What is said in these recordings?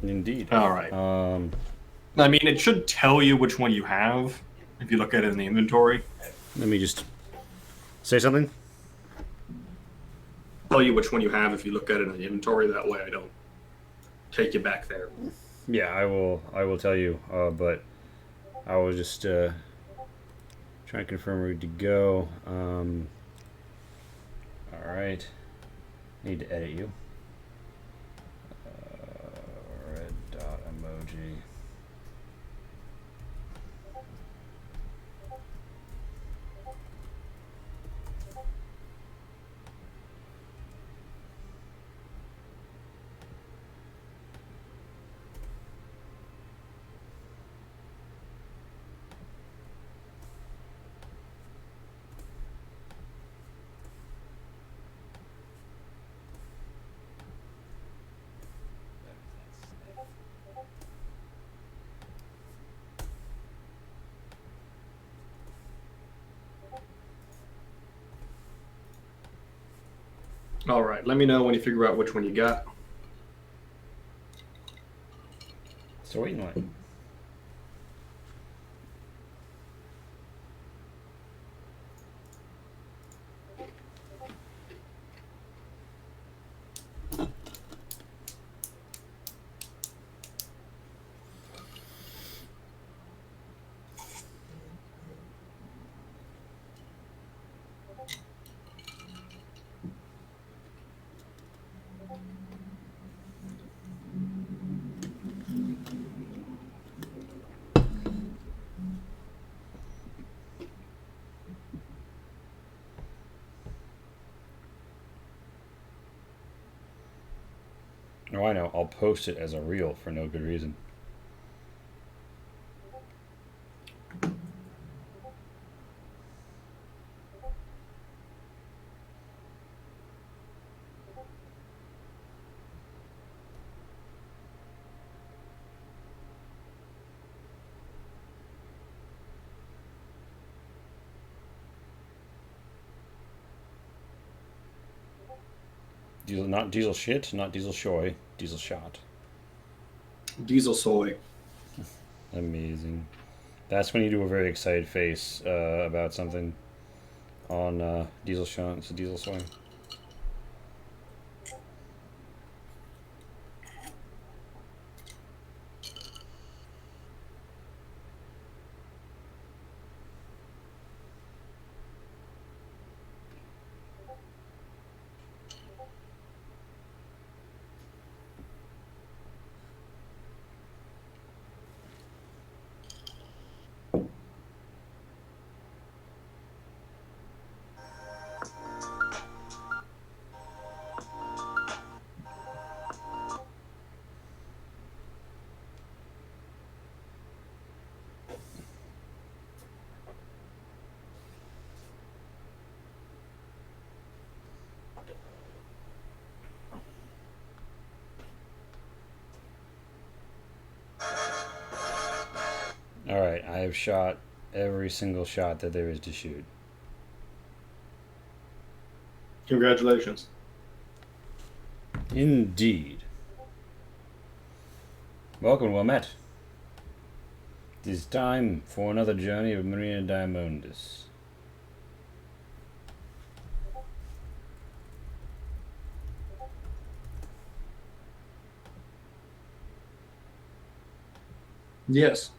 Indeed. All right. I mean, it should tell you which one you have if you look at it in the inventory. Let me just say something. Tell you which one you have if you look at it in the inventory. That way, I don't take you back there. Yeah, I will. I will tell you. But I will just try and confirm we're good to go. All right. Need to edit you. Red dot emoji. All right. Let me know when you figure out which one you got. So waiting line. Oh, I know. I'll post it as a reel for no good reason. Diesel, not diesel shit, not diesel shoy, diesel shot. Diesel soy. Amazing. That's when you do a very excited face about something on diesel shot. It's a diesel soy. Alright, I have shot every single shot that there is to shoot. Congratulations. Indeed. Welcome, well met. It is time for another journey of Marina Diamondis. Yes.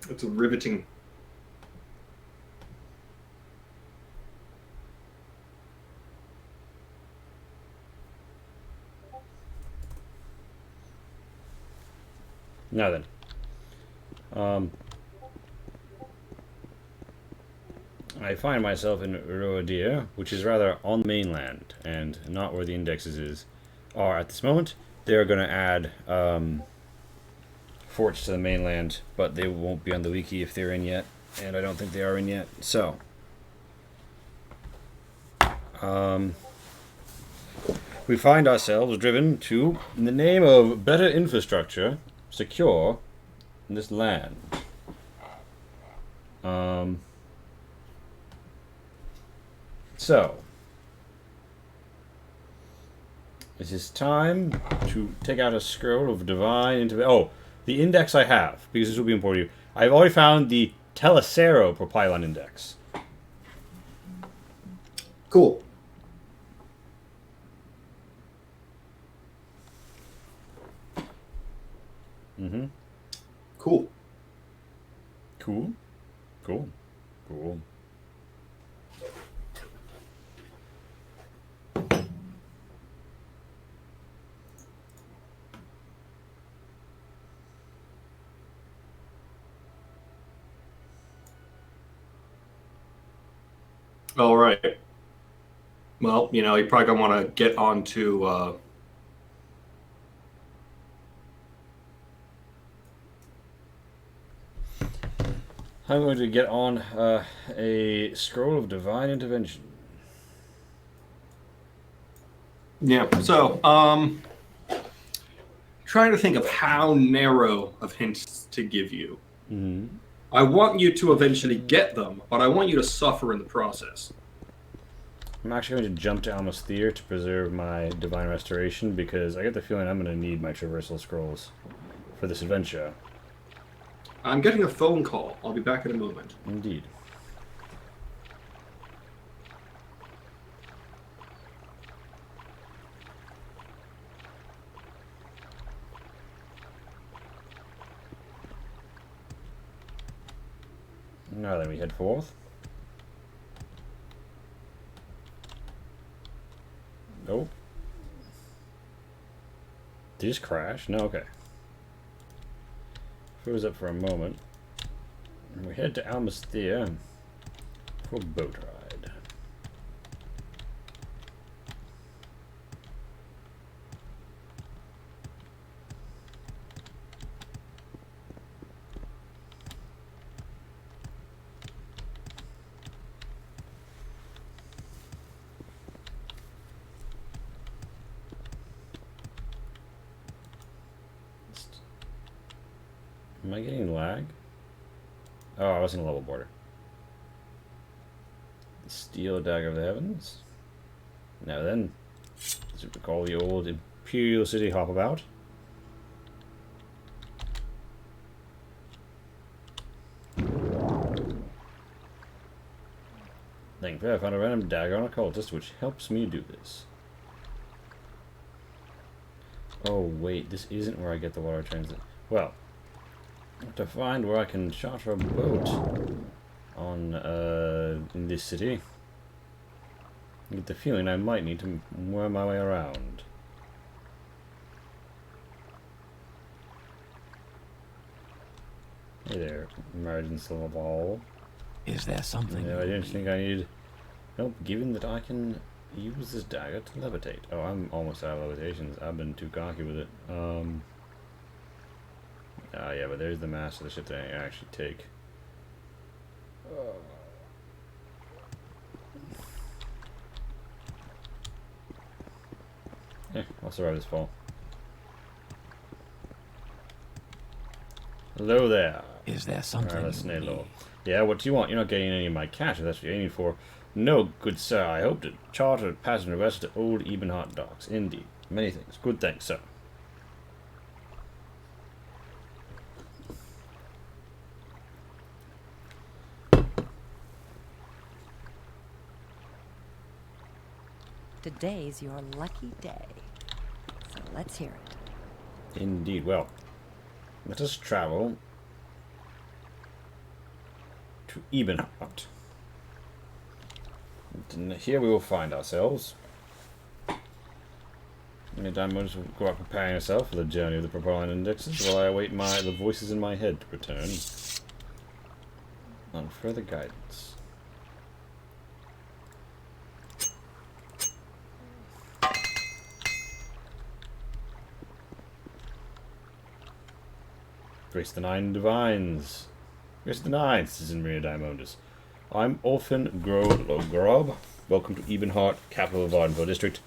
It's riveting. Now then. I find myself in Uredia, which is rather on the mainland and not where the indexes are at this moment. They are going to add forts to the mainland, but they won't be on the wiki if they're in yet, and I don't think they are in yet. So, we find ourselves driven to, in the name of better infrastructure, secure this land. So, It is time to take out a scroll of divine intervention. Oh, the index I have, because this will be important to you. I've already found the Telecero Propylon index. Cool. Mm-hmm. Cool. Cool. Cool. Cool. All right. Well, you probably gonna want to get onto. I'm going to get on a scroll of divine intervention. Yeah. So, trying to think of how narrow of hints to give you. Mm-hmm. I want you to eventually get them, but I want you to suffer in the process. I'm actually going to jump to Almasthir to preserve my divine restoration because I get the feeling I'm going to need my traversal scrolls for this adventure. I'm getting a phone call. I'll be back in a moment. Indeed. Now then, we head forth. Nope. Did you just crash? No, okay. Froze up for a moment. And we head to Almasthir for a boat ride. Am I getting lag? Oh, I was in a level border. The steel dagger of the heavens. Now then, as we recall the old Imperial City hop about. Thankfully, I found a random dagger on a cultist, which helps me do this. Oh wait, this isn't where I get the water transit. Well, I have to find where I can charter a boat on in this city. I get the feeling I might need to worm my way around. Hey there, emergency level. Is there something? No, I didn't think I needed help, given that I can use this dagger to levitate. Oh, I'm almost out of levitations. I've been too cocky with it. Yeah, but there's the mass of the ship that I actually take. Yeah, I'll survive this fall. Hello there. Is there something? Alright, let's nail. Yeah, what do you want? You're not getting any of my cash if that's what you're aiming for. No, good sir. I hope to charter a passenger vessel to old Ebonheart docks. Indeed. Many things. Good thanks, sir. Today's your lucky day. So let's hear it. Indeed. Well, let us travel to Ebonheart. And here we will find ourselves. Meantime, we'll just go out preparing yourself for the journey of the Propylon indexes while I await the voices in my head to return on further guidance. Grace the Nine Divines. Grace the Nine, Citizen Maria Diamondus. I'm Orphan Grob. Welcome to Ebonheart, capital of Vardenfell District.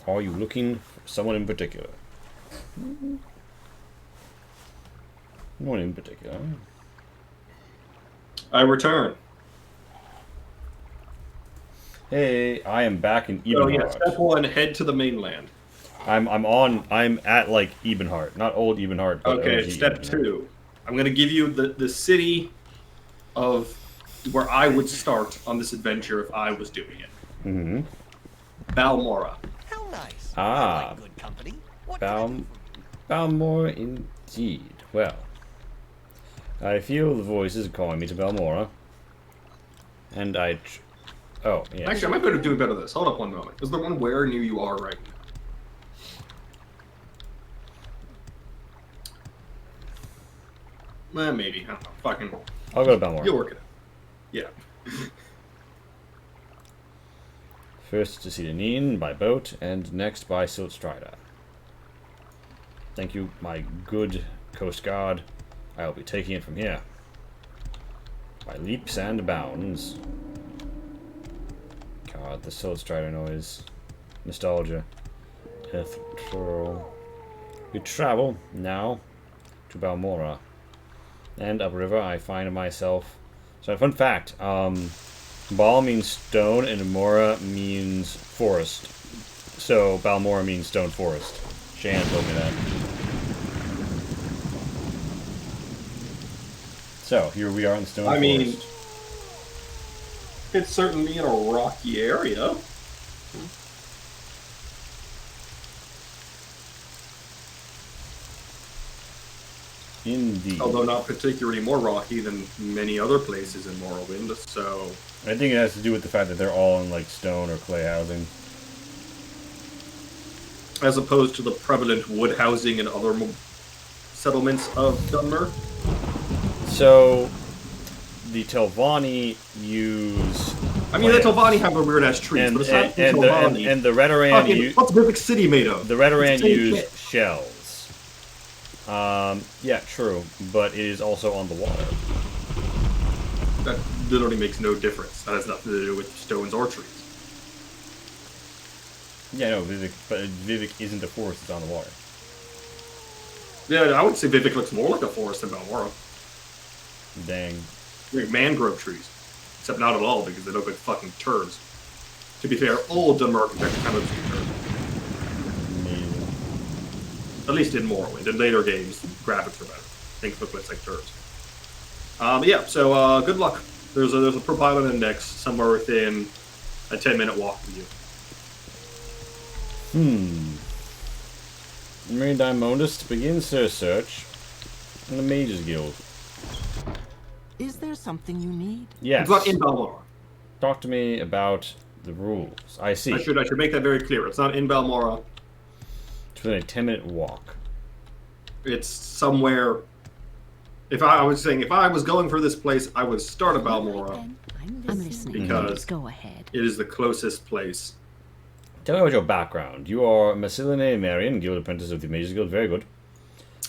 Are you looking for someone in particular? One in particular. I return. Hey, I am back in So yeah, Ebenheart. step 1, head to the mainland. I'm at like Ebenheart, not old Ebenheart, but Okay, OG step Ebenheart. 2. I'm going to give you the city of where I would start on this adventure if I was doing it. Mm-hmm. Balmora. How nice. I Ah, like good company. What can I do for you? Balmora indeed. Well, I feel the voices calling me to Balmora, and oh, yeah. Actually, I might be doing better than this. Hold up one moment. Is there one where near you are right now? Well, maybe. I don't know. Fucking. I'll go to Balmora. You'll work it out. Yeah. First to Cedonine by boat, and next by Siltstrider. Thank you, my good Coast Guard. I will be taking it from here. By leaps and bounds. God, the Siltstrider noise. Nostalgia. Ethereal. We travel now to Balmora. And upriver I find myself... So, fun fact, Bal means stone and Mora means forest. So, Balmora means stone forest. Shan told me that. So, here we are in stone forest. I mean, it's certainly in a rocky area. Indeed. Although not particularly more rocky than many other places in Morrowind, so... I think it has to do with the fact that they're all in, like, stone or clay housing. As opposed to the prevalent wood housing in other settlements of Dunmer. So, the Telvanni use... I mean, the Telvanni have their weird-ass trees, but it's not the Telvanni. And the Redoran What's Bivik City made of? The Redoran It's the same use shit. shells. Yeah, true, but it is also on the water. That literally makes no difference. That has nothing to do with stones or trees. Yeah, no, Vivek isn't a forest, it's on the water. Yeah, I would say Vivek looks more like a forest than Balmora. Dang. Like mangrove trees. Except not at all, because they look like fucking turds. To be fair, all Dunmer architecture kind of looks like turds. Amazing. At least in Morrowind. In later games, graphics are better. Things look less like turds. But yeah, so good luck. There's a Propylon index somewhere within a 10-minute walk of you. Marine Diamondist begins her search in the Mages Guild. Is there something you need? Yes. It's not in Balmora. Talk to me about the rules. I see. I should make that very clear. It's not in Balmora. It's within a 10-minute walk. It's somewhere. If I was going for this place, I would start at Balmora. I'm listening. Because Go ahead. it is the closest place. Tell me about your background. You are Maceline Marion, Guild Apprentice of the Mages Guild. Very good.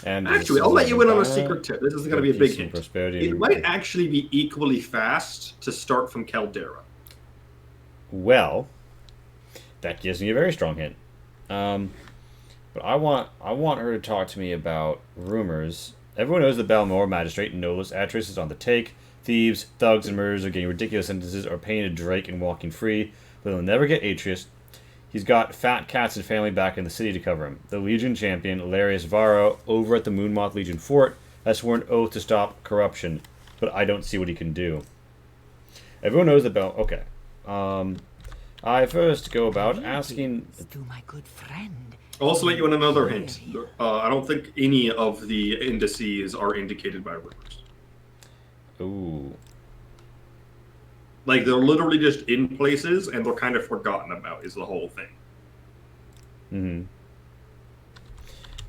And Actually, I'll let you in on a secret tip. This is going to be a big hint. Prosperity. It might actually be equally fast to start from Caldera. Well, that gives me a very strong hint. But I want her to talk to me about rumors. Everyone knows that Balmora Magistrate Nolus Atris is on the take. Thieves, thugs, and murderers are getting ridiculous sentences or paying a drake and walking free, but they'll never get Atreus. He's got fat cats and family back in the city to cover him. The Legion champion, Larius Varro, over at the Moonmoth Legion fort, has sworn an oath to stop corruption, but I don't see what he can do. Everyone knows that Okay. I first go about asking... To my good friend. I'll also let you in another hint. I don't think any of the indices are indicated by rumors. Ooh. Like, they're literally just in places, and they're kind of forgotten about, is the whole thing.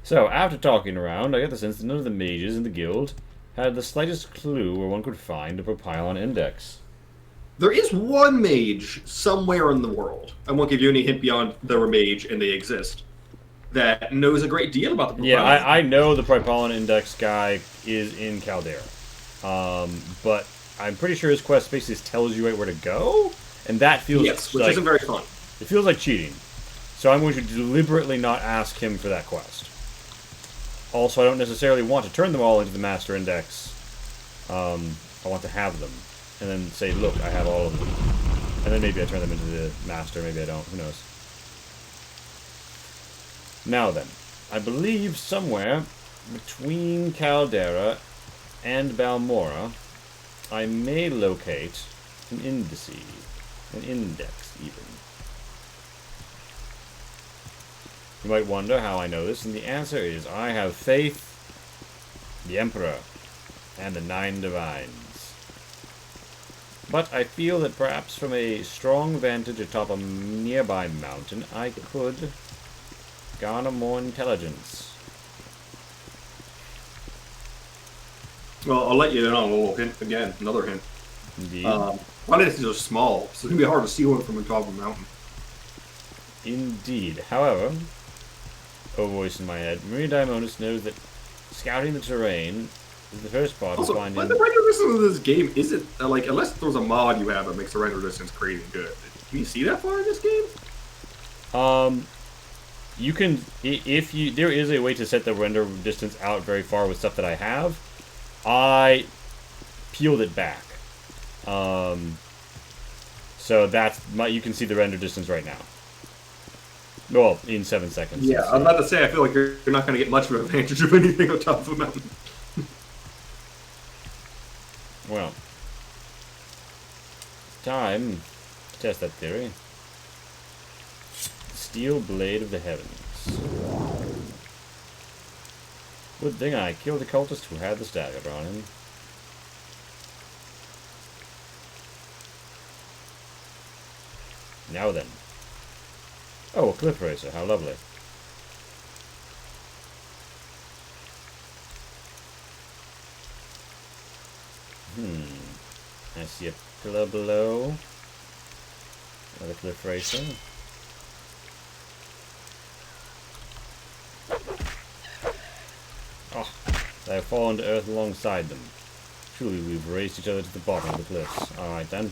So, after talking around, I get the sense that none of the mages in the guild had the slightest clue where one could find a Propylon index. There is one mage somewhere in the world, I won't give you any hint beyond they're a mage and they exist, that knows a great deal about the Propylon. Yeah, I know the Propylon index guy is in Caldera. But I'm pretty sure his quest basically tells you right where to go, and that feels which isn't very fun. It feels like cheating. So I'm going to deliberately not ask him for that quest. Also, I don't necessarily want to turn them all into the Master Index. I want to have them, and then say, look, I have all of them. And then maybe I turn them into the master, maybe I don't, who knows. Now then, I believe somewhere between Caldera and Balmora, I may locate an index even. You might wonder how I know this, and the answer is I have faith, the Emperor, and the 9 Divines. But I feel that perhaps from a strong vantage atop a nearby mountain, I could garner more intelligence. Well, I'll let you in on a little hint again. Another hint. Indeed. Planets are small, so it's gonna be hard to see one from the top of a mountain. Indeed. However, a voice in my head, Maria Daimonis knows that scouting the terrain is the first part Also, of finding... but the render distance of this game isn't like, unless there's a mod you have that makes the render distance crazy good. Can you see that far in this game? You can, if you, there is a way to set the render distance out very far with stuff that I have. I peeled it back. So that's you can see the render distance right now. Well, in 7 seconds. Yeah, I'm about to say, I feel like you're not going to get much of an advantage of anything on top of a mountain. Well, time to test that theory. Steel blade of the heavens. Good thing I killed the cultist who had the stagger on him. Now then. Oh, a cliff racer, how lovely. I see a pillar below. Another cliff racer. Oh, they have fallen to earth alongside them. Truly, we've raced each other to the bottom of the cliffs. Alright then.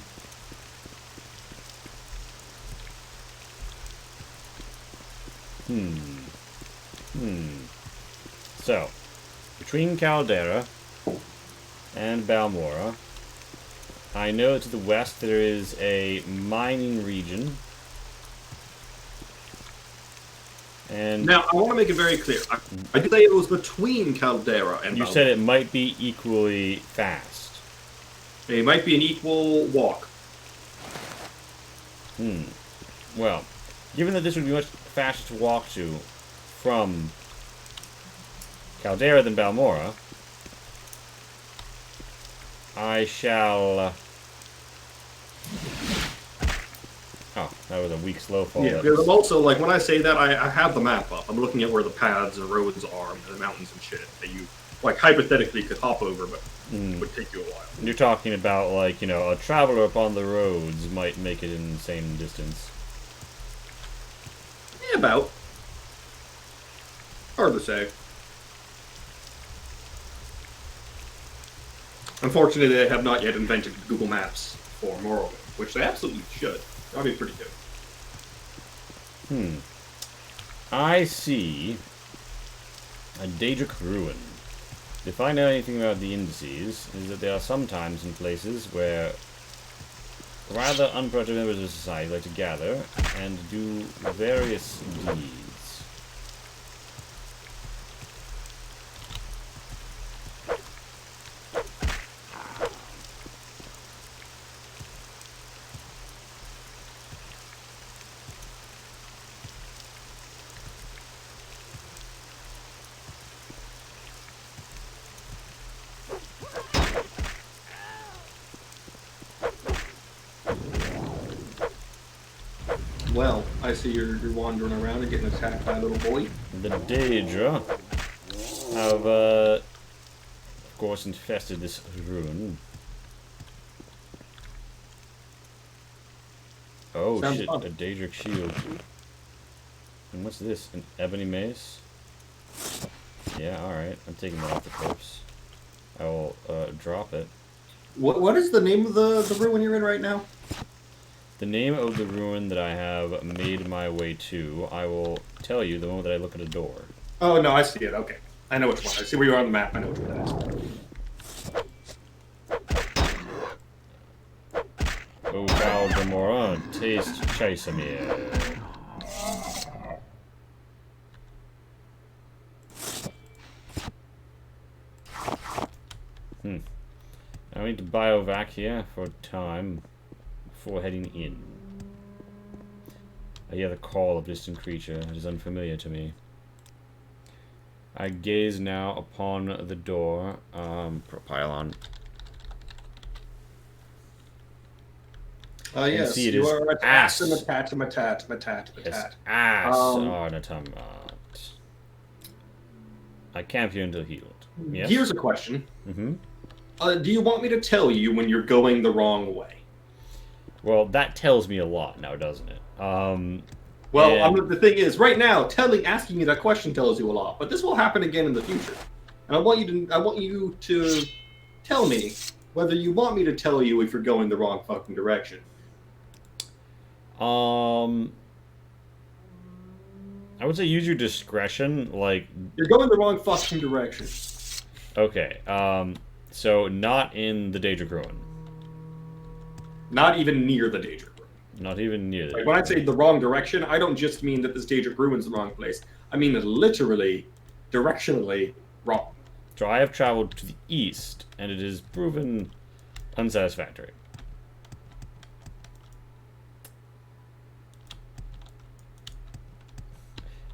So, between Caldera and Balmora, I know to the west there is a mining region. And now, I want to make it very clear. I did say it was between Caldera and you Balmora. said it might be equally fast. It might be an equal walk. Well, given that this would be much faster to walk to from Caldera than Balmora, I shall... Oh, that was a weak slow fall. Yeah, because I'm also, like, when I say that, I have the map up. I'm looking at where the paths and roads are, and the mountains and shit that you, like, hypothetically could hop over, but would take you a while. You're talking about, like, you know, a traveler upon the roads might make it an insane distance. Yeah, about. Hard to say. Unfortunately, they have not yet invented Google Maps for Morrowind, which they absolutely should. That'd be pretty good. I see a Daedric ruin. If I know anything about the indices, is that there are sometimes in places where rather unproductive members of society like to gather and do various deeds. Well, I see you're wandering around and getting attacked by a little boy. The Daedra have, of course, infested this ruin. Oh Sounds shit, fun. a Daedric shield. And what's this? An Ebony Mace? Yeah, alright. I'm taking that off the corpse. I will drop it. What is the name of the ruin you're in right now? The name of the ruin that I have made my way to, I will tell you the moment that I look at a door. Oh, no, I see it. Okay. I know which one. I see where you are on the map. I know which one that is. Oh, foul Balmora, taste Chaisamere. I need to biovac here for time before heading in. I hear the call of distant creature. It is unfamiliar to me. I gaze now upon the door. Propylon. Yes, see it you is are a ass. Matat. Ass Arnatamat. I camp here until healed. Yes? Here's a question. Mm-hmm. Do you want me to tell you when you're going the wrong way? Well, that tells me a lot now, doesn't it? The thing is, right now, asking you that question tells you a lot, but this will happen again in the future. And I want you to tell me whether you want me to tell you if you're going the wrong fucking direction. I would say use your discretion, like... You're going the wrong fucking direction. Okay, so not in the Daedric Ruin. Not even near the Daedric Ruin. Not even near the Like, when I say the wrong direction, I don't just mean that this Daedric Ruin's the wrong place. I mean literally, directionally wrong. So I have traveled to the east, and it is proven unsatisfactory.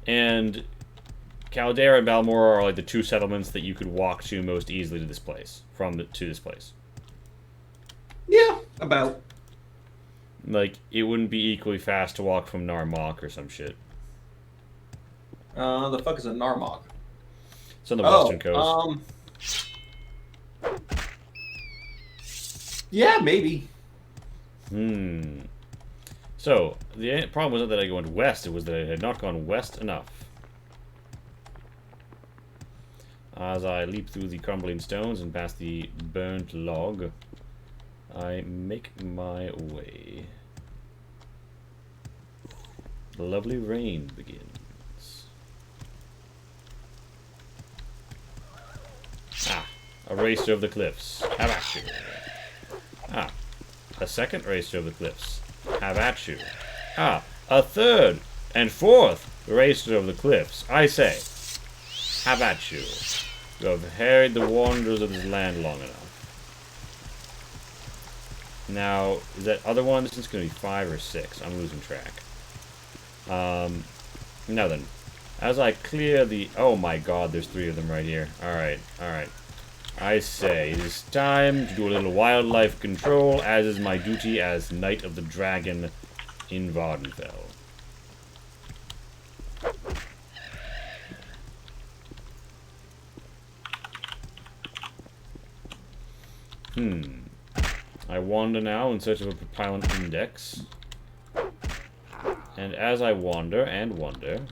And Caldera and Balmora are like the two settlements that you could walk to most easily to this place, to this place. Yeah, about. Like, it wouldn't be equally fast to walk from Narmak or some shit. The fuck is a Narmak? It's on the western coast. Yeah, maybe. So, the problem wasn't that I went west, it was that I had not gone west enough. As I leap through the crumbling stones and past the burnt log, I make my way. The lovely rain begins. Ah, a racer of the cliffs. Have at you. Ah, a second racer of the cliffs. Have at you. Ah, a third and fourth racer of the cliffs. I say, have at you. You have harried the wanderers of this land long enough. Now, is that other one? This is going to be 5 or 6. I'm losing track. Now then, as I clear the... Oh my god, there's 3 of them right here. Alright, alright. I say, it is time to do a little wildlife control, as is my duty as Knight of the Dragon in Vardenfell. I wander now in search of a Propylon index. And as I wander and wonder...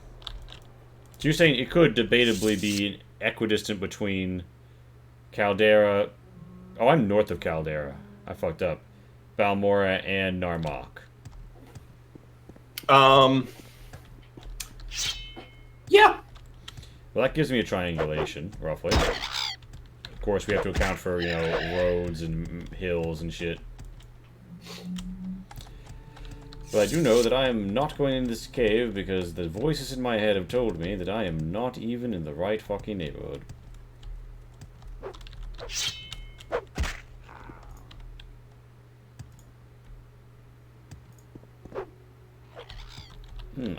So you're saying it could debatably be equidistant between Caldera... Oh, I'm north of Caldera. I fucked up. Balmora and Narmak. Yeah. Well, that gives me a triangulation, roughly. Of course, we have to account for, you know, roads and hills and shit. But I do know that I am not going in this cave because the voices in my head have told me that I am not even in the right fucking neighborhood.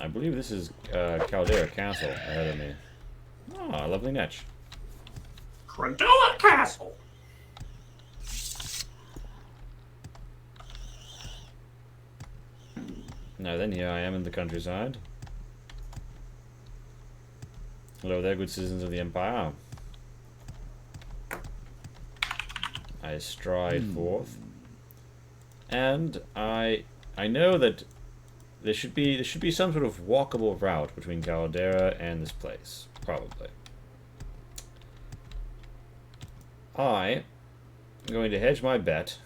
I believe this is Caldera Castle ahead of me. Ah, lovely niche. Crandola Castle. Now then, here I am in the countryside. Hello there, good citizens of the Empire. I stride forth, and I know that there should be some sort of walkable route between Caldera and this place, probably. I am going to hedge my bet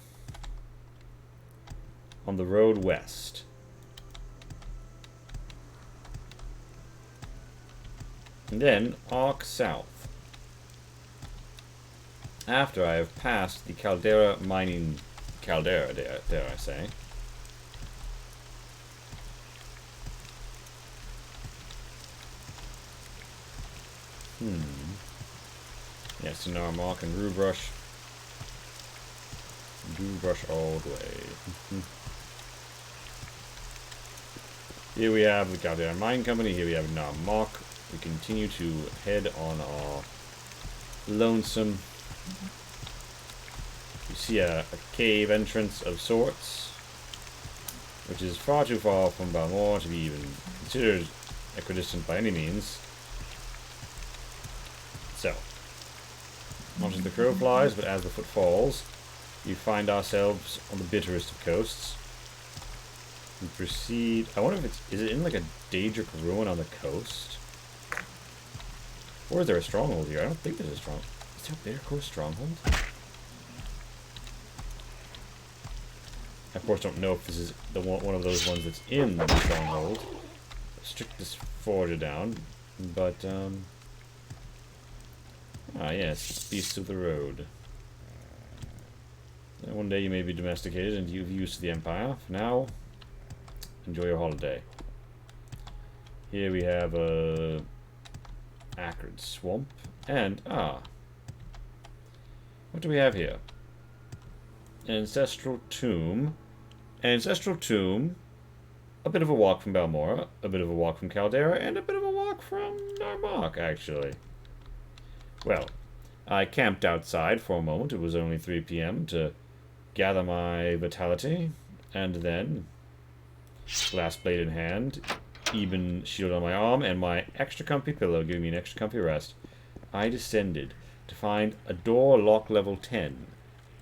on the road west. And then arc south. After I have passed the Caldera mining dare I say, Yes, Narmark and Rubrush. Rubrush all the way. Here we have the Goddamn Mine Company. Here we have Narmark. We continue to head on our lonesome. You see a cave entrance of sorts, which is far too far from Balmor to be even considered equidistant by any means. So, not as the crow flies, but as the foot falls, we find ourselves on the bitterest of coasts. We proceed. I wonder if is it in like a Daedric ruin on the coast? Or is there a stronghold here? I don't think there's a stronghold. Is there a Bitter Coast stronghold? I of course don't know if this is the one of those ones that's in the stronghold. Strictest forger down, but yes, beasts of the road. One day you may be domesticated and you've used to the Empire. For now, enjoy your holiday. Here we have a acrid swamp, and what do we have here? An ancestral tomb. An ancestral tomb. A bit of a walk from Balmora, a bit of a walk from Caldera, and a bit of a walk from Narmark, actually. Well, I camped outside for a moment. It was only 3 p.m. to gather my vitality, and then, glass blade in hand, Eben shield on my arm, and my extra comfy pillow giving me an extra comfy rest, I descended to find a door lock level 10.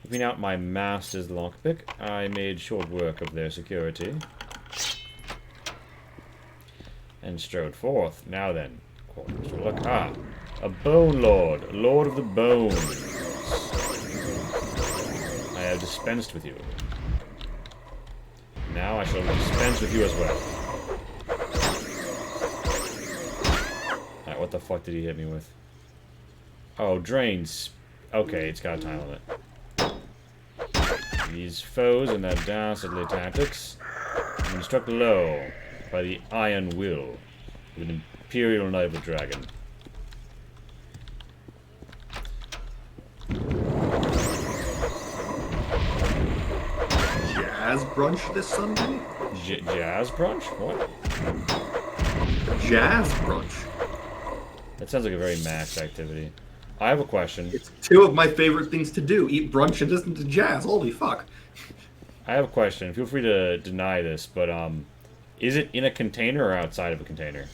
Whipping out my master's lockpick, I made short work of their security, and strode forth. Now then, look, a Bone Lord, a Lord of the Bones. I have dispensed with you. Now I shall dispense with you as well. Alright, what the fuck did he hit me with? Oh, drains. Okay, it's got a time limit. These foes and their dastardly tactics have been struck low by the Iron Will of an Imperial Naval Dragon. Jazz brunch this Sunday? Jazz brunch? What? Jazz brunch. That sounds like a very max activity. I have a question. It's two of my favorite things to do: eat brunch and listen to jazz. Holy fuck! I have a question. Feel free to deny this, but is it in a container or outside of a container?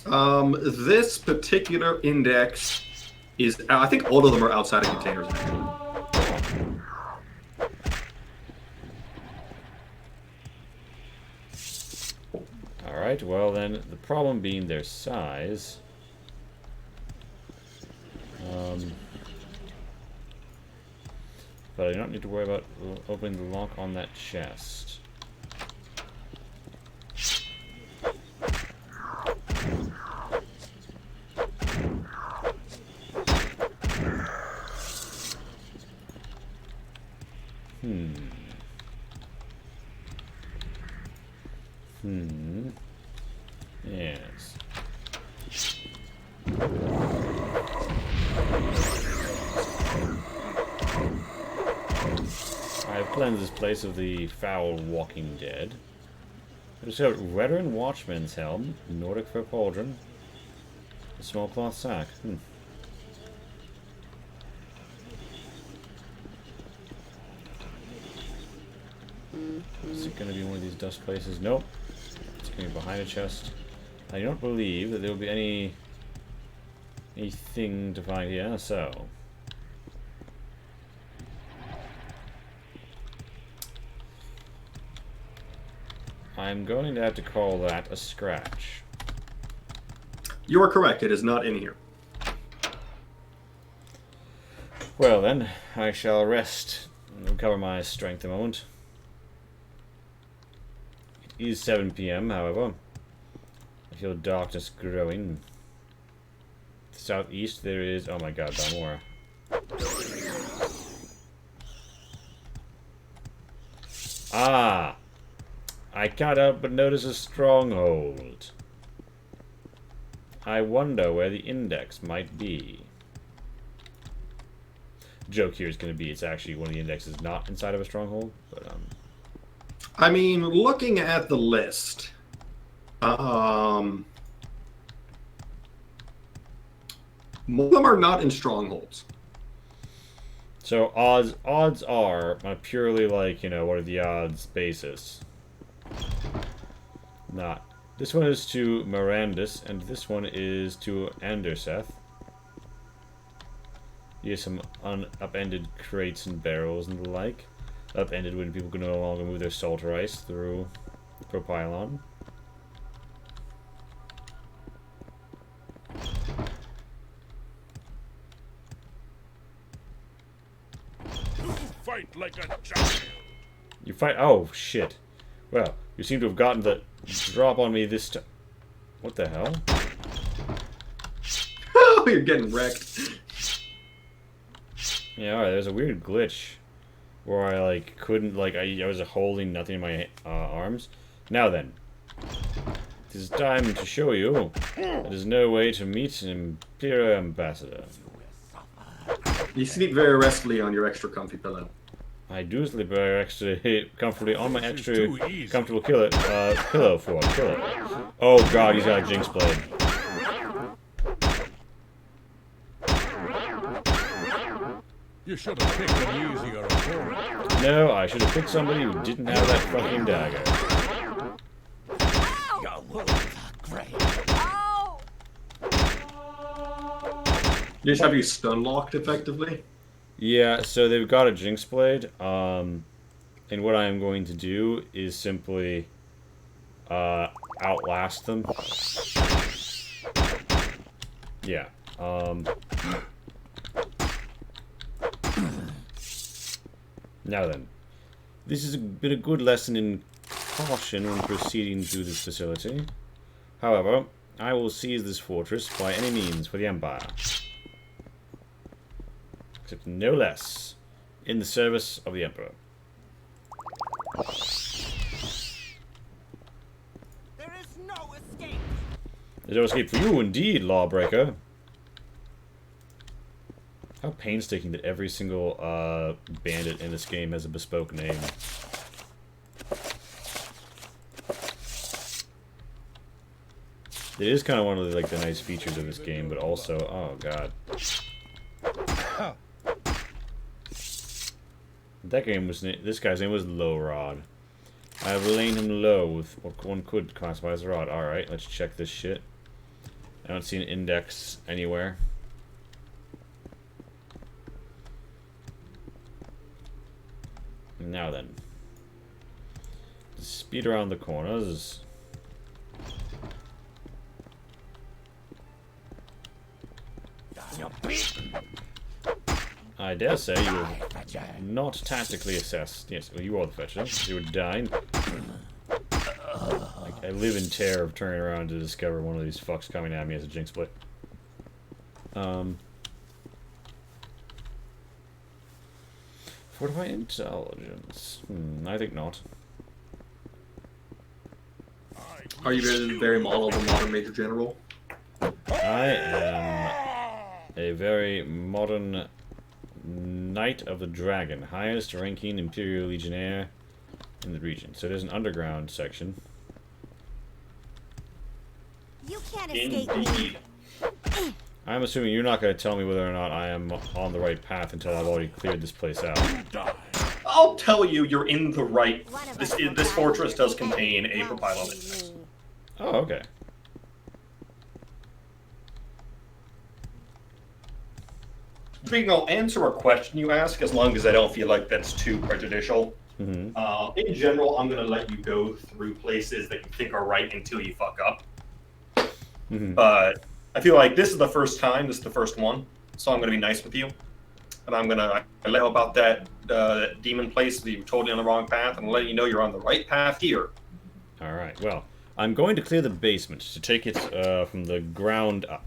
This particular index is. I think all of them are outside of containers. Actually. All right. Well, then the problem being their size. But I don't need to worry about opening the lock on that chest. Yes. I have cleansed this place of the foul walking dead. I discovered veteran watchman's helm, Nordic fur pauldron, a small cloth sack. Is it going to be one of these dust places? Nope. It's going to be behind a chest. I don't believe that there will be anything to find here, so... I'm going to have to call that a scratch. You are correct. It is not in here. Well then, I shall rest and recover my strength a moment. It is 7 p.m., however. I feel darkness growing. Southeast there is... Oh my god, Balmora. Ah! I can't help but notice a stronghold. I wonder where the index might be. Joke here is going to be it's actually one of the indexes not inside of a stronghold, but I mean, looking at the list, more of them are not in strongholds. so odds are on a purely like, you know, what are the odds basis. Not. This one is to Mirandus, and this one is to Anderseth. You have some upended crates and barrels and the like. Upended when people can no longer move their salter ice through Propylon. Fight like a giant. You fight. Oh shit. Well, you seem to have gotten the drop on me this time. What the hell? Oh, you're getting wrecked. Yeah, alright, there's a weird glitch where I like couldn't like I was holding nothing in my arms. Now then, it is time to show you there's no way to meet an Imperial ambassador. You sleep very restfully on your extra comfy pillow. I do sleep very extra comfortably on my extra comfortable pillow for a killer. Oh god, he's got a Jinx blade. You should have picked an easier opponent. No, I should have picked somebody who didn't have that fucking dagger. Your wounds are great. Oh! You just have you stun locked effectively. Yeah, so they've got a Jinx blade, and what I am going to do is simply outlast them. Yeah. Now then, this has been a good lesson in caution when proceeding through this facility. However, I will seize this fortress by any means for the Empire. Except no less, in the service of the Emperor. There is no escape. There's no escape for you, indeed, lawbreaker. How painstaking that every single bandit in this game has a bespoke name. It is kind of one of the, like, the nice features of this game, but also, oh god. That game was, this guy's name was Low Rod. I have lain him low with what one could classify as a rod. Alright, let's check this shit. I don't see an index anywhere. Now then. Speed around the corners. I dare say you were not tactically assessed. Yes, well, you are the fetcher. You were dying. I live in terror of turning around to discover one of these fucks coming at me as a Jinx split. Fortify intelligence. I think not. Are you very model of a modern Major General? I am a very modern Knight of the Dragon, highest ranking Imperial Legionnaire in the region. So there's an underground section. You can't escape me. I'm assuming you're not going to tell me whether or not I am on the right path until I've already cleared this place out. I'll tell you, you're in the right. This fortress does contain a Propylon index. Oh, okay. I'll answer a question you ask as long as I don't feel like that's too prejudicial. In general, I'm going to let you go through places that you think are right until you fuck up. But I feel like this is the first time, this is the first one, so I'm going to be nice with you. And I'm going to let you about that demon place that you're totally on the wrong path, and let you know you're on the right path here. Alright, well, I'm going to clear the basement to take it from the ground up.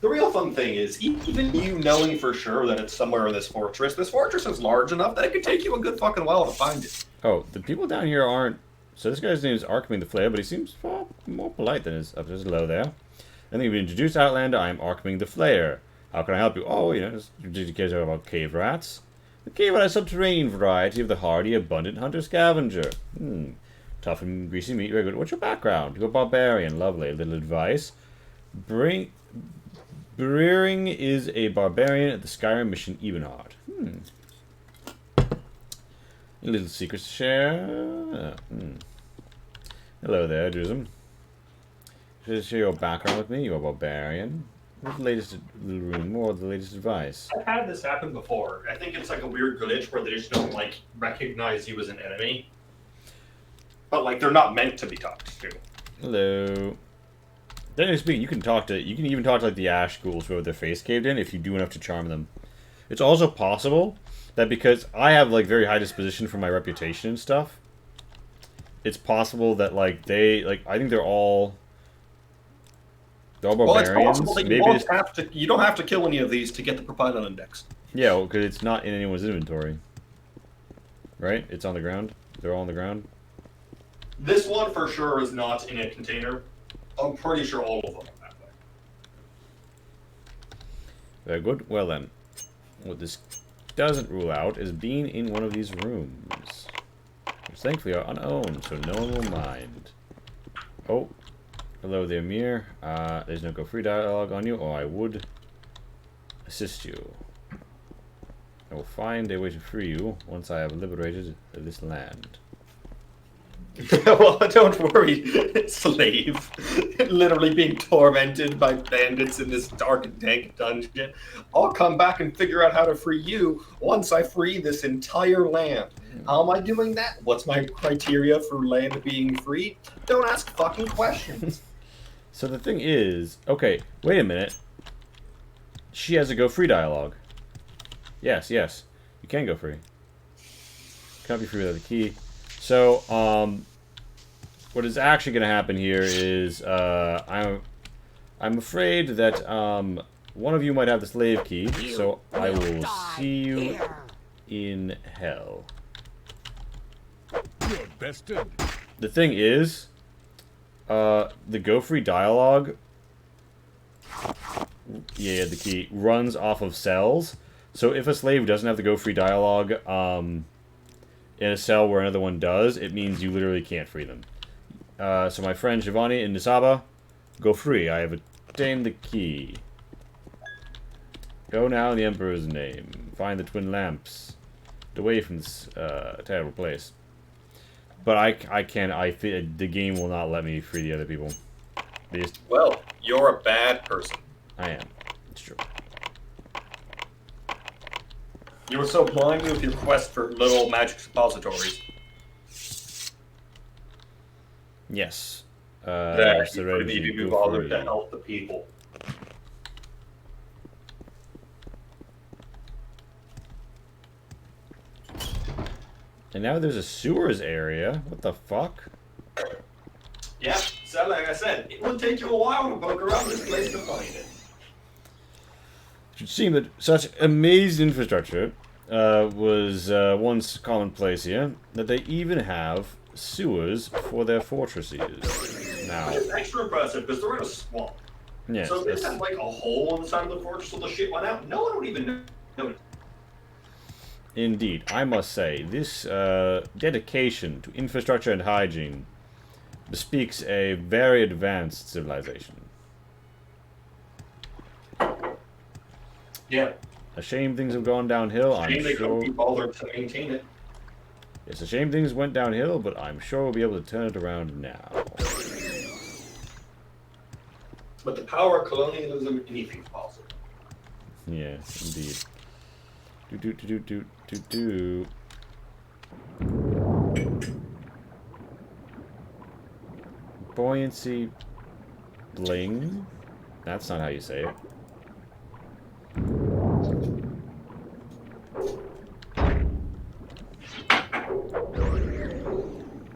The real fun thing is, even you knowing for sure that it's somewhere in this fortress is large enough that it could take you a good fucking while to find it. Oh, the people down here aren't So this guy's name is Archiming the Flayer, but he seems far more polite than his hello there. I think we've introduced Outlander. I'm Archiming the Flayer. How can I help you? Oh, you know, just educate you about cave rats. The cave rat is a subterranean variety of the hardy, abundant hunter-scavenger. Tough and greasy meat, very good. What's your background? You're a barbarian. Lovely. A little advice. Breering is a barbarian at the Skyrim mission Ebenhard. A little secret to share. Hello there, Drizem. Should I share your background with me? You're a barbarian. What's the latest little room? More of the latest advice. I've had this happen before. I think it's like a weird glitch where they just don't like recognize you as an enemy. But like they're not meant to be talked to. Hello. Then speaking, you can even talk to like the Ash ghouls who have their face caved in if you do enough to charm them. It's also possible that because I have like very high disposition for my reputation and stuff, it's possible that like I think they're all barbarians. Well, it's possible that you don't have to kill any of these to get the Propylon index. Yeah, because it's not in anyone's inventory. Right? It's on the ground. They're all on the ground. This one for sure is not in a container. I'm pretty sure all of them are that way. Very good. Well then, what this doesn't rule out is being in one of these rooms, which thankfully are unowned, so no one will mind. Oh, hello there, Mir. There's no go-free dialogue on you, or I would assist you. I will find a way to free you once I have liberated this land. Well, don't worry, slave. Literally being tormented by bandits in this dark and dank dungeon. I'll come back and figure out how to free you once I free this entire land. How am I doing that? What's my criteria for land being free? Don't ask fucking questions. So the thing is, okay, wait a minute. She has a go free dialogue. Yes, you can go free. Can't be free without the key. So, what is actually going to happen here is, I'm afraid that, one of you might have the slave key, so I will see you in hell. You're bested. The thing is, the go free dialogue, yeah, the key, runs off of cells. So if a slave doesn't have the go free dialogue, in a cell where another one does, it means you literally can't free them. So my friend Giovanni in Nisaba, go free. I have obtained the key. Go now in the Emperor's name. Find the twin lamps. Get away from this terrible place. But I can't. The game will not let me free the other people. Well, you're a bad person. I am. It's true. You were so blind with your quest for little magic suppositories. Yes. That you Serenity, need to be go bothered free. to help the people. And now there's a sewers area. What the fuck? Yeah, so like I said, it will take you a while to poke around this place to find it. It should seem that such amazing infrastructure was once commonplace here, that they even have sewers for their fortresses now. Which is extra impressive because they're in a swamp. Yes, So if they had like a hole in the side of the fortress so the shit went out, no one would even know. Indeed, I must say, this dedication to infrastructure and hygiene bespeaks a very advanced civilization. Yeah. A shame things have gone downhill, I'm Shame they couldn't sure. be bothered to maintain it. It's a shame things went downhill, but I'm sure we'll be able to turn it around now. But the power of colonialism, anything's possible. Yeah, indeed. Do. Buoyancy bling? That's not how you say it.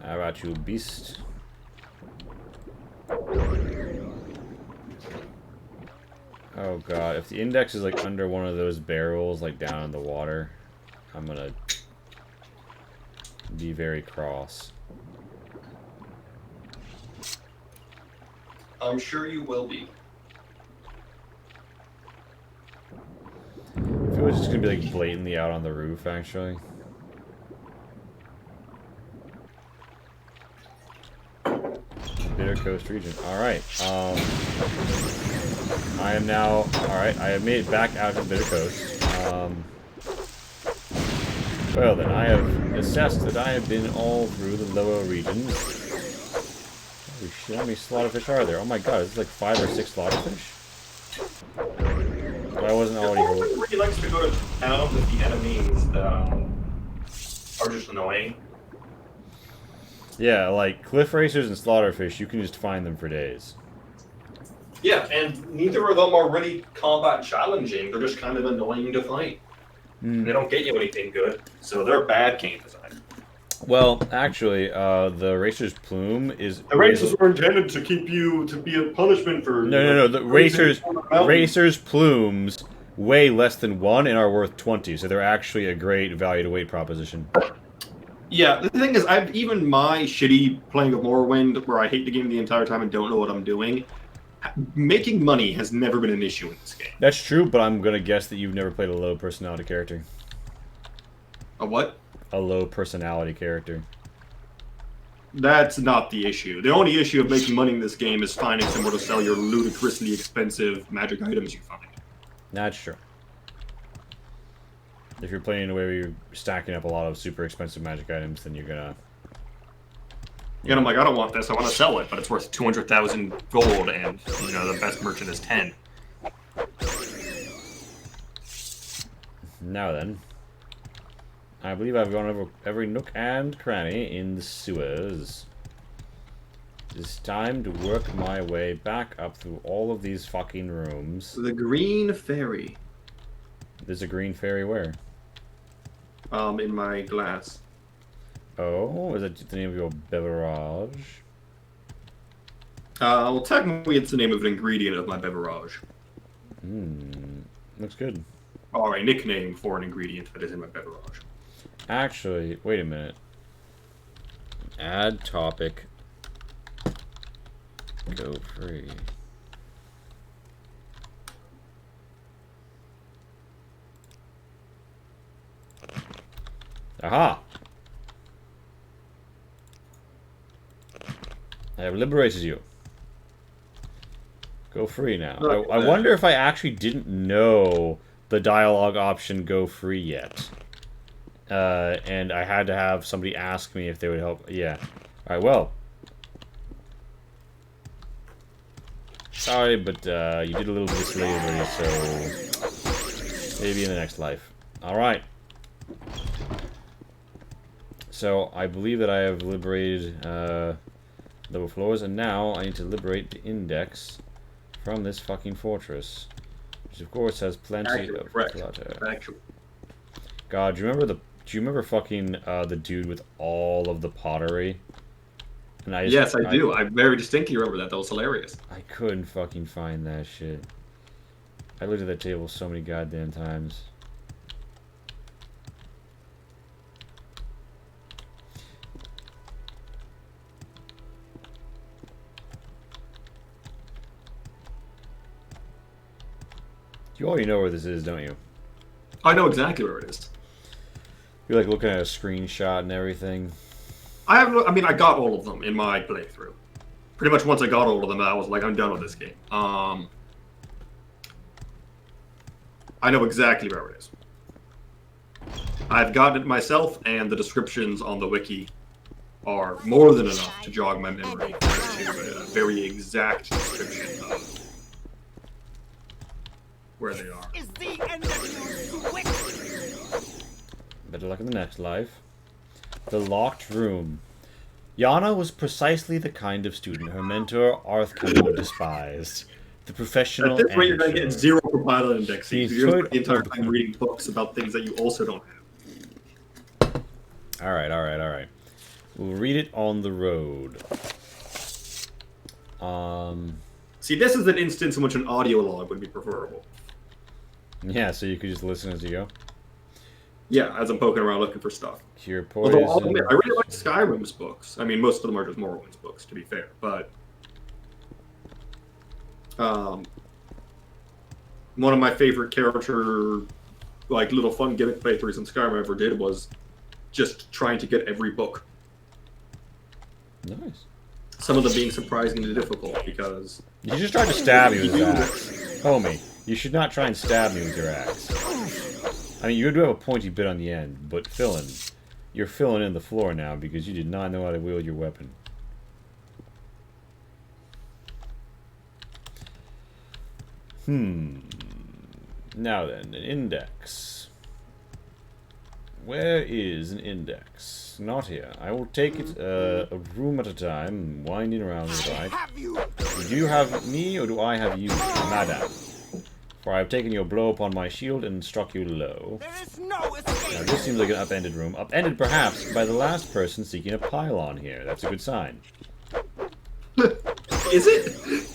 How about you, beast? Oh god, if the index is like under one of those barrels, like down in the water, I'm gonna be very cross. I'm sure you will be. I feel it's just gonna be like blatantly out on the roof, actually. Bitter Coast region. Alright. I am now... Alright, I have made it back out to the Bitter Coast. Well then, I have assessed that I have been all through the lower regions. Holy shit, how many slaughterfish are there? Oh my god, is this like 5 or 6 slaughterfish? Well, I wasn't already... Morrowind really likes to go to town with the enemies that are just annoying. Yeah, like cliff racers and slaughterfish, you can just find them for days. Yeah, and neither of them are really combat challenging. They're just kind of annoying to fight. They don't get you anything good, so they're bad game design. Well, actually, the racer's plume is... The racers were intended to keep you, to be a punishment for... No, the racer's plumes weigh less than 1 and are worth 20, so they're actually a great value to weight proposition. Yeah, the thing is, even my shitty playing of Morrowind, where I hate the game the entire time and don't know what I'm doing, making money has never been an issue in this game. That's true, but I'm gonna guess that you've never played a low personality character. A what? A low personality character. That's not the issue. The only issue of making money in this game is finding somewhere to sell your ludicrously expensive magic items you find. That's true. If you're playing in a way where you're stacking up a lot of super expensive magic items, then you're gonna... And I'm like, I don't want this, I want to sell it, but it's worth 200,000 gold, and, you know, the best merchant is 10. Now then. I believe I've gone over every nook and cranny in the sewers. It's time to work my way back up through all of these fucking rooms. The Green Fairy. There's a green fairy where? In my glass. Oh, is that the name of your beverage? Well, technically it's the name of an ingredient of my beverage. Looks good. Or a nickname for an ingredient that is in my beverage. Actually, wait a minute. Add topic. Go free. Aha! I have liberated you. Go free now. I wonder if I actually didn't know the dialogue option go free yet. And I had to have somebody ask me if they would help. Yeah. Alright, well. Sorry, but you did a little bit of slavery, so maybe in the next life. Alright. So, I believe that I have liberated lower floors, and now I need to liberate the index from this fucking fortress. Which, of course, has plenty of clutter. God, do you remember fucking the dude with all of the pottery? And Yes, I do. I very distinctly remember that. That was hilarious. I couldn't fucking find that shit. I looked at that table so many goddamn times. You already know where this is, don't you? I know exactly where it is. You're like looking at a screenshot and everything. I got all of them in my playthrough. Pretty much once I got all of them, I was like, I'm done with this game. I know exactly where it is. I've gotten it myself, and the descriptions on the wiki are more than enough to jog my memory as to a very exact description of where they are. Is the end of you quick? Better luck in the next life. The locked room. Yana was precisely the kind of student her mentor, Arthkam, despised. The professional At this rate, you're going to amateur. get 0 Propylon indexing. The Because you're going to foot spend the entire of the- time reading books about things that you also don't have. Alright. We'll read it on the road. See, this is an instance in which an audio log would be preferable. Yeah, so you could just listen as you go. Yeah, as I'm poking around looking for stuff. Cure Although, I'll poison. admit, I really like Skyrim's books. I mean, most of them are just Morrowind's books, to be fair. But One of my favorite character, like, little fun gimmick playthroughs in Skyrim I ever did was just trying to get every book. Nice. Some of them being surprisingly difficult because... You just tried to stab me with his axe. Homie, you should not try and stab me with your axe. I mean, you do have a pointy bit on the end, but you're filling in the floor now because you did not know how to wield your weapon. Now then, an index. Where is an index? Not here. I will take it a room at a time, winding around to the right. Do you have me, or do I have you, madam? For I have taken your blow upon my shield and struck you low. There is no escape. Now this seems like an upended room. Upended perhaps by the last person seeking a pylon here. That's a good sign. Is it?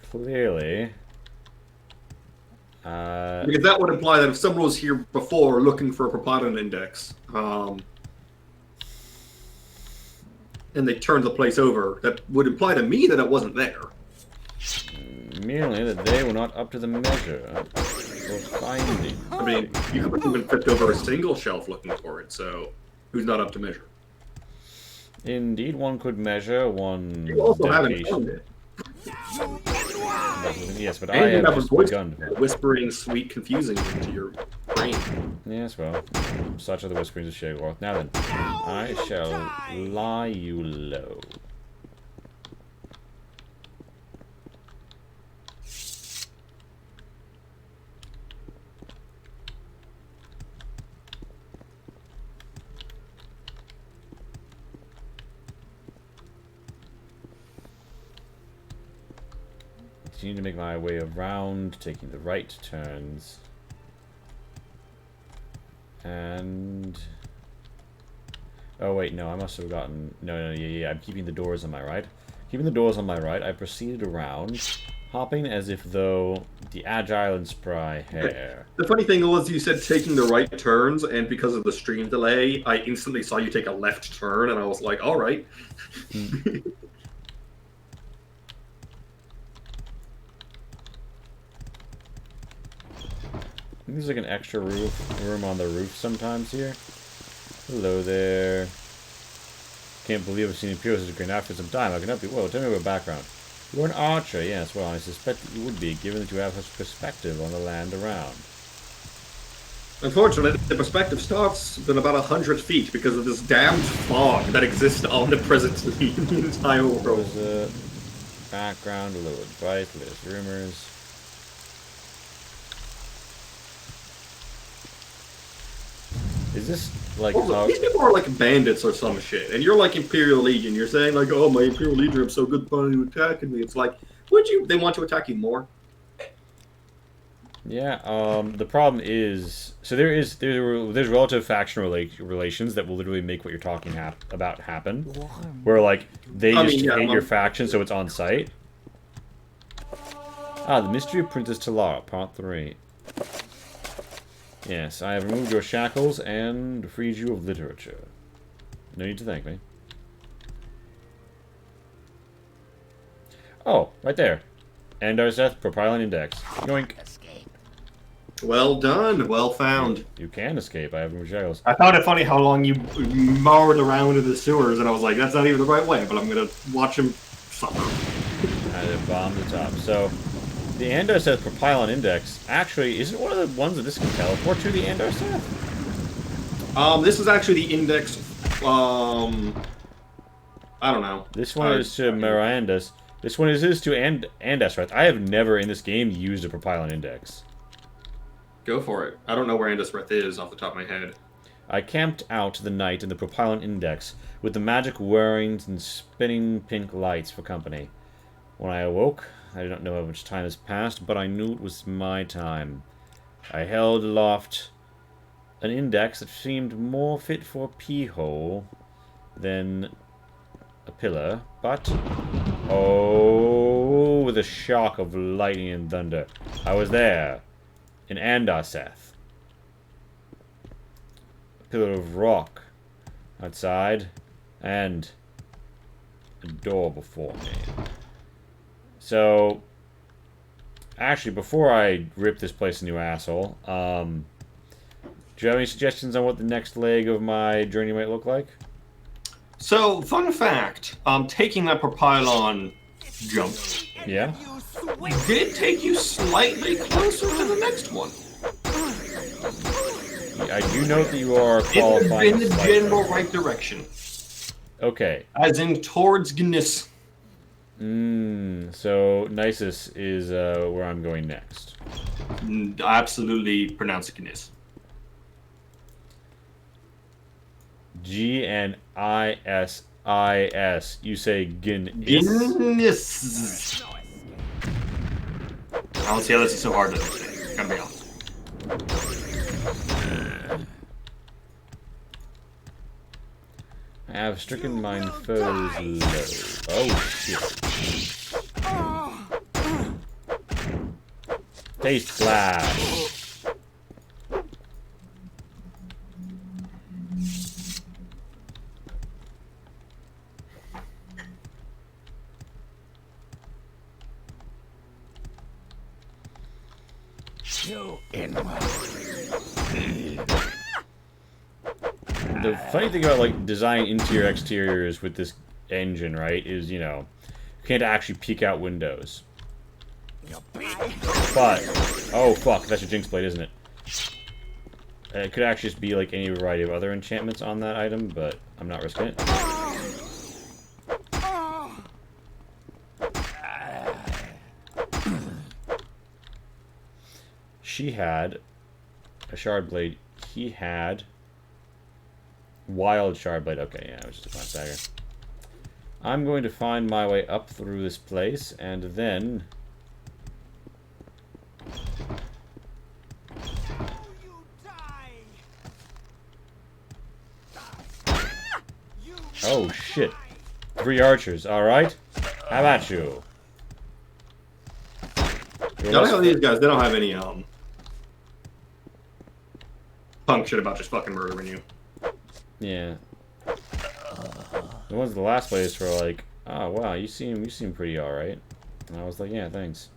Clearly. Because that would imply that if someone was here before looking for a Propylon index, and they turned the place over, that would imply to me that it wasn't there. Merely that they were not up to the measure for finding. I mean, you could have even flipped over a single shelf looking for it, so who's not up to measure? Indeed, one could measure one You also haven't found dedication. it. Yes, but And I you have have a just voice begun to find. whispering sweet confusing into your brain. Yes, well, such are the whisperings of Shagworth. Now then, I shall lie you low. Continue to make my way around, taking the right turns. And... oh wait, no, I must have gotten... no, yeah, I'm keeping the doors on my right. Keeping the doors on my right, I proceeded around, hopping as if though the agile and spry hare. The funny thing was you said taking the right turns, and because of the stream delay, I instantly saw you take a left turn, and I was like, alright. There's like an extra room on the roof sometimes here. Hello there. Can't believe I've seen Imperial such a great outfit for some time. I can help you. Well, tell me about background. You're an archer, yes. Well, I suspect that you would be, given that you have such perspective on the land around. Unfortunately, the perspective starts at about 100 feet because of this damned fog that exists omnipresently in the entire world. There's a background, a little advice, latest rumors. Is this like how... these people are like bandits or some shit, and you're like Imperial Legion. You're saying like, "Oh, my Imperial Legion, I'm so good fun you attacking me." It's like, would you? They want to attack you more. Yeah. The problem is, so there's relative faction relations that will literally make what you're talking about happen. Where like they just hate your faction, so it's on site. Ah, the Mystery of Princess Talara, Part 3. Yes, I have removed your shackles and freed you of literature. No need to thank me. Oh, right there. Andarseth, Propylon Index. Yoink. Escape. Well done, well found. You can escape. I have removed shackles. I found it funny how long you mowed around in the sewers, and I was like, that's not even the right way, but I'm gonna watch him suffer. I did bomb the top. So, the Andarseth Propylon Index actually isn't one of the ones that this can teleport to the Andarseth. This is actually the index. I don't know. This one is to Mirandus. This one is to Andarseth. I have never in this game used a Propylon Index. Go for it. I don't know where Andesreth is off the top of my head. I camped out the night in the Propylon Index with the magic whirrings and spinning pink lights for company. When I awoke, I don't know how much time has passed, but I knew it was my time. I held aloft an index that seemed more fit for a pee-hole than a pillar, but... oh, with a shock of lightning and thunder. I was there, in Andarseth. A pillar of rock outside, and a door before me. So, actually, before I rip this place a new asshole, do you have any suggestions on what the next leg of my journey might look like? So, fun fact, taking that Propylon jump Yeah? did take you slightly closer to the next one. I do note that you are qualifying. In the general right direction. Okay. As in towards Gnis. So Nisus is where I'm going next. Absolutely pronounce it Gnis. Gnis. You say Gnis. Gnis. I don't see how this is so hard to understand. Gotta be honest. I have stricken mine foes low. Oh shit. Taste flash. You in The funny thing about like designing interior exteriors with this engine, right, is you can't actually peek out windows. But oh fuck, that's a jinx blade, isn't it? It could actually just be like any variety of other enchantments on that item, but I'm not risking it. She had a shard blade. He had wild shard blade. Okay, yeah, it was just a flat dagger. I'm going to find my way up through this place, and then oh shit. 3 archers, alright? How about you? I like how these guys, they don't have any punk shit about just fucking murdering you. Yeah. The ones in the last place were like, oh wow, you seem pretty alright. And I was like, yeah, thanks.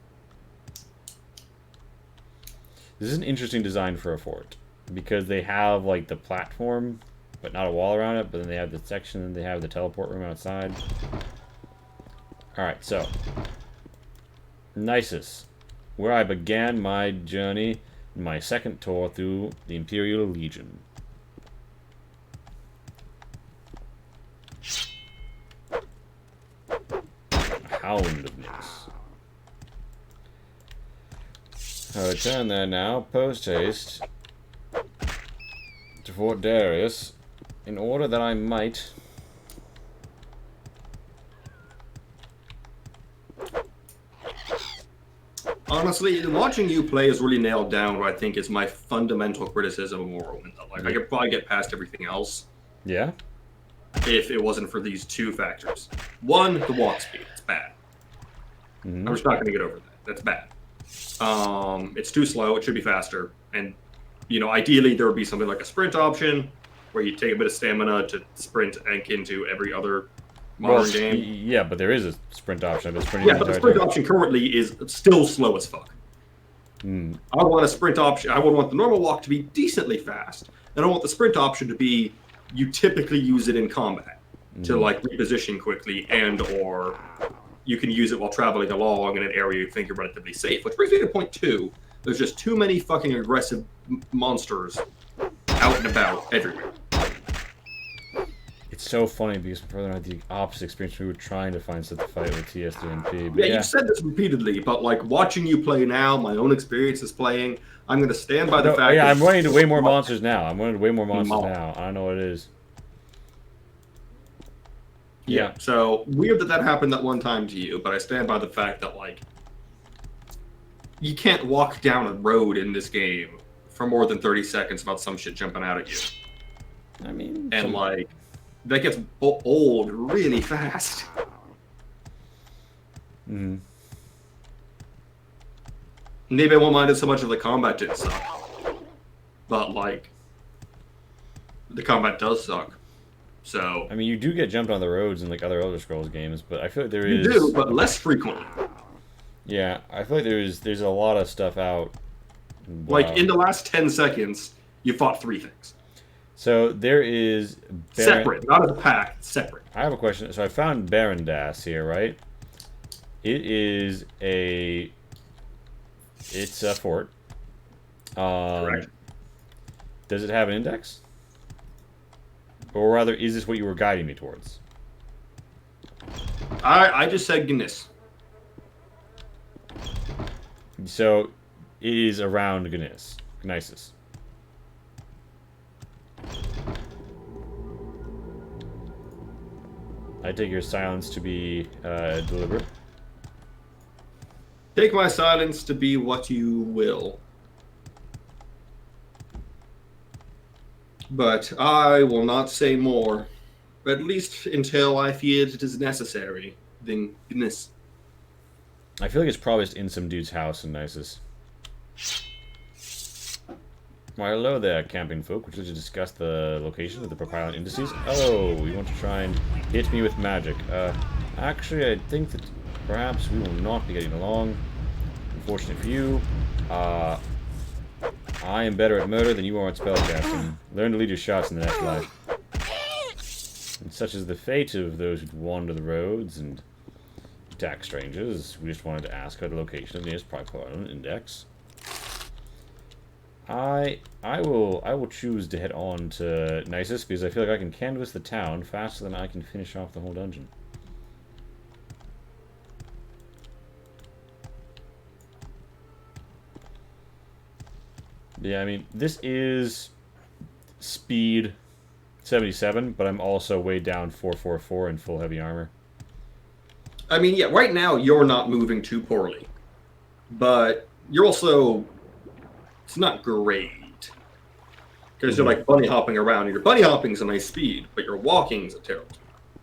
This is an interesting design for a fort. Because they have like the platform, but not a wall around it, but then they have the section, and they have the teleport room outside. Alright, so Nisus, where I began my journey, my second tour through the Imperial Legion. Hound of Nyx. I return there now, post-haste, to Fort Darius, in order that I might Honestly, watching you play has really nailed down what I think is my fundamental criticism of Morrowind. Like, I could probably get past everything else yeah. if it wasn't for these 2 factors. One, the walk speed. It's bad. I'm just not going to get over that. That's bad. It's too slow. It should be faster. And, ideally there would be something like a sprint option where you take a bit of stamina to sprint into every other modern game. Yeah, but there is a sprint option. I've been sprinting Yeah, but the sprint option currently is still slow as fuck. I want a sprint option. I would want the normal walk to be decently fast, and I want the sprint option to be you typically use it in combat to like reposition quickly, and or you can use it while traveling along in an area you think you're relatively safe. Which brings me to point 2. There's just too many fucking aggressive monsters out and about everywhere. It's so funny because my brother and I had the opposite experience. We were trying to find stuff to fight with TSDNP. Yeah, you've said this repeatedly, but like watching you play now, my own experience is playing. I'm going to stand by the fact. Yeah, that I'm running into way more monsters now. I'm running into way more monsters now. I don't know what it is. Yeah, so weird that happened that one time to you, but I stand by the fact that like you can't walk down a road in this game for more than 30 seconds without some shit jumping out at you. I mean, and like that gets old really fast. Maybe I won't mind it so much if the combat didn't suck, but like the combat does suck. So I mean, you do get jumped on the roads in like other Elder Scrolls games, but I feel like there is. You do, but less frequently. Yeah, I feel like there's a lot of stuff out. Like, in the last 10 seconds, you fought 3 things. So there is Separate, not as a pack, separate. I have a question. So I found Barandas here, right? It's a fort. Correct. Does it have an index? Or rather, is this what you were guiding me towards? I just said Guinness. So it is around Gnisis. I take your silence to be deliberate. Take my silence to be what you will. But I will not say more, at least until I feel it is necessary. Then Guinness. I feel like it's probably just in some dude's house in Nisus. Why, hello there, camping folk. Would you like to discuss the location of the Propylon indices? Oh, you want to try and hit me with magic. Actually, I think that perhaps we will not be getting along. Unfortunately for you, I am better at murder than you are at spellcasting. Learn to lead your shots in the next life. And such is the fate of those who wander the roads and attack strangers. We just wanted to ask about the location of the nearest Propylon index. I will choose to head on to Nisus because I feel like I can canvass the town faster than I can finish off the whole dungeon. Yeah, I mean, this is speed 77, but I'm also way down 444 in full heavy armor. I mean, yeah, right now you're not moving too poorly. But you're also... It's not great. Because you're like bunny hopping around. Your bunny hopping's a nice speed, but your walking's a terrible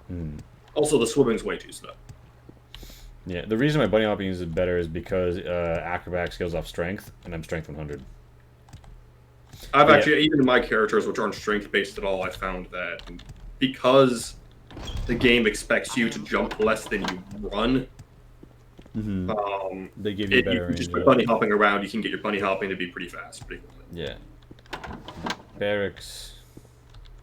speed. Also, the swimming's way too slow. Yeah, the reason my bunny hopping is better is because acrobatic skills off strength, and I'm strength 100. I've actually, even in my characters, which aren't strength-based at all, I found that because the game expects you to jump less than you run, they give you better range. Just by bunny hopping around, you can get your bunny hopping to be pretty fast. Pretty quickly. Yeah. Barracks.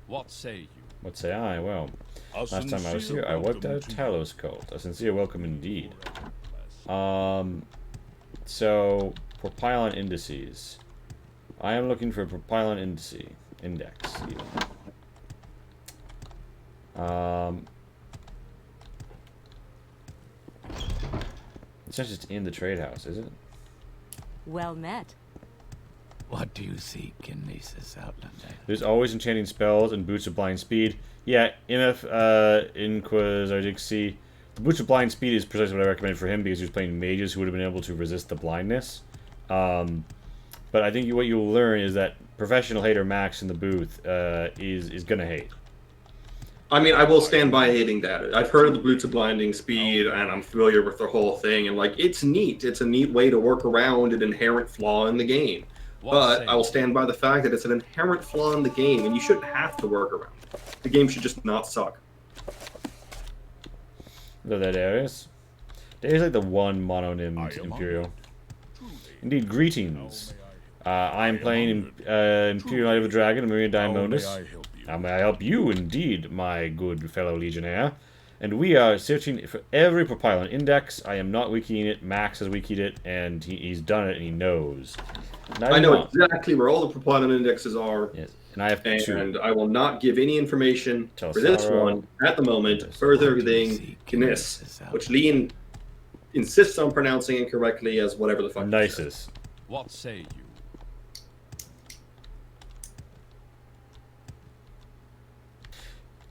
What say you? What say I? Well, last time I was here, I wiped out a Talos cult. A sincere welcome indeed. So, Propylon indices. I am looking for a Propylon index, even. It's not just in the trade house, is it? Well met. What do you seek in Nisus, Outlander? There's always enchanting spells and boots of blind speed. Yeah, MF Inquisitor, the boots of blind speed is precisely what I recommended for him because he was playing mages who would have been able to resist the blindness. But I think what you'll learn is that professional hater Max in the booth is gonna hate. I mean, I will stand by hating that. I've heard of the boots of blinding speed, and I'm familiar with the whole thing, and like, it's neat. It's a neat way to work around an inherent flaw in the game. But I will stand by the fact that it's an inherent flaw in the game, and you shouldn't have to work around it. The game should just not suck. Hello there, Darius. Darius is like the one mononymed Imperial. Indeed, greetings. I am playing Imperial Knight of the Dragon, Maria Diamondus. How may I help you, indeed, my good fellow Legionnaire? And we are searching for every Propylon index. I am not wikiing it. Max has wikied it, and he's done it, and he knows. I know exactly where all the Propylon indexes are. Yes, and I have two. And I will not give any information for this one at the moment, further than Guinness, which Lean insists on pronouncing incorrectly as whatever the fuck. Nisus. What say you?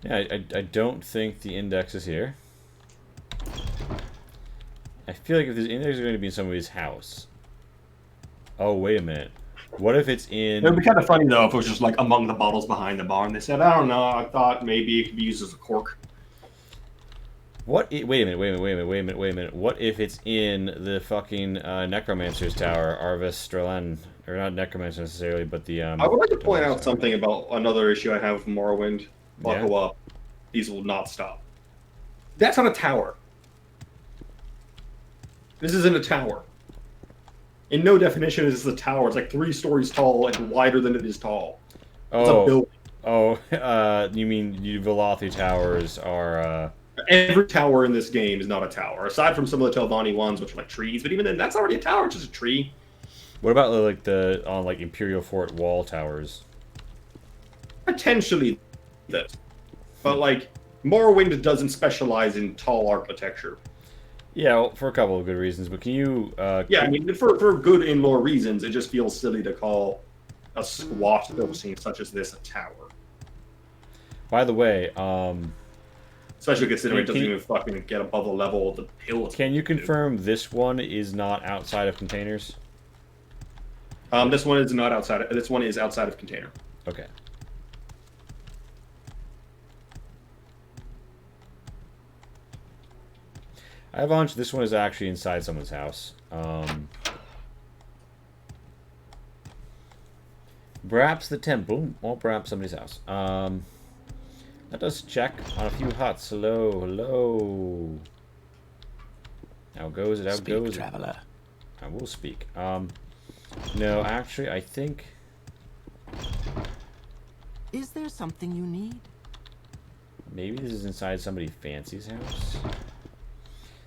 Yeah, I don't think the index is here. I feel like if this index is going to be in somebody's house. Oh, wait a minute. What if it's in... It would be kind of funny, though, if it was just, like, among the bottles behind the bar, and they said, I don't know, I thought maybe it could be used as a cork. Wait a minute. What if it's in the fucking Necromancer's Tower, Arvis Strelen? Or not Necromancer necessarily, but the... I would like to point out something about another issue I have with Morrowind. Buckle up. These will not stop. That's on a tower. This isn't a tower. In no definition is this a tower. It's like 3 stories tall and wider than it is tall. It's a building. You mean Velothi towers are... Every tower in this game is not a tower, aside from some of the Telvanni ones, which are like trees. But even then, that's already a tower. It's just a tree. What about like the Imperial Fort wall towers? Potentially, this, but like Morrowind doesn't specialize in tall architecture. Yeah, well, for a couple of good reasons. But can you? Yeah, I mean, for good in-lore reasons, it just feels silly to call a squat building such as this a tower. By the way, especially considering it doesn't even fucking get above the level of the hill. Can you confirm this one is not outside of containers? This one is not outside. This one is outside of container. Okay. I have a hunch this one is actually inside someone's house. Perhaps the temple, or perhaps somebody's house. Let us check on a few huts. Hello, hello. How goes it? How goes it? Traveler. I will speak. No, actually, I think... Is there something you need? Maybe this is inside somebody fancy's house?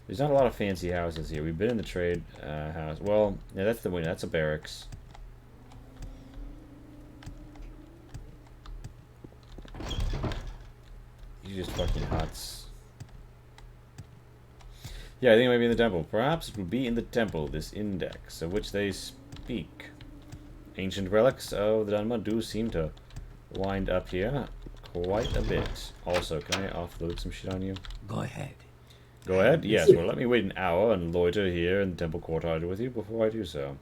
There's not a lot of fancy houses here. We've been in the trade house. Well, yeah, that's the window. That's a barracks. These are just fucking huts. Yeah, I think it might be in the temple. Perhaps it will be in the temple, this index, of which they speak. Ancient relics of the Dunma do seem to wind up here quite a bit. Also, can I offload some shit on you? Go ahead. Go ahead? Yes, well, let me wait an hour and loiter here in the temple courtyard with you before I do so.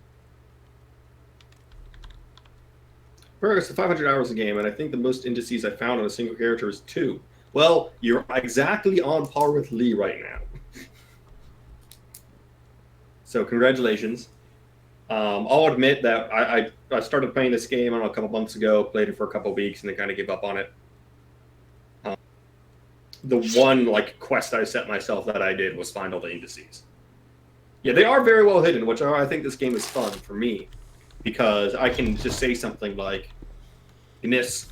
Barracks, 500 hours a game, and I think the most indices I found on a single character is 2. Well, you're exactly on par with Lee right now. So congratulations. I'll admit that I started playing this game, I don't know, a couple months ago, played it for a couple weeks, and then kind of gave up on it. The one quest I set myself that I did was find all the indices. Yeah, they are very well hidden, which I think this game is fun for me, because I can just say something like "Gnis,"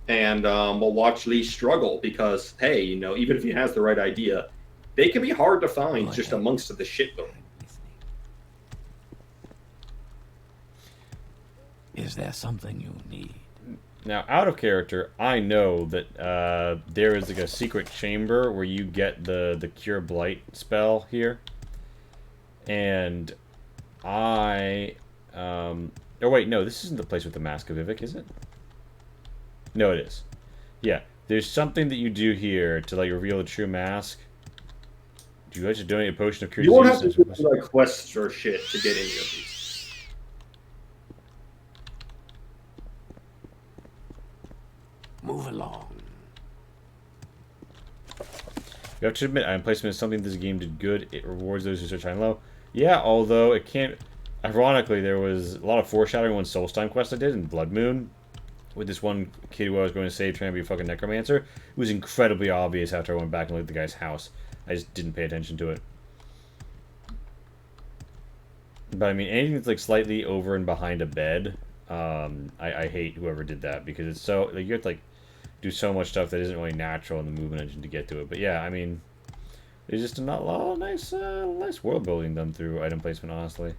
and we'll watch Lee struggle because, hey, even if he has the right idea, they can be hard to find just amongst the shit though. Is there something you need? Now, out of character, I know that there is a secret chamber where you get the Cure Blight spell here. And oh wait, no, this isn't the place with the Mask of Vivek, is it? No, it is. Yeah, there's something that you do here to reveal the true mask. Do you actually donate a potion of cure disease? You won't have to do quests or shit to get any of these. Move along. You have to admit, item placement is something this game did good. It rewards those who search high and low. Yeah, although it can't... Ironically, there was a lot of foreshadowing on Soulstime quest I did in Blood Moon. With this one kid who I was going to save trying to be a fucking necromancer. It was incredibly obvious after I went back and looked at the guy's house. I just didn't pay attention to it. But I mean, anything that's slightly over and behind a bed... I hate whoever did that, because it's so... you have to do so much stuff that isn't really natural in the movement engine to get to it. But yeah, I mean, there's just a lot of nice world building done through item placement, honestly.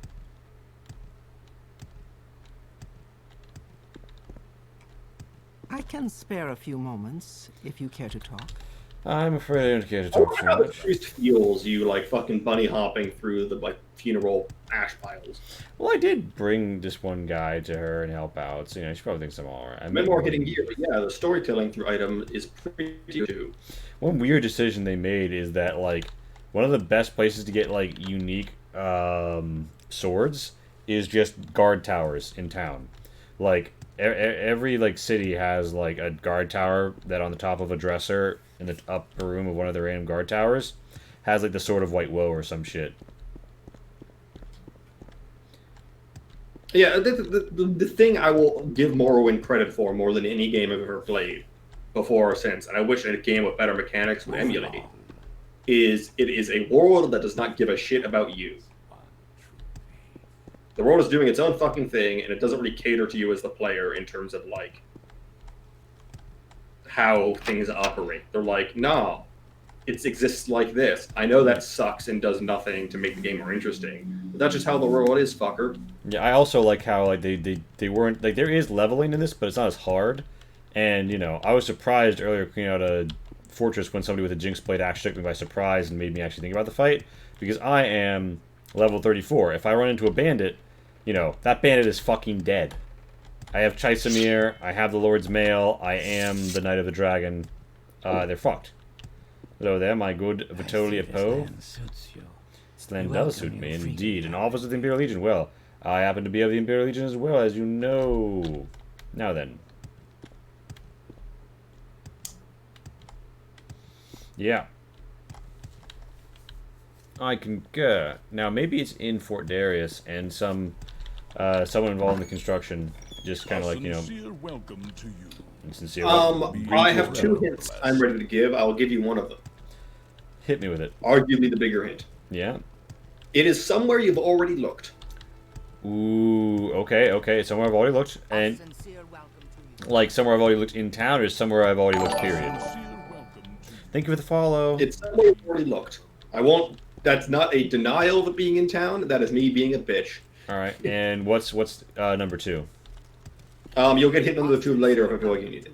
I can spare a few moments if you care to talk. I'm afraid I don't care to I talk wonder too how the much. priest feels you fucking bunny hopping through the funeral ash piles. Well, I did bring this one guy to her and help out, so she probably thinks I'm alright. I mean, Memoir hitting gear, but yeah, the storytelling through item is pretty good. One weird decision they made is that one of the best places to get unique swords is just guard towers in town. Every city has a guard tower that on the top of a dresser in the upper room of one of the random guard towers has the Sword of White Woe or some shit. Yeah, the thing I will give Morrowind credit for more than any game I've ever played before or since, and I wish a game with better mechanics would emulate, is it is a world that does not give a shit about you. The world is doing its own fucking thing, and it doesn't really cater to you as the player in terms of, like, how things operate. They're like, no, it exists like this. I know that sucks and does nothing to make the game more interesting, but that's just how the world is, fucker. Yeah, I also like how like they weren't like there is leveling in this, but it's not as hard. And you know, I was surprised earlier cleaning out a fortress when somebody with a Jinx blade axe took me by surprise and made me actually think about the fight, because I am level 34. If I run into a bandit, you know, that bandit is fucking dead. I have Chaisamir, I have the Lord's Mail, I am the Knight of the Dragon. They're fucked. Hello there, my good Vitolia Poe. This land does suit me, indeed. An officer of the Imperial Legion. Well, I happen to be of the Imperial Legion as well, as you know. Now then. Yeah. I concur. Now, maybe it's in Fort Darius, and someone involved in the construction just kind of like, you know... Sincere welcome to you. Sincere I have two hints I'm ready to give. I'll give you one of them. Hit me with it. Arguably the bigger hint. Yeah? It is somewhere you've already looked. Ooh, okay. Somewhere I've already looked, and... Like, somewhere I've already looked in town, or somewhere I've already looked, period? Thank you for the follow. It's somewhere you've already looked. I won't... That's not a denial of it being in town. That is me being a bitch. Alright, and what's number 2? You'll get hit number 2 later if I feel like you need it.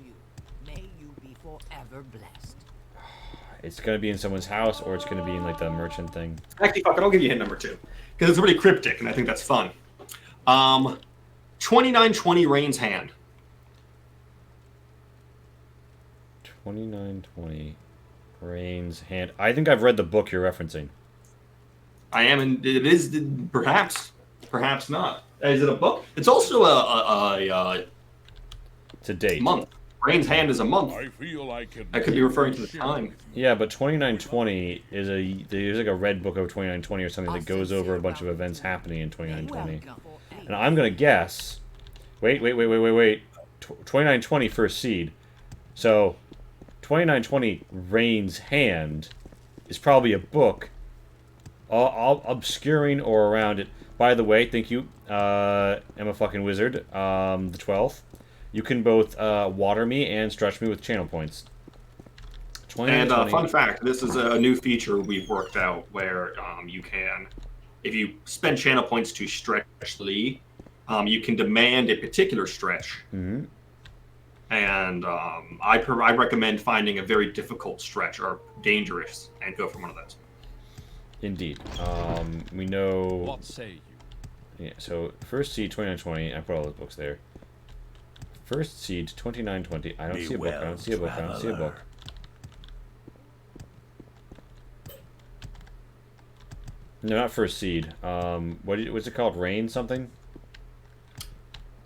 May you be forever blessed. It's gonna be in someone's house, or it's gonna be in, like, the merchant thing. Actually, fuck it, I'll give you hint number 2. Because it's really cryptic, and I think that's fun. 2920 Rain's Hand. 2920 Rain's Hand. I think I've read the book you're referencing. I am, and it is, perhaps not. Is it a book? It's also a It's a date. month. Rain's Hand is a month. I feel I can. I could be referring to the time. Yeah, but 2920 is there's like a red book of 2920 or something that goes over a bunch of events happening in 2920. And I'm gonna guess. Wait. 2920 First Seed. So 2920 Rain's Hand is probably a book obscuring or around it. By the way, thank you, I'm a fucking wizard, the 12th. You can both water me and stretch me with channel points. And fun fact, this is a new feature we've worked out where you can, if you spend channel points to stretch Lee, you can demand a particular stretch. Mm-hmm. And I recommend finding a very difficult stretch or dangerous and go for one of those. Indeed. We know... What say you? Yeah, so First Seed 2920, I put all those books there. First Seed 2920, I don't see a book, I don't see a book, I don't see a book. No, not First Seed. What's it called? Rain something?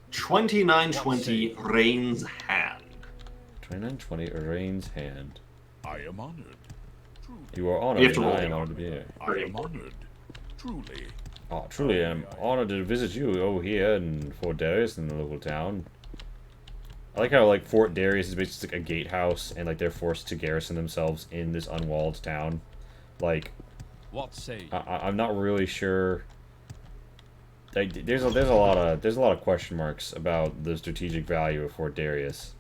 2920 Rain's Hand. 2920 Rain's Hand. I am honored. Truly. You are honored, You have to and roll I am the honored to be here. I am honored. Truly. Oh, truly, I'm honored to visit you over here in Fort Darius in the local town. I like how, like, Fort Darius is basically like a gatehouse, and, like, they're forced to garrison themselves in this unwalled town. Like, What say you? I'm not really sure. Like, there's a lot of question marks about the strategic value of Fort Darius.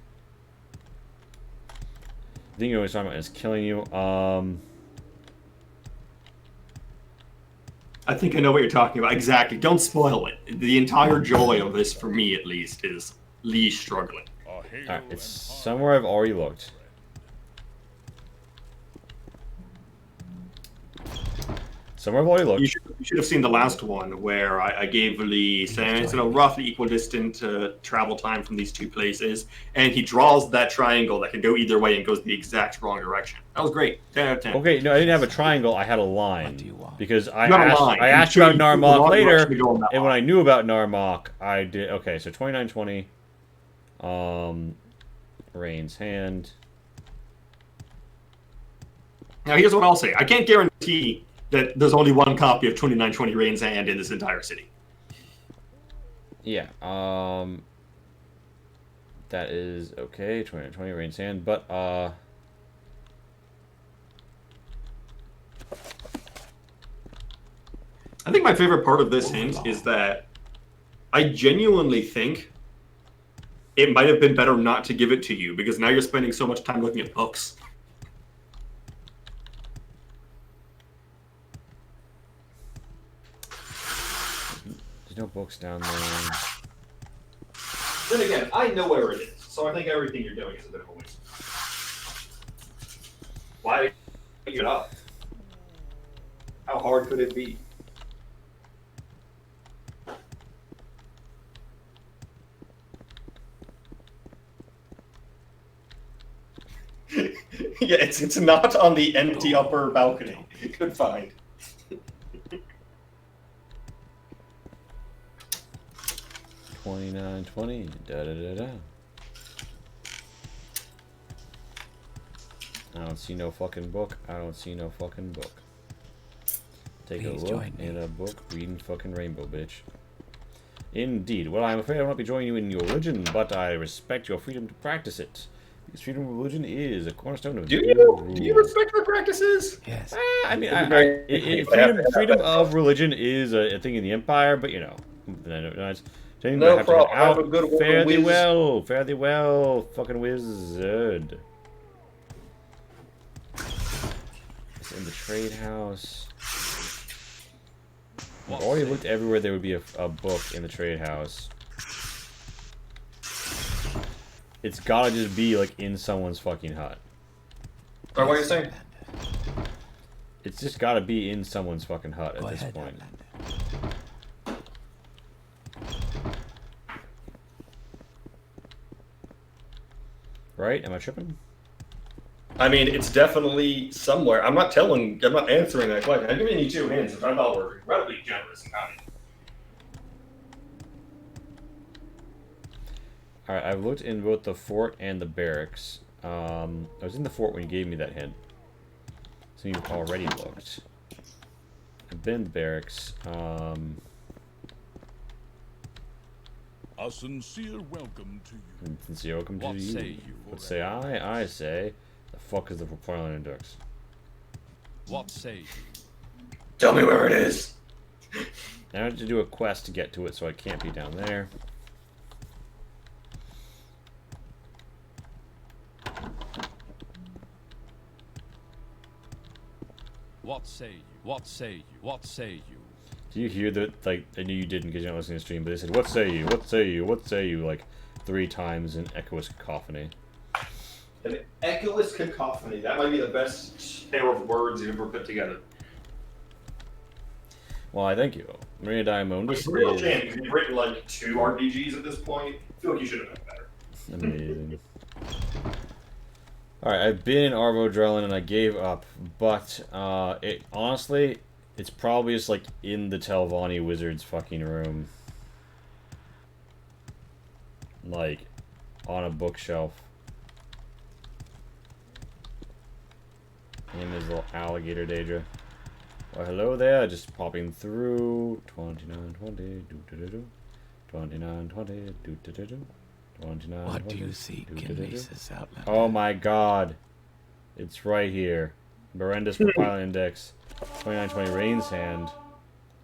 I think you know what he's talking about is killing you. I think I know what you're talking about. Exactly. Don't spoil it. The entire joy of this, for me at least, is Lee struggling. Alright, it's somewhere I've already looked. Somewhere I've already looked. You should have seen the last one where I gave Lee, saying it's in a roughly equidistant travel time from these two places, and he draws that triangle that can go either way and goes the exact wrong direction. That was great. 10 out of 10. Okay, no, I didn't have a triangle. I had a line. Because I Not a asked, line. I You asked should- about you should Narmok want to later, actually go on that and when I line. knew about Narmok, I did. Okay, so 2920. Rain's Hand. Now, here's what I'll say. I can't guarantee that there's only one copy of 2920 Rain's Hand in this entire city. Yeah, that is okay, 2920 Rain's Hand, but, I think my favorite part of this hint is that I genuinely think it might have been better not to give it to you, because now you're spending so much time looking at books. There's no books down there. Then again, I know where it is, so I think everything you're doing is a bit of a waste. Why pick it up? How hard could it be? Yeah, it's not on the empty upper balcony. Good find. $29.20. Da da da da. I don't see no fucking book. I don't see no fucking book. Take Please a look join me. in a book reading fucking Rainbow, bitch. Indeed. Well, I'm afraid I will not be joining you in your religion, but I respect your freedom to practice it. Because freedom of religion is a cornerstone of Do good you rules. respect my practices? Yes. I mean, It'd be very- freedom of religion is a thing in the Empire, but you know, No problem. I have a good word fare of thee whiz. well, fare thee well, fucking wizard. It's in the trade house. I've already looked everywhere there would be a book in the trade house. It's gotta just be like in someone's fucking hut. Sorry, what are you saying? It's just gotta be in someone's fucking hut Go at this ahead, point. Outlander. Right? Am I tripping? I mean, it's definitely somewhere. I'm not answering that question. I'm giving you 2 hints, which I thought were incredibly generous and kind. Alright, I've looked in both the fort and the barracks. I was in the fort when you gave me that hint. So you've already looked. I've been in the barracks. A sincere welcome to you. Sincere welcome to What you. say you, What say I? I say, the fuck is the Propylon Index? What say you? Tell me where it is. Now I have to do a quest to get to it, so I can't be down there. What say you? What say you? What say you? Do you hear that? Like, I knew you didn't because you're not listening to the stream, but they said, "What say you? What say you? What say you?" like 3 times in echoous cacophony. An echoless cacophony. That might be the best pair of words you've ever put together. Well, I thank you. Maria Diamondis It's a real is shame because you've written like 2 RPGs at this point. I feel like you should have done better. amazing. Alright, I've been in Arvo Drellin and I gave up, but it honestly, it's probably just like in the Telvanni Wizard's fucking room. Like, on a bookshelf. Him and his little alligator Daedra. Well, hello there, just popping through. 2920, do-do-do-do. 2920, do-do-do-do. 2920, What do you seek in do-do-do-do. Lisa's Outlander? Oh my god. It's right here. Berendus Propylon Index. 2920 Rain's Hand.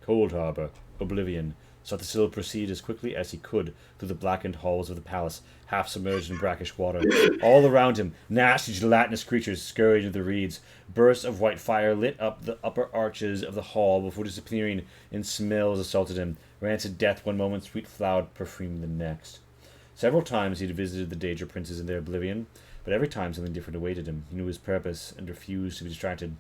Cold Harbor. Oblivion. Sought to still proceed as quickly as he could through the blackened halls of the palace, half submerged in brackish water. All around him, nasty gelatinous creatures scurried into the reeds. Bursts of white fire lit up the upper arches of the hall before disappearing in smells assaulted him. Rancid death one moment, sweet flowered perfume the next. Several times he had visited the Daedra princes in their oblivion, but every time something different awaited him. He knew his purpose and refused to be distracted.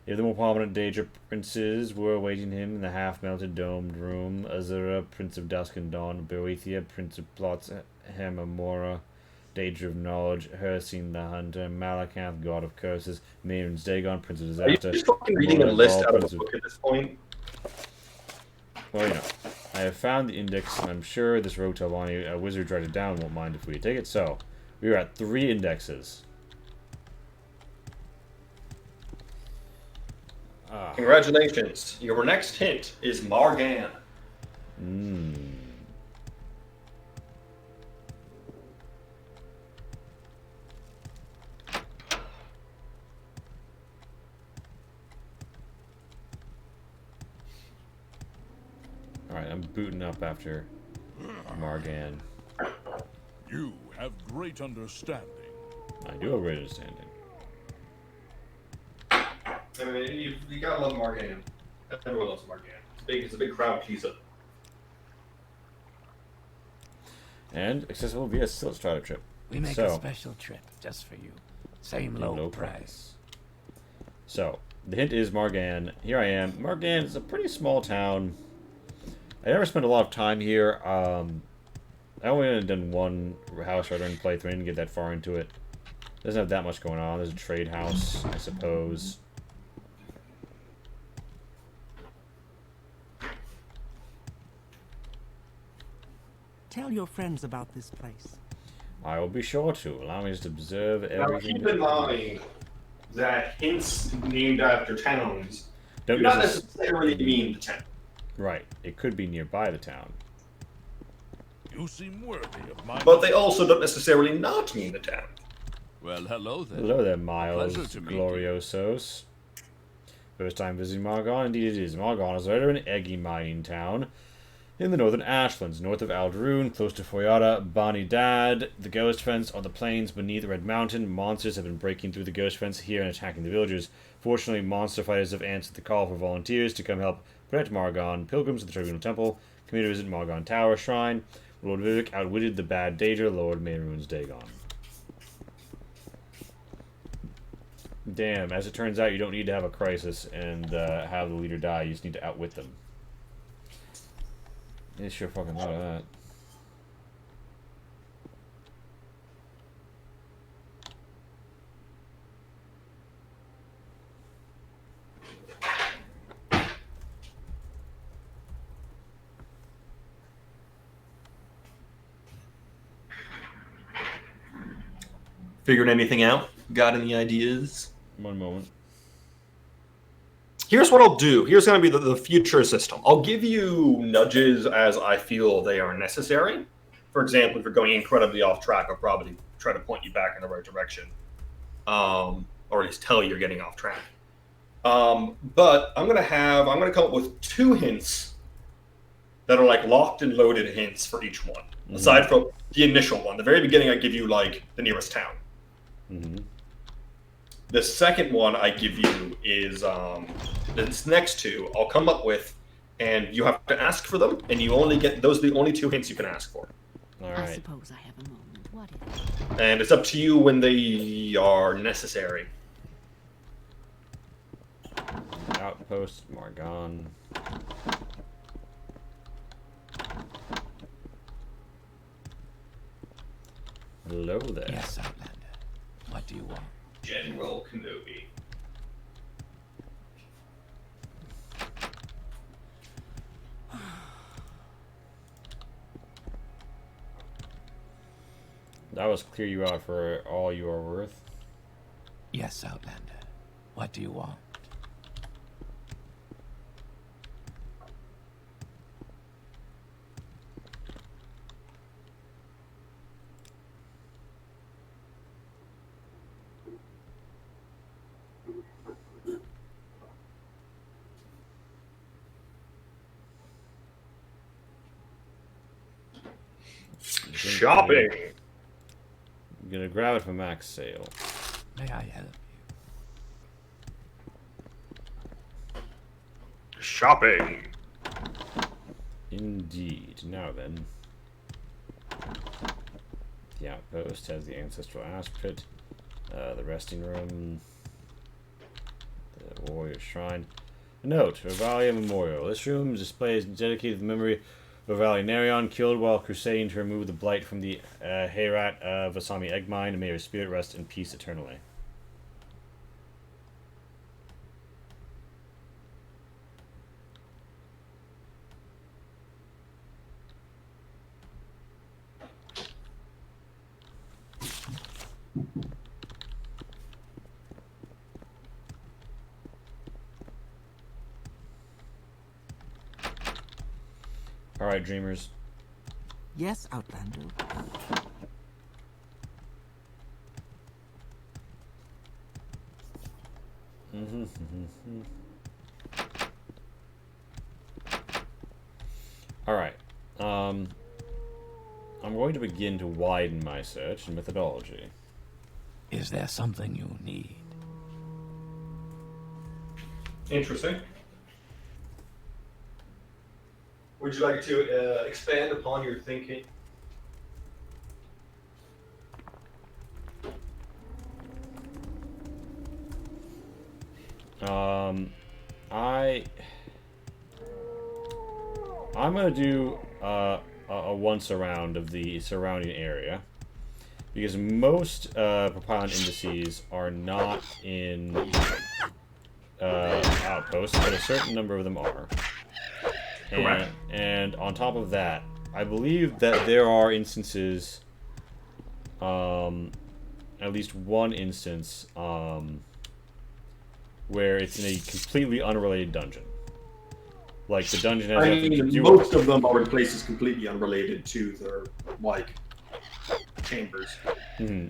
If the more prominent Daedra princes were awaiting him in the half-melted domed room, Azura, Prince of Dusk and Dawn, Boethia, Prince of Plots, Hamamora, Daedra of Knowledge, Hircine the Hunter, Malacath, God of Curses, Maiden's Dagon, Prince of Are you Disaster, just fucking reading a Moradol, list out of a Prince book at this point? Well, you know, I have found the index, and I'm sure this rogue Telvanni wizard write it down won't mind if we take it. So, we are at 3 indexes. Congratulations. Your next hint is Margan. Alright, I'm booting up after Margan. You have great understanding. I do have great understanding. I mean, you gotta love Margan. Everyone loves Margan. It's a big crowd pleaser. And accessible via Silt Strata trip. We make So- a special trip just for you. Same low price. So, the hint is Margan. Here I am. Margan is a pretty small town. I never spent a lot of time here. I only done one house right during playthrough. I didn't get that far into it. Doesn't have that much going on. There's a trade house, I suppose. Tell your friends about this place. I will be sure to. Allow me to just observe Now, everything. keep in mind that hints named after towns do Don't not necess- necessarily mean the town. Right. It could be nearby the town. You seem worthy of my... But they also don't necessarily not mean the town. Well, hello then. Hello there, Miles Pleasure to meet you. Gloriosos. First time visiting Margon? Indeed it is. Margon is rather an eggy mining town in the northern Ashlands, north of Aldaroon, close to Foyata, Bonnie Dad, the Ghost Fence on the plains beneath Red Mountain. Monsters have been breaking through the Ghost Fence here and attacking the villagers. Fortunately, monster fighters have answered the call for volunteers to come help protect Margon. Pilgrims to the Tribunal Temple come here to visit Margon Tower Shrine. Lord Vivek outwitted the bad Daedra, Lord Mayrune's Dagon. Damn, as it turns out, you don't need to have a crisis and have the leader die. You just need to outwit them. They sure fucking thought of that. Figured anything out? Got any ideas? One moment. Here's what I'll do. Here's going to be the future system. I'll give you nudges as I feel they are necessary. For example, if you're going incredibly off track, I'll probably try to point you back in the right direction. Or at least tell you you're getting off track. But I'm going to come up with 2 hints that are like locked and loaded hints for each one. Mm-hmm. Aside from the initial one. The very beginning, I give you like the nearest town. Mm-hmm. The second one I give you is this next 2 I'll come up with, and you have to ask for them, and you only get those are the only 2 hints you can ask for. All I right. suppose I have a moment. What is? And it's up to you when they are necessary. Outpost, Margon. Hello there. Yes, Outlander. What do you want? General Kenobi. That was clear you out for all you are worth. Yes, Outlander. What do you want? Shopping. I'm gonna grab it from max sale. May I help you? Shopping. Indeed. Now then. The outpost has the ancestral ash pit, the resting room, the warrior shrine. A note: Revalia Memorial. This room displays dedicated to the memory of Valinarion, killed while crusading to remove the blight from the Hayrat Vasami egg mine, and may her spirit rest in peace eternally. Alright, dreamers. Yes, Outlander. Alright. I'm going to begin to widen my search and methodology. Is there something you need? Interesting. Would you like to expand upon your thinking? I'm gonna do a once around of the surrounding area, because most Propylon indices are not in outposts, but a certain number of them are. Correct. And on top of that, I believe that there are instances, at least one instance, where it's in a completely unrelated dungeon. Like, the dungeon has nothing to do most of them are in places completely unrelated to their, like, chambers.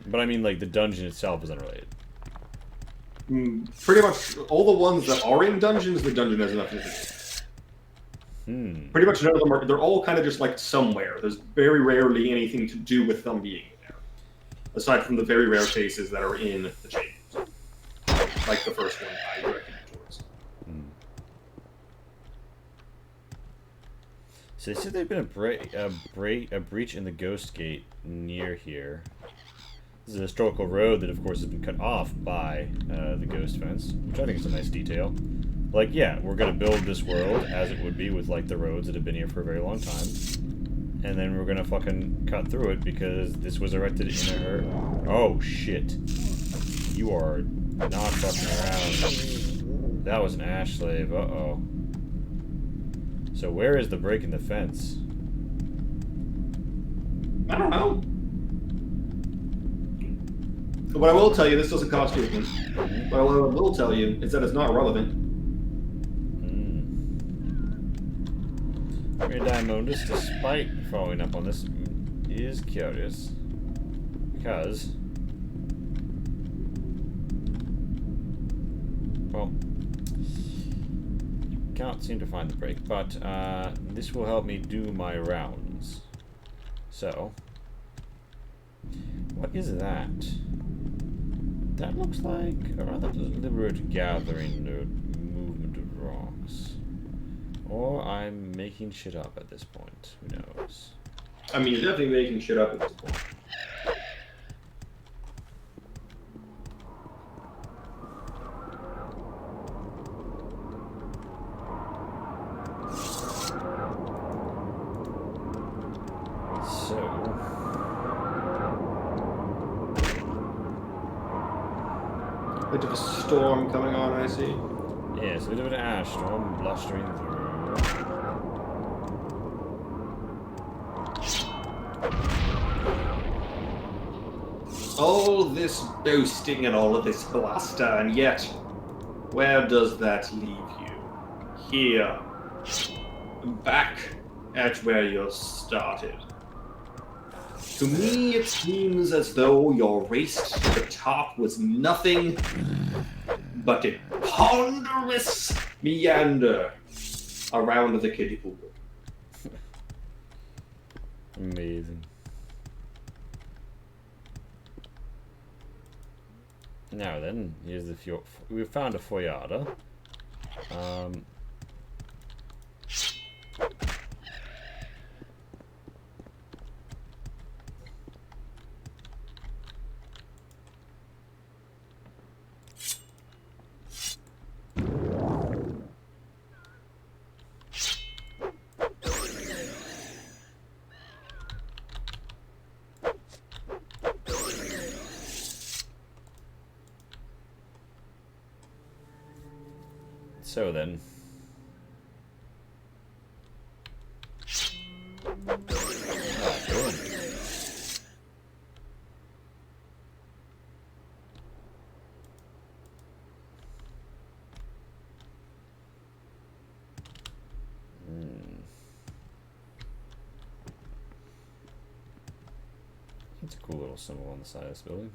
But I mean, like, the dungeon itself is unrelated. Pretty much all the ones that are in dungeons, the dungeon has nothing to do. Pretty much none of them are. They're all kind of just like somewhere. There's very rarely anything to do with them being there, aside from the very rare cases that are in the chambers, like the first one I directed you towards. So they said there'd been a breach in the Ghost Gate near here. This is a historical road that, of course, has been cut off by the Ghost Fence, which I think is a nice detail. Like, yeah, we're gonna build this world as it would be with, like, the roads that have been here for a very long time. And then we're gonna fucking cut through it because this was erected in a hurry. Oh, shit. You are not fucking around. That was an ash slave. Uh-oh. So where is the break in the fence? I don't know. What I will tell you, this doesn't cost you anything. But what I will tell you is that it's not relevant. Diamondus, despite following up on this, is curious. Because... well... can't seem to find the break, but this will help me do my rounds. So... what is that? That looks like a rather deliberate gathering movement of rocks. Or I'm making shit up at this point. Who knows? I mean, you're definitely making shit up at this point. Bit of a storm coming on, I see. Yes, a bit of an ash storm blustering through. All this boasting and all of this bluster, and yet, where does that leave you? Here. Back at where you started. To me, it seems as though your race to the top was nothing but a ponderous meander around the kiddie pool. Amazing. Now then, here's the fjord. We found a foyada. So then. That's a cool little symbol on the side of this building.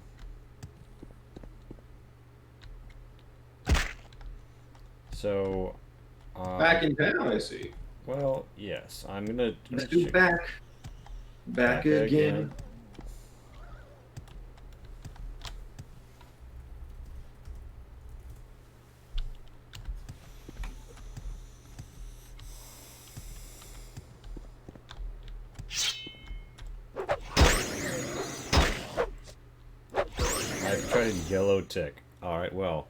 So, Back in town, I see. Well, yes. I'm gonna. Let's do back. Back again. I've tried yellow tick. Alright, well.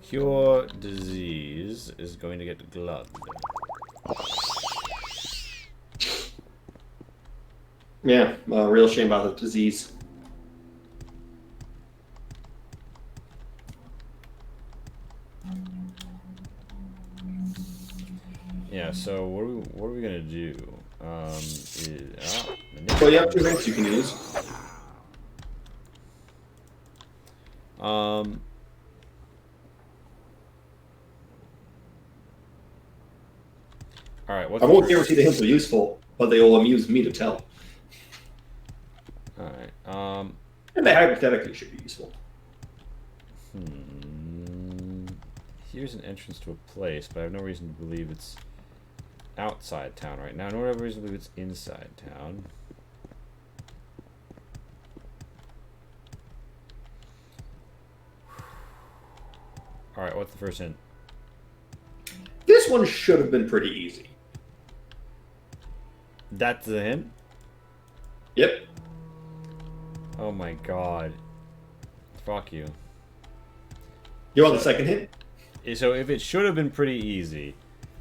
Cure disease is going to get gloved. Yeah, real shame about the disease. Yeah, so what are we gonna do? Well, you have 2 hints you can use. Alright, I won't guarantee the hints are useful, but they will amuse me to tell. Alright, and they hypothetically should be useful. Here's an entrance to a place, but I have no reason to believe it's outside town right now. Nor have reason to believe it's inside town. Alright, what's the first hint? This one should have been pretty easy. That's the hint? Yep. Oh my god. Fuck you. You want the second hint? So if it should have been pretty easy,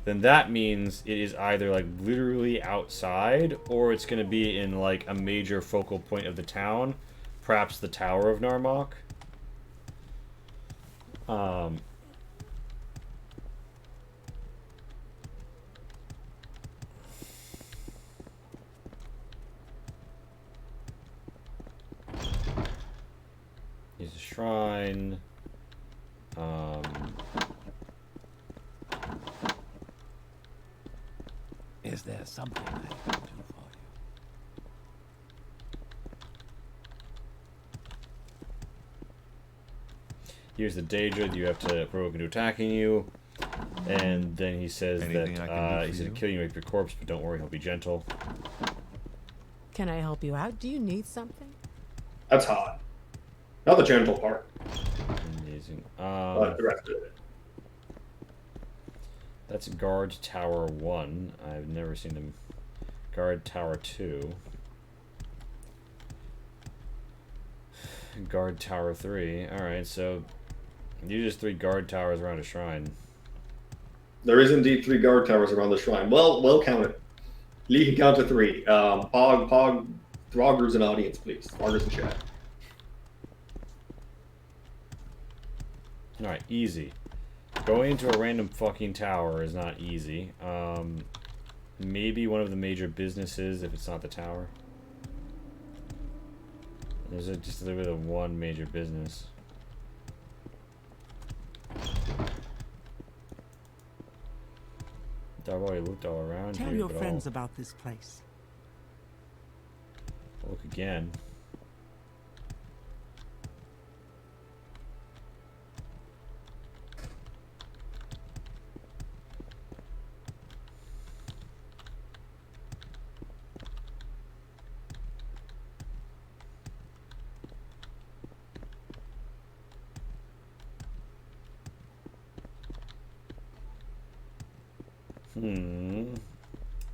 then that means it is either like literally outside, or it's going to be in like a major focal point of the town, perhaps the Tower of Narmak. Here's a shrine. Is there something I can do for you? Here's the Daedra you have to provoke into attacking you. And then he says Anything I can do for he's going you? to kill you and rape your corpse, but don't worry, he'll be gentle. Can I help you out? Do you need something? That's hot. Not the gentle part, Amazing. but the rest of it. That's Guard Tower 1. I've never seen him. Guard Tower 2. Guard Tower 3. Alright, so you just 3 guard towers around a shrine. There is indeed 3 guard towers around the shrine. Well counted. Lee can count to 3. Pog, Throggers in audience, please. Throggers in chat. Alright, easy. Going into a random fucking tower is not easy. Maybe one of the major businesses if it's not the tower. There's just a little bit of one major business. I've already looked all around Tell here, your but friends about this place. I'll look again.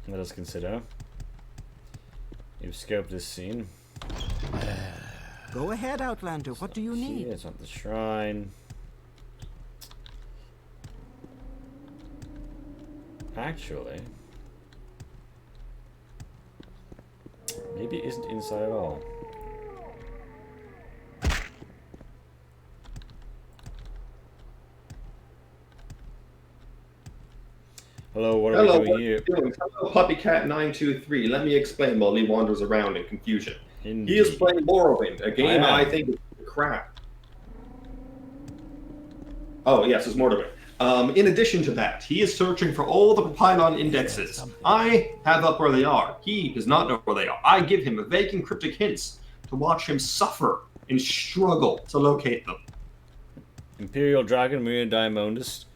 Let us consider. You've scoped this scene. Go ahead, Outlander. What do you need? It's not the shrine. Actually, maybe it isn't inside at all. Hello, what are we doing here? Hello, Puppycat923. Let me explain while Lee wanders around in confusion. Indeed. He is playing Morrowind, a game I I am. think is crap. Oh, yes, it's more to it. In addition to that, he is searching for all the Propylon indexes. I have up where they are. He does not know where they are. I give him vague and cryptic hints to watch him suffer and struggle to locate them. Imperial Dragon, Marina Diamondist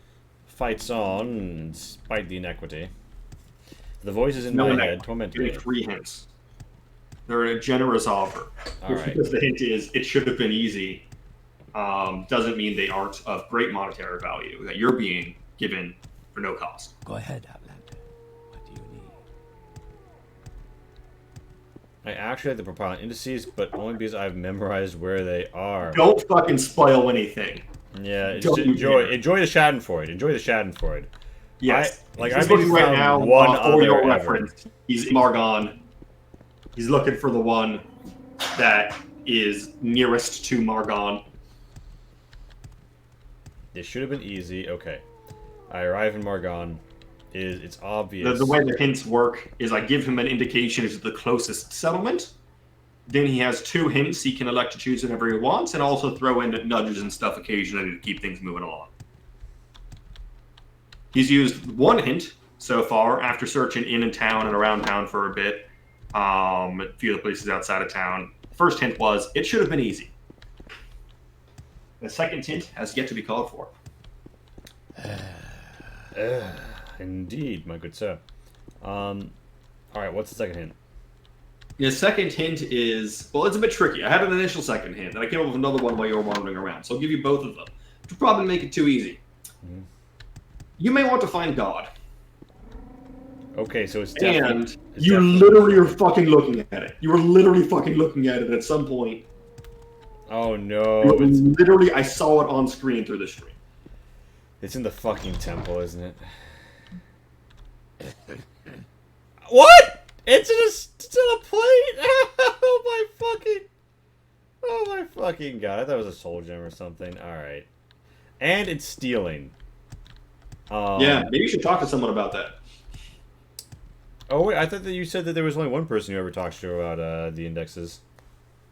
fights on, despite the inequity. The voice is in No, my no. head, tormenting Give me. me 3 hints. They're a generous offer. All right. Because the hint is, it should have been easy. Doesn't mean they aren't of great monetary value that you're being given for no cost. Go ahead, Outlander. What do you need? I actually have the Propylon indices, but only because I've memorized where they are. Don't fucking spoil anything. Yeah, just Don't you enjoy dare. the Schadenfreude. Enjoy the Schadenfreude. Yes. Like, He's I've only looking right found now one for other your ever. reference. He's in Margon. He's looking for the one that is nearest to Margon. This should have been easy. Okay. I arrive in Margon. It's obvious. The way the hints work is I give him an indication as to the closest settlement. Then he has 2 hints he can elect to choose whenever he wants, and also throw in nudges and stuff occasionally to keep things moving along. He's used 1 hint so far after searching in town and around town for a bit. A few of the places outside of town. First hint was, it should have been easy. The second hint has yet to be called for. Indeed, my good sir. Alright, what's the second hint? The second hint is, well, it's a bit tricky. I had an initial second hint, and I came up with another one while you were wandering around, so I'll give you both of them. Which will probably make it too easy. Mm-hmm. You may want to find God. Okay, so it's definitely... And it's you definitely- literally are fucking looking at it. You were literally fucking looking at it at some point. Oh no, You literally, I saw it on screen through the stream. it's in the fucking temple, isn't it? What? It's in a plate? Oh my fucking god! I thought it was a soul gem or something. All right, and it's stealing. Yeah, maybe you should talk to someone about that. Oh wait, I thought that you said that there was only one person you ever talked to about the indexes.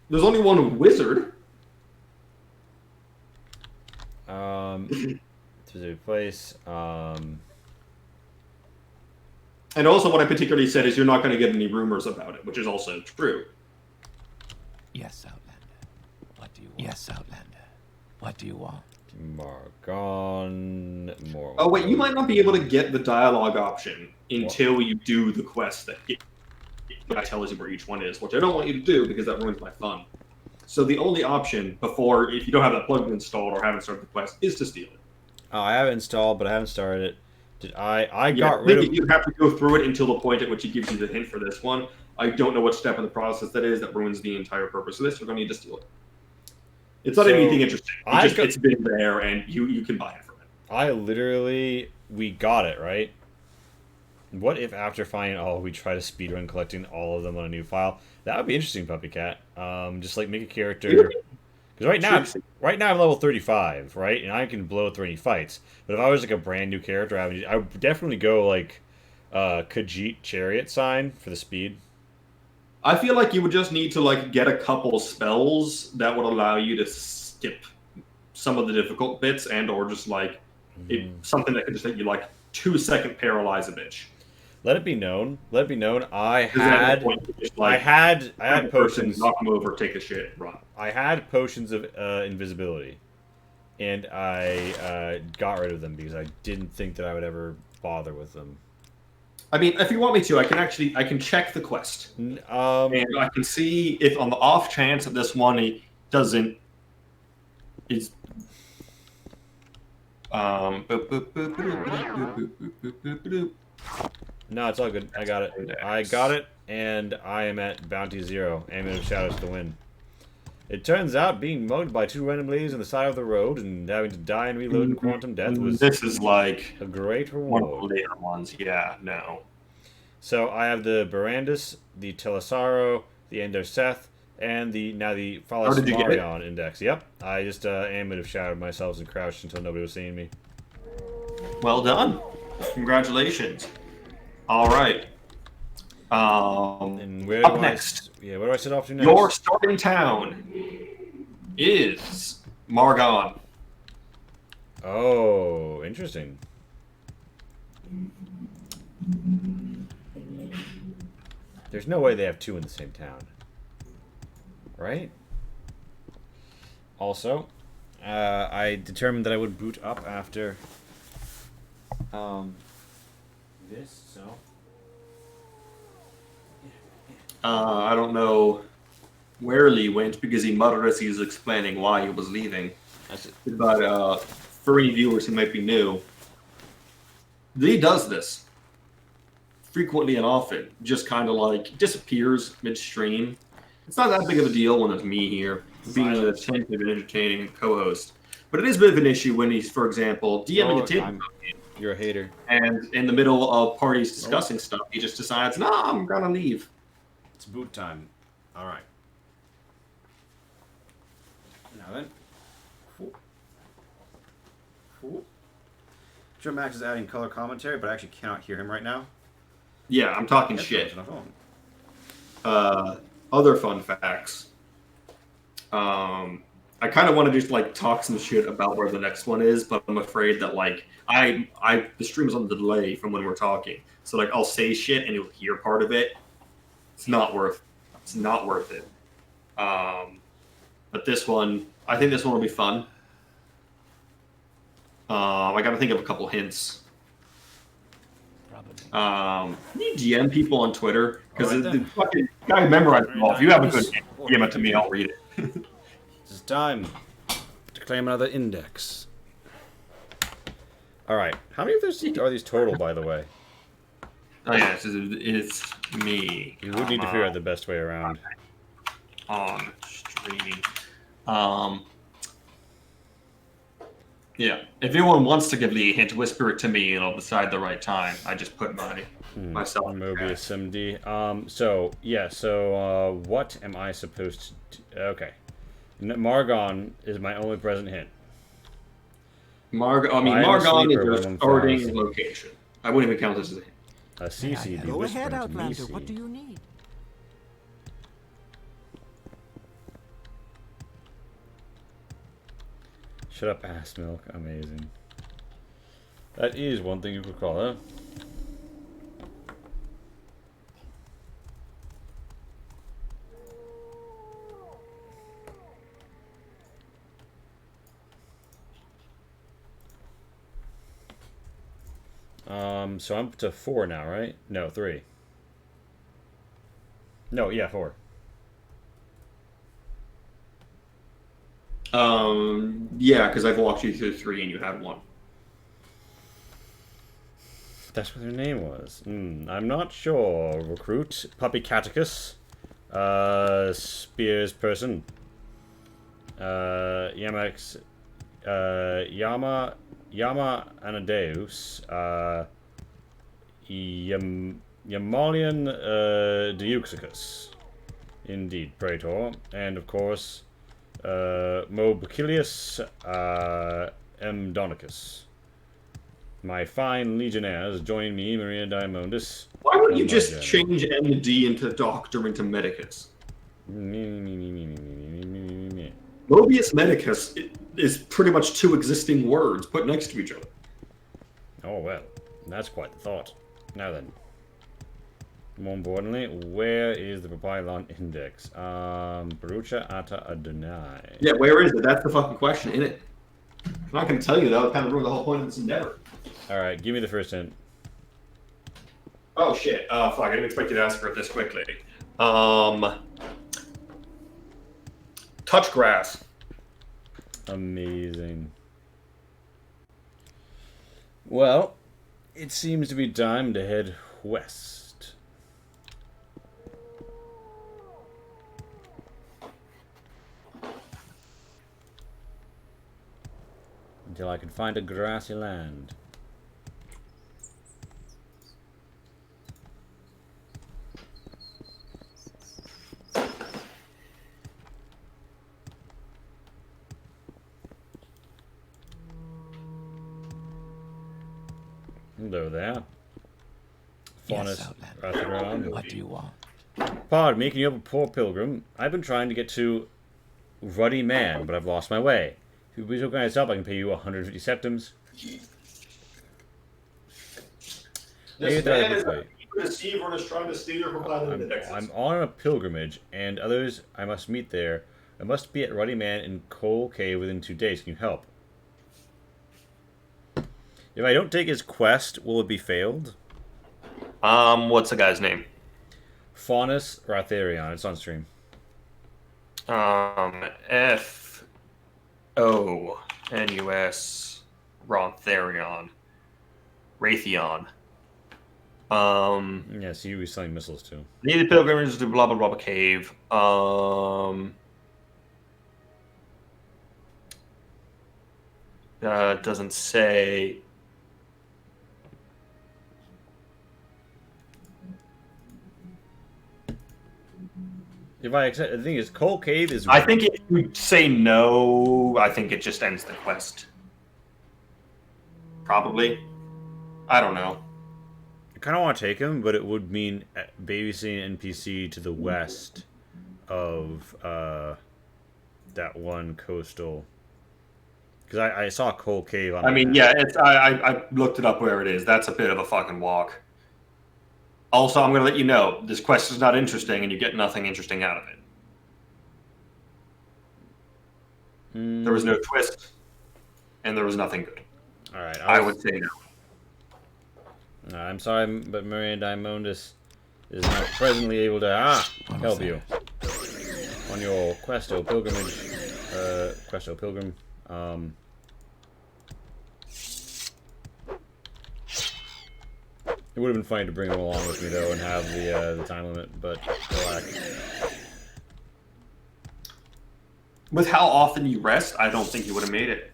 There's only one wizard. Specific place. And also what I particularly said is you're not going to get any rumors about it, which is also true. Yes, Outlander. What do you want? Yes, Outlander. What do you want? Margon. Morrowind. Oh wait, you might not be able to get the dialogue option until you do the quest that tells you where each one is, which I don't want you to do because that ruins my fun. So the only option before, if you don't have that plugin installed or haven't started the quest, is to steal it. Oh, I have it installed, but I haven't started it. Did I Yeah, got rid of... You have to go through it until the point at which it gives you the hint for this one. I don't know what step in the process that is. That ruins the entire purpose of this. You're going to need to steal it. It's not So, anything interesting. I've got- It's been there, and you can buy it from it. I literally... We got it, right? What if after finding all, we try to speedrun collecting all of them on a new file? That would be interesting, Puppy Cat. Just like make a character... Because right now I'm level 35, right? And I can blow through any fights. But if I was like a brand new character, I would definitely go like Khajiit Chariot sign for the speed. I feel like you would just need to like get a couple spells that would allow you to skip some of the difficult bits, and or just like something that could just let you like 2-second paralyze a bitch. Let it be known. I Because at that had point, you just, I like, had person, potions. knock them over, take a shit, run. I had potions of invisibility, and I got rid of them because I didn't think that I would ever bother with them. I mean, if you want me to, I can check the quest, and I can see if on the off chance that this one doesn't is. No, it's all good. I got it, and I am at Bounty 0. Amulet of Shadows to win. It turns out being mugged by 2 random ladies on the side of the road and having to die and reload in quantum death was This is like a great one of the reward. later ones. Yeah, no. So I have the Barandus, the Telisaro, the Endoseth, and the Oh, did you get it? Falasmarion index. Yep. I just Amulet of Shadowed myself and crouched until nobody was seeing me. Well done. Congratulations. All right. And where Up do next. where do I set off to next? Your starting town is Margon. Oh, interesting. There's no way they have 2 in the same town. Right? Also, I determined that I would boot up after this, so I don't know where Lee went because he muttered as he was explaining why he was leaving. That's it. But for any viewers who might be new, Lee does this frequently and often. Just kind of like disappears midstream. It's not that big of a deal when it's me here, being an attentive and entertaining co-host. But it is a bit of an issue when he's, for example, DMing a table. You're a hater. And in the middle of parties discussing stuff, he just decides, "Nah, I'm gonna leave." It's boot time. All right. Now then. Sure, Max is adding color commentary, but I actually cannot hear him right now. Yeah, I'm talking shit. On my phone. Other fun facts. I kind of want to just like talk some shit about where the next one is, but I'm afraid that like the stream is on the delay from when we're talking, so like I'll say shit and you'll hear part of it. It's not worth it. But this one, I think this one will be fun. I got to think of a couple hints. Probably. Can you DM people on Twitter? Because All right, the fucking guy memorized them all. If you have a good hint, DM it to me. I'll read it. It's time to claim another index. All right. How many of those are these total, by the way? Oh yeah, it's me. You would need to figure out the best way around. On stream. Yeah. If anyone wants to give Lee a hint, whisper it to me and I'll decide the right time. I just put myself. Mobius MD. So what am I supposed to do? Okay. Margon is my only present hint. Margon is your starting location. I wouldn't even count this as a hint. A CCD. Go ahead, Outlander. What do you need? Shut up, ass milk. Amazing. That is one thing you could call it. So I'm up to 4 now, right? No, 3. No, yeah, 4. Yeah, because I've walked you through 3 and you had 1. That's what their name was. I'm not sure. Recruit, Puppy Catechus, Spears Person, Yamax, Yama Anadeus, Yamalian Deuxicus, indeed, Praetor, and of course, Mobicilius M. Donicus. My fine legionnaires join me, Maria Diamondis. Why wouldn't you just change M and D into Doctor into Medicus? Mobius Medicus is pretty much 2 existing words put next to each other. Oh well, that's quite the thought. Now then. More importantly, where is the Propylon index? Barucha Ata Adonai. Yeah, where is it? That's the fucking question, isn't it? I'm not going to tell you, that would kind of ruin the whole point of this endeavor. Alright, give me the first hint. Oh shit. Fuck, I didn't expect you to ask for it this quickly. Touch grass. Amazing. Well, it seems to be time to head west. Until I can find a grassy land. Hello there. Yes, Outlander. What do you want? Pardon me, can you help a poor pilgrim? I've been trying to get to Ruddy Man, but I've lost my way. If you please organize help, I can pay you 150 septims. This man is a deceiver and is trying to steal your Propylon indexes. I'm on a pilgrimage, and others I must meet there. I must be at Ruddy Man in Coal Cave within 2 days. Can you help? If I don't take his quest, will it be failed? What's the guy's name? Faunus Ratherion. It's on stream. Fonus Rontharion. Raytheon. Yeah, so you were selling missiles too. Needed pilgrims to blah blah blah cave. Doesn't say. If I accept, the thing is, Coal Cave is. I think if you say no, I think it just ends the quest. Probably. I don't know. I kind of want to take him, but it would mean babysitting an NPC to the west of that one coastal. Because I saw Coal Cave on. I mean, yeah, it's I looked it up where it is. That's a bit of a fucking walk. Also, I'm going to let you know this quest is not interesting, and you get nothing interesting out of it. There was no twist, and there was nothing good. All right, I would say no. I'm sorry, but Maria Diamondis is not presently able to help you on your Questo pilgrimage. Questo pilgrim. It would have been funny to bring him along with me though and have the time limit, but relax. With how often you rest, I don't think you would have made it.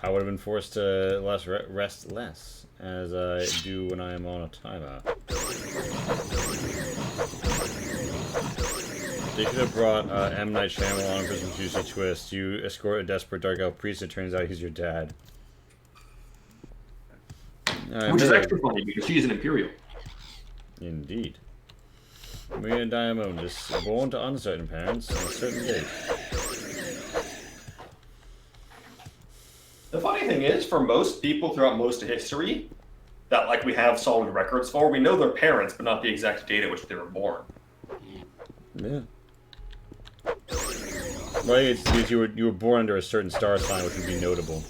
I would have been forced to rest less, as I do when I am on a timer. They could have brought M. Night Shyamalan for some juicy twist. You escort a desperate dark elf priest, it turns out he's your dad. Which is actually funny, because she's an Imperial. Indeed. Maria Diamondis, born to uncertain parents on a certain date. The funny thing is, for most people throughout most of history, that like we have solid records for, we know their parents, but not the exact date at which they were born. Yeah. Well, it's because you were born under a certain star sign, which would be notable.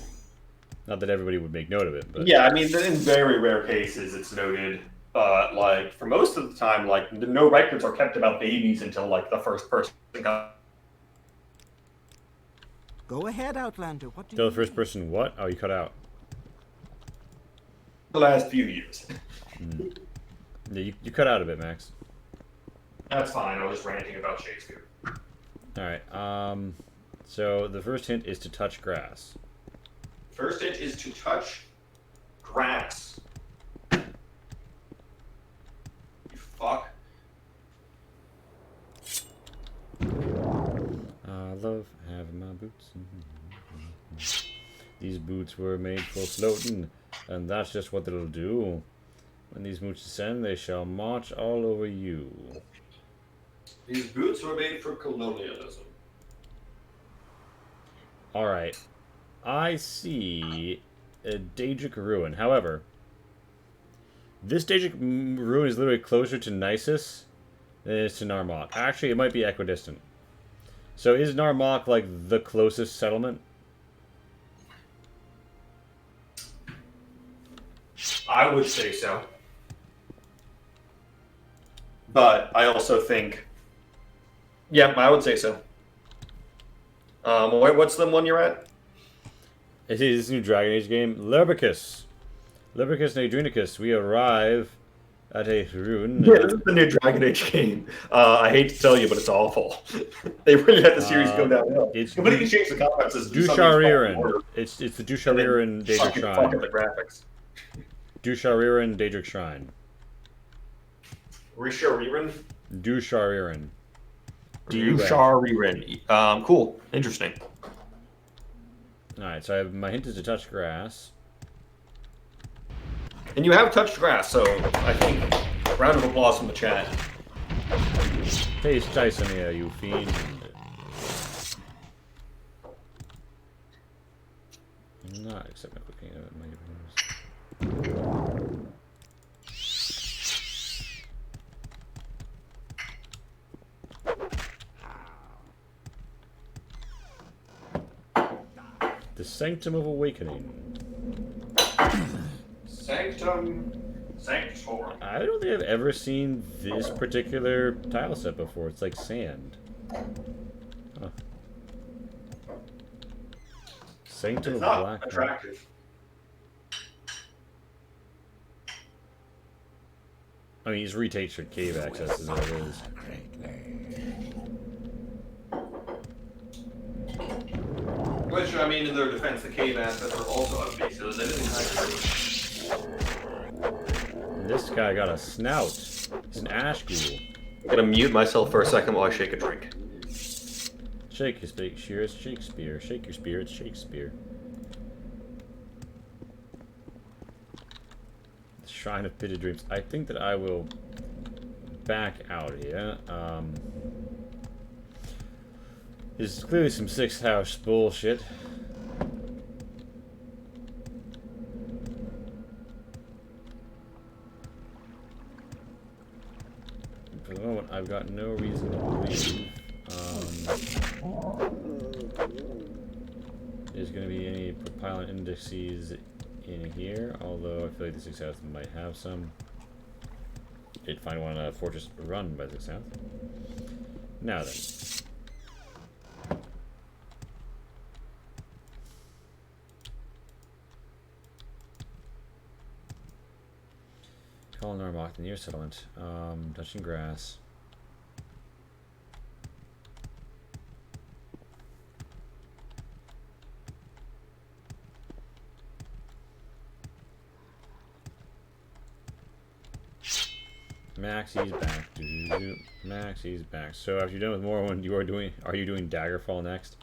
Not that everybody would make note of it, but yeah, I mean, in very rare cases, it's noted. Like for most of the time, like no records are kept about babies until like the first person got. Go ahead, Outlander. What do Till you the first need? person, what? Oh, you cut out. The last few years. Yeah, you cut out a bit, Max. That's fine. I was just ranting about Shakespeare. Alright, so the first hint is to touch grass. First hint is to touch grass. You fuck. I love having my boots. These boots were made for floating, and that's just what they'll do. When these boots descend, they shall march all over you. These boots were made for colonialism. Alright. I see a Daedric ruin. However, this Daedric ruin is literally closer to Nisus than it is to Narmok. Actually, it might be equidistant. So is Narmok like the closest settlement? I would say so. But I also think... Yeah, I would say so. What's the one you're at? It is this new Dragon Age game, Lerbicus. Lerbicus and Adrenicus, we arrive at a ruin. Yeah, this is the new Dragon Age game. I hate to tell you, but it's awful. They really let the series go downhill. It's But if you change the concepts, it's Dushariran. It's the Dushariran Daedric fuck Shrine. up the graphics. Dushariran Daedric Shrine. Rishariran? Dushariran. Dushariran. Cool. Interesting. Alright, so my hint is to touch grass. And you have touched grass, so I think a round of applause from the chat. Taste Tysonia, you fiend. Not accept my cooking of my The Sanctum of Awakening. Sanctum Sanctorum. I don't think I've ever seen this particular tile set before. It's like sand. Huh. Sanctum It's of not Black. attractive. I mean, he's retakes for cave access, is what it is. Which, I mean, in their defense, the cave access are also upbeat, so is anything high. This guy got a snout. He's an ash ghoul. I'm gonna mute myself for a second while I shake a drink. Shake your spear, it's Shakespeare. Shake your spear, it's Shakespeare. The Shrine of Pitted Dreams. I think that I will back out here. This is clearly some 6th house bullshit. For the moment, I've got no reason to believe there's going to be any Propylon indices in here, although I feel like the 6th house might have some. Did find one fortress run by the 6th house. Now then. Call Normock, the near settlement. Touching grass. Maxie's back. Maxie's back. So after you're done with Morrowind, are you doing Daggerfall next?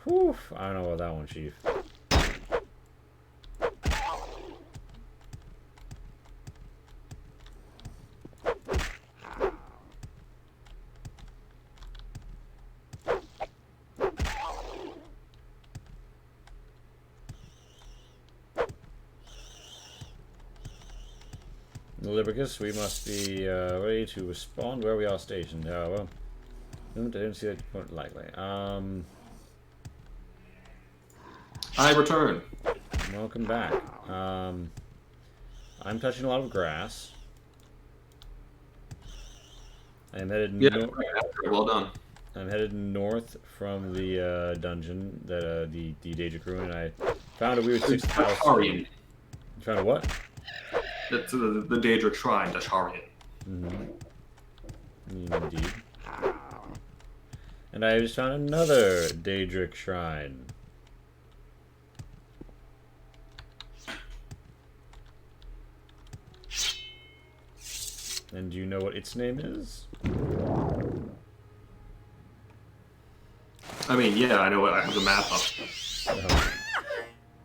Whew, I don't know about that one, Chief. Libercus, we must be ready to respond where we are stationed. However, I didn't see that point likely. I return. Welcome back. I'm touching a lot of grass. I'm headed well done. I'm headed north from the dungeon that the Daedric Ruin. I found a weird 6th house. You found a what? That's the Daedric Shrine, Dasharian. Indeed. And I just found another Daedric Shrine. And do you know what its name is? I mean, yeah, I know what I have the map up.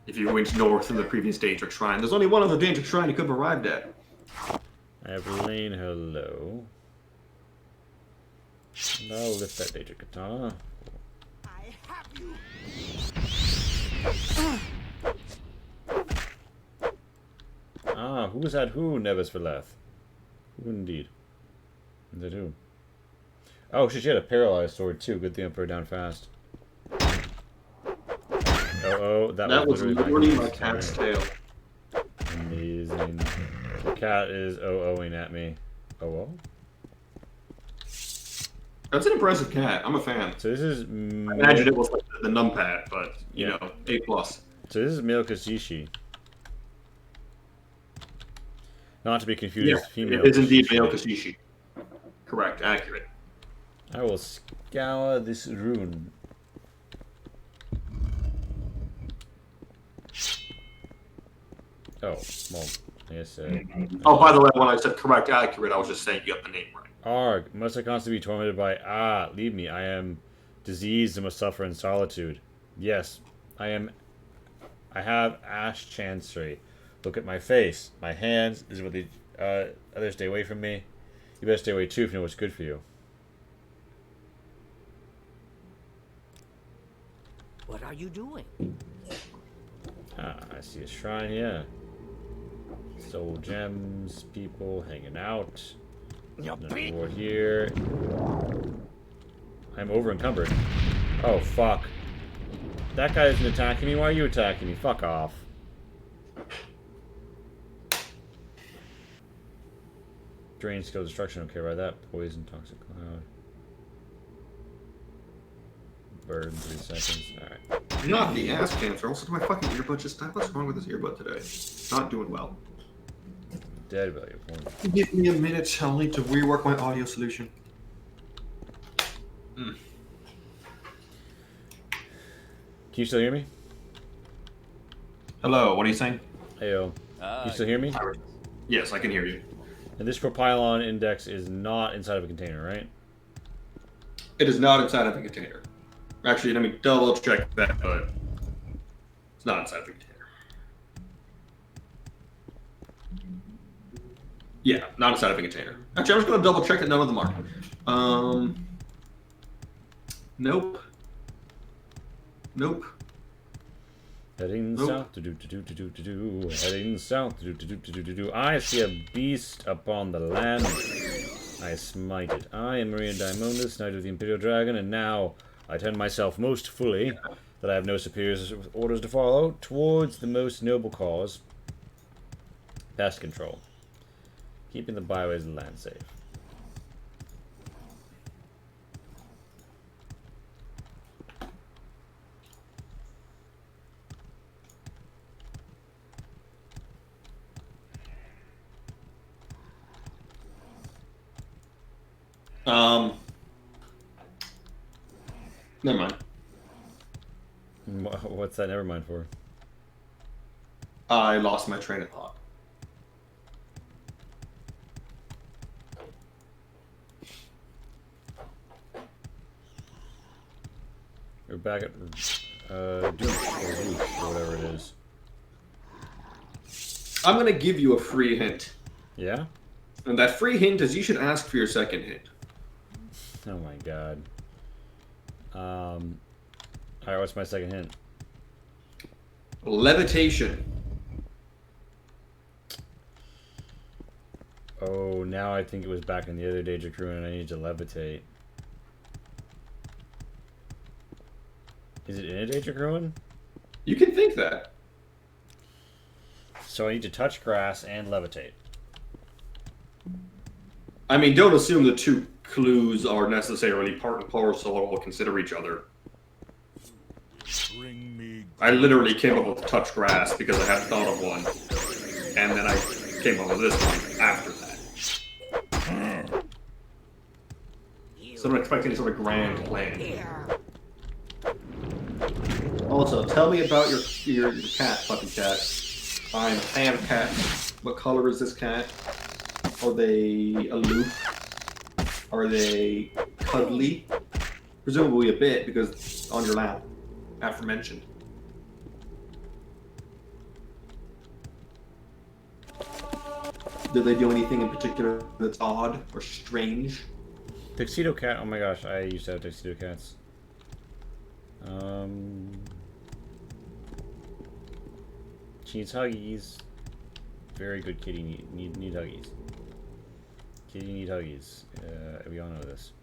If you went north in the previous Daedric Shrine, there's only one other Daedric Shrine you could have arrived at. I have lain her low. And I'll lift that Daedric Katana. I have you. Ah, who was that who, Nevis Veleth? Who indeed? Is that who? Oh shit, she had a paralyzed sword too. Good thing I put her down fast. Oh, that was literally my cat's tail. Amazing. The cat is oh-ohing at me. Oh-oh? That's an impressive cat. I'm a fan. So this is... I imagine it was like the numpad, but, you know, A+. So this is male Kashishi. Not to be confused with female. It is indeed male Kashishi. Correct, accurate. I will scour this rune. Oh, well, I guess... oh, by the way, when I said correct, accurate, I was just saying you got the name right. Arg, must I constantly be tormented by... leave me, I am diseased and must suffer in solitude. Yes, I am... I have Ash Chancery. Look at my face. My hands. This is what the others stay away from me. You better stay away too if you know what's good for you. What are you doing? Ah, I see a shrine here. Soul gems, people hanging out. Nothing more here. I'm over encumbered. Oh, fuck. That guy isn't attacking me. Why are you attacking me? Fuck off. Drain skill destruction. Okay, right. That poison, toxic cloud. Burn 3 seconds. Alright. Not the ass cancer. Also, my fucking earbud just died. What's wrong with this earbud today? Not doing well. Dead value point. Give me a minute. I'll need to rework my audio solution. Can you still hear me? Hello, what are you saying? Heyo. Can you still hear me? Yes, I can hear you. And this Propylon index is not inside of a container, right? It is not inside of a container. Actually, let me double check that, but it's not inside of a container. Yeah, not inside of a container. Actually, I'm just going to double check that none of them are. Nope. Nope. Heading Nope. south, do. Heading south, do. I see a beast upon the land. I smite it. I am Maria Daimondus, Knight of the Imperial Dragon, and now I tend myself most fully, that I have no superiors with orders to follow, towards the most noble cause, pest control. Keeping the byways of the land safe. Never mind. What's that never mind for? I lost my train of thought. We're back at Douche, or Douche, or whatever it is. I'm going to give you a free hint. Yeah? And that free hint is you should ask for your second hint. Oh my god. Alright, what's my second hint? Levitation. Oh, now I think it was back in the other Danger Crew and I need to levitate. Is it in a Danger Crew? You can think that. So I need to touch grass and levitate. I mean, don't assume the two clues are necessarily part and parcel or will consider each other. Bring me I literally came up with touch grass because I hadn't thought of one. And then I came up with this one after that. So don't expect any sort of grand plan. Also, tell me about your cat, puppy cat. I'm a fan of cats. What color is this cat? Are they aloof? Are they cuddly? Presumably a bit, because on your lap, aforementioned. Do they do anything in particular that's odd or strange? Tuxedo cat, oh my gosh, I used to have tuxedo cats. She needs huggies. Very good kitty, need huggies. Kitty need huggies. We all know this.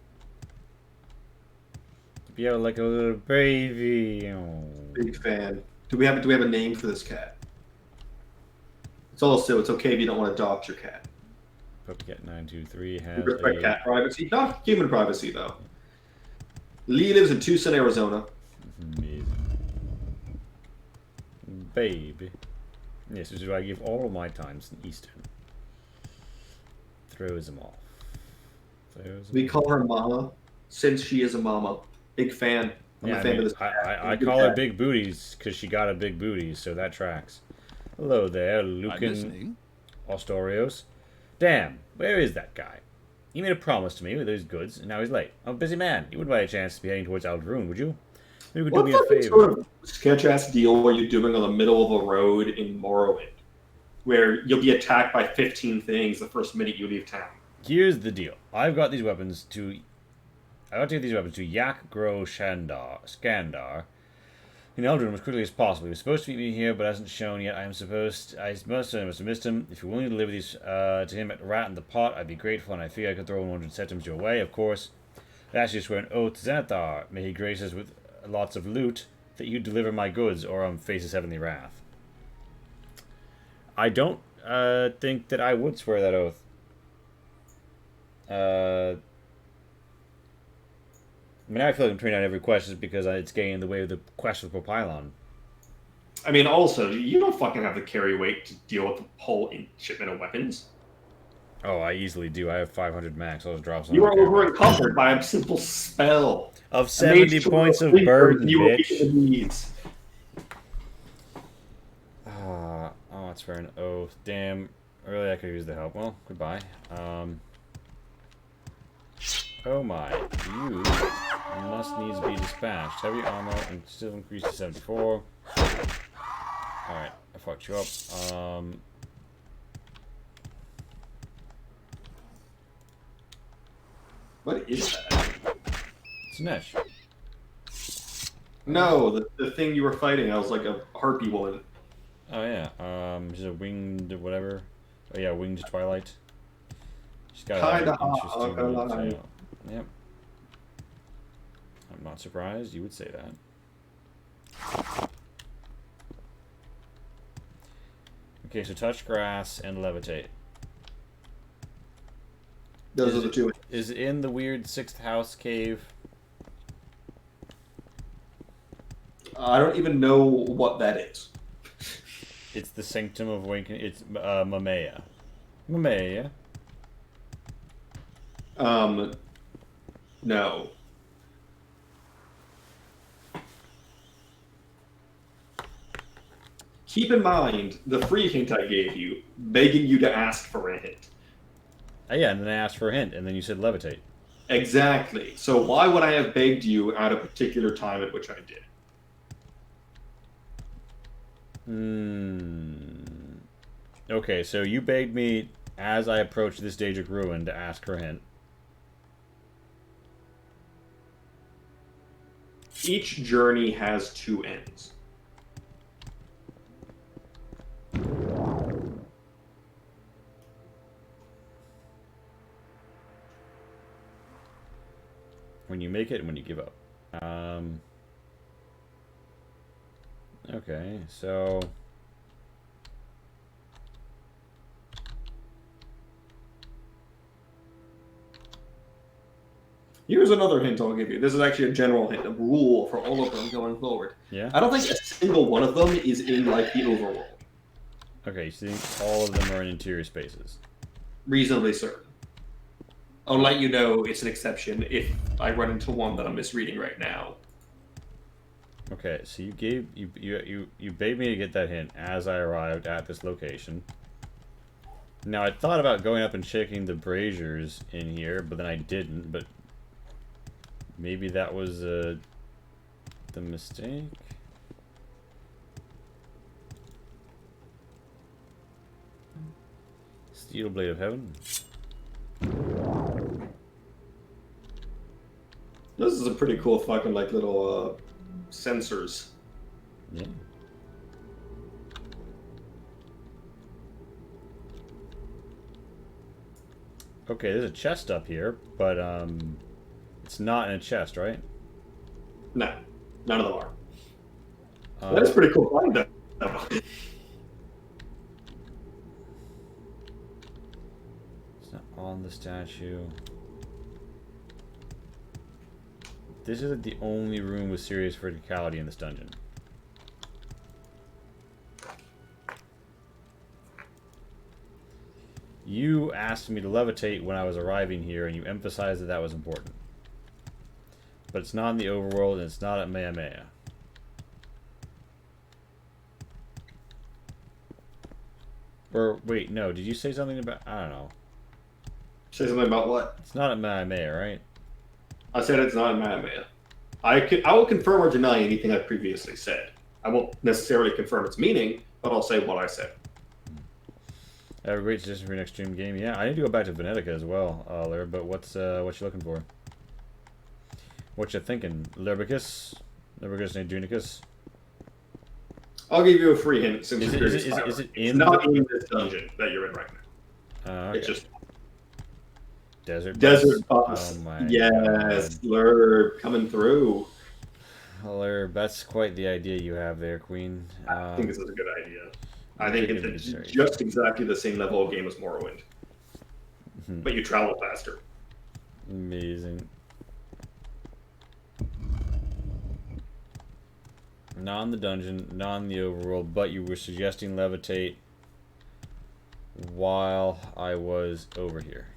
To be out like a little baby. Oh. Big fan. Do we have a name for this cat? It's okay if you don't want to adopt your cat. Puppycat 923 has We respect cat privacy, not human privacy though. Lee lives in Tucson, Arizona. Baby. Yes, which is why I give all of my times in Eastern. Throws them off. We call her Mama since she is a mama. Big fan. I'm a fan of this cat. I call her Big Booties because she got a big booty, so that tracks. Hello there, Lucan Ostorios. Damn, where is that guy? He made a promise to me with his goods, and now he's late. I'm a busy man. You wouldn't by a chance to be heading towards Alderun, would you? Maybe you would do me a favor. Sort of sketch-ass deal are you doing on the middle of a road in Morrowind, where you'll be attacked by 15 things the first minute you leave town? Here's the deal. I got to take these weapons to Yak Gro Skandar in Eldrin as quickly as possible. He was supposed to meet me here, but hasn't shown yet. I must have missed him. If you're willing to deliver these to him at Rat in the Pot, I'd be grateful, and I figure I could throw 100 centims your way, of course. I ask you to swear an oath to Xanathar. May he grace us with lots of loot, that you deliver my goods, or face his heavenly wrath. I don't think that I would swear that oath. I mean, I feel like I'm turning down every quest just because it's getting in the way of the quest with Propylon. I mean, also, you don't fucking have the carry weight to deal with the whole shipment of weapons. Oh, I easily do. I have 500 max. I'll just drop some. You are over encumbered by a simple spell. Of 70 points of burden, you bitch. Will the needs. Oh, it's for an oath. Damn. Really, I could use the help. Well, goodbye. Oh my. You must needs be dispatched. Heavy armor and still increased to 74. Alright, I fucked you up. What is that? It's Nesh. No, the thing you were fighting, I was like a harpy woman. Oh yeah, she's a winged whatever. Oh yeah, winged twilight. She's got Kinda an interesting hot, tail. Yep. I'm not surprised you would say that. Okay, so touch grass and levitate. Those are the two. Is it in the weird 6th house cave? I don't even know what that is. It's the Sanctum of Awakening. It's Mamea. Mamea. No. Keep in mind the free hint I gave you, begging you to ask for a hint. Yeah, and then I asked for a hint, and then you said levitate. Exactly. So why would I have begged you at a particular time at which I did? Okay, so you begged me as I approached this Daedric ruin to ask for a hint. Each journey has two ends. When you make it and when you give up. Okay, so... Here's another hint I'll give you. This is actually a general hint, a rule for all of them going forward. Yeah? I don't think a single one of them is in, like, the overworld. Okay, so all of them are in interior spaces. Reasonably certain. I'll let you know it's an exception if I run into one that I'm misreading right now. Okay, so you gave you begged me to get that hint as I arrived at this location. Now I thought about going up and checking the braziers in here, but then I didn't. But maybe that was the mistake. Steel blade of heaven. This is a pretty cool fucking, like, little, sensors. Yeah. Okay, there's a chest up here, but it's not in a chest, right? No, none of them are. That's pretty cool find, though. It's not on the statue. This is the only room with serious verticality in this dungeon. You asked me to levitate when I was arriving here, and you emphasized that that was important. But it's not in the overworld, and it's not at Mea Mea. Or, wait, no, did you say something about... I don't know. Say something about what? It's not at Mea Mea, right? I said it's not in Maya. I will confirm or deny anything I previously said. I won't necessarily confirm its meaning, but I'll say what I said. Have a great suggestion for your next stream game. Yeah, I need to go back to Venetica as well, Lair, but what you looking for? What you thinking? Lerbicus? Lerbicus and Adrenicus? I'll give you a free hint since Is it in it's not in this dungeon that you're in right now. Okay. It's just Desert Bus. Oh my yes, God. Lurb coming through. Lerb, that's quite the idea you have there, Queen. I think this is a good idea. I think it's just exactly the same level of game as Morrowind. But you travel faster. Amazing. Not in the dungeon, not in the overworld, but you were suggesting levitate while I was over here.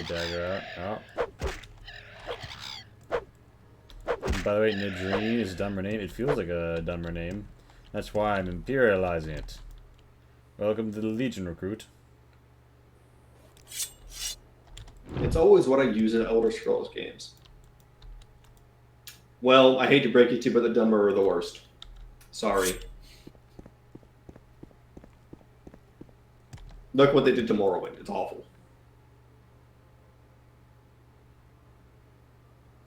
Dagger out. Oh. By the way, Nidrini is a dumber name. It feels like a dumber name. That's why I'm imperializing it. Welcome to the Legion, recruit. It's always what I use in Elder Scrolls games. Well, I hate to break it to you, but the dumber are the worst. Sorry. Look what they did to Morrowind. It's awful.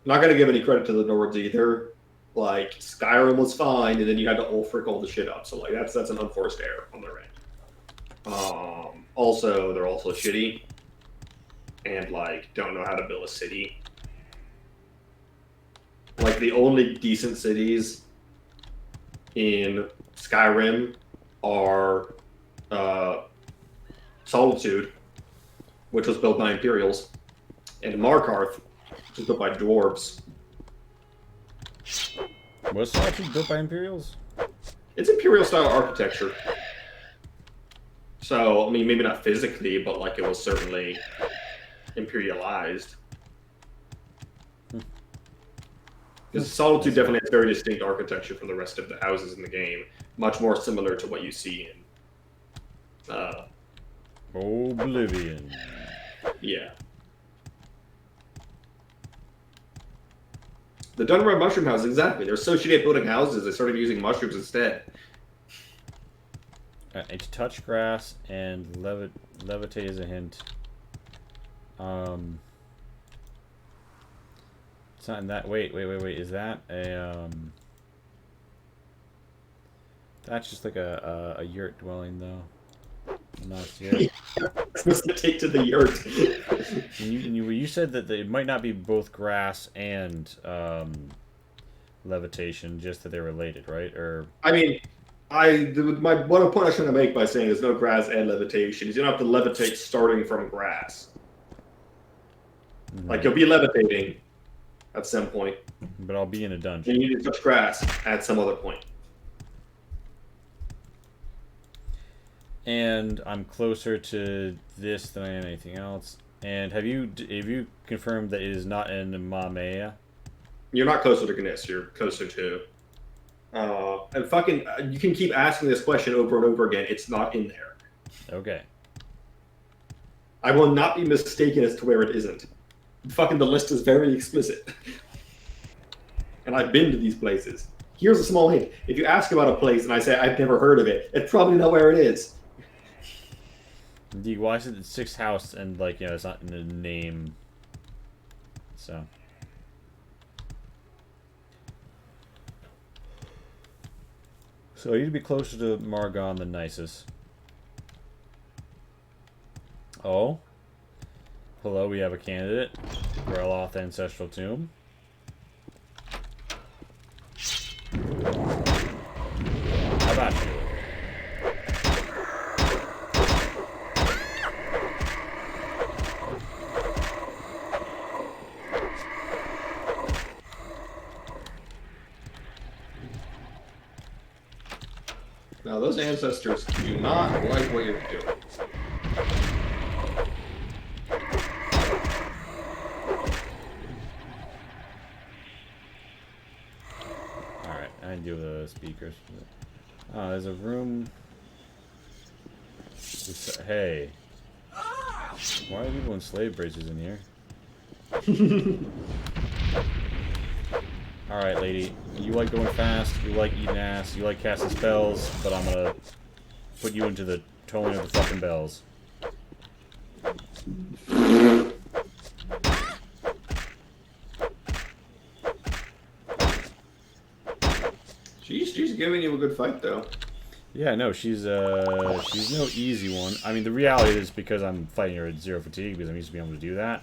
Not gonna give any credit to the Nords either. Like Skyrim was fine, and then you had to frick all the shit up. So like that's an unforced error on their end. Also, they're also shitty, and like don't know how to build a city. Like the only decent cities in Skyrim are Solitude, which was built by Imperials, and Markarth, which was built by dwarves. Was Solitude built by Imperials? It's Imperial style architecture. So, I mean, maybe not physically, but like it was certainly imperialized. Because Solitude definitely has very distinct architecture from the rest of the houses in the game, much more similar to what you see in Oblivion. Yeah. The Dunbar mushroom houses, exactly. They're so shitty at building houses, they started using mushrooms instead. It's touch grass and levitate is a hint. It's not in that. Wait. Is that a That's just like a yurt dwelling though. Not yet. What's the take to the yurt? You said that it might not be both grass and levitation, just that they're related, right? Or I mean, one point I was trying to make by saying there's no grass and levitation is you don't have to levitate starting from grass. Like you'll be levitating at some point, but I'll be in a dungeon. and you need to touch grass at some other point. And I'm closer to this than I am anything else. And have you confirmed that it is not in Mamea? You're not closer to Gniss, you're closer to... and fucking, you can keep asking this question over and over again. It's not in there. Okay. I will not be mistaken as to where it isn't. Fucking the list is very explicit. And I've been to these places. Here's a small hint. If you ask about a place and I say I've never heard of it, it's probably not where it is. Indeed, well, I said it's 6th house, and like, it's not in the name. So. So I need to be closer to Margon than Nisus. Oh. Hello, we have a candidate. Greloth Ancestral Tomb. How about you? Now, those ancestors do not like what you're doing. Alright, I can deal with the speakers. Oh, there's a room. Hey. Why are people in slave braces in here? Alright, lady. You like going fast, you like eating ass, you like casting spells, but I'm gonna put you into the tolling of the fucking bells. giving you a good fight, though. Yeah, no, she's no easy one. I mean, the reality is because I'm fighting her at 0 fatigue because I'm used to being able to do that.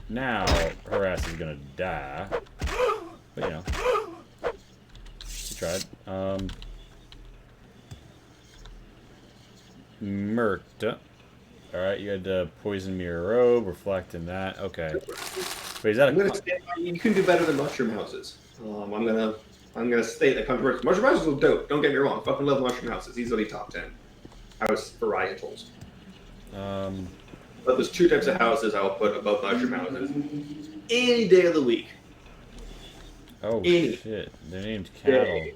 Now her ass is gonna die, but you know, she tried. Murked. All right, you had poison mirror robe, reflecting that. Okay. Wait, is that You can do better than mushroom houses. I'm gonna state that controversy. Mushroom houses are dope. Don't get me wrong. Fucking love mushroom houses. Easily top 10 house varietals. But there's two types of houses I will put above mushroom houses any day of the week. Oh Any shit! They're named cattle. day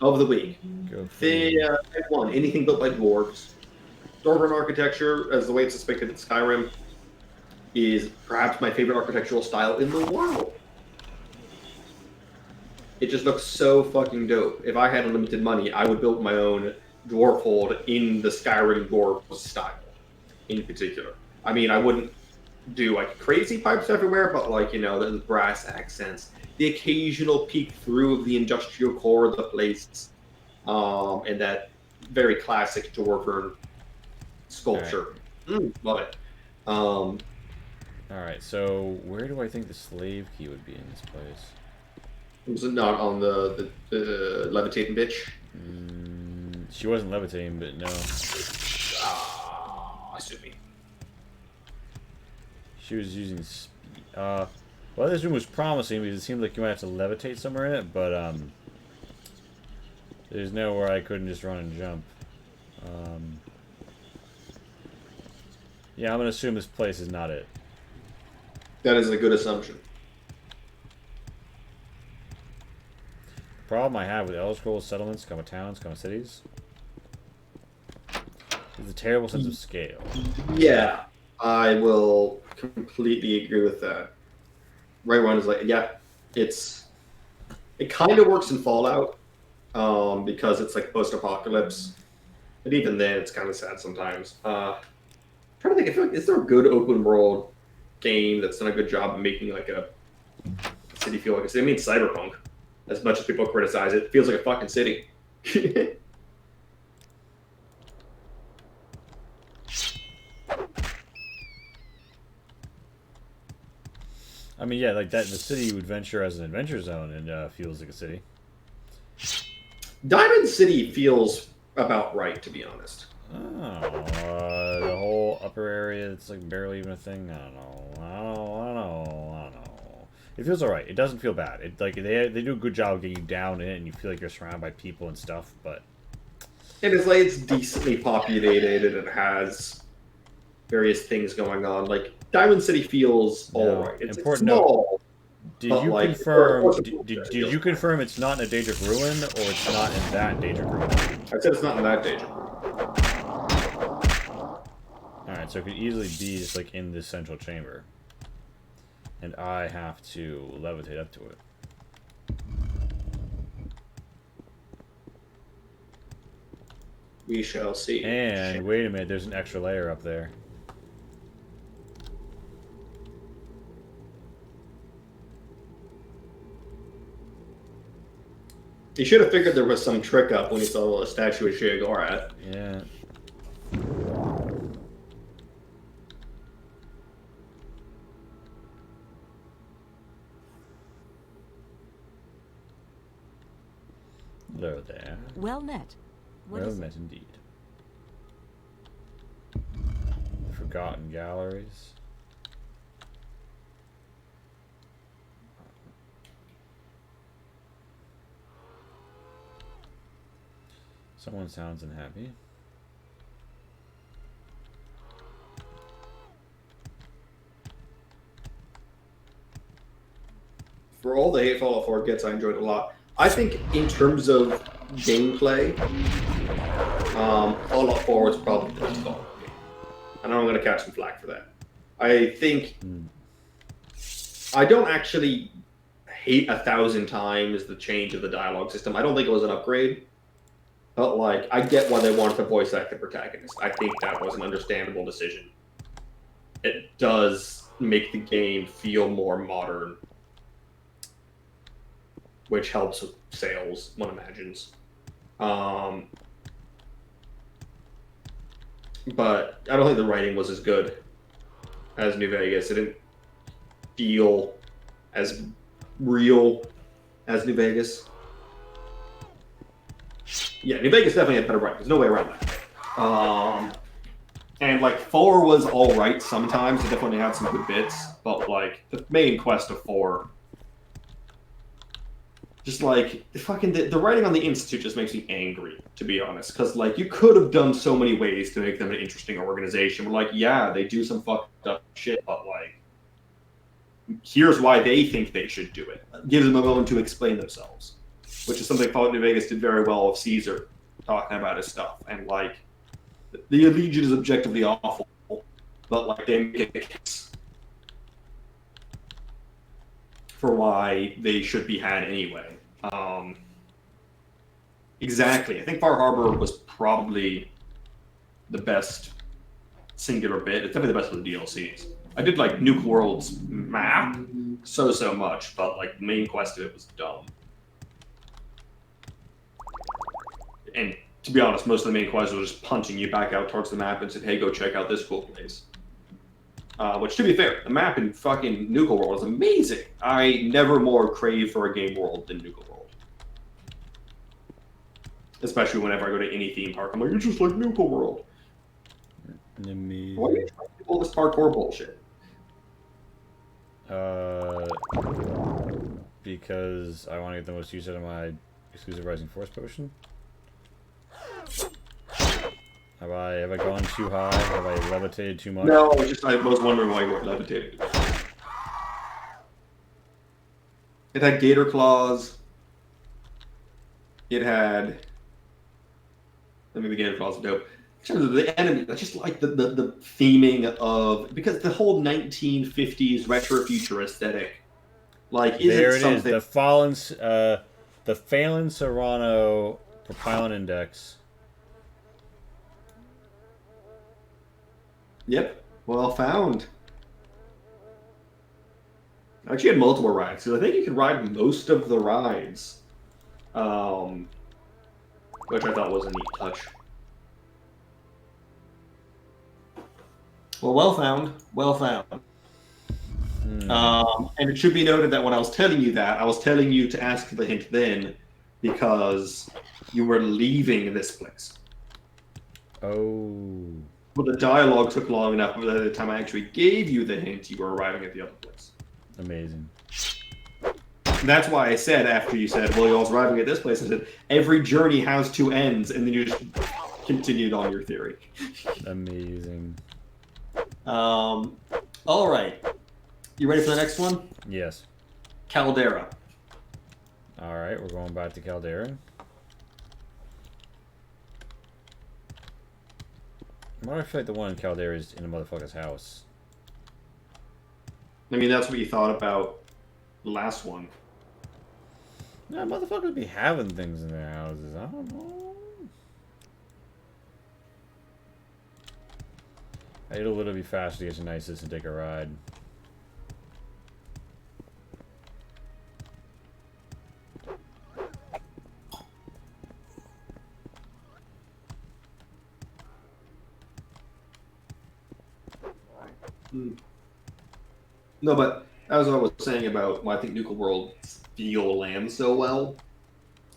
of the week. Go Type 1, anything built by dwarves. Dwarven architecture, as the way it's depicted in Skyrim, is perhaps my favorite architectural style in the world. It just looks so fucking dope. If I had unlimited money, I would build my own dwarf hold in the Skyrim dwarf style, in particular. I mean, I wouldn't do like crazy pipes everywhere, but like, you know, the brass accents, the occasional peek through of the industrial core of the place, and that very classic dwarven sculpture. Right. Love it. Alright, so where do I think the slave key would be in this place? Was it not on the levitating bitch? She wasn't levitating, but no. Assuming. She was using speed. Well, this room was promising because it seemed like you might have to levitate somewhere in it, but there's nowhere I couldn't just run and jump. Yeah, I'm gonna assume this place is not it. That is a good assumption. The problem I have with Elder Scrolls settlements, towns, cities, is a terrible sense of scale. Yeah, I will completely agree with that. Right one is like, yeah, it kind of works in Fallout, because it's like post-apocalypse, but even then, it's kind of sad sometimes. I'm trying to think, I feel like, is there a good open world game that's done a good job of making like a city feel like a city? I mean, Cyberpunk, as much as people criticize it, feels like a fucking city. I mean, yeah, like that. The city you would venture as an adventure zone and feels like a city. Diamond City feels about right, to be honest. Oh, the whole upper area, it's like barely even a thing. I don't know. It feels alright. It doesn't feel bad. It like they do a good job of getting you down in it, and you feel like you're surrounded by people and stuff. But it is like it's decently populated and it has various things going on. Like Diamond City feels alright. It's small. Did you confirm? Did you confirm it's not in a Daedric ruin, or it's not in that Daedric ruin? I said it's not in that Daedric ruin. Alright, so it could easily be just like in this central chamber. And I have to levitate up to it. We shall see. And wait a minute, there's an extra layer up there. He should have figured there was some trick up when he saw a statue of Sheogorath. Yeah. Hello there. Well met. What Well is met indeed. Forgotten galleries. Someone sounds unhappy. For all the hate Fallout 4 gets, I enjoyed it a lot. I think in terms of gameplay, Fallout 4 was probably the best Fallout game. I know I'm going to catch some flack for that. I think I don't actually hate 1,000 times the change of the dialogue system. I don't think it was an upgrade. But, like, I get why they wanted to voice act the protagonist. I think that was an understandable decision. It does make the game feel more modern. which helps with sales, one imagines. But I don't think the writing was as good as New Vegas. It didn't feel as real as New Vegas. Yeah, New Vegas definitely had better writing. There's no way around that. And like 4 was all right sometimes. It definitely had some good bits, but like the main quest of 4, just like the writing on the Institute just makes me angry, to be honest. Because like you could have done so many ways to make them an interesting organization. We're like, yeah, they do some fucked up shit, but like, here's why they think they should do it. Gives them a moment to explain themselves, which is something Fallout New Vegas did very well with Caesar talking about his stuff. And like, the Legion is objectively awful, but like they make a case for why they should be had anyway. Exactly. I think Far Harbor was probably the best singular bit. It's definitely the best of the DLCs. I did like Nuke World's map so much, but like the main quest of it was dumb. And to be honest, most of the main quests were just punching you back out towards the map and said, hey, go check out this cool place. Which, to be fair, the map in fucking Nuka World is amazing. I never more crave for a game world than Nuka World. Especially whenever I go to any theme park. I'm like, it's just like Nuka World. Amazing. Why are you trying to do all this parkour bullshit? Because I want to get the most use out of my exclusive Rising Force potion. Have I gone too high? Have I levitated too much? No, I was wondering why you weren't levitated. It had gator claws. It had... I mean, the gator claws are dope. In terms of the enemy, I just like the theming of... Because the whole 1950s retro-future aesthetic, like, isn't there it something... is. The Phelan Serrano Propylon Index. Yep, well found. I actually had multiple rides, so I think you can ride most of the rides. Which I thought was a neat touch. Well, well found. Well found. And it should be noted that when I was telling you that, I was telling you to ask for the hint then, because you were leaving this place. Oh. But the dialogue took long enough, but by the time I actually gave you the hint, you were arriving at the other place. Amazing. And that's why I said, after you said, well, you're also arriving at this place, I said, every journey has 2 ends, and then you just continued on your theory. Amazing. All right. You ready for the next one? Yes. Caldera. Alright, we're going back to Caldera. Why do I feel like the one in Caldera is in a motherfucker's house? I mean, that's what you thought about the last one. Nah, motherfuckers be having things in their houses. I don't know. It'll literally be faster to get to Nisus and take a ride. No, but as I was saying about why I think Nuka World feel lands so well,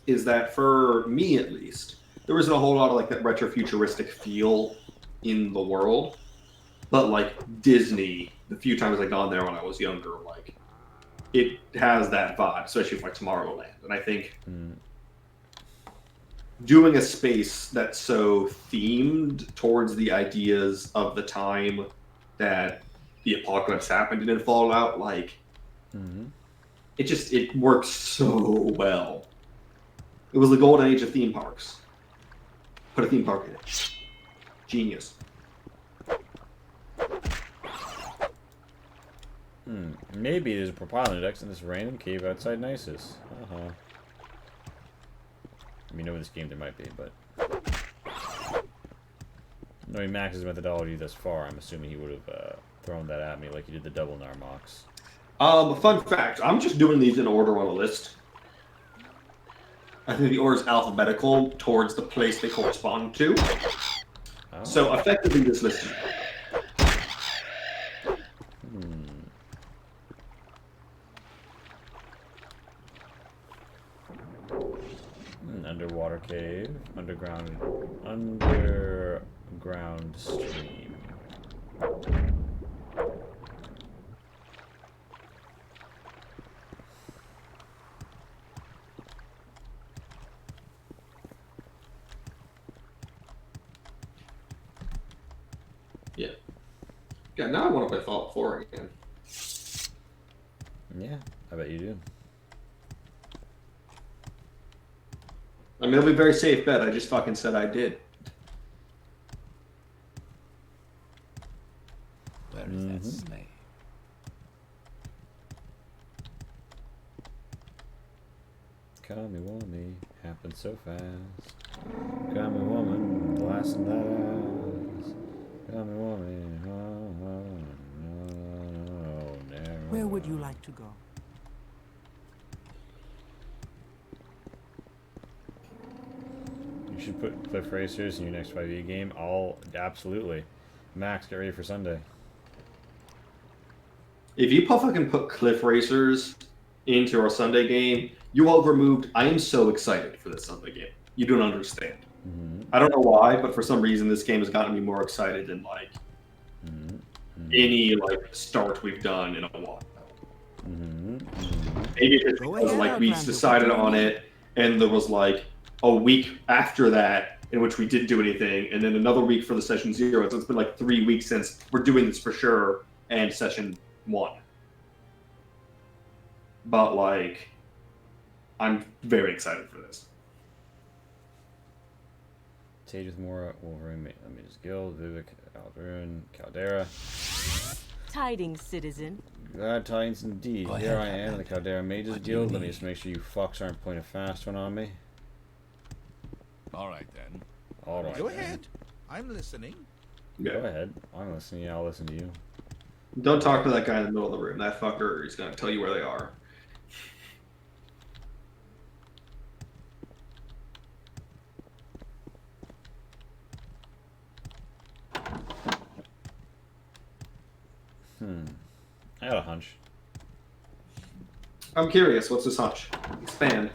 is that for me at least, there isn't a whole lot of like that retro-futuristic feel in the world. But like Disney, the few times I've gone there when I was younger, like it has that vibe, especially for like Tomorrowland. And I think doing a space that's so themed towards the ideas of the time that the apocalypse happened in Fallout, like it works so well. It was the golden age of theme parks. Put a theme park in it. Genius. Maybe there's a Propylon Index in this random cave outside Nisus. I mean, over this game there might be, but... knowing Max's methodology thus far, I'm assuming he would have thrown that at me like he did the double Narmox. Fun fact, I'm just doing these in order on a list. I think the order is alphabetical towards the place they correspond to. Oh. So effectively, this list. Underwater cave, underground stream. Yeah. Yeah, now I want to play Fallout 4 again. Yeah, I bet you do. I mean, it'll be a very safe bet. I just fucking said I did. Where is that slave? Call me woman, happened so fast. Call me woman, blasting that ass. Call me woman, Where would you like to go? You should put Cliff Racers in your next 5e game. Absolutely. Max, get ready for Sunday. If you fucking put Cliff Racers into our Sunday game, you all removed. I am so excited for this Sunday game. You don't understand. I don't know why, but for some reason this game has gotten me more excited than like any like start we've done in a while. Maybe it's because like we decided on it, and there was like a week after that in which we didn't do anything, and then another week for the session 0. So it's been like 3 weeks since we're doing this for sure, and session 1. But like, I'm very excited for this. Sage with Mora, Wolverine, Mage's Guild, Vivek, Alderun, Caldera. Tidings, citizen. Glad tidings indeed. Go Here ahead, I am in the Caldera Mage's What do you Guild. Let me need? just make sure you fucks aren't playing a fast one on me. All right, then. Alright. Go ahead. I'm listening. Go ahead. I'm listening. Yeah, I'll listen to you. Don't talk to that guy in the middle of the room. That fucker is going to tell you where they are. I got a hunch. I'm curious. What's this hunch? Expand.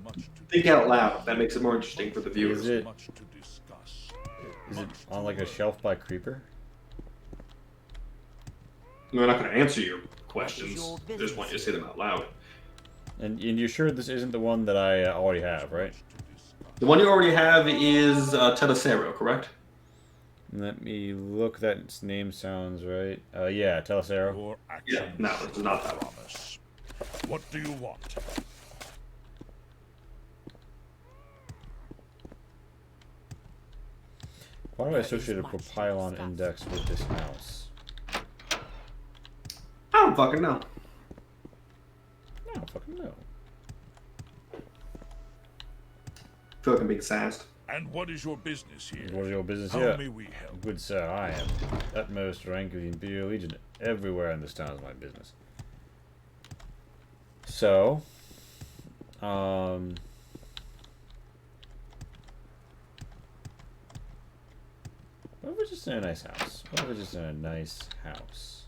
Much to Think out loud. That makes it more interesting for the viewers. Is it much to discuss. on like a shelf by Creeper? I'm not going to answer your questions. I just want you to say them out loud. And you're sure this isn't the one that I already have, right? The one you already have is Telesero, correct? Let me look. That name sounds right. Yeah, Telesero. Your Yeah, actions no, it's not that one. promise. What do you want? Why do I associate a Propylon index with this house? I don't fucking know. I don't fucking know. Fucking big sassed. And what is your business here? What is your business How here? may we help? Good sir, I am utmost rank of the Imperial Legion. Everywhere in this town is my business. So, what if we're just in a nice house? What if we're just in a nice house?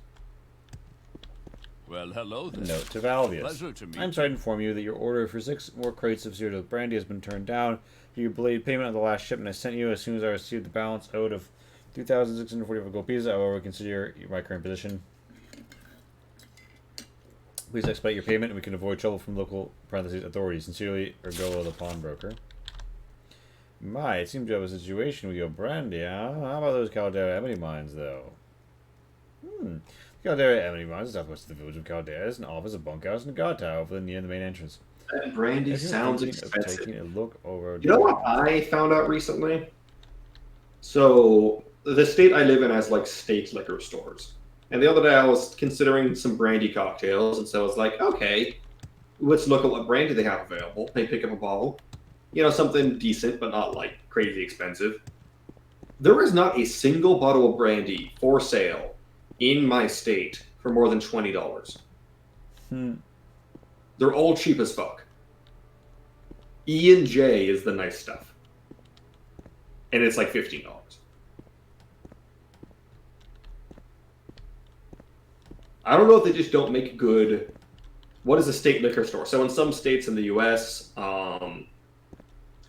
Well, hello there. Note to Valvius. Pleasure to meet I'm sorry to inform you that your order for 6 more crates of Cyrodiil brandy has been turned down. You delayed payment on the last shipment I sent you. As soon as I received the balance owed of 2,645 gold pieces, I will reconsider my current position. Please expedite your payment and we can avoid trouble from local authorities. Sincerely, Ergola the pawnbroker. My, it seems you have a situation with your brandy, huh? How about those Caldera Ebony mines, though? Caldera Ebony mines is southwest of the village of Caldera. There's an office, a bunkhouse, and a guard tower over near the main entrance. That brandy If you're sounds thinking of expensive. taking a look over. You know what I found out recently? So, the state I live in has, like, state liquor stores. And the other day I was considering some brandy cocktails, and so I was like, okay, let's look at what brandy they have available. They pick up a bottle. You know, something decent, but not, like, crazy expensive. There is not a single bottle of brandy for sale in my state for more than $20. They're all cheap as fuck. E and J is the nice stuff. And it's like $15. I don't know if they just don't make good... What is a state liquor store? So in some states in the U.S.,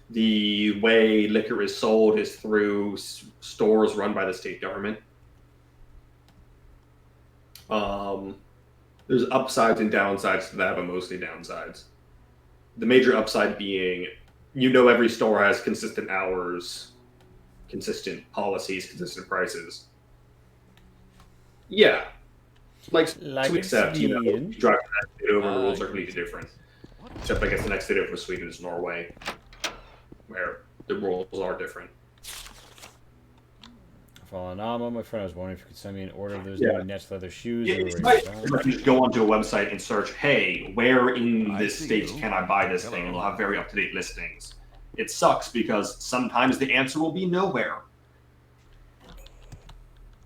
the way liquor is sold is through stores run by the state government. There's upsides and downsides to that, but mostly downsides. The major upside being, every store has consistent hours, consistent policies, consistent prices. Yeah. Like to accept, you drive to that state over, the rules are completely different. Except I guess the next state over Sweden is Norway, where the rules are different. Fallen Alma, my friend, I was wondering if you could send me an order of those new Nets leather shoes. Yeah, it's nice. You just go onto a website and search, hey, where in this state can I buy this thing? And they'll have very up-to-date listings. It sucks because sometimes the answer will be nowhere.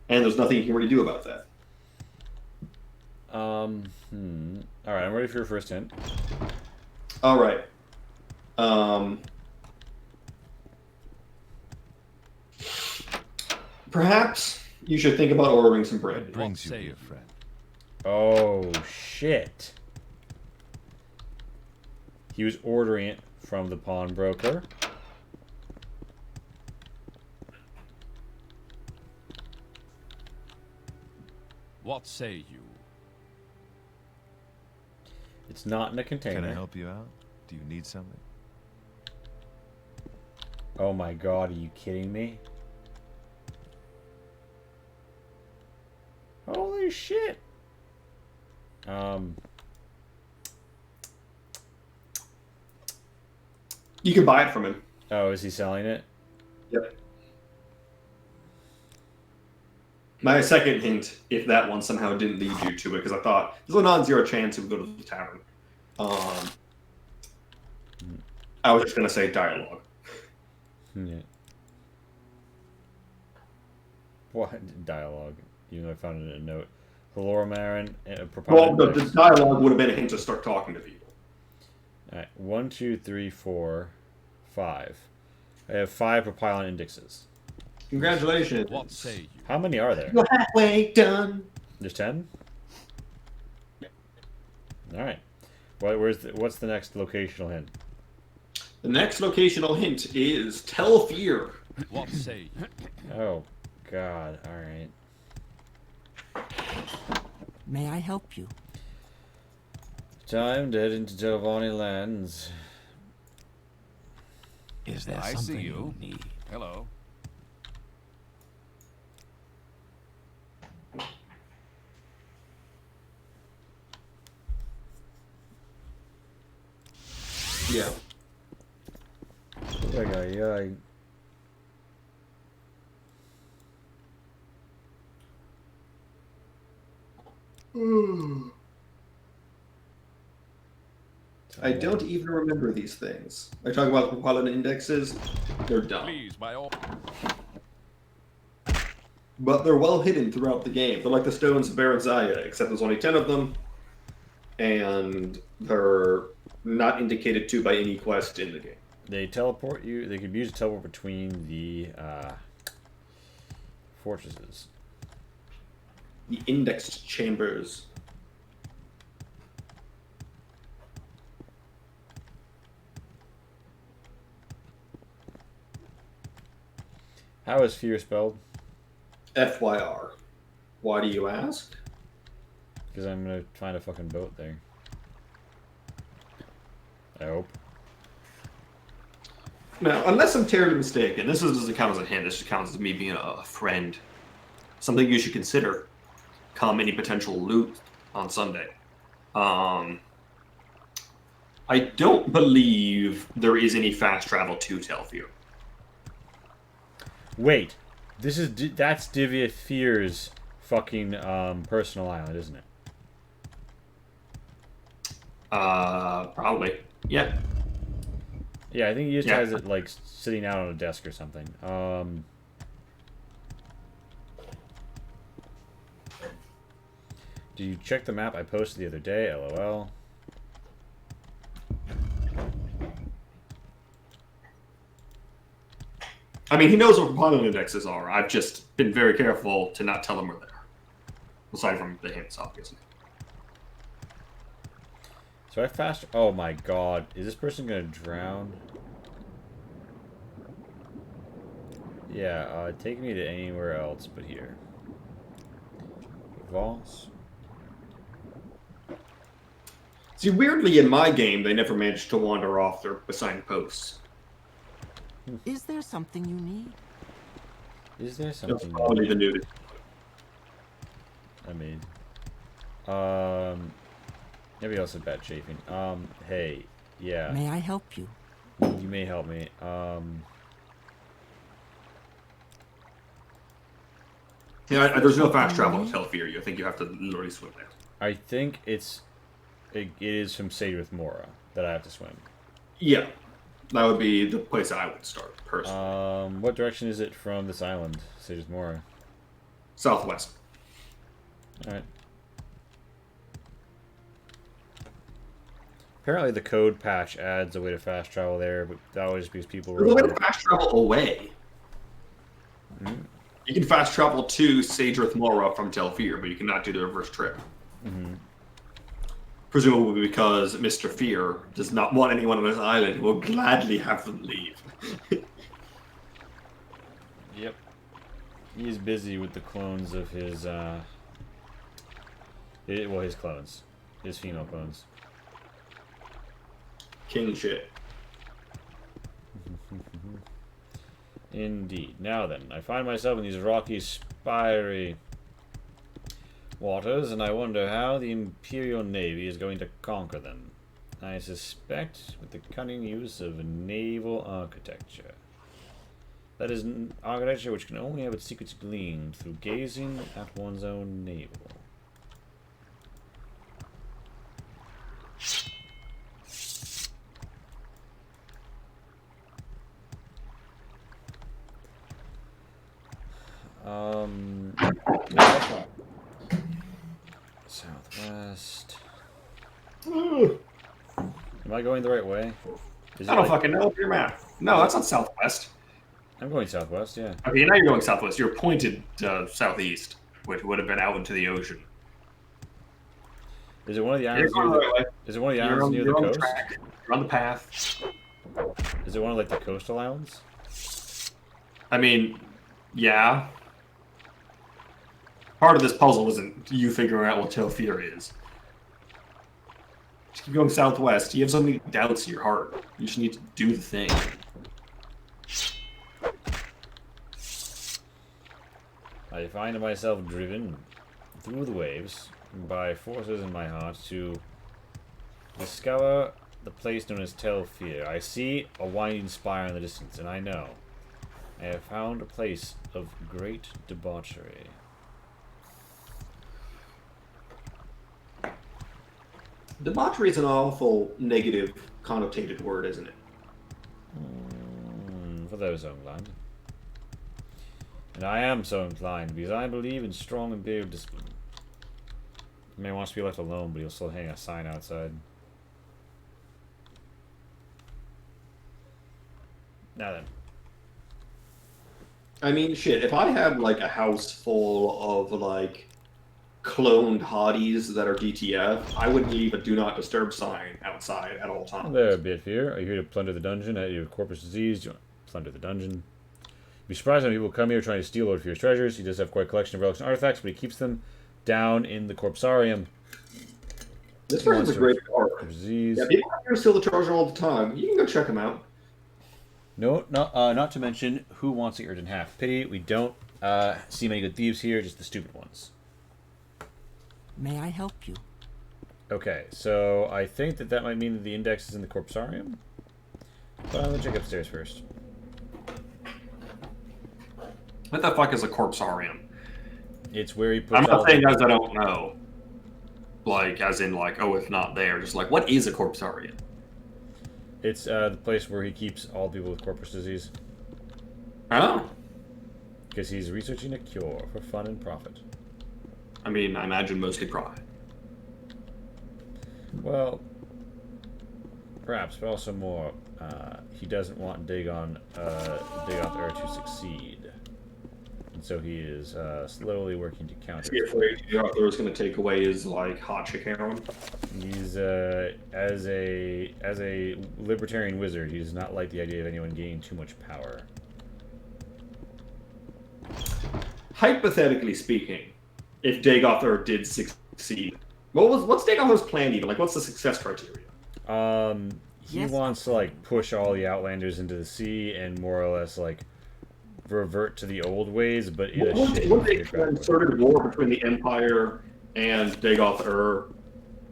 And there's nothing you can really do about that. Alright, I'm ready for your first hint. Alright. Perhaps you should think about ordering some bread. Brings you your friend. Oh, shit. He was ordering it from the pawnbroker. What say you? It's not in a container. Can I help you out? Do you need something? Oh my god, are you kidding me? Holy shit. You can buy it from him. Oh, is he selling it? Yep. My second hint, if that one somehow didn't lead you to it, because I thought there's a non-zero chance it would go to the tavern. I was just going to say dialogue. Yeah. What dialogue? Even though I found it in a note. Hello, Marin. Well, the dialogue would have been a hint to start talking to people. Alright, 1, 2, 3, 4, 5. I have 5 Propylon indexes. Congratulations. What say you? How many are there? You're halfway done. There's 10? Alright. What's the next locational hint? The next locational hint is Telfir. What say you? Oh, God. Alright. May I help you? Time dead into Giovanni lands. Is there I something see you you. need? Hello. Yeah. Yeah. I don't even remember these things. I talk about the Propylon indexes. They're dumb. Please, by all. But they're well hidden throughout the game. They're like the stones of Barracks, except there's only 10 of them. And they're not indicated to by any quest in the game. They teleport you. They could be used to teleport between the fortresses. The indexed chambers. How is fear spelled? FYR. Why do you ask? Because I'm gonna find a fucking boat there. I hope. Now, unless I'm terribly mistaken, this doesn't count as a hint. This just counts as me being a friend. Something you should consider come any potential loot on Sunday. I don't believe there is any fast travel to Telfir. Wait, that's Divya Fear's fucking personal island, isn't it? Probably. Yeah. Yeah, I think he just has it like sitting out on a desk or something. Did you check the map I posted the other day? LOL. mean, he knows what Propylon indexes are. I've just been very careful to not tell him we're there. Aside from the hints, obviously. So I fast. Oh my god. Is this person gonna drown? Yeah, take me to anywhere else but here. Voss. See, weirdly, in my game, they never managed to wander off their assigned posts. Is there something you need? Is there That's something? probably the nudity. I mean, maybe also bad chafing. Hey, yeah. May I help you? You may help me. Yeah, there's no fast travel to Telfir. I think you have to literally swim there. I think it is from Sadrith Mora that I have to swim. Yeah, that would be the place I would start personally. What direction is it from this island, Sadrith Mora? Southwest. All right. Apparently, the code patch adds a way to fast travel there, but that was because people were. There's a way to fast travel away. Mm-hmm. You can fast travel to Sadrith Mora from Telfir, but you cannot do the reverse trip. Mm-hmm. Presumably because Mr. Fear does not want anyone on his island who will gladly have them leave. Yep. He's busy with the clones of his, his clones. His female clones. King shit. Indeed. Now then, I find myself in these rocky, spiry waters, and I wonder how the Imperial Navy is going to conquer them. I suspect with the cunning use of naval architecture. That is an architecture which can only have its secrets gleaned through gazing at one's own navel. Southwest. Am I going the right way? I don't fucking know your map. No, that's not southwest. I'm going southwest, yeah. Okay, now you're going southwest. You're pointed southeast, which would have been out into the ocean. Is it one of the You're islands going near the right way. Is it one of the You're islands on, near you're the on the coast? track. You're on the path. Is it one of like the coastal islands? I mean, yeah. Part of this puzzle isn't you figuring out what Telfir is. Just keep going southwest. You have so many doubts in your heart. You just need to do the thing. I find myself driven through the waves by forces in my heart to discover the place known as Telfir. I see a winding spire in the distance, and I know I have found a place of great debauchery. Debauchery is an awful negative connotated word, isn't it? For those so inclined. And I am so inclined because I believe in strong imperial discipline. He may want to be left alone, but he'll still hang a sign outside. Now then. I mean, shit, if I had, like, a house full of, like, cloned hotties that are DTF, I would leave a do not disturb sign outside at all times. There, Bitfear. Are you here to plunder the dungeon at your corpus disease? Do you want to plunder the dungeon? Be surprised when people come here trying to steal Lord Fear's treasures. He does have quite a collection of relics and artifacts, but he keeps them down in the corpsarium. This person's a great park. Disease. Yeah, people are here to steal the treasure all the time. You can go check them out. No, not to mention who wants the urgent half. Pity we don't see many good thieves here, just the stupid ones. May I help you? Okay, so I think that might mean that the index is in the corpsarium. But I'm gonna check upstairs first. What the fuck is a corpsarium? It's where he puts I'm all not saying as I don't know. Like, as in, like, oh, if not there. Just like, what is a corpsarium? It's the place where he keeps all people with corpus disease. Oh. Because he's researching a cure for fun and profit. I mean, I imagine mostly profit. Well, perhaps, but also more, he doesn't want Dagoth Ur to succeed. And so he is slowly working to counter. Is he afraid Arthur is going to take away his like hot chick heroin? He's as a libertarian wizard, he does not like the idea of anyone gaining too much power. Hypothetically speaking, if Dagoth Ur did succeed, what's Dagoth Ur's plan even? Like, what's the success criteria? He wants to like push all the Outlanders into the sea and more or less like revert to the old ways, but in a shitty What they concerted war between the Empire and Dagoth Ur?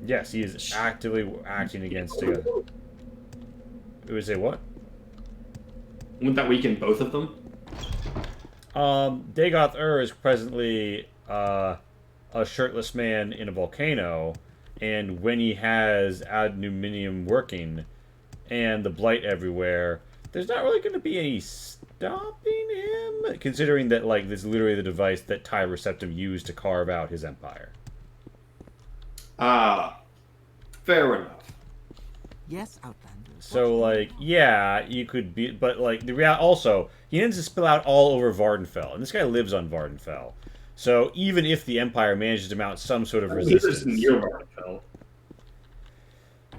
Yes, he is actively acting against Dagoth. It would say what? Wouldn't that weaken both of them? Dagoth Ur is presently a shirtless man in a volcano, and when he has aluminium working and the blight everywhere, there's not really going to be any stopping him, considering that like this is literally the device that Tyre Septim used to carve out his empire. Fair enough. Yes, Outlander. So, like, yeah, you could be... But, like, the reality... Also, he ends to spill out all over Vardenfell. And this guy lives on Vardenfell. So, even if the Empire manages to mount some sort of resistance... He lives near Vardenfell.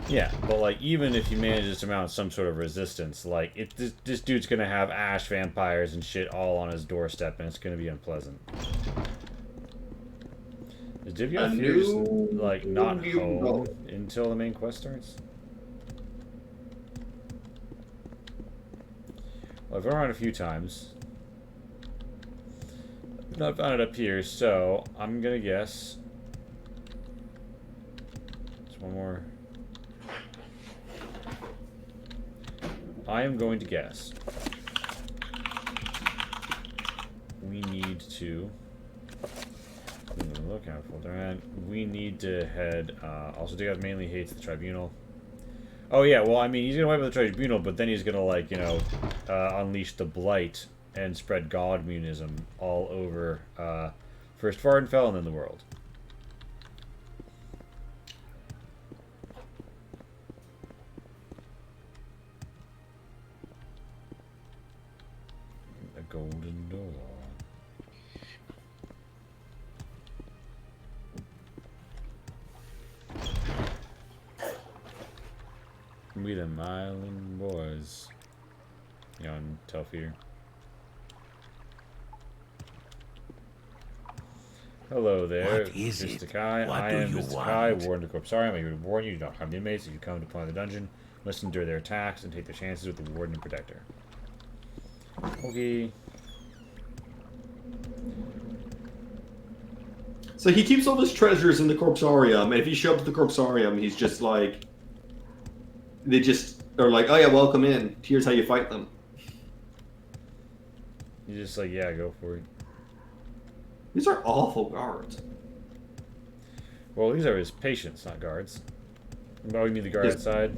Yeah, but, like, even if he manages to mount some sort of resistance, like, this dude's gonna have ash vampires and shit all on his doorstep, and it's gonna be unpleasant. Is Divya Fears, like, not home until the main quest starts? Well, I've run around a few times. I've not found it up here, so I'm gonna guess. There's one more. I am going to guess. We need to look out for that. We need to head. Also, Dagoth mainly hates the Tribunal. Oh yeah, well, I mean, he's gonna wipe out the Tribunal, but then he's gonna, like, you know, unleash the Blight and spread Godmunism all over first Vardenfell and then the world. A golden door. We the Mylan boys. On Telfir. Hello there, What is Mr. it? Kai. What I do am you Mr. Kai, want? Warden of the Corpsarium. I would warn you, do not harm the inmates if you come to plan the dungeon. Listen to their attacks and take their chances with the Warden and Protector. Okay. So he keeps all his treasures in the Corpsarium, and if you show up to the Corpsarium, he's just like... They just are like, oh yeah, welcome in. Here's how you fight them. You're just like, yeah, go for it. These are awful guards. Well, these are his patients, not guards. Oh, you mean the guard Yes. outside?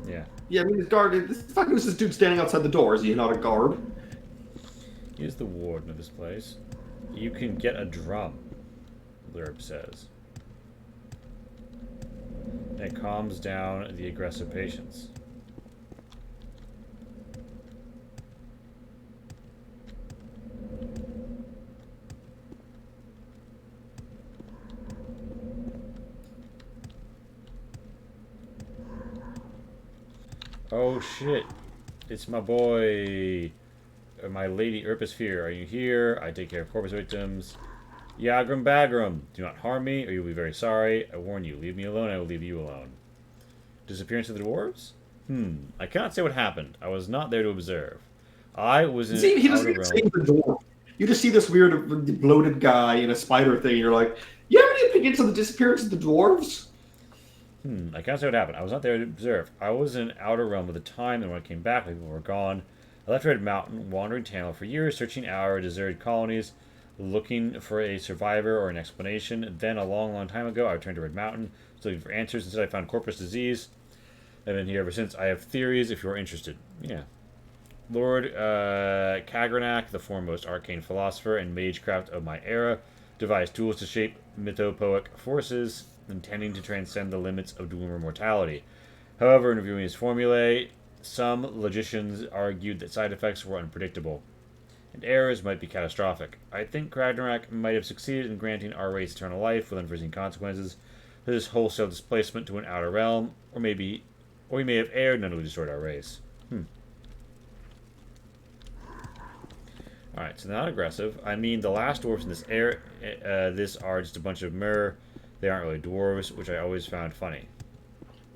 Yeah. Yeah, I mean, who's this dude standing outside the door? Is he not a guard? He is the warden of this place. You can get a drum, Blurb says. It calms down the aggressive patients. Oh shit. It's my boy, my lady Urpisphere. Are you here? I take care of corpus victims. Yagram Bagram, do not harm me, or you'll be very sorry. I warn you, leave me alone, I will leave you alone. Disappearance of the dwarves? I cannot say what happened. I was not there to observe. I was in See, he doesn't outer even realm. say the door. You just see this weird bloated guy in a spider thing, and you're like, you have any opinions on the disappearance of the dwarves? I can't say what happened. I was not there to observe. I was in Outer Realm at the time, and when I came back, people were gone. I left Red Mountain, wandering Tamil for years, searching our deserted colonies, looking for a survivor or an explanation. Then, a long time ago, I returned to Red Mountain, looking for answers. Instead, I found corpus disease. I've been here ever since. I have theories if you're interested. Yeah. Lord Kagranak, the foremost arcane philosopher and magecraft of my era, devised tools to shape mythopoeic forces, intending to transcend the limits of dual mortality. However, in reviewing his formulae, some logicians argued that side effects were unpredictable, and errors might be catastrophic. I think Ragnarok might have succeeded in granting our race eternal life with unforeseen consequences, such as wholesale displacement to an outer realm, or we may have erred and utterly destroyed our race. Alright, so not aggressive. I mean, the last dwarves in this are just a bunch of mer. They aren't really dwarves, which I always found funny.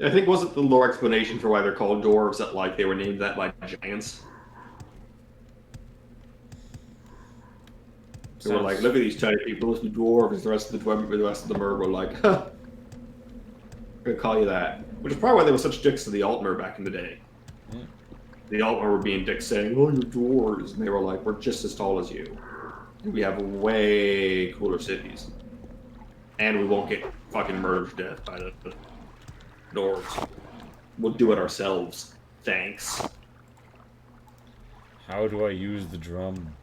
I think wasn't the lore explanation for why they're called dwarves that like they were named that by giants. They were like, look at these tiny people, those are dwarves. The rest of the mer were like, huh, we're gonna call you that. Which is probably why they were such dicks to the Altmer back in the day. Yeah. The Altmer were being dicks saying, oh, you're dwarves. And they were like, we're just as tall as you. We have way cooler cities. And we won't get fucking murdered to death by the dwarves. We'll do it ourselves. Thanks. How do I use the drum?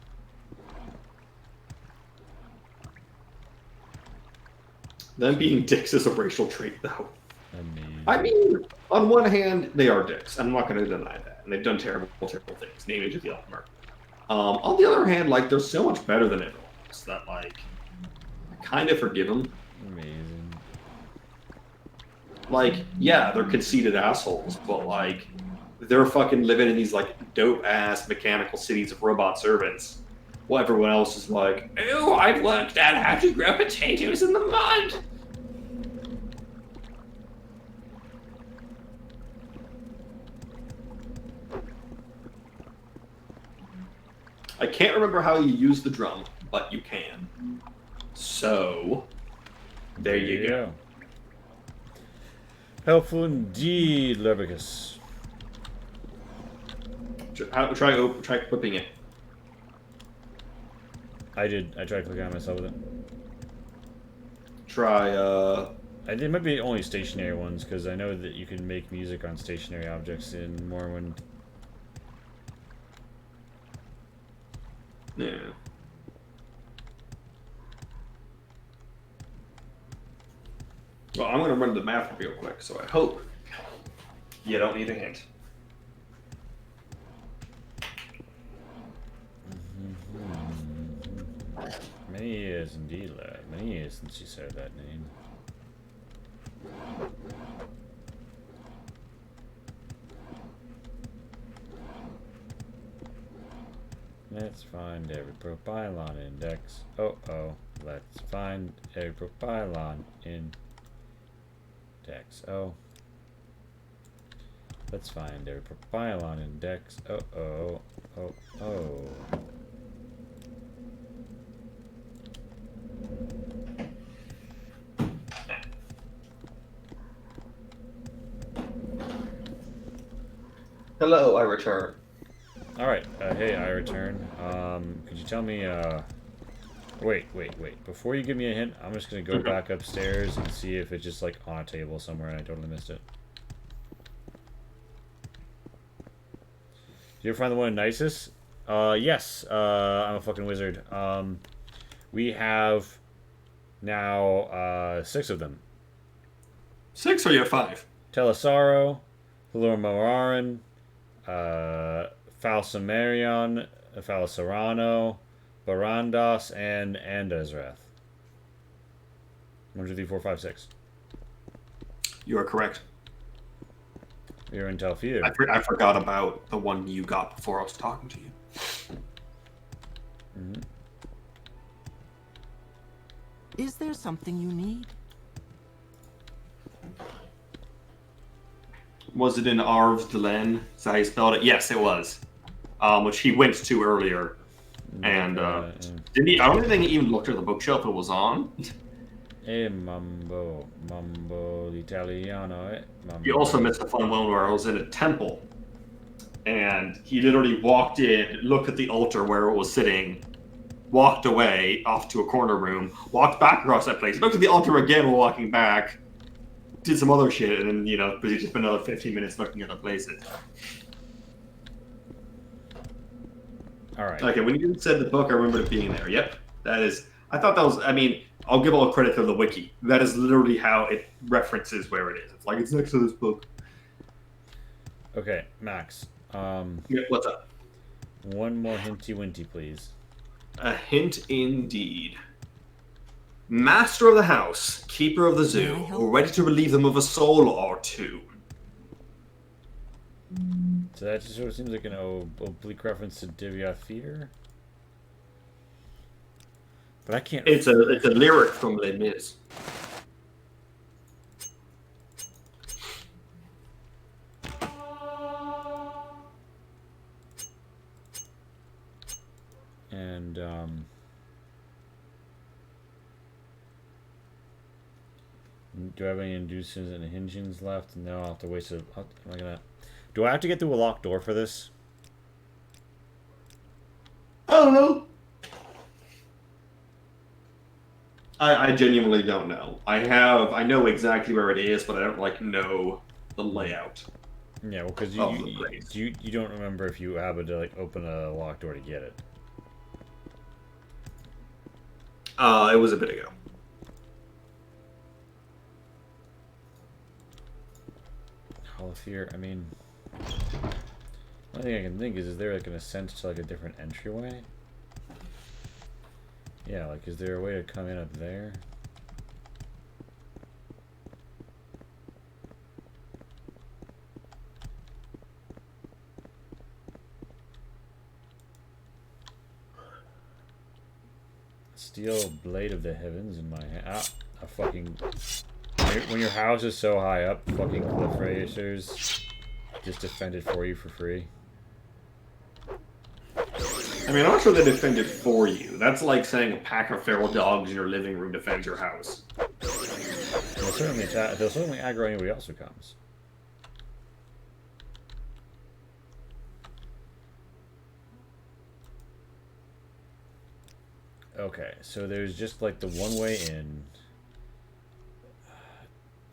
Them being dicks is a racial trait, though. Amazing. I mean, on one hand, they are dicks. I'm not going to deny that. And they've done terrible, terrible things, namely to the Altmer. On the other hand, like, they're so much better than everyone else that, like, I kind of forgive them. Amazing. Like, yeah, they're conceited assholes, but, like, they're fucking living in these, like, dope-ass mechanical cities of robot servants. While everyone else is like, ew, I've learned out how to grow potatoes in the mud! I can't remember how you use the drum, but you can. So, there you go. Helpful indeed, Lerbicus. Try equipping it. I did. I tried clicking on myself with it. Try, I think it might be only stationary ones, because I know that you can make music on stationary objects in Morrowind. Yeah. Well, I'm going to run the math real quick, so I hope you don't need a hint. Many years indeed, lad. Many years since you said that name. Let's find every Propylon index. Oh. Let's find every Propylon index. Oh. Let's find every Propylon index. Oh. Hello, I return. Alright, hey, I return. Could you tell me, Wait. Before you give me a hint, I'm just gonna go back upstairs and see if it's just, like, on a table somewhere and I totally missed it. Did you ever find the one in Nisus? Yes, I'm a fucking wizard. We have now, 6 of them. 6 or you have 5? Telisaro, Lormoraran, Falsamarion, Falsarano, Barandas, and Andazrath. 1, 2, 3, 4, 5, 6. You are correct. You're in Telfir. I forgot about the one you got before I was talking to you. Mm-hmm. Is there something you need? Was it in Arv's Delen? Is that how you spelled it? Yes, it was. Which he went to earlier. And didn't he? I don't think he even looked at the bookshelf it was on. Mambo Italiano. Mambo. He also missed a fun one where I was in a temple. And he literally walked in, looked at the altar where it was sitting, walked away off to a corner room, walked back across that place, looked at the altar again while walking back, did some other shit, and then, because he just spent another 15 minutes looking at the places. Alright. Okay, when you said the book, I remember it being there. Yep. I thought that was, I'll give all credit to the wiki. That is literally how it references where it is. It's like, it's next to this book. Okay, Max. Yeah, what's up? One more hinty winty, please. A hint indeed. Master of the house, keeper of the zoo, May I help? ready to relieve them of a soul or two. So that just sort of seems like an oblique reference to Divya Fear. But I can't. It's a lyric from Les Mis. And do I have any inducers and hingings left? No, I'll have to waste it. Am I gonna? Do I have to get through a locked door for this? I don't know. I genuinely don't know. I know exactly where it is, but I don't know the layout. Yeah, well, because you don't remember if you happen to open a locked door to get it. It was a bit ago. Hall of Fear. I mean, one thing I can think is there an ascent to a different entryway? Yeah, is there a way to come in up there? Steel blade of the heavens in my hand. Ah, a fucking. When your house is so high up, fucking cliff racers just defend it for you for free. I mean, I'm not sure they defend it for you. That's like saying a pack of feral dogs in your living room defends your house. They'll certainly aggro anybody else who comes. Okay, so there's just the one way in.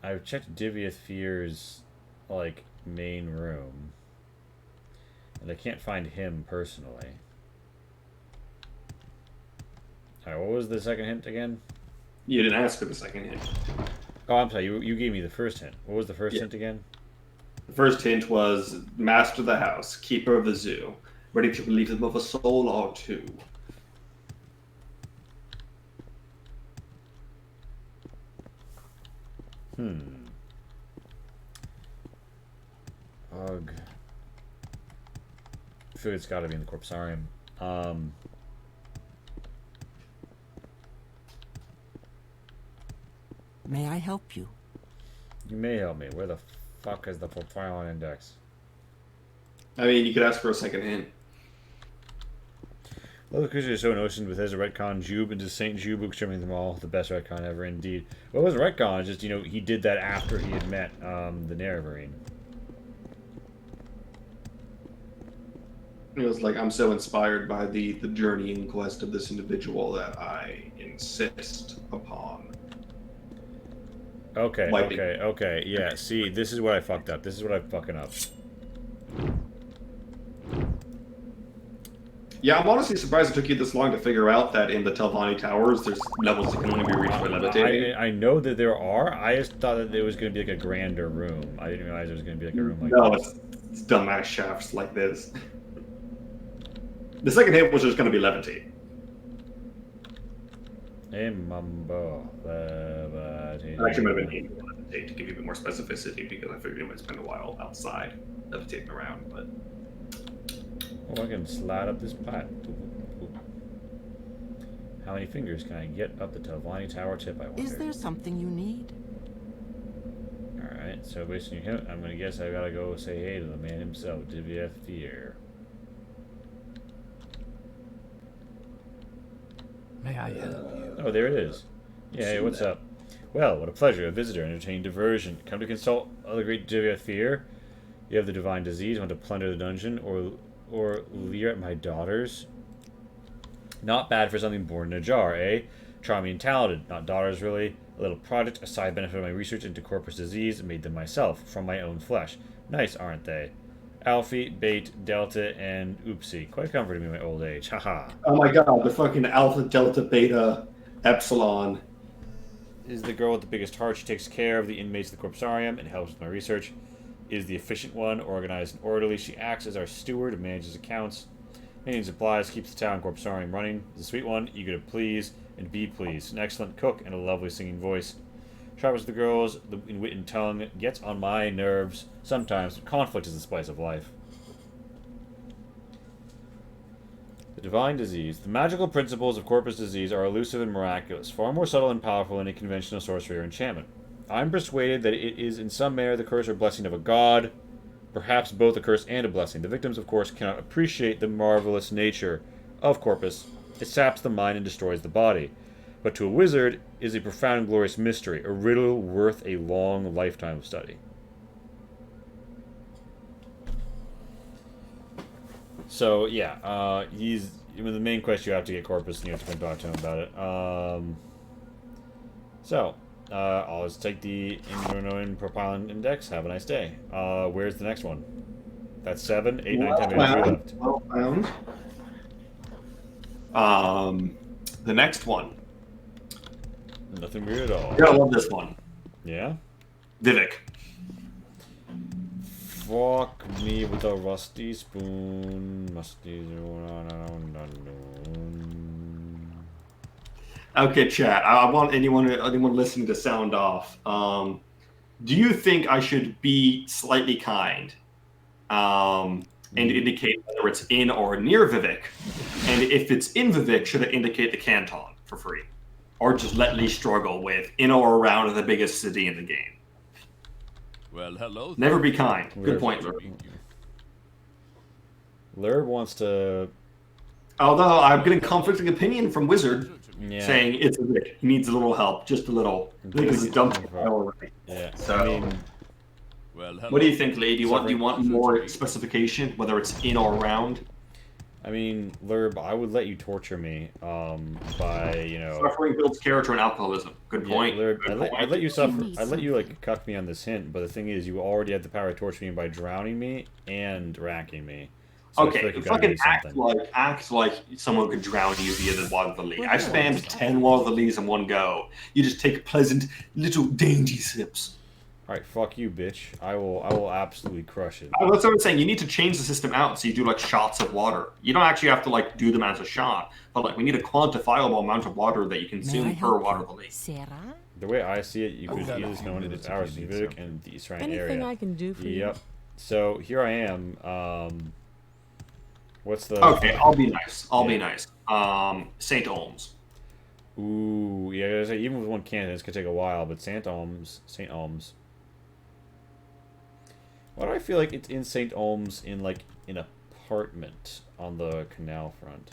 I've checked Divya Fear's main room, and I can't find him personally. Alright, what was the second hint again? You didn't ask for the second hint. Oh, I'm sorry, you gave me the first hint. What was the first hint again? The first hint was master of the house, keeper of the zoo, ready to relieve them of a soul or two. Ugh. I feel it's got to be in the Corpsarium. May I help you? You may help me. Where the fuck is the Propylon index? I mean, you could ask for a second hint. Well, the creature is so notioned with his retcon Jube into Saint Jube, exterminating them all. The best retcon ever, indeed. Well, it was a retcon. It's just, he did that after he had met the Nerevarine. It was I'm so inspired by the journeying quest of this individual that I insist upon. Okay, okay, yeah, see, this is what I fucked up. This is what I'm fucking up. Yeah, I'm honestly surprised it took you this long to figure out that in the Telvanni Towers, there's levels that can only be reached by levitating. I know that there are. I just thought that there was going to be a grander room. I didn't realize there was going to be a room like no, this. it's dumbass shafts like this. The second hint was just going to be levitate. Actually, might have been aiming levitate to give you a bit more specificity because I figured you might spend a while outside levitating around, but. Oh, I can slide up this pipe. How many fingers can I get up the Telvanni Tower tip, I wonder? Is there something you need? Alright, so based on your hint, I'm gonna guess I gotta go say hey to the man himself, Divya Fear. May I help you? Oh, there it is. Yeah, hey, what's up? Well, what a pleasure, a visitor, entertaining diversion. Come to consult the great Divya Fear. You have the divine disease, want to plunder the dungeon, or leer at my daughters? Not bad for something born in a jar, eh? Charming and talented, not daughters really. A little project, a side benefit of my research into corpus disease, made them myself, from my own flesh. Nice, aren't they? Alfie, Bait, Delta, and Oopsie. Quite comforting me in my old age. Haha. Oh my god, the fucking Alpha, Delta, Beta, Epsilon. Is the girl with the biggest heart. She takes care of the inmates of the Corpsarium and helps with my research. is the efficient one, organized and orderly. She acts as our steward and manages accounts, maintaining supplies, keeps the town corpsarium running. Is a sweet one, eager to please and be pleased. An excellent cook and a lovely singing voice. Sharp as the girls, in wit and tongue, gets on my nerves. Sometimes conflict is the spice of life. The divine disease. The magical principles of corpus disease are elusive and miraculous, far more subtle and powerful than any conventional sorcery or enchantment. I am persuaded that it is in some manner the curse or blessing of a god, perhaps both a curse and a blessing. The victims, of course, cannot appreciate the marvelous nature of corpus. It saps the mind and destroys the body. But to a wizard, it is a profound and glorious mystery, a riddle worth a long lifetime of study. So, yeah, he's... I mean, the main quest, you have to get Corpus, and you have to come talk to him about it. I'll just take the Invernoin Propylon Index. Have a nice day. Where's the next one? That's 7, 8, 9, 10 minutes left. Well found. The next one. Nothing weird at all. You're gonna love this one. Yeah? Vivek. Fuck me with a rusty spoon. Okay, chat. I want anyone listening to sound off. Do you think I should be slightly kind, and indicate whether it's in or near Vivek? And if it's in Vivek, should I indicate the canton for free, or just let Lee struggle with in or around the biggest city in the game? Well, hello. Never be kind. Good point, Lurb. Lurb wants to... Although I'm getting conflicting opinion from Wizard, Yeah. saying it's a bit. He needs a little help, just a little. Because he's dumped it already. Yeah. So, I mean, Well, hello. what do you think, Lee? Do you want more specification, whether it's in or around? I mean, Lurb, I would let you torture me, by, you know... Suffering builds character and alcoholism. Good point. Yeah, Lurb, Good I'd let you suffer. need I'd let you, like, cuck me on this hint, but the thing is, you already had the power to torture me by drowning me and racking me. So I feel Okay, like you gotta fucking do act like someone could drown you via the Water of the Lee. I spammed 10 Water of the Lees in one go. You just take pleasant little dainty sips. Alright, fuck you, bitch. I will absolutely crush it. That's what I'm saying. You need to change the system out so you do like shots of water. You don't actually have to like do them as a shot, but like we need a quantifiable amount of water that you consume per Water of the Lee. Sarah? The way I see it, you could got a easily few go into minutes the if hour you need Civic some. and the surrounding Anything area. I can do for you? Yep. So here I am. What's the... Okay, I'll be nice. I'll be Yeah. nice. St. Olms. Ooh, yeah, I gotta say, even with one cannon, it's gonna take a while, but St. Olms. Why do I feel like it's in St. Olms in, like, an apartment on the canal front?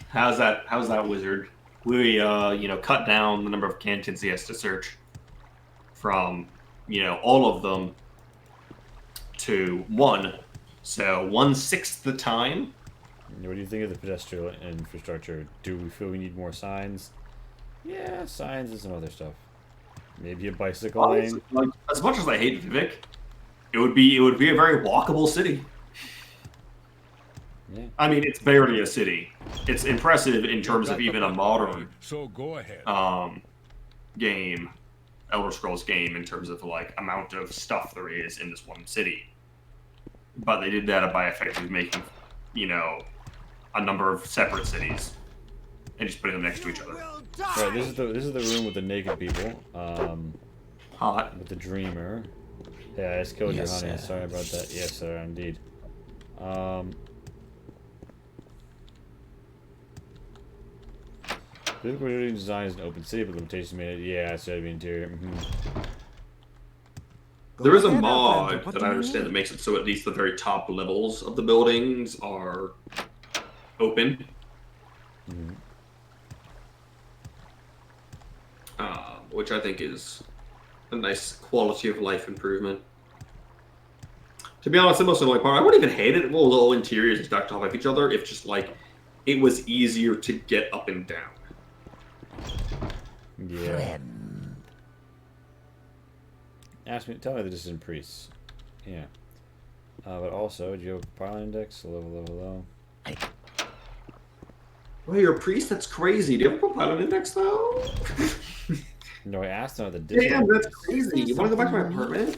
How's that, Wizard? We cut down the number of cantons he has to search from, all of them to one. So 1/6 the time. What do you think of the pedestrian infrastructure? Do we feel we need more signs? Yeah, signs and some other stuff. Maybe a bicycle lane. Like, as much as I hate Vivek, it would be a very walkable city. Yeah. I mean, it's barely a city. It's impressive in terms of even a modern So go ahead. game, Elder Scrolls game, in terms of like amount of stuff there is in this one city. But they did that by effectively making, a number of separate cities and just putting them next to each other. Right, this is the room with the naked people. Hot. With the dreamer. Yeah, I just killed Yes, your honey. sir. Sorry about that. Yes, sir, indeed. Physical design is an open city, but limitations made it. Yeah, I said the interior. There is a ahead, mod Outlander. What that do I you understand need? that makes it so at least the very top levels of the buildings are open. Which I think is a nice quality of life improvement. To be honest, the most annoying part, I wouldn't even hate it. Well, the whole interiors are stacked on top of each other. If just like it was easier to get up and down. Yeah. Tell me the distant priests. Yeah. But also, do you have a Propylon index? Low. Well, you're a priest? That's crazy. Do you have a Propylon index, though? No, I asked them the distant Damn, that's priests. crazy. You want to go back to my apartment?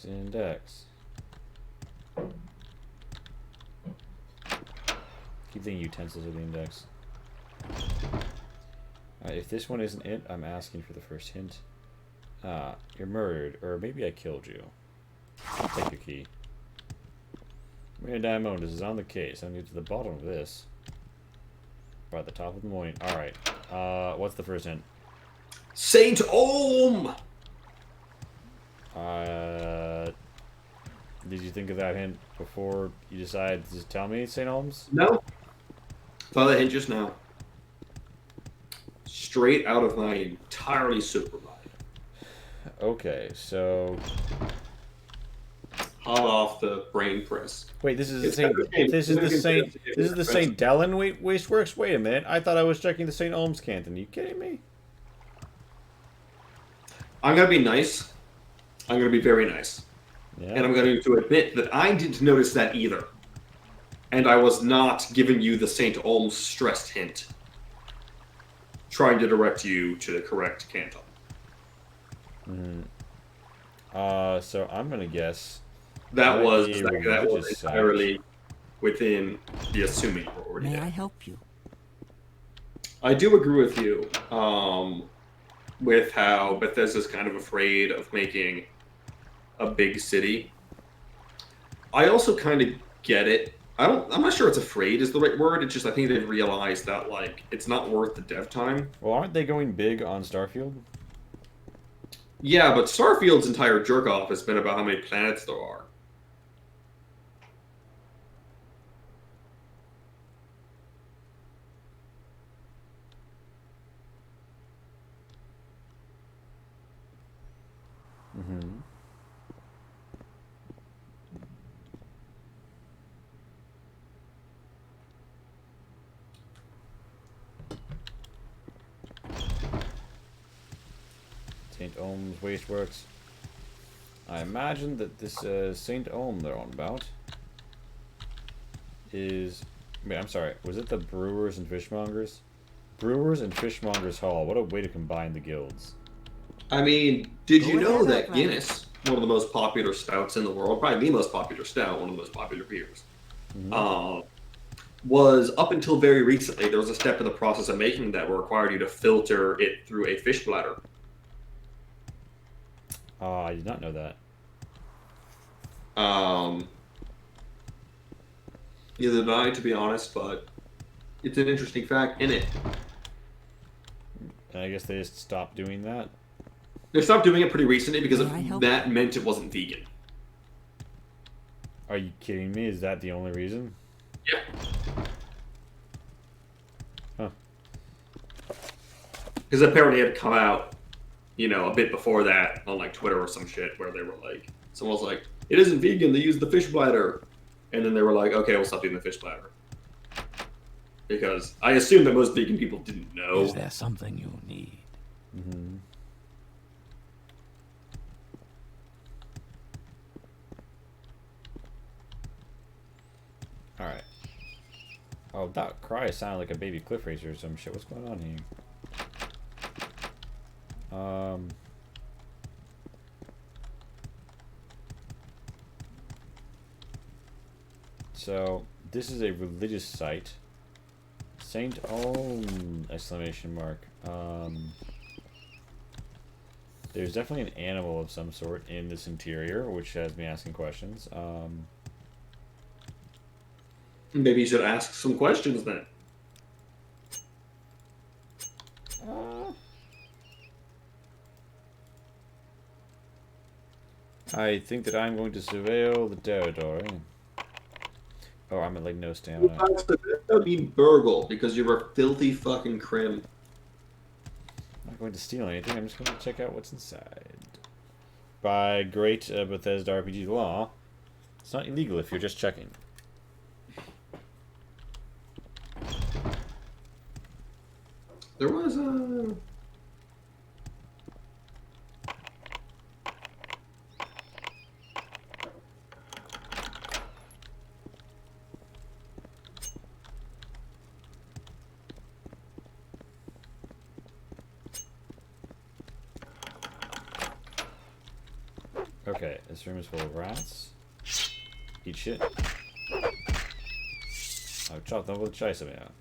Index. Keep thinking utensils of the index. Alright, if this one isn't it, I'm asking for the first hint. You're murdered, or maybe I killed you. I'll take your key. Mayor Diamond, this is on the case. I'm going to get to the bottom of this. By the top of the morning. Alright. What's the first hint? Saint Ohm! Did you think of that hint before you decided to tell me St. Holmes? No. Saw that hint just now. Straight out of my entirely super mind. Okay, so Hot off the brain press. wait, this is the St. Dellen Wasteworks? Wait a minute, I thought I was checking the St. Holmes Canton. Are you kidding me? I'm gonna be nice. I'm gonna be very nice. Yeah. And I'm going to admit that I didn't notice that either. And I was not giving you the St. Olm's stressed hint. Trying to direct you to the correct canton. So I'm gonna guess That was religious entirely within the assuming we're already May there. I help you? I do agree with you with how Bethesda's kind of afraid of making a big city. I also kind of get it. I'm not sure it's afraid is the right word. It's just I think they've realized that like it's not worth the dev time. Well, aren't they going big on Starfield? Yeah, but Starfield's entire jerk off has been about how many planets there are. St. Ohm's Wasteworks. I imagine that this St. Ohm they're on about is... Wait, I'm sorry. Was it the Brewers and Fishmongers? Brewers and Fishmongers Hall. What a way to combine the guilds. I mean, did you Go know ahead, that Outlander. Guinness, one of the most popular stouts in the world, probably the most popular stout, one of the most popular beers, was up until very recently, there was a step in the process of making that where required you to filter it through a fish bladder. I did not know that. Neither did I, to be honest, but it's an interesting fact in it. And I guess they just stopped doing that. They stopped doing it pretty recently because May I help? that meant it wasn't vegan. Are you kidding me? Is that the only reason? Yeah. Huh. Because apparently it had come out, you know, a bit before that on like Twitter or some shit where they were like, someone was like, it isn't vegan, they use the fish bladder. And then they were like, okay, we'll stop doing the fish bladder. Because I assume that most vegan people didn't know. Is there something you need? Alright. Oh, that cry sounded like a baby cliff racer or some shit. What's going on here? So, this is a religious site. Saint Ohm! Exclamation mark. There's definitely an animal of some sort in this interior, which has me asking questions. Maybe you should ask some questions then. I think that I'm going to surveil the territory. Oh, I'm at like no stamina. That would mean burgle because you're a filthy fucking crim. I'm not going to steal anything. I'm just going to check out what's inside. by great Bethesda RPG law, it's not illegal if you're just checking. There was a... Okay, this room is full of rats. Eat shit. I'll chop them with a chase out.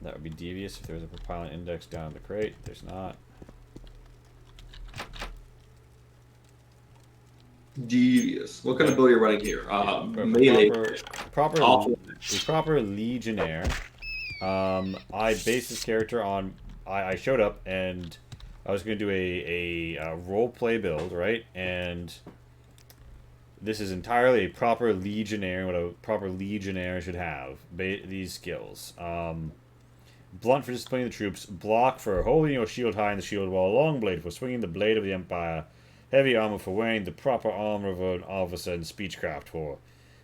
That would be devious if there was a Propylon index down in the crate. There's not. Devious. What kind of build are you running here? But Melee. proper legionnaire. I based this character on. I showed up and I was going to do a role play build, right? And this is entirely a proper legionnaire. What a proper legionnaire should have. These skills. Blunt for disciplining the troops. Block for holding your shield high in the shield wall. Long blade for swinging the blade of the Empire. Heavy armor for wearing the proper armor of an officer, and speechcraft for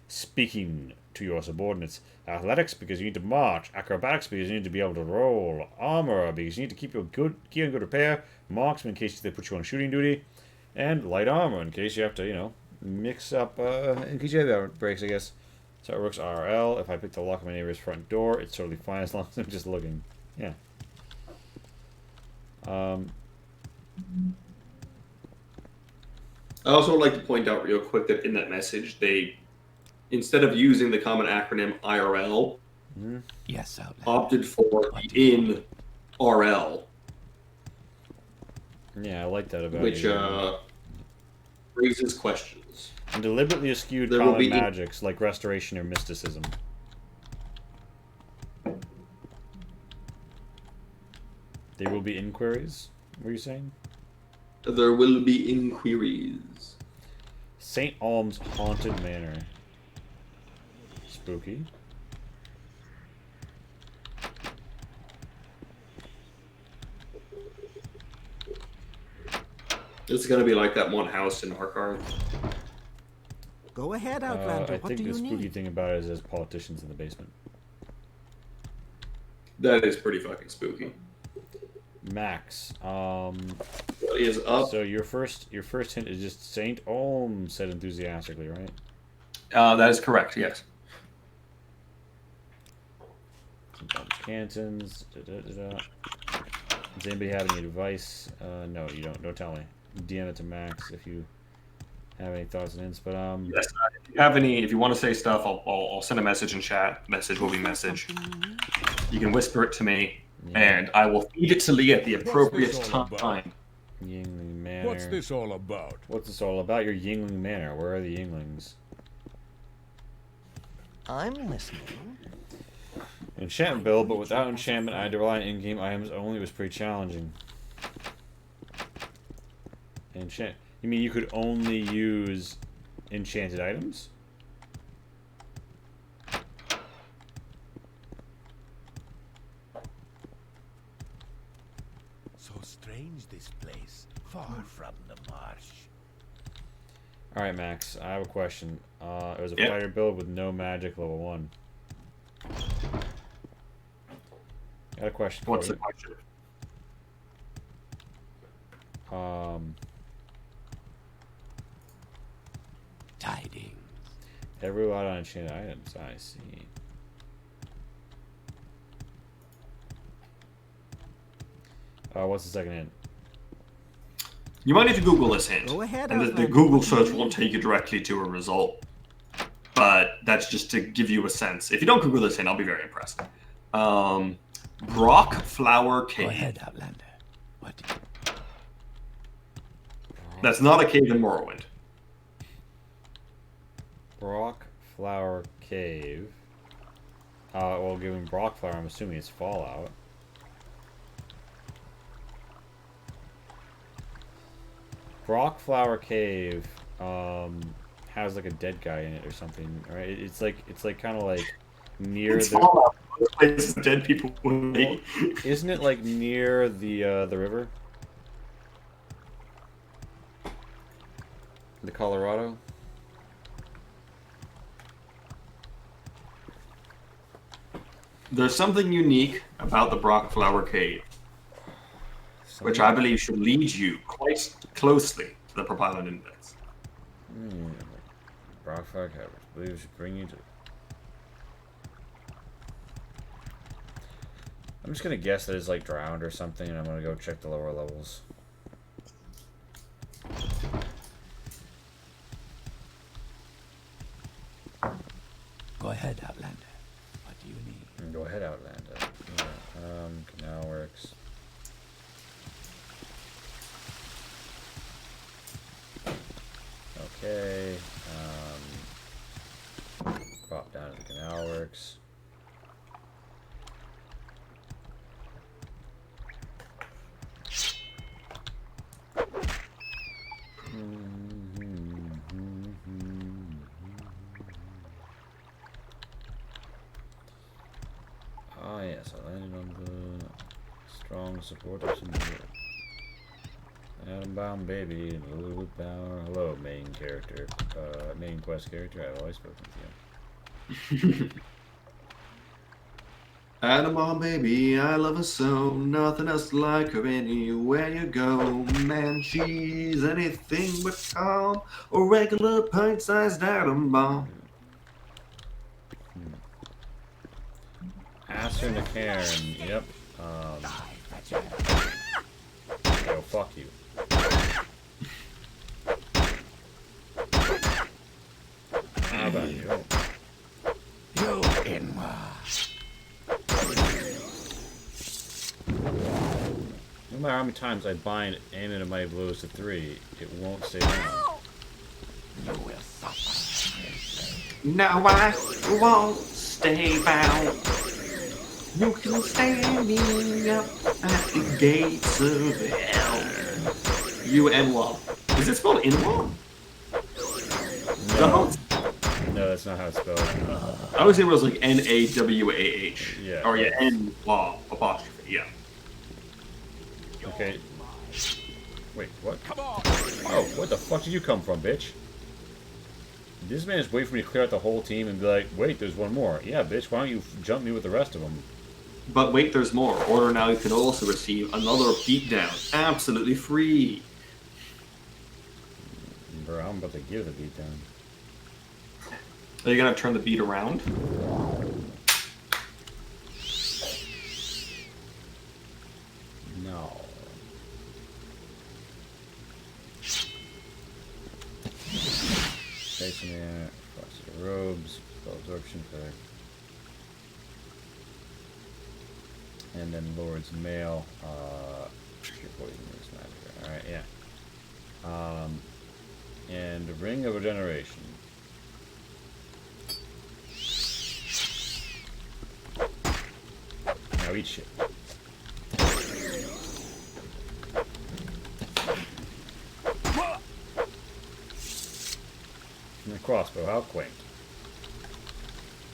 speaking to your subordinates. Athletics because you need to march. Acrobatics because you need to be able to roll. Armor because you need to keep your gear in good repair. Marksman in case they put you on shooting duty. And light armor in case you have to, you know, mix up, in case you have breaks, I guess. So it works RL. If I pick the lock of my neighbor's front door, it's totally fine as long as I'm just looking. Yeah. I also would like to point out real quick that in that message, they, instead of using the common acronym IRL, Yes, Outlander. opted for in RL, Yeah, I like that about which you. raises questions. And deliberately eschewed There will common be magics like restoration or mysticism. There will be inquiries, were you saying? There will be inquiries. St. Alm's Haunted Manor. Spooky. This is going to be like that one house in Arkard. Go ahead, Outlander. I What think do the you spooky need? thing about it is there's politicians in the basement. That is pretty fucking spooky. Max, What is up? so your first hint is just St. Olm, said enthusiastically, right? That is correct, yes. Sometimes cantons. Does anybody have any advice? No, you don't. Don't tell me. DM it to Max if you have any thoughts and hints. But Yes, if you have any, if you want to say stuff, I'll send a message in chat. Message will be message. You can whisper it to me, and I will feed it to Lee at the appropriate What's this all time. Yingling Manor. What's this all about? What's this all about? Your Yingling Manor. Where are the Yinglings? I'm listening. Enchantment build, but without enchantment, I had to rely on in-game items only. It was pretty challenging. You mean you could only use enchanted items? So strange this place, far from the marsh. Alright, Max, I have a question. It was a Yeah. fighter build with no magic level 1. I got a question for What's you. the question? Tidings. Every lot on enchanted items, I see. What's the second hint? You might need to Google this hint. Go ahead, And the Outlander. Google search won't take you directly to a result. But that's just to give you a sense. If you don't Google this hint, I'll be very impressed. Brock Flower Cave. Go ahead, Outlander. What do you... That's not a cave in Morrowind. Brock Flower Cave. Well, given Brock Flower, I'm assuming it's Fallout. Brock Flower Cave has like a dead guy in it or something, right? It's like kind of like near It's the. Fallout. This place is dead people. Isn't it like near the river? The Colorado? There's something unique about the Brock Flower Cave, which I believe should lead you quite closely to the Propylon Index. Brockfire Caverns. I believe it should bring you to... I'm just gonna guess that it's like drowned or something, and I'm gonna go check the lower levels. Go ahead, Outlander. What do you need? Go ahead, Outlander. Yeah, canal works. Okay. Drop down to the canal works. Ah, yes, I landed on the strong support of some Atom-bound baby, loaded with power. Hello, main character. Main quest character, I've always spoken to you. Atom baby, I love her so. Nothing else like her anywhere you go. Man, she's anything but calm. A regular pint-sized atom bomb. Aster and Cairn, yep. Yo, fuck you. How about you? You Inwa. No matter how many times I bind aim into my blows to 3, it won't stay down. You will suffer. Now I won't stay bound. You can stand me up at the gates of hell. U-N-W-A. Is it spelled Inwa? No. No, that's not how it's spelled. I always think it was like N-A-W-A-H. Yeah. Or yeah, N-W-A apostrophe, yeah. Okay. Wait, what? Oh, what the fuck did you come from, bitch? This man is waiting for me to clear out the whole team and be like, wait, there's one more. Yeah, bitch, why don't you jump me with the rest of them? But wait, there's more. Order now you can also receive another beatdown. Absolutely free. Bro, I'm about to give the beatdown. Are you gonna turn the beat around? No. Facing air, frosted robes, spell absorption for... And then Lord's Mail, pure poison is magic. Alright, yeah. And the Ring of Regeneration. Now eat shit. And the crossbow, how quaint.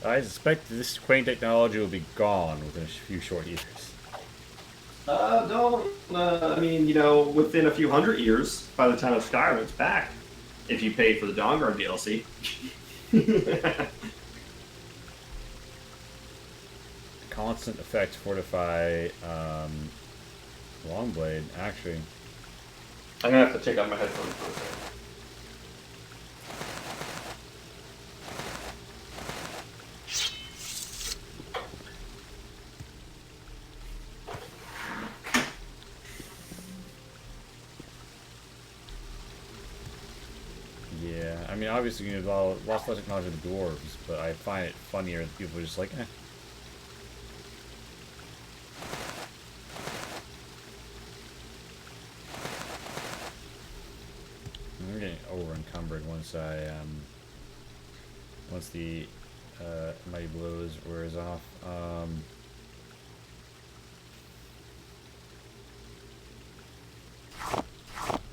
I suspect this quaint technology will be gone within a few short years. I mean, you know, within a few hundred years, by the time of Skyrim's back, if you pay for the Dawnguard DLC. Constant effect fortify Longblade, actually. I'm gonna have to take out my headphones for a second. Yeah, I mean, obviously, you know, lost less technology of the dwarves, but I find it funnier that people are just like, eh. I'm getting over encumbered once once the Mighty Blows wears off.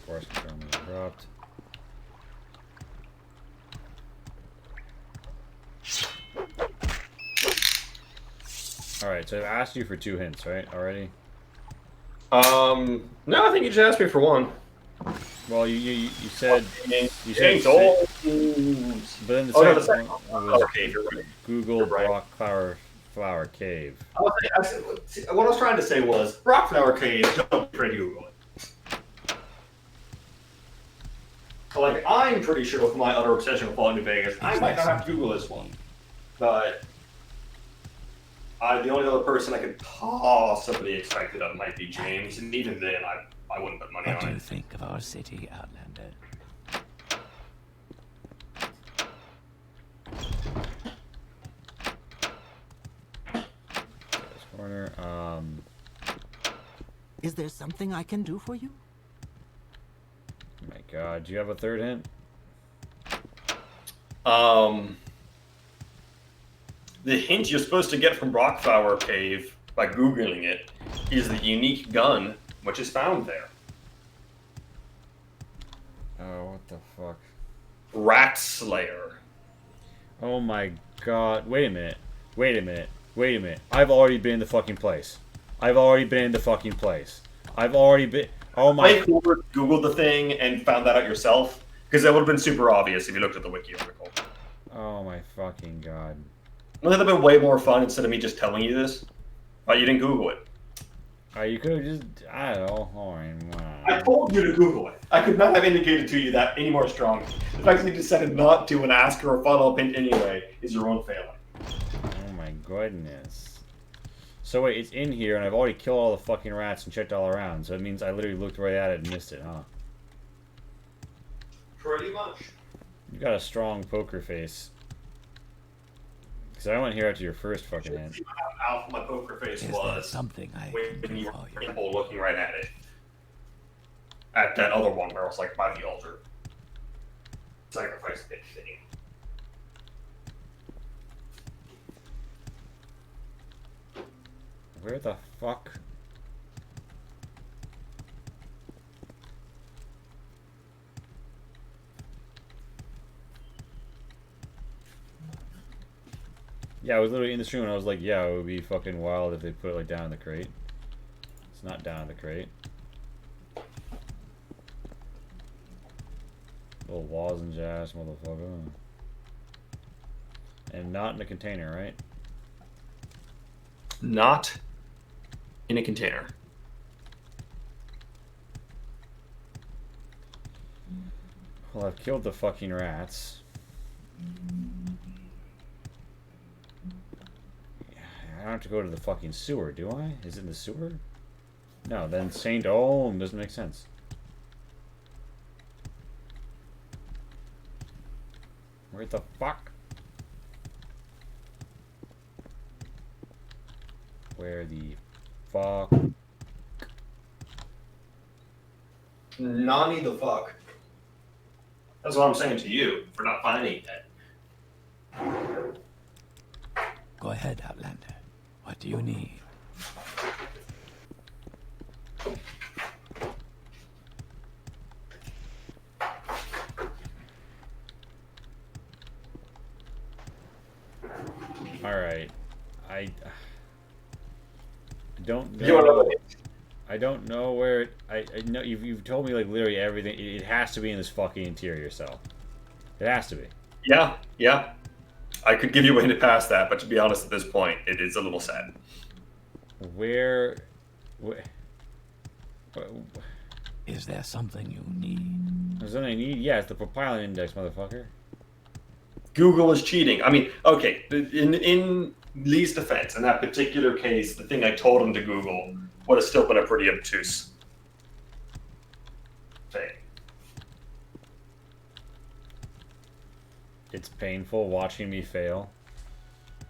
Force control is dropped. Alright, so I've asked you for 2 hints, right, already? No, I think you just asked me for one. Well, you said you said James Old. but then the Oh, no, the second second one one. was Cave, you're right. Google You're right. Brock Flower Cave. What I was trying to say was Rockflower Cave. Don't try to Google it. Like, I'm pretty sure with my utter obsession with Fallout New Vegas, I might not have to Google this one. But the only other person I could possibly expect it of might be James, and even then, I wouldn't put money What on do you it. think of our city, Outlander? This corner. Is there something I can do for you? My God, do you have a third hint? The hint you're supposed to get from Rockflower Cave by Googling it is the unique gun which is found there. Oh, what the fuck? Rat Slayer. Oh my God! Wait a minute! Wait a minute! Wait a minute! I've already been in the fucking place. I've already been in the fucking place. I've already been. Oh my! Like, Googled the thing and found that out yourself, because that would have been super obvious if you looked at the wiki article. Oh my fucking God! Wouldn't that have been way more fun instead of me just telling you this? But you didn't Google it. You could have just. I don't know. I told you to Google it. I could not have indicated to you that any more strongly. The fact that you decided not to and ask for a follow-up hint anyway is your own failing. Oh my goodness. So wait, it's in here, and I've already killed all the fucking rats and checked all around, so it means I literally looked right at it and missed it, huh? Pretty much. You got a strong poker face. Because I went here after your first fucking hint. See how alpha my poker face Is there was something I when can you do were for you? looking right at it. At that other one where I was like by the altar. Sacrifice bitch thing. Where the fuck? Yeah, I was literally in the stream and I was like, yeah, it would be fucking wild if they put it like down in the crate. It's not down in the crate. Little lozenge ass motherfucker. And not in a container, right? Not in a container. Well, I've killed the fucking rats. I don't have to go to the fucking sewer, do I? Is it in the sewer? No, then St. Olm doesn't make sense. Where the fuck? Where the fuck? Nani the fuck. That's what I'm saying to you for not finding it. Go ahead, Outlander. What do you need? Alright. I don't You want know. another hint? I don't know where it, I know you've told me like literally everything. It has to be in this fucking interior cell. It has to be. Yeah, yeah. I could give you a hint past that, but to be honest, at this point, it is a little sad. Where Is there something you need? there's something I need? Yeah, it's the Propylon index, motherfucker. Google is cheating. I mean, okay, in Lee's defense, in that particular case, the thing I told him to Google would have still been a pretty obtuse thing. It's painful watching me fail.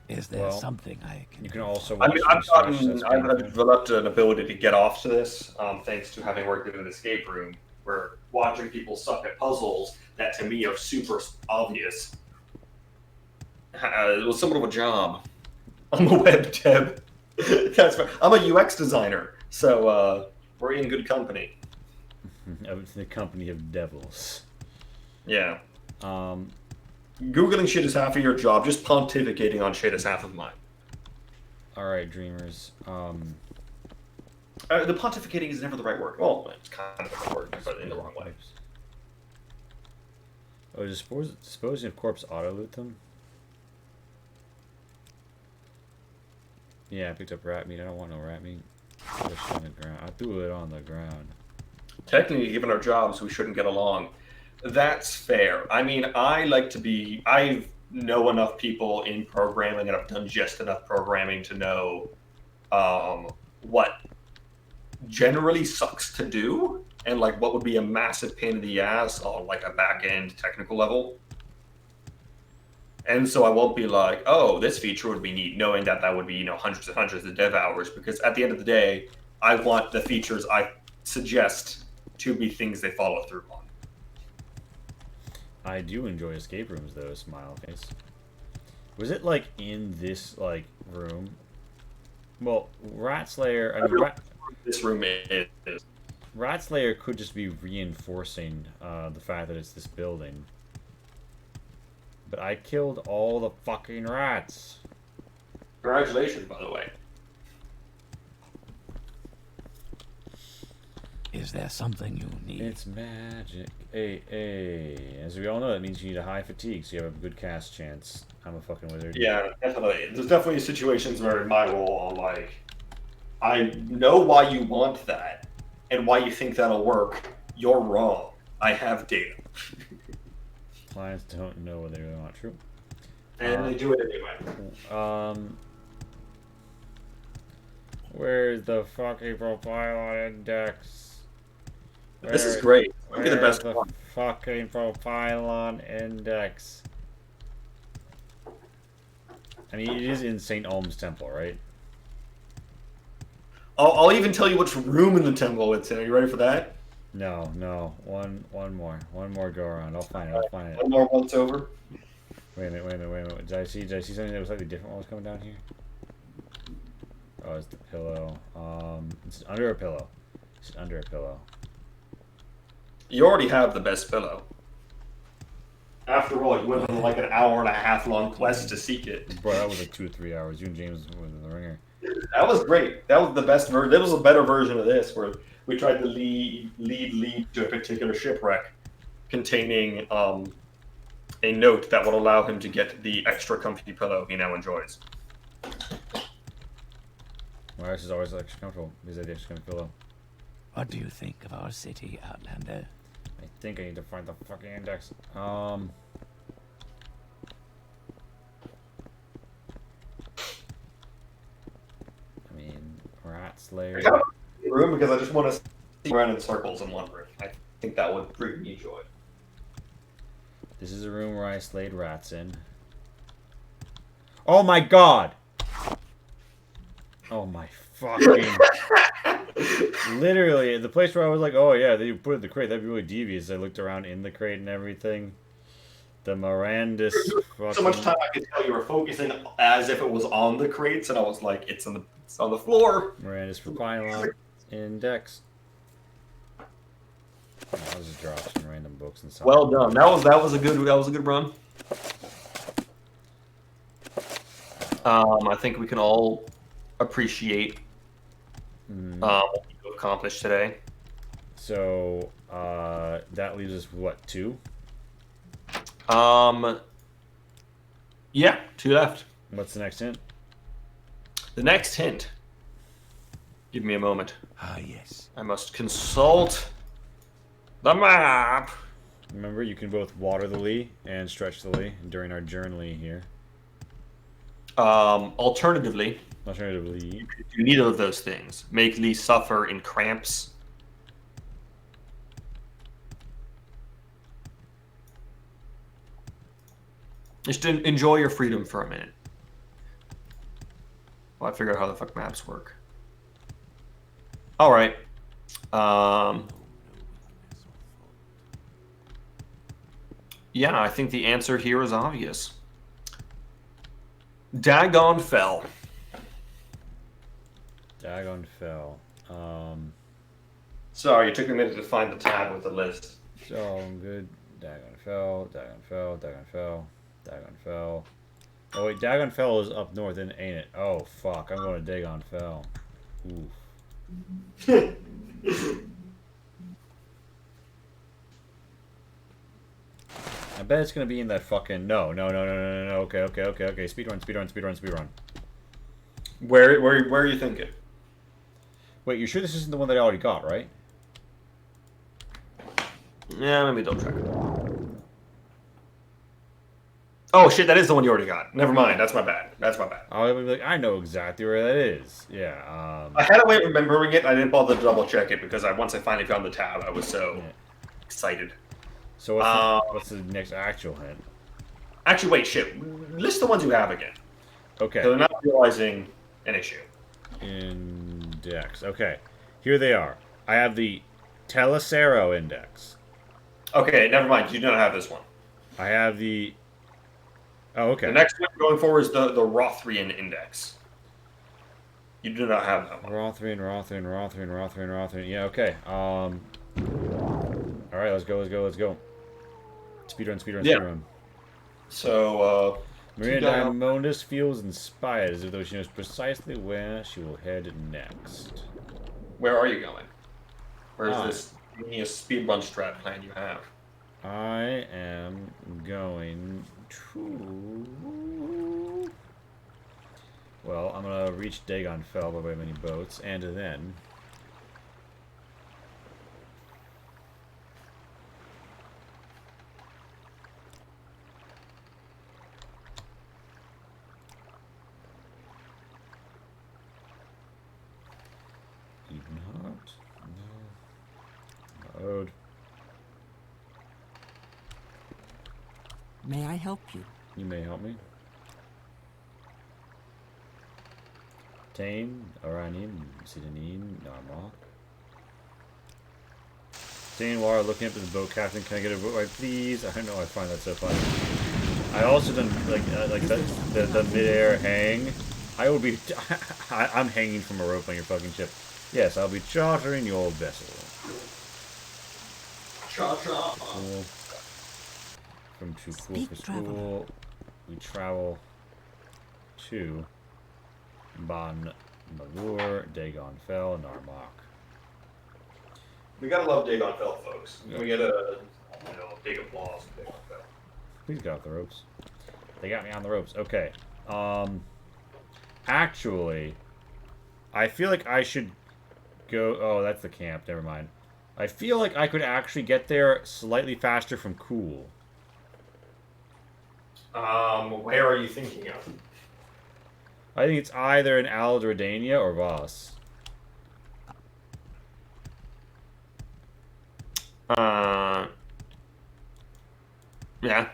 Is there Well, something I can You do can also I watch mean, me slash, that's I've painful. developed an ability to get off to this, thanks to having worked in an escape room, where watching people suck at puzzles that to me are super obvious. It was somewhat of a job. I'm a web dev. That's right. I'm a UX designer, so we're in good company. Of the company of devils. Yeah. Um, Googling shit is half of your job. Just pontificating on shit is half of mine. Alright, dreamers. The pontificating is never the right word. Well, it's kind of the right word, but in the wrong way. Oh, disposing of corpse auto loot them? Yeah, I picked up rat meat. I don't want no rat meat. Put it on the ground. I threw it on the ground. Technically, given our jobs, we shouldn't get along. That's fair. I mean, I know enough people in programming, and I've done just enough programming to know what generally sucks to do, and like what would be a massive pain in the ass on like a back end technical level. And so I won't be like, oh, this feature would be neat, knowing that that would be, hundreds and hundreds of dev hours, because at the end of the day, I want the features I suggest to be things they follow through on. I do enjoy escape rooms, though, smile face. Was it, like, in this, like, room? Well, Rat Slayer... I mean, this room is. Rat Slayer could just be reinforcing the fact that it's this building. But I killed all the fucking rats. Congratulations, by the way. Is there something you need? It's magic. As we all know, that means you need a high fatigue, so you have a good cast chance. I'm a fucking wizard. Yeah, definitely. There's definitely situations where in my role, I'm like, I know why you want that and why you think that'll work. You're wrong. I have data. Clients don't know whether they're not true. And they do it anyway. Where's the fucking Propylon index? This is great. Might be the best the one. fucking Propylon index. I mean, it is in St. Olm's Temple, right? I'll even tell you which room in the temple it's in. Are you ready for that? No. One more go around. I'll find it. One more once over. Wait a minute. Did I see something that was slightly different while I was coming down here? Oh, it's the pillow. It's under a pillow. It's under a pillow. You already have the best pillow. After all, you went on like an hour and a half long quest to seek it. Bro, that was like 2 or 3 hours. You and James were in the ringer. That was great. That was the best version. That was a better version of this, where we tried to lead to a particular shipwreck containing a note that would allow him to get the extra comfy pillow he now enjoys. My ice is always extra comfortable because I just gonna pillow. What do you think of our city, Outlander? I think I need to find the fucking index. I mean, Rat Slayer. I kind of like the room because I just want to see around in circles and wondering. I think that would bring me joy. This is a room where I slayed rats in. Oh my god! Oh my fucking... Literally, the place where I was like, oh yeah, they put it in the crate, that'd be really devious. I looked around in the crate and everything. The Mirandus fucking... So much time I could tell you were focusing as if it was on the crates, and I was like, it's on the floor. Mirandus Propylon index. Oh, I was just dropped some random books and stuff. Well done. That was a good run. I think we can all appreciate what you accomplished today. So that leaves us what, 2? Yeah, 2 left. What's the next hint? The next hint. Give me a moment. Ah, yes. I must consult the map. Remember, you can both water the Lee and stretch the Lee during our journey here. Alternatively, Alternatively, you do neither of those things. Make Lee suffer in cramps. Just enjoy your freedom for a minute. Well, I figure out how the fuck maps work. All right. Yeah, I think the answer here is obvious. Dagon Fell. Dagon Fell. Sorry, it took me a minute to find the tab with the list. So good. Dagon Fell, Dagon Fell, Dagon Fell, Dagon Fell. Oh wait, Dagon Fell is up north, ain't it? Oh fuck, I'm going to Dagon Fell. Oof. I bet it's gonna be in that fucking... No. Okay. Speedrun. Where are you thinking? Wait, you sure this isn't the one that I already got, right? Yeah, maybe don't check. Oh shit, that is the one you already got. Never mind, that's my bad. I would be like, I know exactly where that is. Yeah. I had a way of remembering it. I didn't bother to double check it because once I finally found the tab, I was so excited. So what's the next actual hint? Actually, wait, shit. List the ones you have again. Okay. So they're not realizing an issue. Index. Okay. Here they are. I have the Telecero index. Okay, never mind. You don't have this one. I have the... Oh, okay. The next one going forward is the Rothrian index. You do not have that one. Rothrian. Yeah, okay. Alright, let's go. Speedrun. So, Maria Diamondis feels inspired as though she knows precisely where she will head next. where are you going? Where's this genius speedrun strat plan you have? I am going to... Well, I'm going to reach Dagon Fell by way of many boats, and then... Load. May I help you? You may help me. Tane, Oranin, Sidanin, Narmok. Tane War looking up at the boat captain. Can I get a boat ride, please? I don't know. I find that so funny. I also done like the mid-air hang. I will be. I'm hanging from a rope on your fucking ship. Yes, I'll be chartering your vessel. Cool. From too cool for school, we travel to Ban Malur, Dagon Fell, and Narmok. We gotta love Dagon Fell, folks. We get a big applause for Dagon Fell. Please get off the ropes. They got me on the ropes. Okay. Actually, I feel like I should go... Oh, that's the camp. Never mind. I feel like I could actually get there slightly faster from Cool. Where are you thinking of? I think it's either in Aldredania or Voss. Yeah.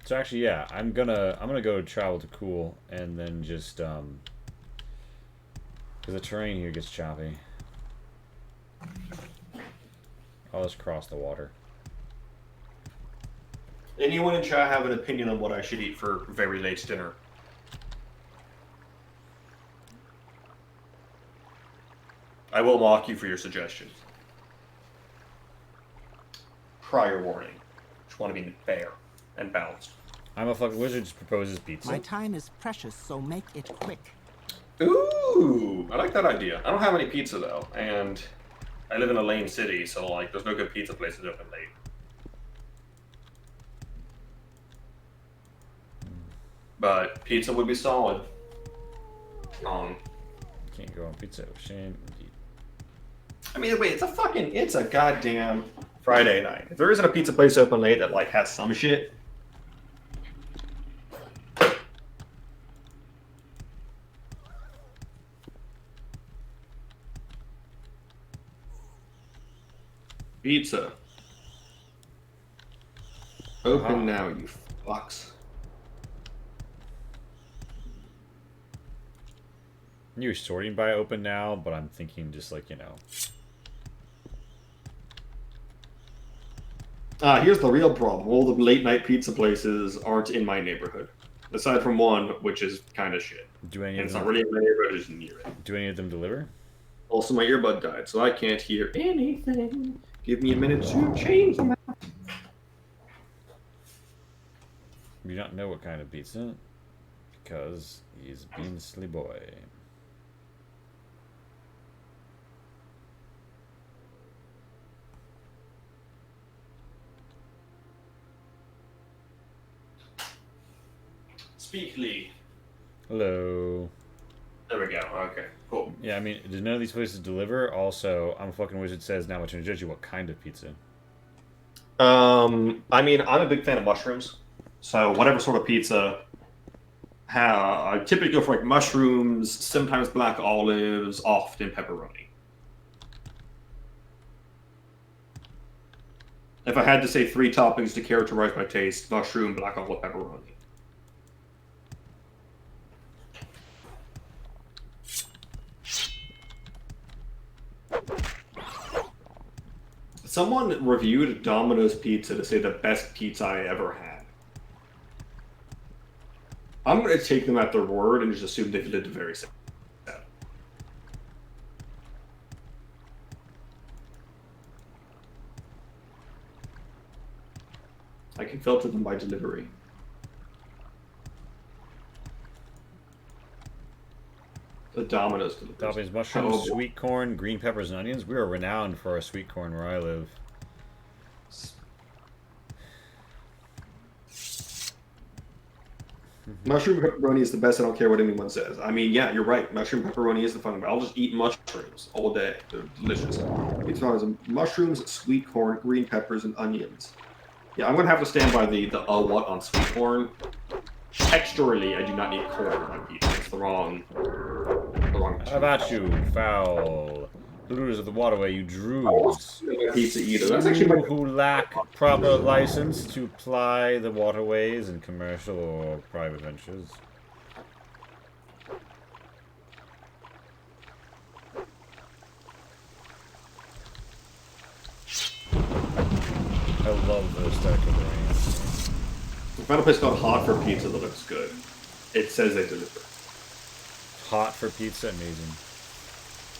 So actually, yeah, I'm gonna go travel to Cool and then just because the terrain here gets choppy. I'll just cross the water. Anyone in chat have an opinion on what I should eat for very late dinner? I will mock you for your suggestions. Prior warning. Just want to be fair and balanced. I'm a fucking wizard. Just proposes pizza. My time is precious, so make it quick. Ooh, I like that idea. I don't have any pizza though, and I live in a lane city, so like, there's no good pizza places open late. But pizza would be solid. Can't go on pizza. Shame indeed. I mean, wait, it's a goddamn Friday night. If there isn't a pizza place open late that like has some shit. Pizza. Open now, you fucks. You're sorting by open now, but I'm thinking just like, you know. Here's the real problem. All the late night pizza places aren't in my neighborhood. Aside from one, which is kind of shit. Do any And of it's them, not really in my neighborhood, it's near it. do any of them deliver? Also, my earbud died, so I can't hear anything. Give me a minute to change them out. You don't know what kind of pizza? Because he's Beansley boy. Speak Lee. Hello. There we go. Okay, cool. Yeah, I mean, did none of these places deliver? Also, I'm a fucking wizard says now I'm going to judge you what kind of pizza. I mean, I'm a big fan of mushrooms, so whatever sort of pizza. I typically go for like mushrooms, sometimes black olives, often pepperoni. If I had to say 3 toppings to characterize my taste, mushroom, black olive, pepperoni. Someone reviewed Domino's Pizza to say the best pizza I ever had. I'm going to take them at their word and just assume they did the very same. I can filter them by delivery. The Domino's delivery. Toppings, mushrooms, sweet corn, green peppers, and onions. We are renowned for our sweet corn where I live. Mushroom pepperoni is the best. I don't care what anyone says. I mean, yeah, you're right. Mushroom pepperoni is the fun. I'll just eat mushrooms all day. They're delicious. It's mushrooms, sweet corn, green peppers, and onions. Yeah, I'm gonna have to stand by the what on sweet corn. Texturally, I do not need corn on my pizza. It's the wrong. How about you, foul looters of the waterway, you droogs? Pizza either. That's actually who lack proper license to ply the waterways in commercial or private ventures. I love the aesthetic of the rain. I found a place called Hot for Pizza that looks good. It says they deliver. Hot for pizza, amazing.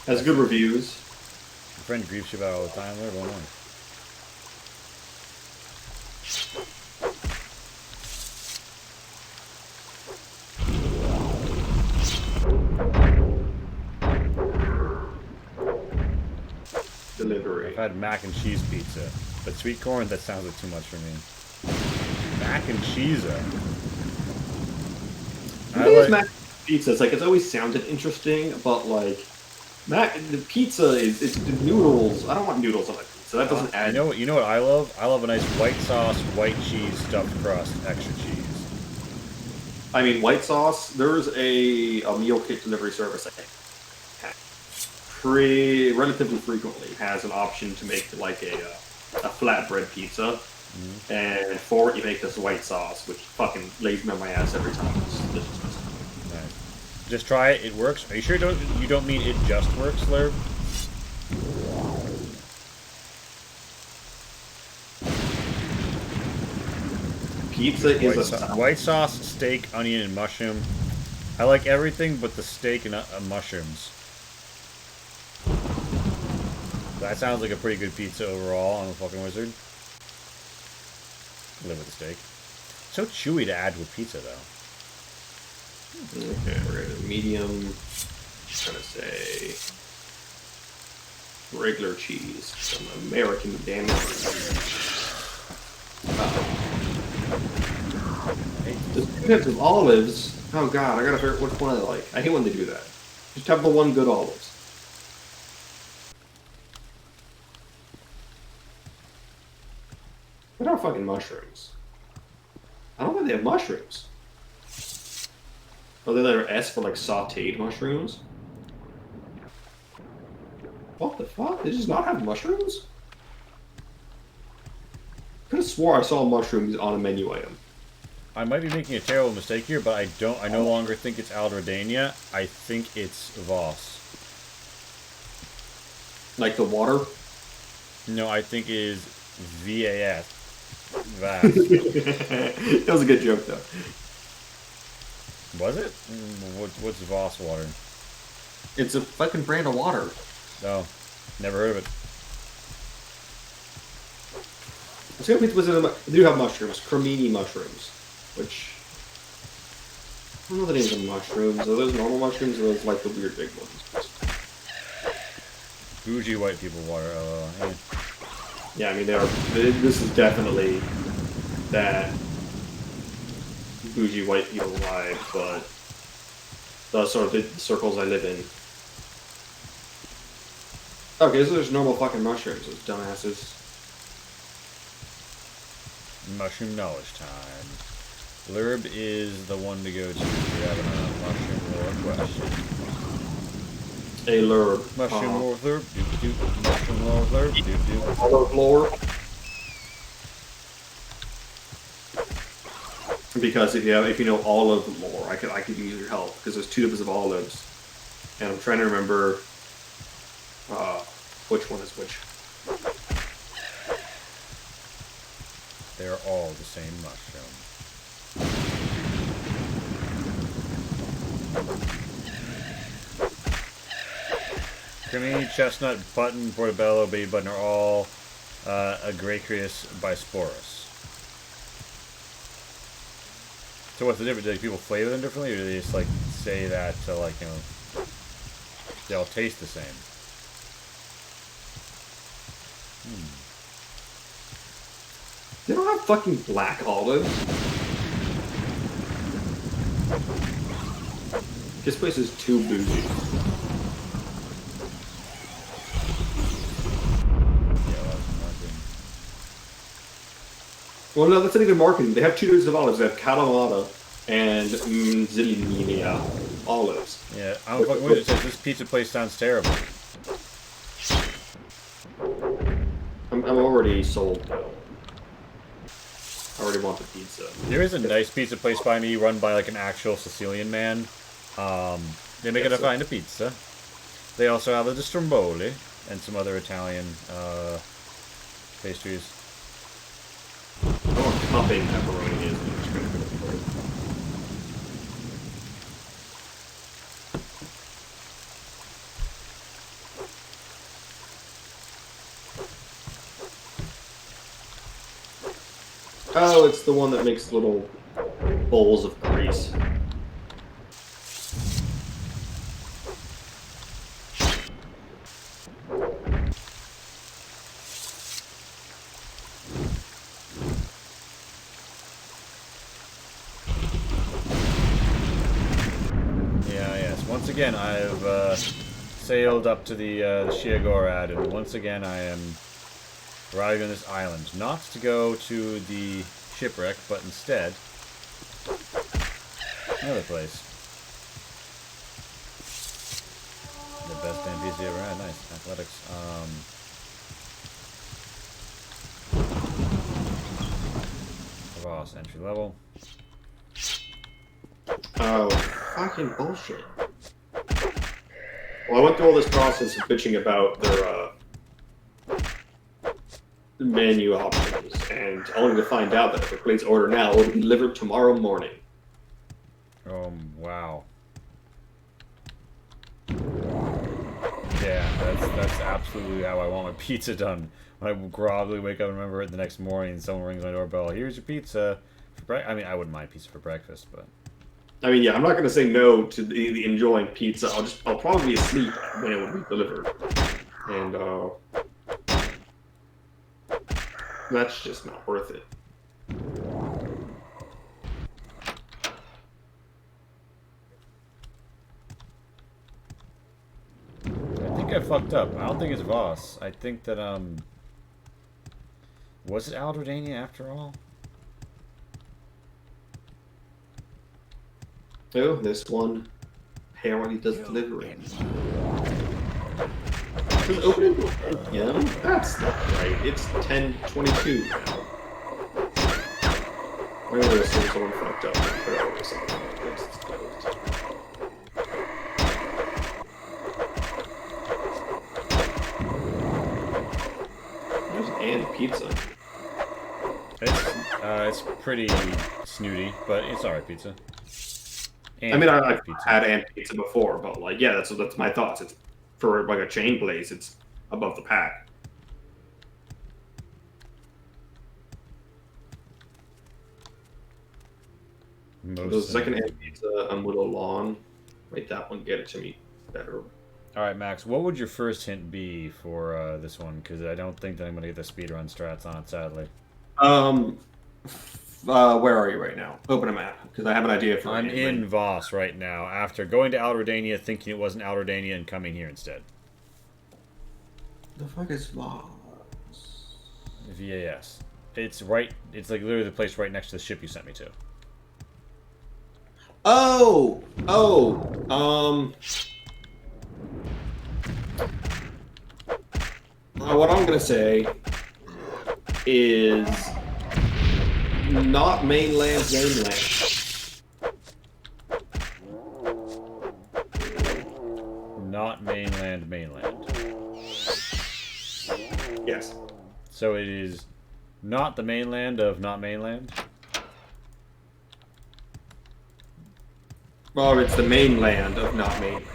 Has good reviews. My friend griefs you about it all the time. What's going on? Delivery. I've had mac and cheese pizza, but sweet corn, that sounds like too much for me. Mac and cheese. Mac pizza. It's like it's always sounded interesting, but like the pizza is it's the noodles. I don't want noodles on my pizza. That doesn't add. You know what I love? I love a nice white sauce, white cheese, stuffed crust, extra cheese. I mean, white sauce. There's a meal kit delivery service I think relatively frequently has an option to make like a flatbread pizza. Mm-hmm. And for it, you make this white sauce, which fucking lays me on my ass every time. It's delicious. Nice. Just try it. It works. Are you sure you don't mean it just works, Slurb? Pizza is white sauce, steak, onion, and mushroom. I like everything but the steak and mushrooms. That sounds like a pretty good pizza overall. I'm a fucking wizard. Live with the steak. So chewy to add with pizza, though. Okay, we're gonna medium. I'm gonna say regular cheese. Some American damn it. Just 2 types of olives. Oh god, I gotta figure out which one I like. I hate when they do that. Just have the one good olives. What are fucking mushrooms? I don't think they have mushrooms. Are they letter S for like sauteed mushrooms? What the fuck? They just not have mushrooms? I could have swore I saw mushrooms on a menu item. I might be making a terrible mistake here, but I no longer think it's Aldredania. I think it's Voss. Like the water? No, I think it is VAS. That was a good joke, though. Was it? What's Voss water? It's a fucking brand of water. No, never heard of it. It's gonna be they do have mushrooms, cremini mushrooms, which I don't know the names of mushrooms. Are those normal mushrooms or those like the weird big ones? Bougie white people water. Yeah. Yeah, I mean they are. This is definitely that bougie white people vibe, but that's sort of the circles I live in. Okay, so there's normal fucking mushrooms, those dumbasses. Mushroom knowledge time. Lurb is the one to go to if you're having a mushroom lore question. A lure. Mushroom lore lurb, doop doop. Mushroom lore lurb, doop doop. All of lore. Because if you know olive lore, I could use your help because there's 2 types of olives, and I'm trying to remember which one is which. They're all the same mushroom. Creamy, chestnut, button, portobello, baby button are all Agricreus bisporus. So what's the difference? Do people flavor them differently, or do they just like say that to like, you know, they all taste the same? They don't have fucking black olives. This place is too bougie. Well, no, that's not even marketing. They have 2 types of olives. They have Kalamata and Zillinia olives. Yeah, I don't fucking with it. Says this pizza place sounds terrible. I'm already sold, though. I already want the pizza. There is a nice pizza place by me run by like an actual Sicilian man. They make it a fine pizza. They also have the stromboli and some other Italian pastries. I want cupping pepperoni is what it's gonna go for. Oh, it's the one that makes little bowls of grease. Once again, I've sailed up to the Shiagorad, and once again I am arriving on this island. Not to go to the shipwreck, but instead another place. The best NPC ever had. Nice. Athletics. Boss entry level. Oh, fucking bullshit. Well, I went through all this process of bitching about their menu options, and only to find out that if I place order now, it'll be delivered tomorrow morning. Wow. Yeah, that's absolutely how I want my pizza done. When I groggily wake up and remember it the next morning, and someone rings my doorbell. Here's your pizza. I mean, I wouldn't mind pizza for breakfast, but. I mean, yeah, I'm not going to say no to the enjoying pizza. I'll probably be asleep when it will be delivered. And, that's just not worth it. I think I fucked up. I don't think it's Voss. I think that, was it Alderdania after all? Oh, this one apparently does delivery. Does it open until 10 p.m.? That's not right. It's 10:22 now. I'm gonna assume someone fucked up and put out something. It's closed. There's and pizza. It's pretty snooty, but it's alright pizza. I mean, I've had ant pizza before, but like, yeah, that's my thoughts. It's for like a chain place. It's above the pack. The second ant pizza, I'm with a lawn. Wait, that one, get it to me better. All right, Max. What would your first hint be for this one? Because I don't think that I'm gonna get the speedrun strats on it, sadly. Where are you right now? Open a map, because I have an idea for I'm it. in Voss right now, after going to Outredania, thinking it wasn't Outredania, and coming here instead. The fuck is Voss? VAS. It's right. It's like literally the place right next to the ship you sent me to. Oh! What I'm gonna say is not mainland. Not mainland. Yes. So it is not the mainland of not mainland? Or it's the mainland of not mainland.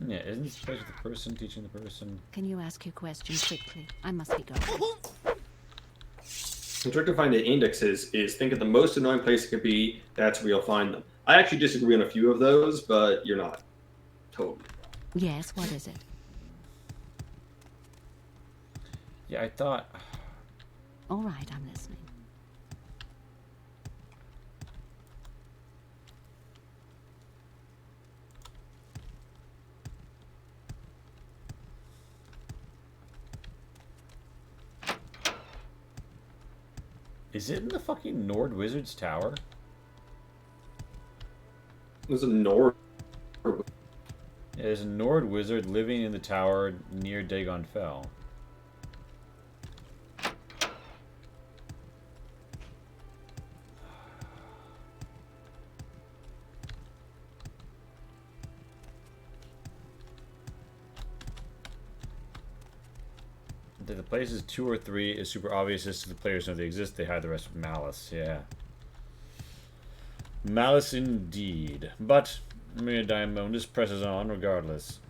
Yeah, isn't this place with the person teaching the person? Can you ask your question quickly? I must be going. The trick to find the indexes is think of the most annoying place it could be, that's where you'll find them. I actually disagree on a few of those, but you're not totally wrong. Yes, what is it? Yeah, I thought... All right, I'm listening. Is it in the fucking Nord Wizard's Tower? There's a Nord. Yeah, there's a Nord Wizard living in the tower near Dagon Fell. The places 2 or 3 is super obvious as to the players know they exist. They hide the rest with malice. Yeah. Malice indeed. But Maria Diamondus presses on regardless.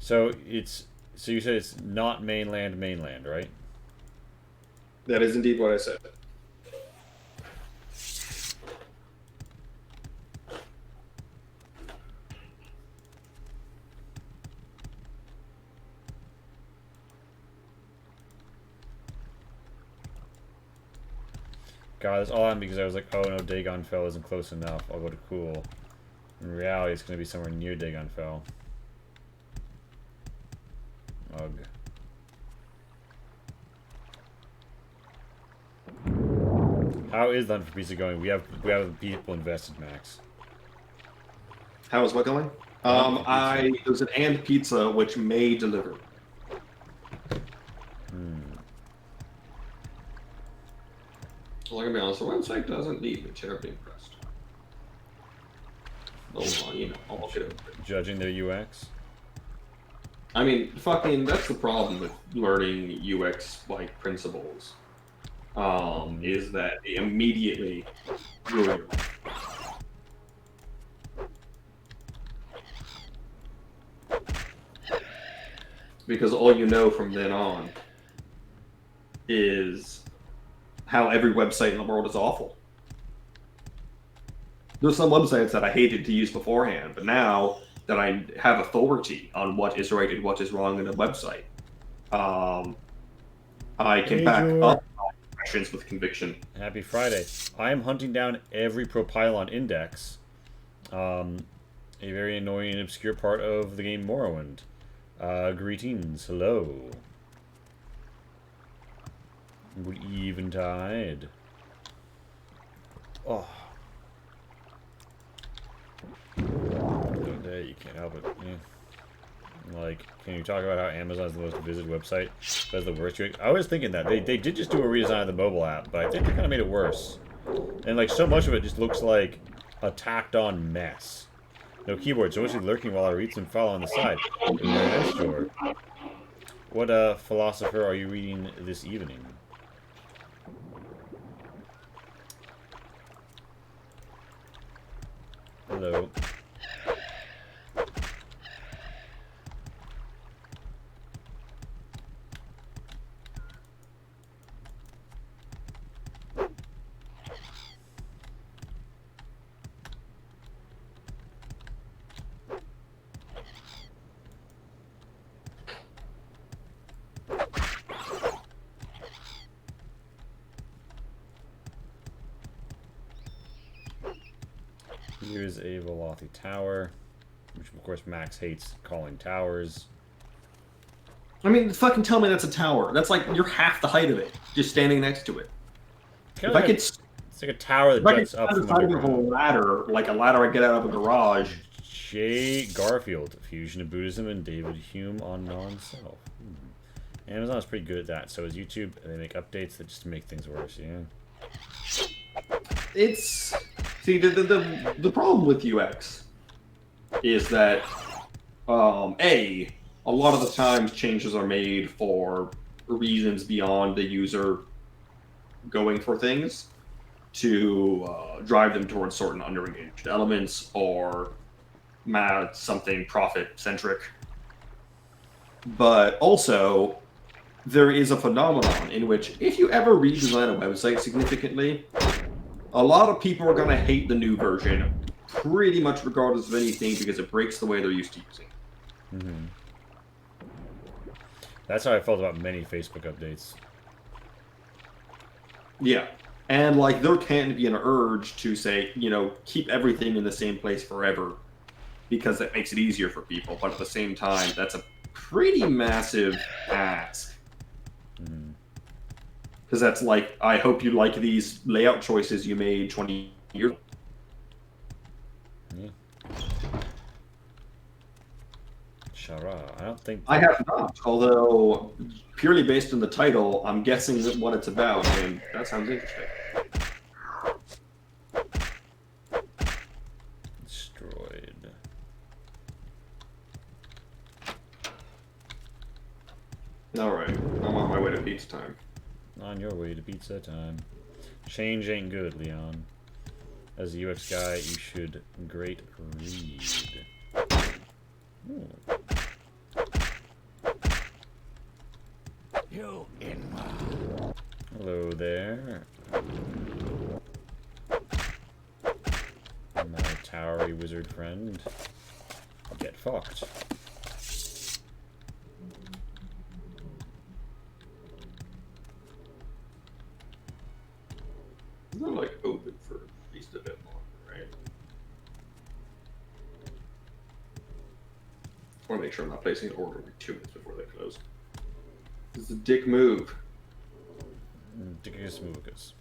So it's you said it's not mainland, right? That is indeed what I said. God, that's all on because I was like, oh no, Dagon Fell isn't close enough. I'll go to Cool. In reality, it's going to be somewhere near Dagon Fell. Ugh. How is the hunt for pizza going? We have people invested, Max. How is what going? There's an and pizza which may deliver. Well, I can be honest, the website doesn't leave me terribly impressed. Oh, you know, I'll get over it. Judging their UX. I mean, fucking, that's the problem with learning UX like principles. Is that they immediately ruin your life. Because all you know from then on is how every website in the world is awful. There's some websites that I hated to use beforehand, but now that I have authority on what is right and what is wrong in a website, I can back up my impressions with conviction. Happy Friday. I am hunting down every Propylon index. A very annoying and obscure part of the game Morrowind. Greetings. Hello. Good eventide. Oh. Day, you can't help it. Yeah. Like, can you talk about how Amazon's the most visited website? That's the worst. I was thinking that. They did just do a redesign of the mobile app, but I think they kind of made it worse. And, like, so much of it just looks like a tacked-on mess. No keyboard, so mostly lurking while I read some file on the side. Very nice, sure. What philosopher are you reading this evening? Hello. Here's a Velothi tower, which of course Max hates calling towers. I mean, fucking tell me that's a tower. That's like you're half the height of it, just standing next to it. If I could, It's like a tower that juts up from stand of a underground. ladder, like a ladder I get out of a garage. J. Garfield, Fusion of Buddhism and David Hume on non-self. Amazon's pretty good at that. So is YouTube. They make updates that just make things worse. Yeah. It's the problem with UX is that a lot of the times changes are made for reasons beyond the user going for things to drive them towards certain underengaged elements or something profit centric. But also, there is a phenomenon in which if you ever redesign a website significantly, a lot of people are going to hate the new version pretty much regardless of anything because it breaks the way they're used to using it. Mm-hmm. That's how I felt about many Facebook updates. Yeah. And like there can be an urge to say, keep everything in the same place forever because that makes it easier for people. But at the same time, that's a pretty massive ask. Because that's like, I hope you like these layout choices you made 20 years ago. Yeah. Shara, I don't think... I have not, although purely based on the title, I'm guessing what it's about, and that sounds interesting. Destroyed. Alright, I'm on my way to pizza time. On your way to pizza time. Change ain't good, Leon. As a UX guy, you should great read. Ooh. You in. Hello there. My towery wizard friend. Get fucked. It's not like open for at least a bit longer, right? I want to make sure I'm not placing an order like 2 minutes before they close. This is a dick move. Dickus Movicus.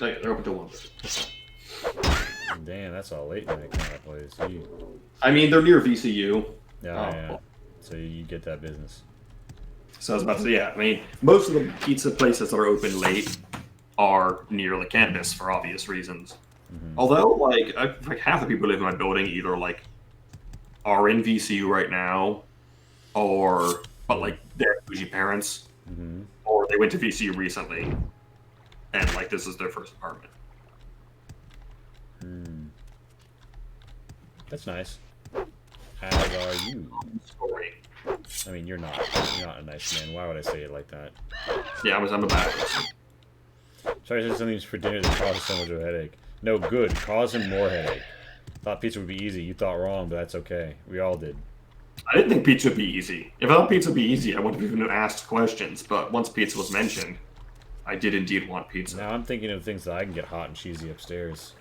Oh, yeah, they're open till 1. Damn, that's a late night kind of place. I mean, they're near VCU. Yeah. So you get that business. So I was about to say, yeah, I mean, most of the pizza places that are open late are near the campus for obvious reasons. Mm-hmm. Although, like half the people who live in my building either like are in VCU right now, but they're bougie parents, Mm-hmm. or they went to VCU recently, and like this is their first apartment. That's nice. As are you. Story. I mean, you're not a nice man. Why would I say it like that? Yeah, I'm a bad person. Sorry, I said something for dinner that caused so much of a headache. No, good. Cause him more headache. Thought pizza would be easy. You thought wrong, but that's okay. We all did. I didn't think pizza would be easy. If I thought pizza would be easy, I wouldn't have even asked questions. But once pizza was mentioned, I did indeed want pizza. Now I'm thinking of things that I can get hot and cheesy upstairs.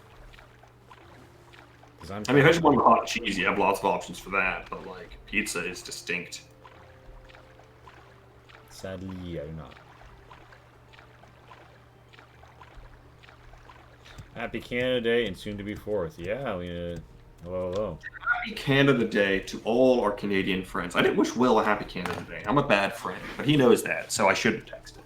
I mean, if I just want hot and cheesy, I have lots of options for that. But like, pizza is distinct. Sadly, I do not. Happy Canada Day and soon to be 4th. Yeah, hello. Happy Canada Day to all our Canadian friends. I didn't wish Will a happy Canada Day. I'm a bad friend, but he knows that, so I shouldn't text him.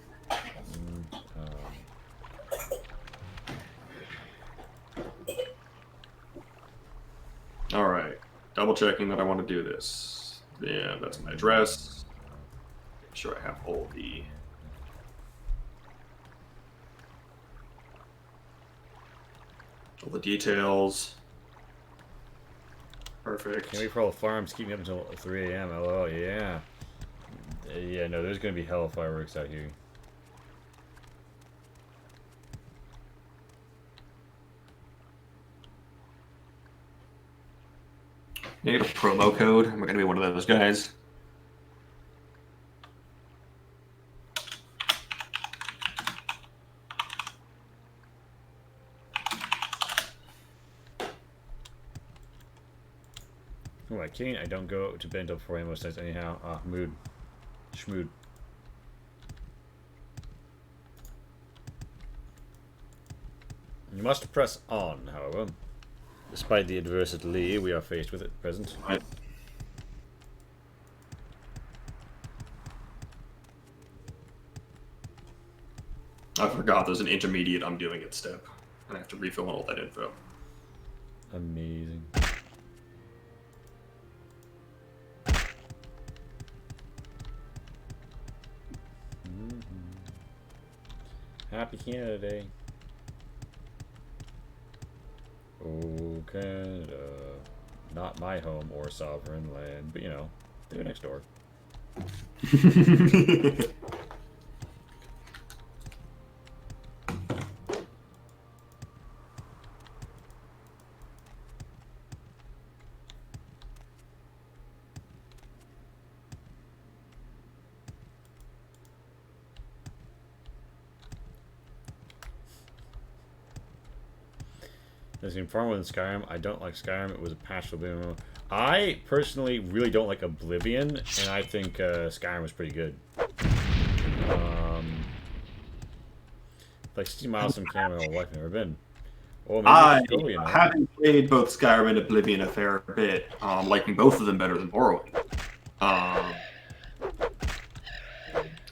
All right, double checking that I want to do this. Yeah, that's my address. Make sure I have all the details. Perfect. Can't wait for all the farms. Keep me up until 3 a.m. LOL, yeah. Yeah, no, there's going to be hell of fireworks out here. Need a promo code. Am I going to be one of those guys? Who am I kidding? I don't go to bed until 4 a.m. most nights anyhow. Mood. Schmood. You must press on, however. Despite the adversity we are faced with at present. Right. I forgot there's an intermediate I'm doing at step. And I have to refill all that info. Amazing. Happy Canada Day. Oh, Canada. Not my home or sovereign land, but you know, they're next door. There's been far more than Skyrim. I don't like Skyrim. It was a patch for Oblivion. I personally really don't like Oblivion, and I think Skyrim was pretty good. Like 60 miles from Canada, my wife never been. Or maybe I go, you know. having played both Skyrim and Oblivion a fair bit, liking both of them better than Morrowind.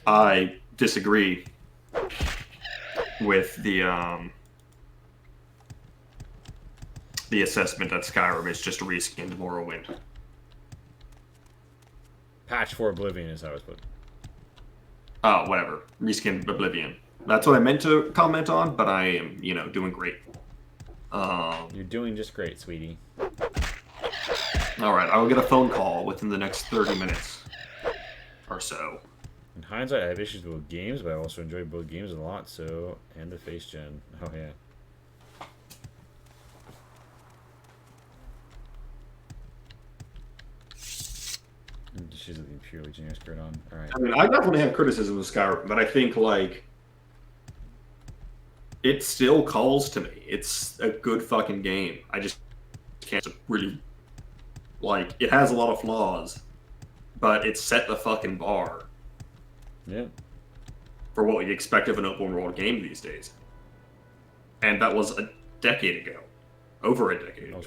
I disagree with the assessment that Skyrim is just a reskinned Morrowind. Patch for Oblivion is how it's put. Oh, whatever. Reskinned Oblivion. That's what I meant to comment on, but I am, doing great. You're doing just great, sweetie. Alright, I will get a phone call within the next 30 minutes or so. In hindsight, I have issues with games, but I also enjoy both games a lot, so... And the face gen. Oh, yeah. She's at the Imperial Legion skirt on. Alright. I mean, I definitely have criticism of Skyrim, but I think, it still calls to me. It's a good fucking game. I just can't really... it has a lot of flaws, but it set the fucking bar. Yeah. For what we expect of an open world game these days. And that was a decade ago. Over a decade ago.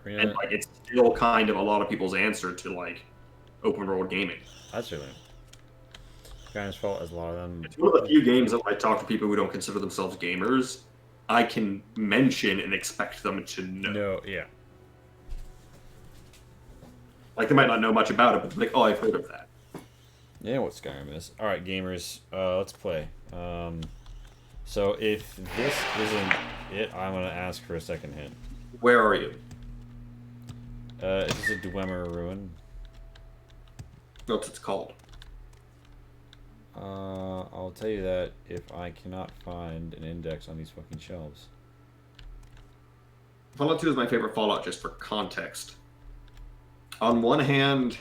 And, it's still kind of a lot of people's answer to, open world gaming. That's really Skyrim's fault, as a lot of them. It's one of the few games that I talk to people who don't consider themselves gamers, I can mention and expect them to know. No, yeah. They might not know much about it, but oh, I've heard of that. Yeah, what Skyrim is. Alright, gamers, let's play. So if this isn't it, I'm gonna ask for a second hint. Where are you? Is this a Dwemer ruin? What's it's called? I'll tell you that if I cannot find an index on these fucking shelves. Fallout 2 is my favorite Fallout, just for context. On one hand,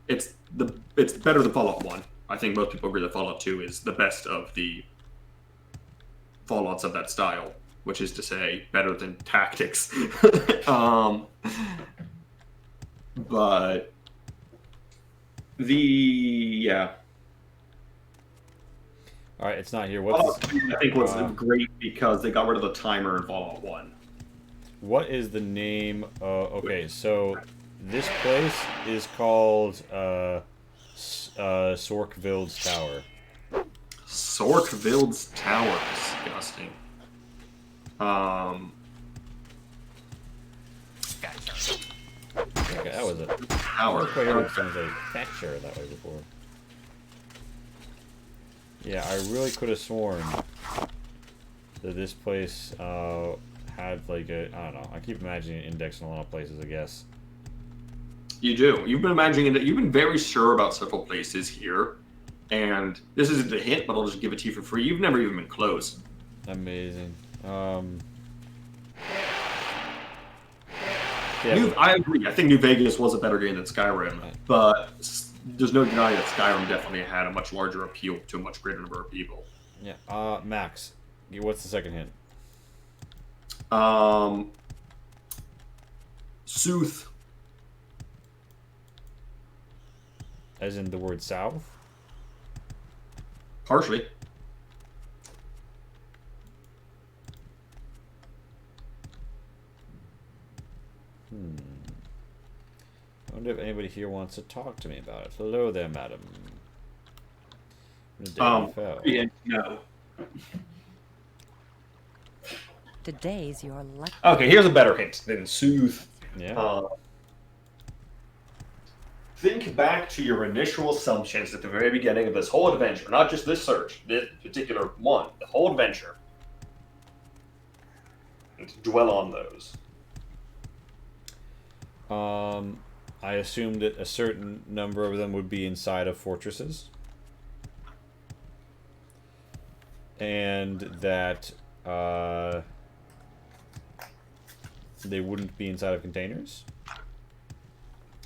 it's better than Fallout 1. I think most people agree that Fallout 2 is the best of the Fallouts of that style, which is to say, better than Tactics. But yeah. Alright, it's not here. Fallout 2, I think, was great because they got rid of the timer in Fallout 1. What is the name? Okay, so this place is called Sorkvild's Tower. Sorkvild's Tower. Disgusting. Okay, that was a tower. I heard it sounds like Thatcher that way before. Yeah, I really could have sworn that this place had I don't know. I keep imagining an index in a lot of places, I guess. You do. You've been imagining it. You've been very sure about several places here, and this isn't a hint, but I'll just give it to you for free. You've never even been close. Amazing. Yeah, I agree. I think New Vegas was a better game than Skyrim, but there's no denying that Skyrim definitely had a much larger appeal to a much greater number of people. Yeah. Max, what's the second hint? Sooth. As in the word south? Partially. I wonder if anybody here wants to talk to me about it. Hello there, madam. Fell. Yeah, no. Today's your lucky. Okay, here's a better hint than soothe. Yeah. Think back to your initial assumptions at the very beginning of this whole adventure, not just this search, this particular one, the whole adventure. And to dwell on those. I assumed that a certain number of them would be inside of fortresses. And that they wouldn't be inside of containers.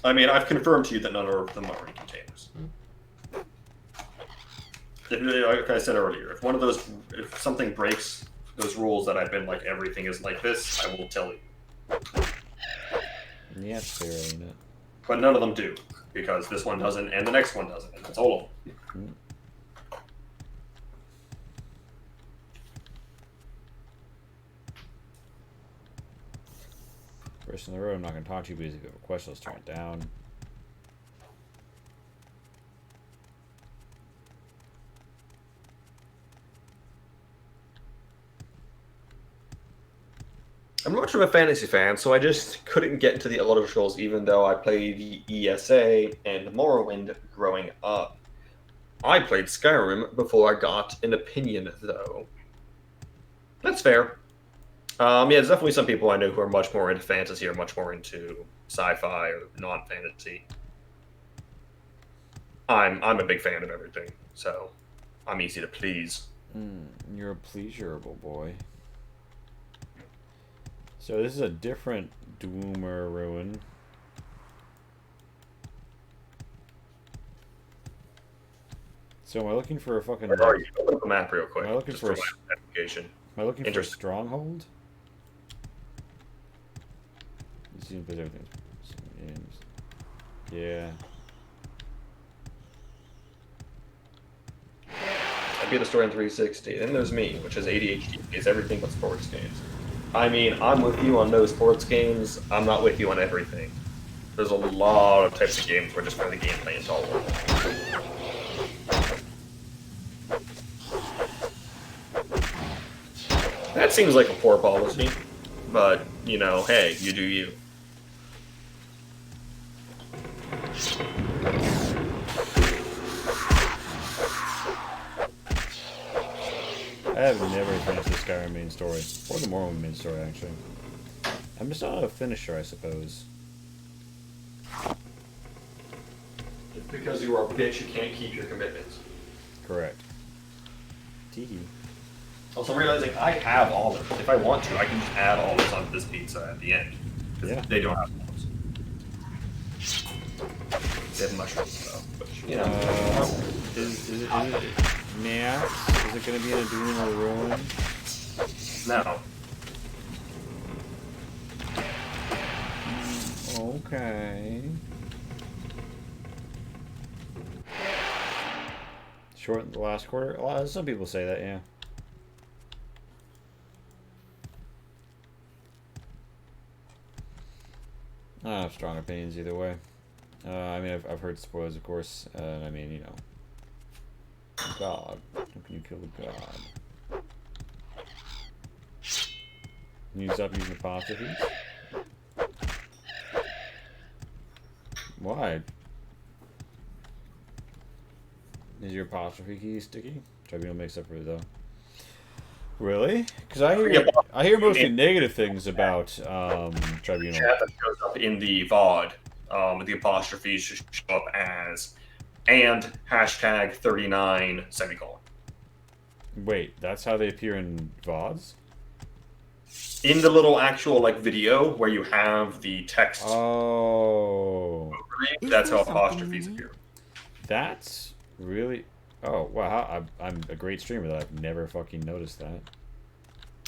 I mean, I've confirmed to you that none of them are in containers. Like I said earlier, if something breaks those rules that I've been like, everything is like this, I will tell you. Yeah, it's fair, ain't it? But none of them do, because this one doesn't, and the next one doesn't, and that's all of them. First in the road, I'm not going to talk to you, but if you have a question, let's turn it down. I'm not much of a fantasy fan, so I just couldn't get into the Elder Scrolls even though I played the ESA and Morrowind growing up. I played Skyrim before I got an opinion, though. That's fair. Yeah, there's definitely some people I know who are much more into fantasy or much more into sci-fi or non-fantasy. I'm a big fan of everything, so I'm easy to please. You're a pleasurable boy. So this is a different Doomer ruin. So am I looking for a fucking... Where are you? Open up the map real quick. Am I looking for a... application? Am I looking for a stronghold? It seems like everything's... Yeah. I beat the story in 360. Then there's me, which is ADHD. It's everything but sports games. I mean, I'm with you on no sports games. I'm not with you on everything. There's a lot of types of games where just for the gameplay is all over. That seems like a poor policy, but, you know, hey, you do you. I have never finished the Skyrim main story, or the Morrowind main story, actually. I'm just not a finisher, I suppose. Just because you are a bitch, you can't keep your commitments. Correct. Teehee. Also, I'm realizing I have olives. If I want to, I can just add olives onto this pizza at the end. Yeah. They don't have olives. They have mushrooms, though. Which, you know. Is it Max? Is it going to be in a Doom or Ruin? No. Okay. Short in the last quarter? Well, some people say that, yeah. I don't have strong opinions either way. I mean, I've heard spoilers, of course. I mean, you know. God. How can you kill the god? Can you stop using apostrophes? Why? Is your apostrophe key sticky? Tribunal makes up for it, though. Really? Because I hear mostly negative things about Tribunal. Chat that shows up in the VOD, the apostrophes should show up as and hashtag 39 semicolon. Wait, that's how they appear in VODs? In the little actual like video where you have the text. Oh. That's how apostrophes appear. That's really... Oh, wow. I'm a great streamer that I've never fucking noticed that.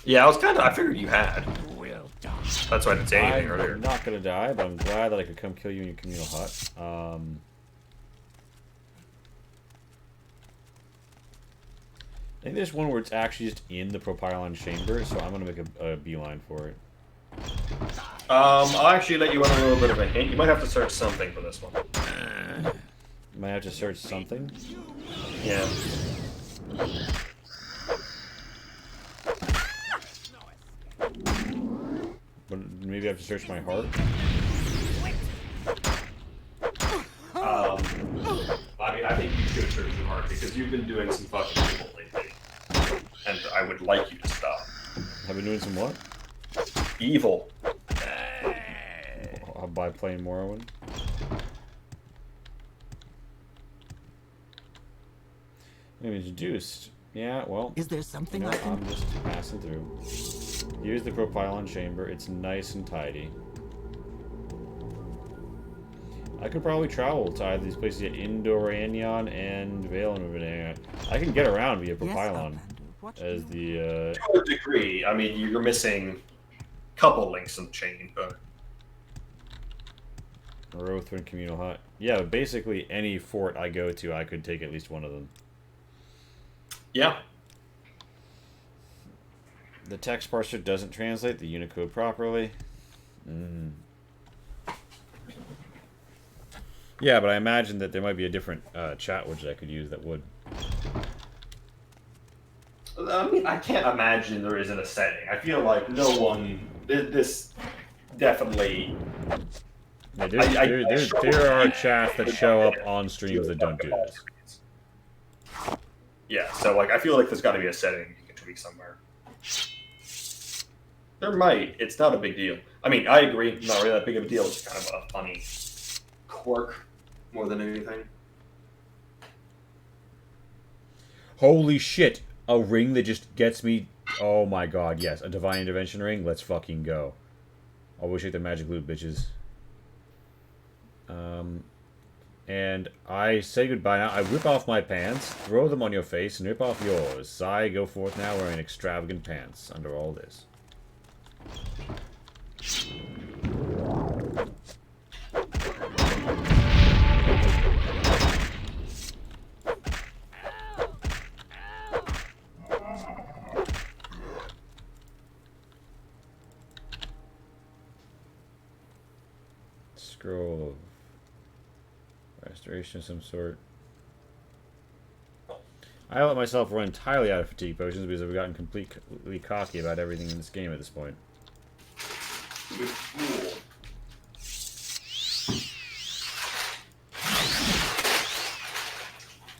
Yeah, I figured you had. Well done. That's why I didn't say anything I'm earlier. not gonna die, but I'm glad that I could come kill you in your communal hut. think there's one where it's actually just in the Propylon chamber, so I'm gonna make a beeline for it. I'll actually let you in on a little bit of a hint. You might have to search something for this one. Might have to search something. Yeah. But maybe I have to search my heart. I mean, I think you should search your heart because you've been doing some fucking evil lately, and I would like you to stop. Have been doing some what? Evil. By playing Morrowind. Maybe introduced. Yeah, well. Is there something you know, I can... I'm just passing through. Here's the Propylon chamber. It's nice and tidy. I could probably travel to either these places, Indoranion and Vale and everything. I can get around via Propylon as the. To a degree, I mean, you're missing a couple links in the chain, but. Rothrin Communal Hut. Yeah, but basically any fort I go to, I could take at least one of them. Yeah. The text parser doesn't translate the Unicode properly. Yeah, but I imagine that there might be a different chat widget I could use that would. I mean, I can't imagine there isn't a setting. I feel like no one. This definitely. Yeah, there are chats that show up on streams that don't do this. Yeah, so like I feel like there's got to be a setting you can tweak somewhere. There might. It's not a big deal. I mean, I agree. Not really that big of a deal. It's kind of a funny quirk more than anything. Holy shit! A ring that just gets me. Oh my god! Yes, a divine intervention ring. Let's fucking go. Always shake the magic loot, bitches. And I say goodbye now. I whip off my pants, throw them on your face, and rip off yours. I go forth now wearing extravagant pants under all this. Scroll of restoration of some sort. I let myself run entirely out of fatigue potions because I've gotten completely cocky about everything in this game at this point.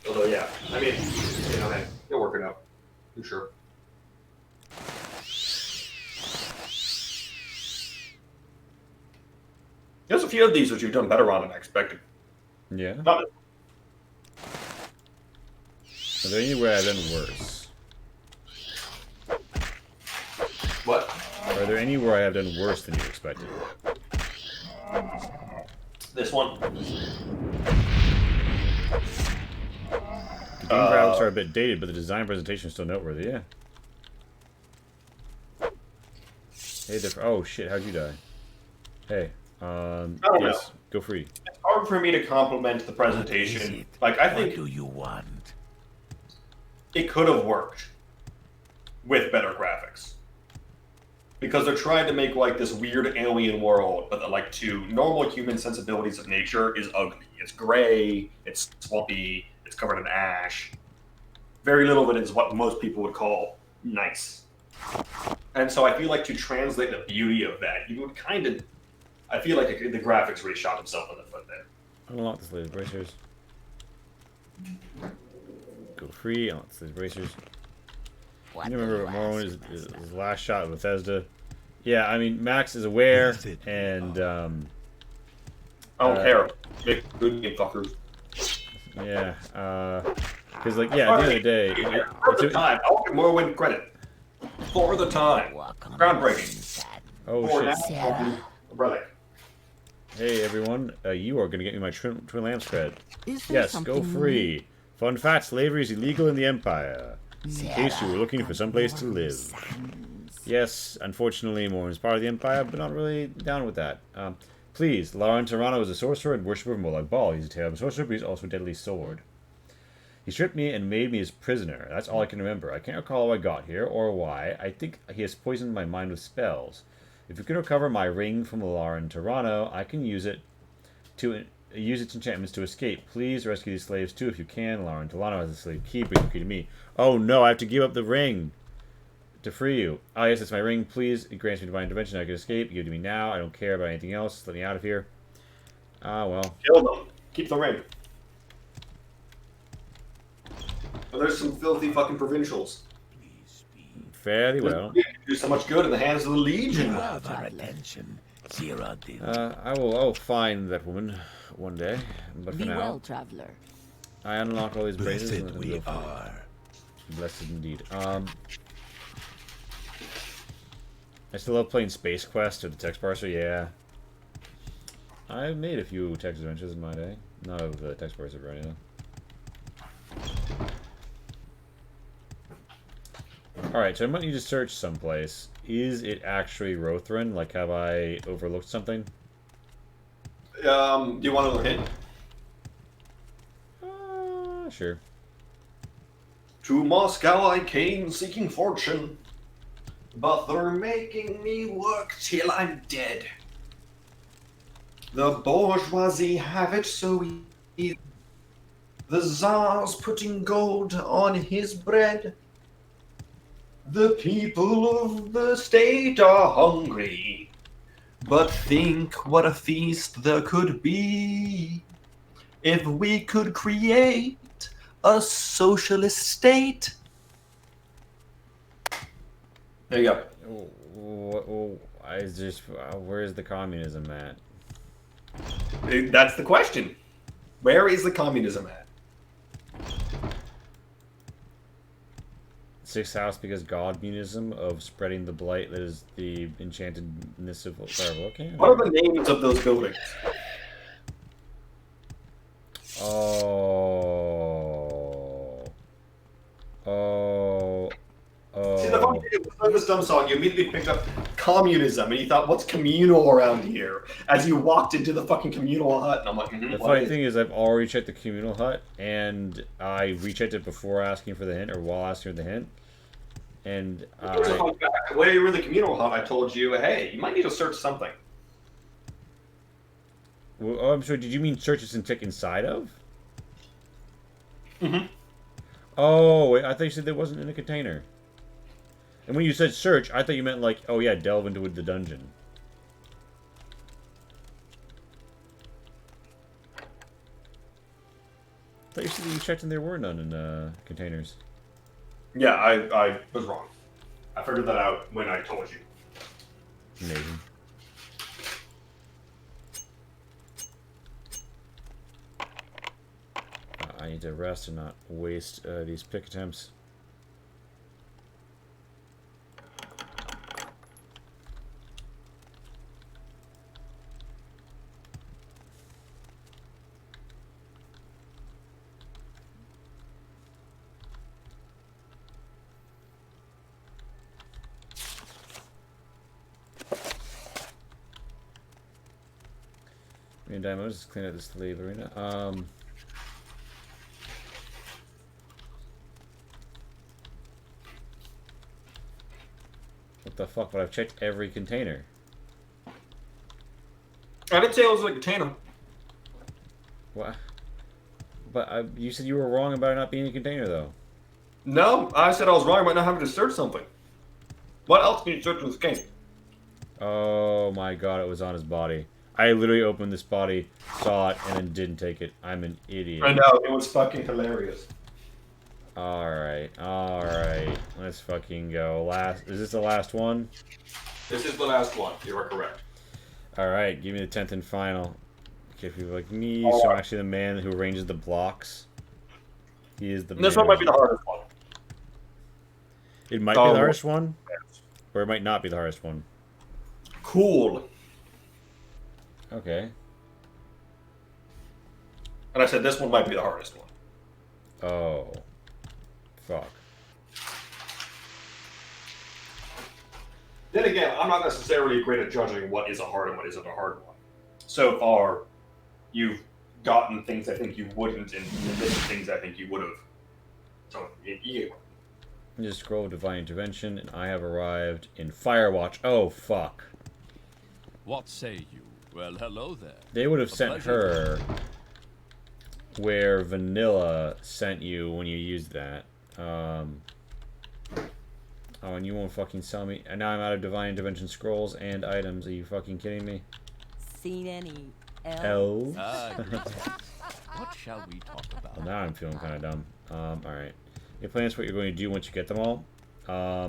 Although, yeah, I mean, you know, hey, you're working out. I'm sure. There's a few of these which you've done better on than I expected. Yeah. Not Are there anywhere I've done worse? what? Are there anywhere I have done worse than you expected? This one. The game graphics are a bit dated, but the design presentation is still noteworthy, yeah. Hey there. Oh shit, how'd you die? Hey, yes, go free. It's hard for me to compliment the presentation. Like, I think What do you want? it could have worked with better graphics. Because they're trying to make, like, this weird alien world, but, like, to normal human sensibilities of nature is ugly. It's gray, it's swampy, it's covered in ash. Very little of it is what most people would call nice. And so I feel like to translate the beauty of that, you would kind of... I feel like the graphics really shot himself in the foot there. Unlock the slave bracers. Go free, unlock the slave bracers. You remember what Morrowind is his last shot of Bethesda? Yeah, I mean, Max is aware, and, I don't care. Make good game fuckers. yeah, because, like, yeah, at the end of the day... For the time, I'll give Morrowind credit. For the time. Groundbreaking. Oh, For shit. now, relic. Hey, everyone, you are going to get me my Twin Lamps cred. Is there Yes, go something free. Fun fact, slavery is illegal in the Empire. In case you were looking for some place to live. Yes, unfortunately, Morrowind is part of the Empire, but not really down with that. Please, Lauren Toronto is a sorcerer and worshiper of Molag Bal. He's a terrible sorcerer, but he's also a deadly sword. He stripped me and made me his prisoner. That's all I can remember. I can't recall how I got here or why. I think he has poisoned my mind with spells. If you can recover my ring from Lauren Toronto, I can use its enchantments to escape. Please rescue these slaves too if you can. Lauren Toronto has a slave key. Bring the key to me. Oh no, I have to give up the ring to free you. Ah, yes, it's my ring. Please, it grants me divine intervention. I can escape. Give it to me now. I don't care about anything else. Let me out of here. Ah, well. Kill them. Keep the ring. Well, there's some filthy fucking provincials. Fairly well. You can do so much good in the hands of the Legion. Our attention. I will find that woman one day. But for Be now, well, traveler. I unlock all these braces. Blessed and let them we go for it. are. Blessed indeed. I still love playing Space Quest or the text parser, yeah. I've made a few text adventures in my day. Not of the text parser right now. Alright, so I might need to search someplace. Is it actually Rothran? Like, have I overlooked something? Do you want another hint? Sure. To Moscow I came seeking fortune, but they're making me work till I'm dead. The bourgeoisie have it so easy. The Tsar's putting gold on his bread. The people of the state are hungry, but think what a feast there could be if we could create a socialist state. There you go. Where's the communism at? That's the question. Where is the communism at? Sixth house because Godmunism of spreading the blight that is the enchantedness of Volcano. What are the names of those buildings? See, the funny thing is, with this dumb song, you immediately picked up communism, and you thought, what's communal around here? As you walked into the fucking communal hut, and I'm like, The funny thing is, I've already checked the communal hut, and I rechecked it before asking for the hint, or while asking for the hint. And Here's a fun fact. When you were in the communal hut, I told you, hey, you might need to search something. Well, oh, I'm sorry, did you mean search this and check inside of? Mm-hmm. Oh, wait, I thought you said that wasn't in a container. And when you said search, I thought you meant like, oh yeah, delve into the dungeon. I thought you said that you checked and there were none in containers. Yeah, I was wrong. I figured that out when I told you. Amazing. I need to rest and not waste these pick attempts. Meantime, I'll just clean out this slave arena. What the fuck? But I've checked every container. I didn't say it was a container. What? But you said you were wrong about it not being a container, though. No, I said I was wrong about not having to search something. What else can you search in this game? Oh my god, it was on his body. I literally opened this body, saw it, and then didn't take it. I'm an idiot. I know, it was fucking hilarious. Alright. Let's fucking go. Is this the last one? This is the last one. You are correct. Alright, give me the 10th and final. Okay, people like me, so I'm actually the man who arranges the blocks. He is the This one might be the hardest one. It might be the hardest one? Or it might not be the hardest one. Cool. Okay. And I said this one might be the hardest one. Oh. Fuck. Then again, I'm not necessarily great at judging what is a hard and what isn't a hard one. So far, you've gotten things I think you wouldn't, and missed things I think you would have. So you Just scroll Divine Intervention, and I have arrived in Firewatch. Oh, fuck. What say you? Well, hello there. They would have A sent pleasure. her where Vanilla sent you when you used that. Oh, and you won't fucking sell me. And now I'm out of Divine Intervention scrolls and items. Are you fucking kidding me? Seen any Elves? Greetings. What shall we talk about? Well, now I'm feeling kind of dumb. Alright. Your plan is what you're going to do once you get them all. I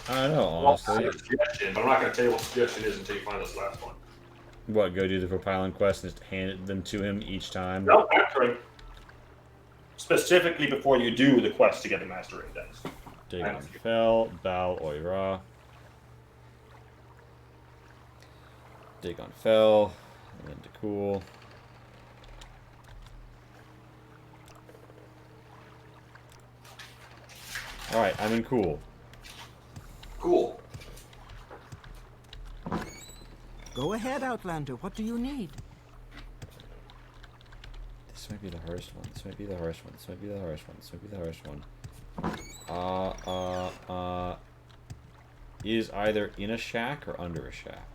don't know, honestly. Well, suggestion, but I'm not going to tell you what the suggestion is until you find this last one. What, go do the Propylon quest and just hand them to him each time? No, actually. Specifically before you do the quest to get the Master Index. Dig on Fel, Bal, Oira. Dig on Fel, and then to Cool. Alright, I'm in Cool. Cool. Go ahead, Outlander. What do you need? This might be the harsh one. This might be the harsh one. This might be the harsh one. This might be the harsh one. Is either in a shack or under a shack.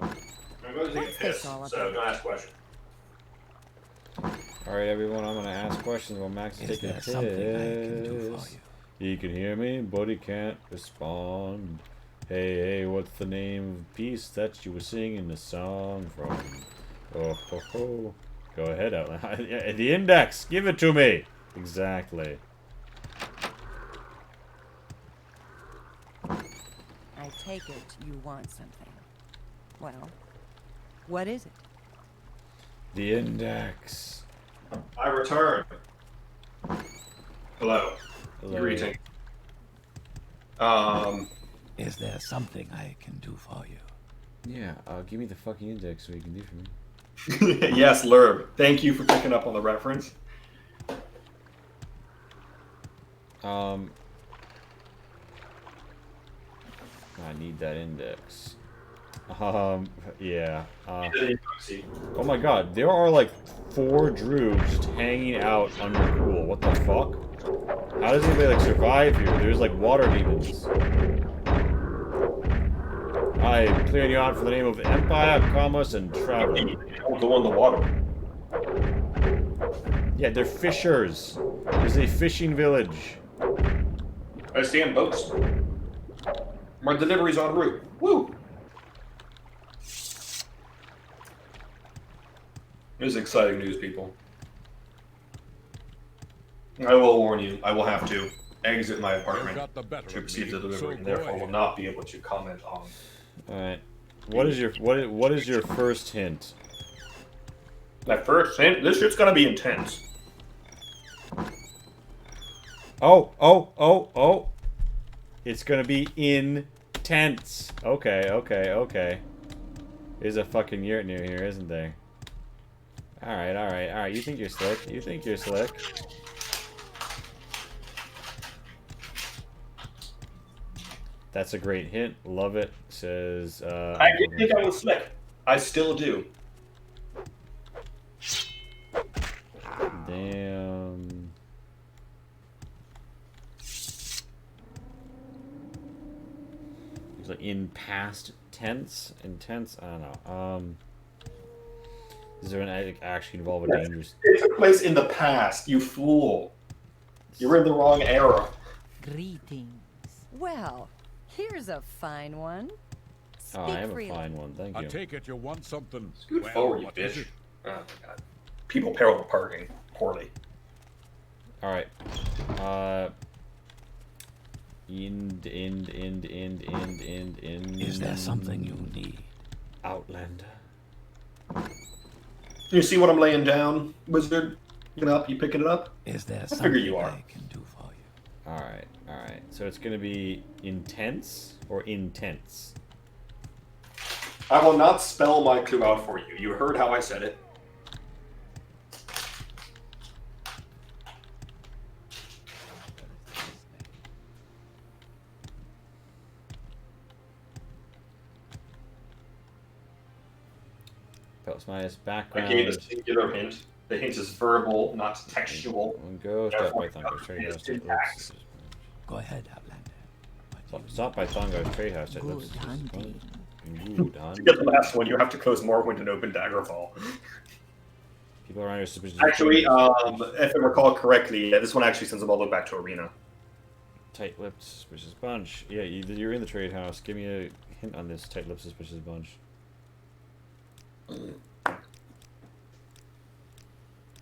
I'm going to take a What's piss, this all so about? don't ask questions. Alright, everyone, I'm gonna ask questions while Max is Is taking a there something I can do for piss. you? He can hear me, but he can't respond. Hey, what's the name of the piece that you were singing the song from? Oh, ho, ho. Go ahead, Outlander. The index! Give it to me! Exactly. I take it you want something. Well, what is it? The index. I return. Hello. Hello. Greeting. Is there something I can do for you? Yeah, give me the fucking index so you can do for me. Yes, Lurb. Thank you for picking up on the reference. I need that index. Yeah. Oh my god, there are like 4 druids just hanging out under Cool. What the fuck? How does anybody like survive here? There's like water demons. I am clearing you out for the name of Empire, Commerce, and Travel. Don't go in the water. Yeah, they're fishers. There's a fishing village. I stand boats. My delivery's en route. Woo! This is exciting news, people. I will warn you, I will have to exit my apartment got the better to of receive me, the delivery, so and go therefore will ahead. not be able to comment on. Alright. What is your first hint? That first hint, this shit's gonna be intense. Oh! It's gonna be intense. Okay. There's a fucking yurt near here, isn't there? Alright. You think you're slick. That's a great hint. Love it. Says, I didn't think I was slick. I still do. Damn. He's like in past tense? Intense? I don't know. Is there an action involve a dangerous... It took place in the past, you fool. You're in the wrong era. Greetings. Well, here's a fine one. Oh, I Speak have a freely. fine one. Thank I you. take it you want something. Scoot Well, forward, you what is bitch. it? Oh my god. People parallel parking poorly. Alright. End. Is there something you need? Outlander. You see what I'm laying down, wizard? You know, you picking it up? Is there figure something you are. I can do for you? Alright. So it's gonna be intense or intense? I will not spell my clue out for you. You heard how I said it. Plus minus I background. gave a singular hint, The hint is verbal, not textual. Go stop by Thungo's trade house. Syntax. Go ahead, Outlander. What do you Stop by Thungo's trade house. Good hunting. Good To hunting. get the last one, you have to close Morrowind and open Daggerfall. People around here suspicious. Actually, if I recall correctly, this one actually sends them all the way back to Arena. Tight-lipped, suspicious bunch. Yeah, you're in the trade house. Give me a hint on this tight-lipped, suspicious bunch.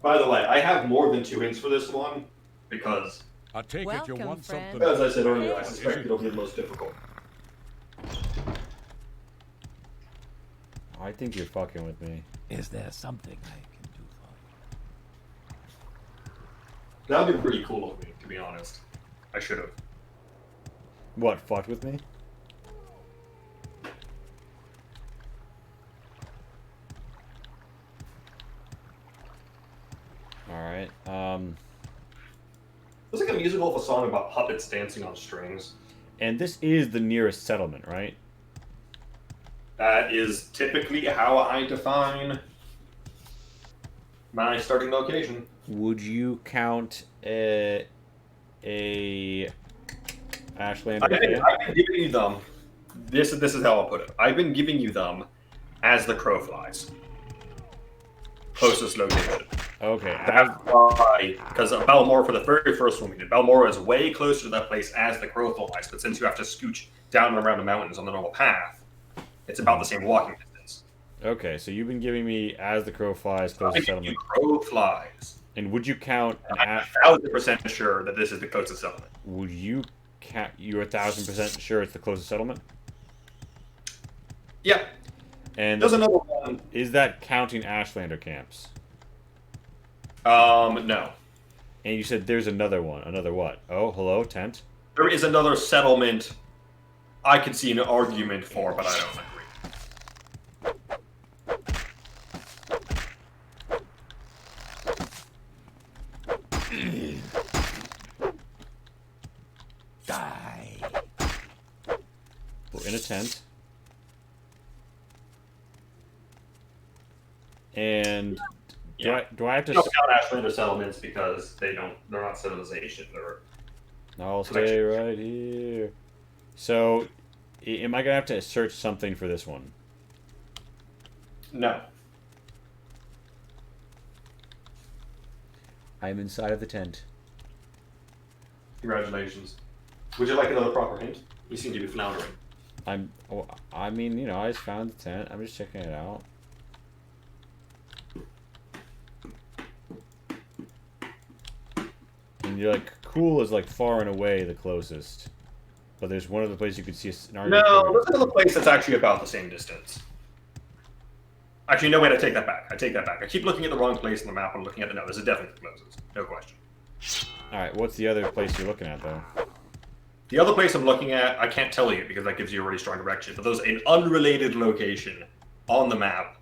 By the way, I have more than 2 hints for this one, because, I take it you Welcome, want friend. something. as I said earlier, I suspect it'll be the most difficult. I think you're fucking with me. Is there something I can do for you? That would be pretty cool of me, to be honest. I should have. What, fucked with me? Alright, It's like a musical of a song about puppets dancing on strings. and this is the nearest settlement, right? That is typically how I define my starting location. Would you count a Ashlander? I've been giving you them. This is how I'll put it. I've been giving you them as the crow flies. Closest location. Okay, That's why, because Balmora for the very first one we did, Balmora is way closer to that place as the crow flies, but since you have to scooch down and around the mountains on the normal path, it's about the same walking distance. okay, so you've been giving me as the crow flies, closest settlement. Crow flies. And would you count an I'm 1,000% sure that this is the closest settlement. Would you count? You're 1,000% sure it's the closest settlement? Yeah. And There's another one. is that counting Ashlander camps? No. And you said there's another one. Another what? Oh, hello, tent. There is another settlement I could see an argument for, but I don't agree. Die. We're in a tent. And do I have to? You don't count Ashlander settlements because they're not civilization. I'll stay right here. So, am I gonna have to search something for this one? No. I'm inside of the tent. Congratulations. Would you like another proper hint? You seem to be floundering. I mean, you know, I just found the tent. I'm just checking it out. And you're like, cool is like far and away the closest. But there's one other place you could see an argument. No, there's another place that's actually about the same distance. Actually, no, wait, I take that back. I keep looking at the wrong place on the map. I'm looking at the... No, this is definitely the closest. No question. Alright, what's the other place you're looking at, though? The other place I'm looking at, I can't tell you because that gives you a really strong direction, but there's an unrelated location on the map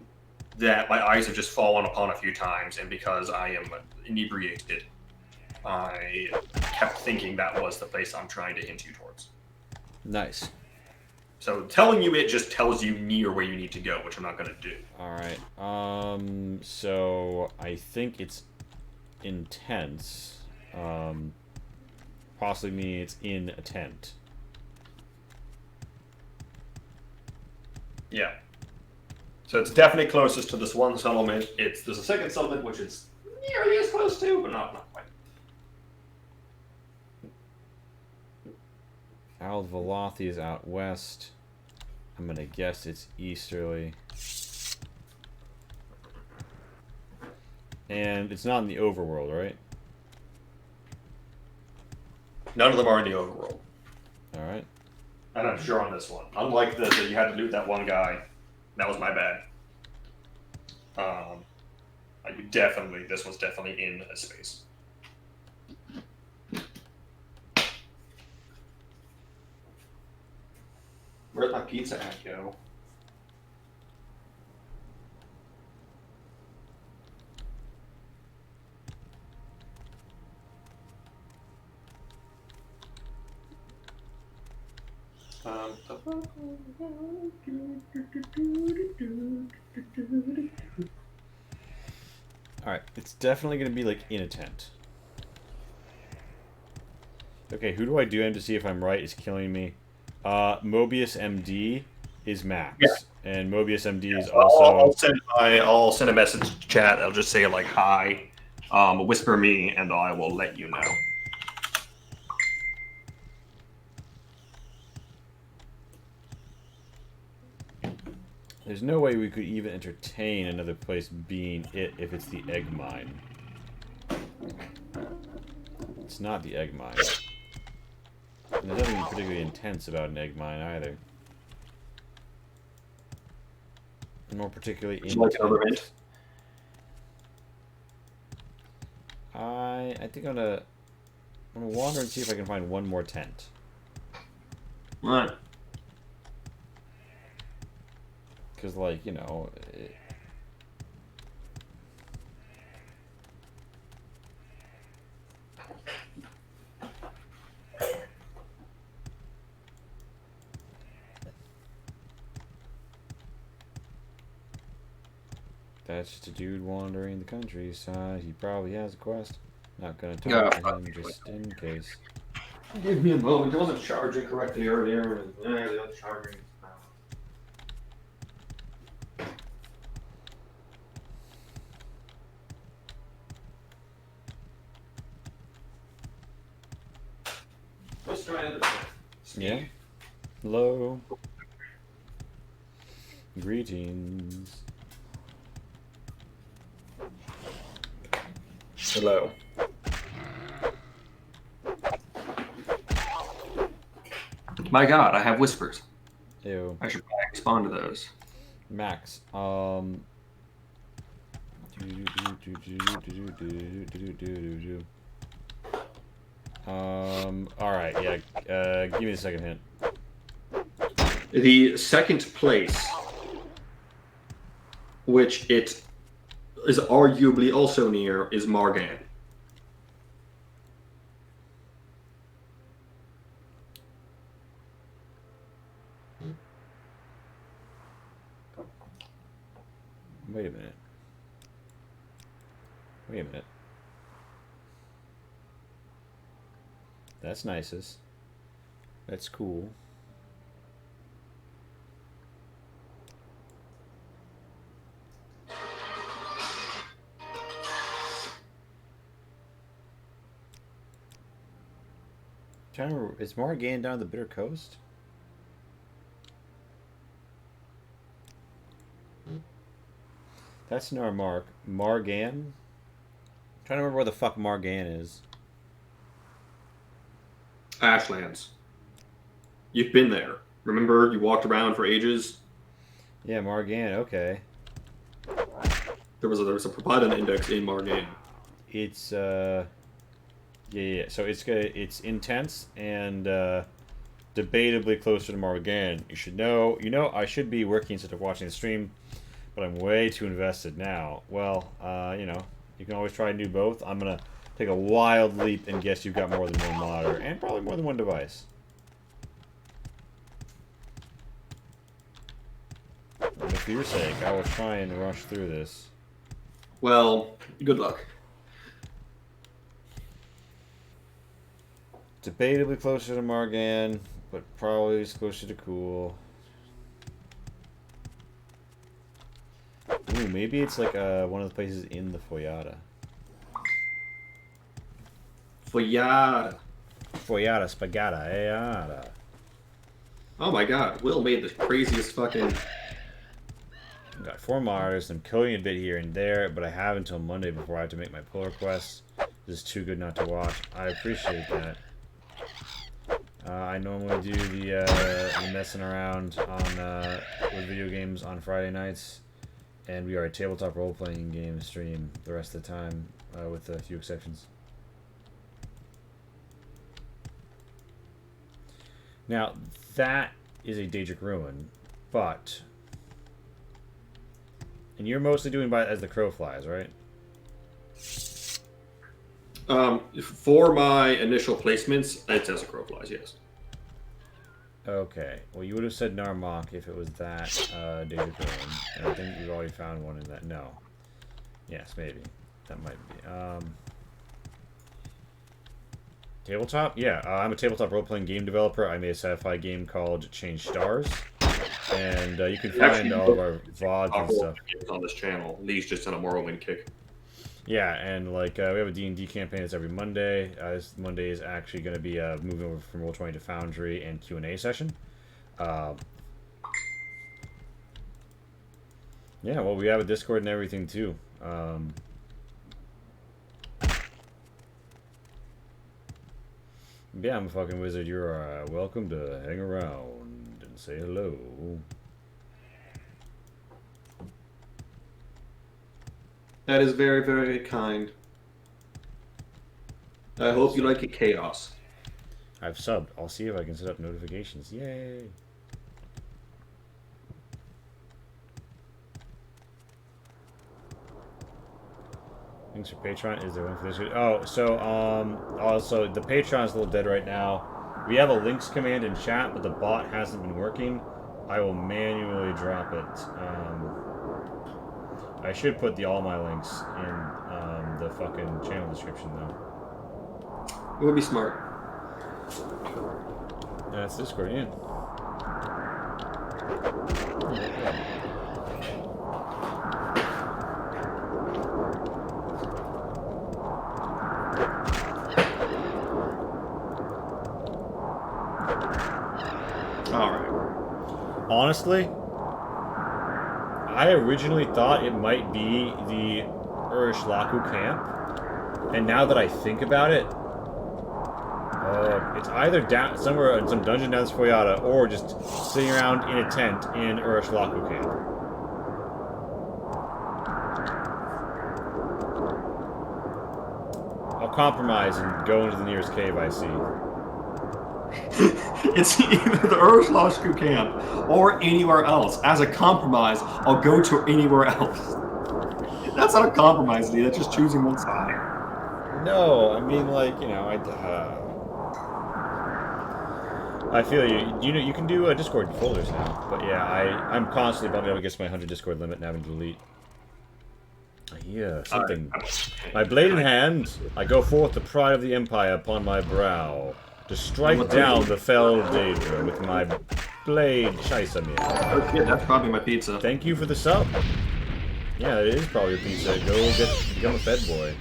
that my eyes have just fallen upon a few times, and because I am inebriated, I kept thinking that was the place I'm trying to hint you towards. Nice. So telling you it just tells you near where you need to go, which I'm not going to do. Alright, so I think it's intense. Possibly meaning it's in a tent. Yeah. So it's definitely closest to this one settlement. There's a second settlement which is nearly as close to, but not quite. Al-Valathi is out west. I'm gonna guess it's easterly. And it's not in the overworld, right? None of them are in the overworld. Alright. And I'm sure on this one. Unlike that you had to loot that one guy. That was my bad. This one's definitely in a space. Where's my pizza at, yo? Alright, it's definitely going to be, like, in a tent. Okay, who do I do to see if I'm right is killing me? Mobius MD is Max. Yeah. And Mobius MD is I'll also... I'll send a message to chat. I'll just say, like, hi. Whisper me, and I will let you know. There's no way we could even entertain another place being it if it's the egg mine. It's not the egg mine. And there's nothing particularly intense about an egg mine either. More particularly Would you like another hint? I think I'm gonna wander and see if I can find one more tent. Alright. Because, like, you know... That's just a dude wandering the countryside. He probably has a quest. Not gonna talk to him just in case. Give me a moment. It wasn't charging correctly earlier. It was charging. Let's try another one. Yeah. Hello. Greetings. Hello. My God, I have whispers. Ew. I should probably respond to those. Max. Alright, yeah. Give me the second hint. The second place, which it is arguably also near, is Margan. Wait a minute. Wait a minute. That's nicest. That's cool. Trying to remember, is Morgan down the Bitter Coast? That's Narmark. Margan? I'm trying to remember where the fuck Margan is. Ashlands. You've been there. Remember, you walked around for ages. Yeah, Margan. Okay. There was a Propylon index in Margan. It's yeah. So it's intense and debatably closer to Morgan. You should know. You know, I should be working instead of watching the stream, but I'm way too invested now. Well, you know, you can always try and do both. I'm gonna take a wild leap and guess you've got more than one modder and probably more than one device. But for your sake, I will try and rush through this. Well, good luck. Debatably closer to Margan, but probably closer to Cool. Ooh, maybe it's like one of the places in the Foyada. Foyada. Foyada, spagata, eada. Oh my God, Will made the craziest fucking... Got 4 martyrs, I'm killing a bit here and there, but I have until Monday before I have to make my pull requests. This is too good not to watch. I appreciate that. I normally do the messing around on with video games on Friday nights, and we are a tabletop role-playing game stream the rest of the time, with a few exceptions. Now, that is a Daedric Ruin, but... And you're mostly doing by as the crow flies, right? For my initial placements, it's as a crow flies, yes. Okay. Well, you would have said Narmak if it was that Daedric Ruin, and I think you've already found one in that. No. Yes, maybe. That might be. Tabletop? Yeah, I'm a tabletop role-playing game developer. I made a sci-fi game called Change Stars. And you can find all of our VODs and stuff. On this channel. Lee's just on a Morrowind kick. Yeah, and like we have a D&D campaign that's every Monday. This Monday is actually going to be moving over from Roll20 to Foundry and Q&A session. Yeah, well, we have a Discord and everything too. Yeah, I'm a fucking wizard. You're welcome to hang around and say hello. That is very, very kind. I hope you like it chaos. I've subbed. I'll see if I can set up notifications. Yay! Thanks for Patreon. Is there one for this? Oh, so also the Patreon is a little dead right now. We have a links command in chat, but the bot hasn't been working. I will manually drop it. I should put all my links in the fucking channel description though. It would be smart. That's Discord, yeah. Alright. Honestly, I originally thought it might be the Urishlaku camp, and now that I think about it, it's either down somewhere in some dungeon down Spoyata, or just sitting around in a tent in Urishlaku camp. I'll compromise and go into the nearest cave I see. It's either the Urshlashku camp or anywhere else. As a compromise, I'll go to anywhere else. That's not a compromise, Lee. That's just choosing one side. No, I mean, like, you know, I feel you. You know, you can do Discord folders now, but yeah, I'm constantly bumping up against my 100 Discord limit and having to delete. Yeah, something. My blade in hand, I go forth the pride of the Empire upon my brow, to strike down the fell Daedra with my blade Chaisamir. Okay, that's probably my pizza. Thank you for the sub. Yeah, it is probably a pizza. Go become a fed boy.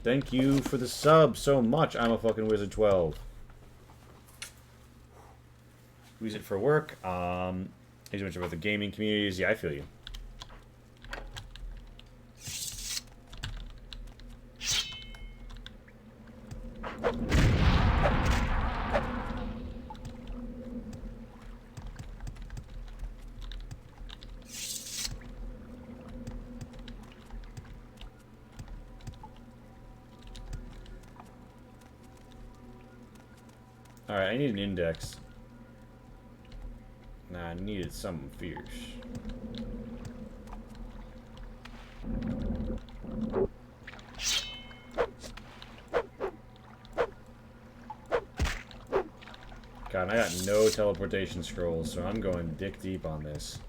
Thank you for the sub so much. I'm a fucking wizard 12. Use it for work. He's much about the gaming communities. Yeah, I feel you. Alright, I need an index. Nah, I needed something fierce. God, and I got no teleportation scrolls, so I'm going dick deep on this.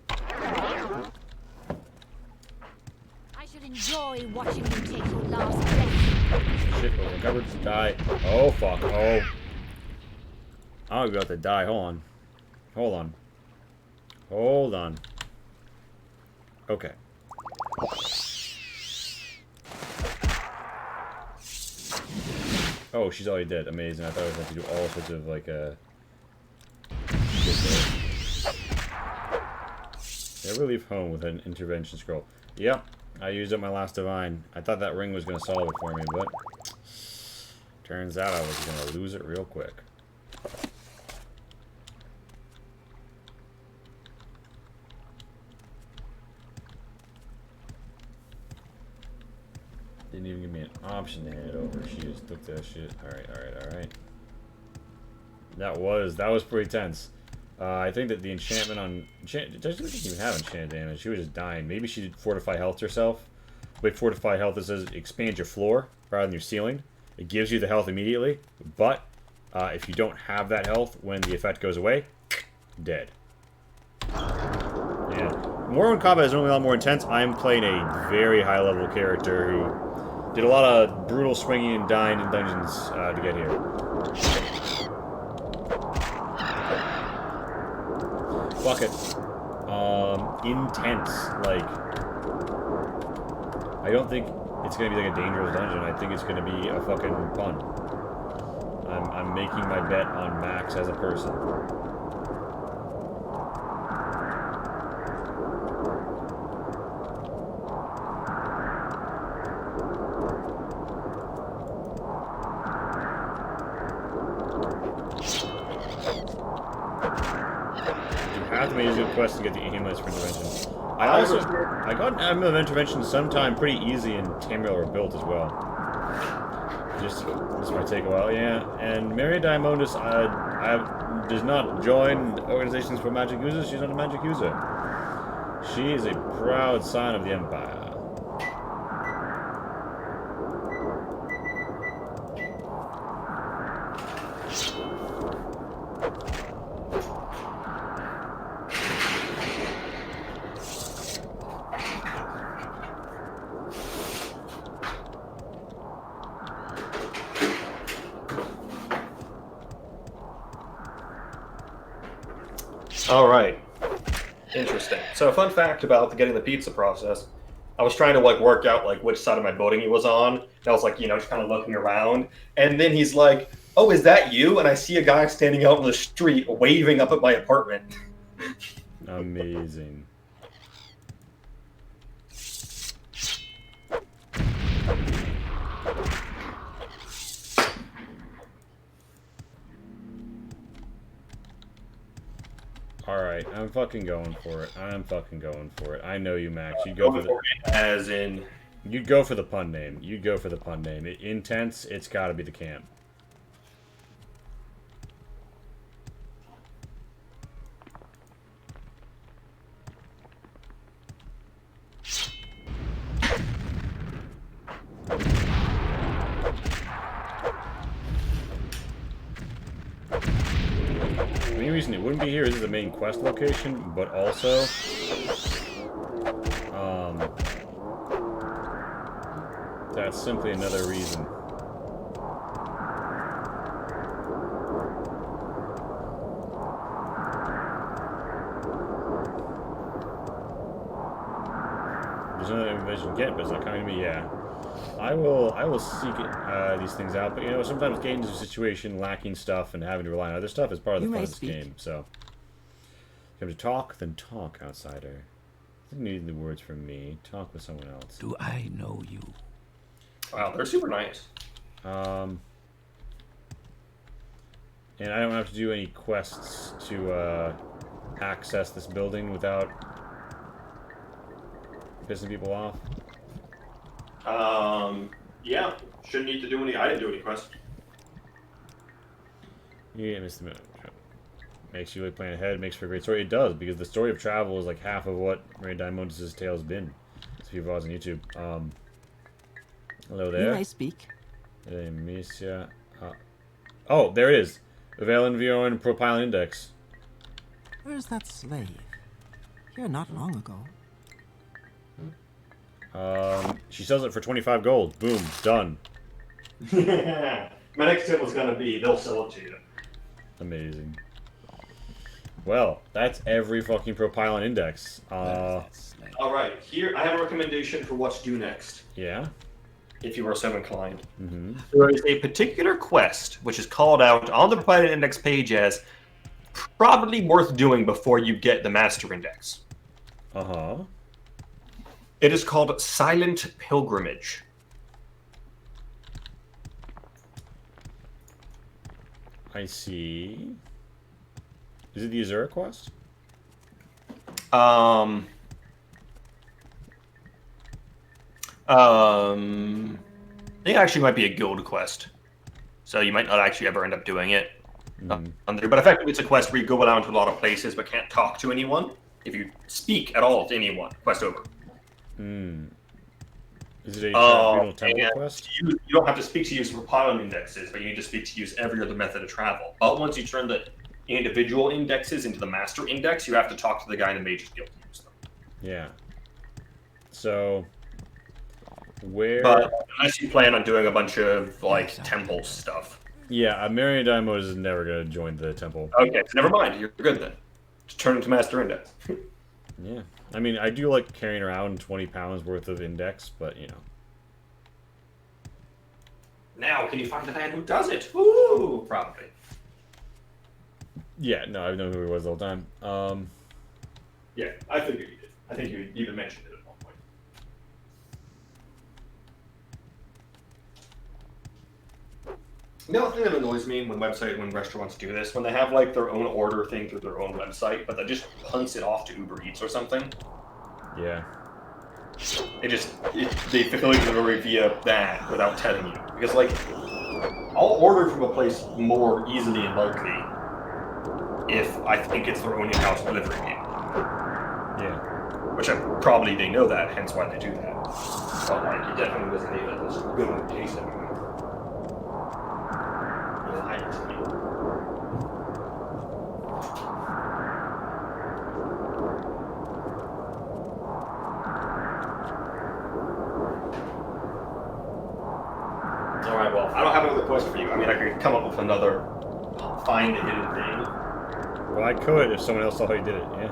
I should enjoy watching you take your last breath. Shit, over cupboards, die. Oh, fuck. Oh. I'm about to die. Hold on. Hold on. Hold on. Okay. Oh, she's already dead. Amazing. I thought I was going to do all sorts of, like, Never leave home with an intervention scroll. Yep. I used up my last divine. I thought that ring was going to solve it for me, but turns out I was going to lose it real quick. Didn't even give me an option to hand it over. She just took that shit. Alright, alright, alright. That was pretty tense. I think that the enchantment on... It doesn't even have enchant damage. She was just dying. Maybe she did Fortify Health herself. With Fortify Health, it says expand your floor rather than your ceiling. It gives you the health immediately, but if you don't have that health when the effect goes away, dead. Yeah. Morrowind combat is normally a lot more intense. I am playing a very high-level character who did a lot of brutal swinging and dying in dungeons to get here. Fuck it. Intense. Like, I don't think it's gonna be like a dangerous dungeon. I think it's gonna be a fucking fun. I'm making my bet on Max as a person. Quest to get the Amulet for intervention. I got an Amulet of intervention sometime pretty easy in Tamriel Rebuilt as well. Just this might take a while, yeah. And Mary Diamondis does not join organizations for magic users. She's not a magic user. She is a proud sign of the Empire. All right. Interesting. So, a fun fact about getting the pizza process. I was trying to like work out like which side of my building he was on. And I was like, just kind of looking around. And then he's like, "Oh, is that you?" And I see a guy standing out in the street waving up at my apartment. Amazing. Alright, I'm fucking going for it. I'm fucking going for it. I know you, Max. You'd go for the... As in... You'd go for the pun name. You'd go for the pun name. Intense, it's gotta be the camp. The main reason it wouldn't be here is the main quest location, but also, that's simply another reason. There's another information to get, but it's not coming to me. Yeah, I will seek these things out. But sometimes getting into a situation lacking stuff and having to rely on other stuff is part of the fun of this game. So, you have to talk, then talk, outsider. You don't need the words from me. Talk with someone else. Do I know you? Wow, they're super nice. And I don't have to do any quests to access this building without pissing people off. Yeah. Shouldn't need to do any. I didn't do any quests. Yeah, missed the minute. Makes you like plan ahead. Makes for a great story. It does, because the story of travel is like half of what Mary Diamondis' tale has been. So if you've watched on YouTube. Hello there. You may speak. Amicia. Oh, there it is. Valen Viorn Propylon Index. Where's that slave? Here not long ago. She sells it for 25 gold. Boom, done. My next tip was gonna be they'll sell it to you. Amazing. Well, that's every fucking Propylon Index. Alright, here I have a recommendation for what to do next. Yeah? If you are so inclined. Mm-hmm. There is a particular quest which is called out on the Propylon Index page as probably worth doing before you get the Master Index. Uh-huh. It is called Silent Pilgrimage. I see. Is it the Azura quest? I think it actually might be a guild quest. So you might not actually ever end up doing it. But effectively it's a quest where you go around to a lot of places but can't talk to anyone. If you speak at all to anyone, quest over. Is it a temple quest? You don't have to speak to use Propylon indexes, but you need to speak to use every other method of travel. But once you turn the individual indexes into the master index, you have to talk to the guy in the Mage's Guild to use them. Yeah. So, where... But unless you plan on doing a bunch of, like, temple stuff. Yeah, Marion Daimos is never going to join the temple. Okay, so never mind. You're good then. Just turn into Master Index. Yeah. I mean, I do like carrying around 20 pounds worth of index, but, you know. Now, can you find the man who does it? Ooh, probably. Yeah, no, I've known who he was the whole time. Yeah, I figured you did. I think you even mentioned it at one point. The other thing that annoys me when restaurants do this, when they have like their own order thing through their own website, but they just punts it off to Uber Eats or something. Yeah. They fulfill your delivery via that without telling you. Because like, I'll order from a place more easily and likely if I think it's their own in-house delivery game. Yeah. Which probably they know that, hence why they do that. But like, it definitely doesn't leave it as good of a taste anyway. Alright, well, I don't have another quest for you. I mean, I could come up with another find the hidden thing. Well, I could if someone else saw how you did it, yeah.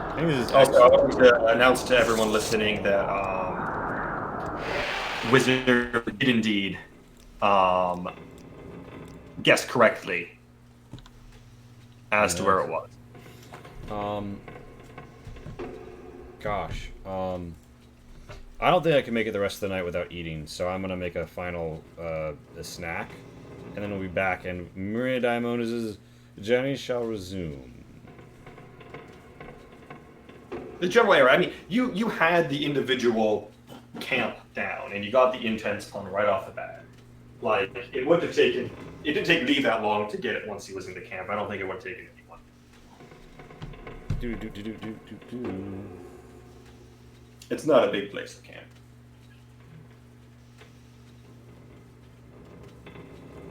I think this is also, I wanted to announce to everyone listening that Wizard did indeed guess correctly as to where it was. Gosh. I don't think I can make it the rest of the night without eating, so I'm gonna make a final a snack, and then we'll be back, and Maria Daimonis' journey shall resume. The general area. I mean, you had the individual camp down, and you got the intense plan right off the bat. Like, it wouldn't have taken. It didn't take Lee that long to get it once he was in the camp. I don't think it would have taken anyone. It's not a big place to camp.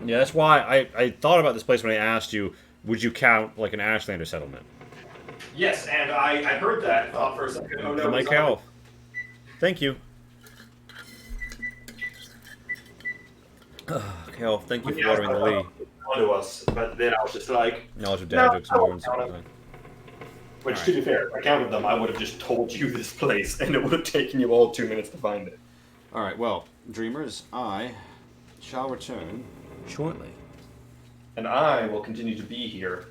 Yeah, that's why I thought about this place when I asked you, would you count like an Ashlander settlement? Yes, and I heard that. Thought for a second. Oh no, My cow. Thank you. Cal, thank you for watering the Lee. To us, but then I was just like, knowledge of dad jokes more and which, to be fair, if I counted them, I would have just told you this place, and it would have taken you all 2 minutes to find it. All right, well, dreamers, I shall return shortly, and I will continue to be here,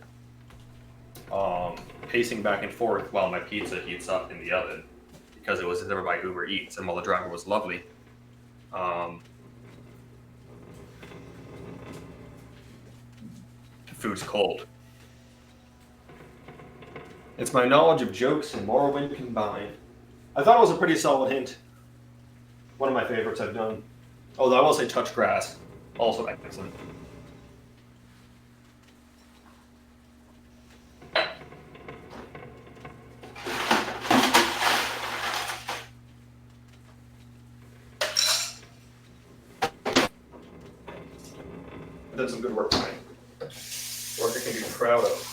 pacing back and forth while my pizza heats up in the oven, because it was delivered by Uber Eats, and while the driver was lovely. The food's cold. It's my knowledge of jokes and Morrowind combined. I thought it was a pretty solid hint. One of my favorites I've done. Although I will say touch grass. Also excellent. I've done some good work tonight. Work I can be proud of.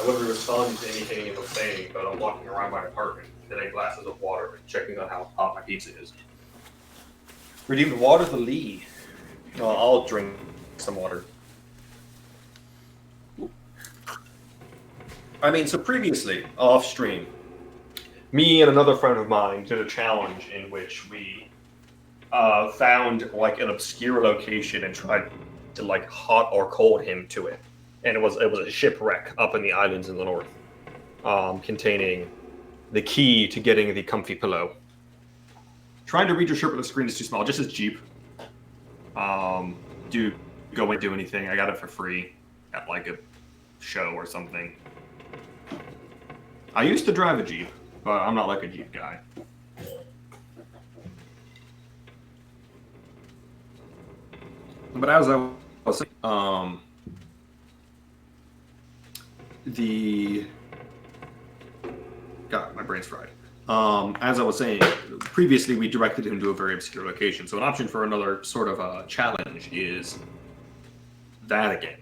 I wasn't responding to anything he was saying, but I'm walking around my apartment, getting glasses of water, and checking on how hot my pizza is. Redeemed water the Lee. I'll drink some water. I mean, so previously, off stream, me and another friend of mine did a challenge in which we found like an obscure location and tried to like hot or cold him to it. And it was a shipwreck up in the islands in the north, containing the key to getting the comfy pillow. Trying to read your shirt, but the screen is too small. Just as cheap. Do go and do anything. I got it for free at like a show or something. I used to drive a Jeep, but I'm not like a Jeep guy. But as I was saying, God, my brain's fried. As I was saying, previously we directed him to a very obscure location. So an option for another sort of challenge is that again.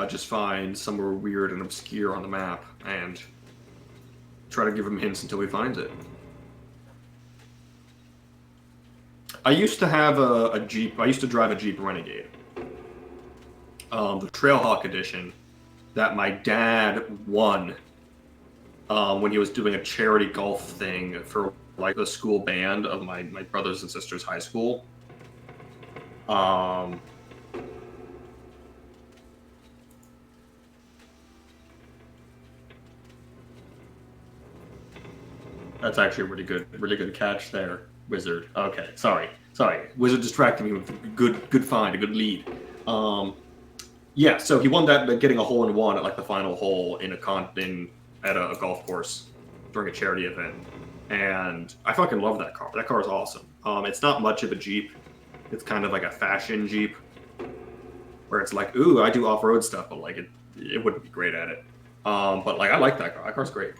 just find somewhere weird and obscure on the map and try to give him hints until he finds it. I used to have a Jeep. I used to drive a Jeep Renegade. The Trailhawk edition that my dad won when he was doing a charity golf thing for like the school band of my brothers and sisters' high school. That's actually a really good catch there, Wizard. Okay, sorry. Wizard distracted me with a good find, a good lead. Yeah, so he won that by getting a hole-in-one at like the final hole at a golf course during a charity event, and I fucking love that car. That car is awesome. It's not much of a Jeep. It's kind of like a fashion Jeep, where it's like, ooh, I do off-road stuff, but like it wouldn't be great at it. But like I like that car. That car's great.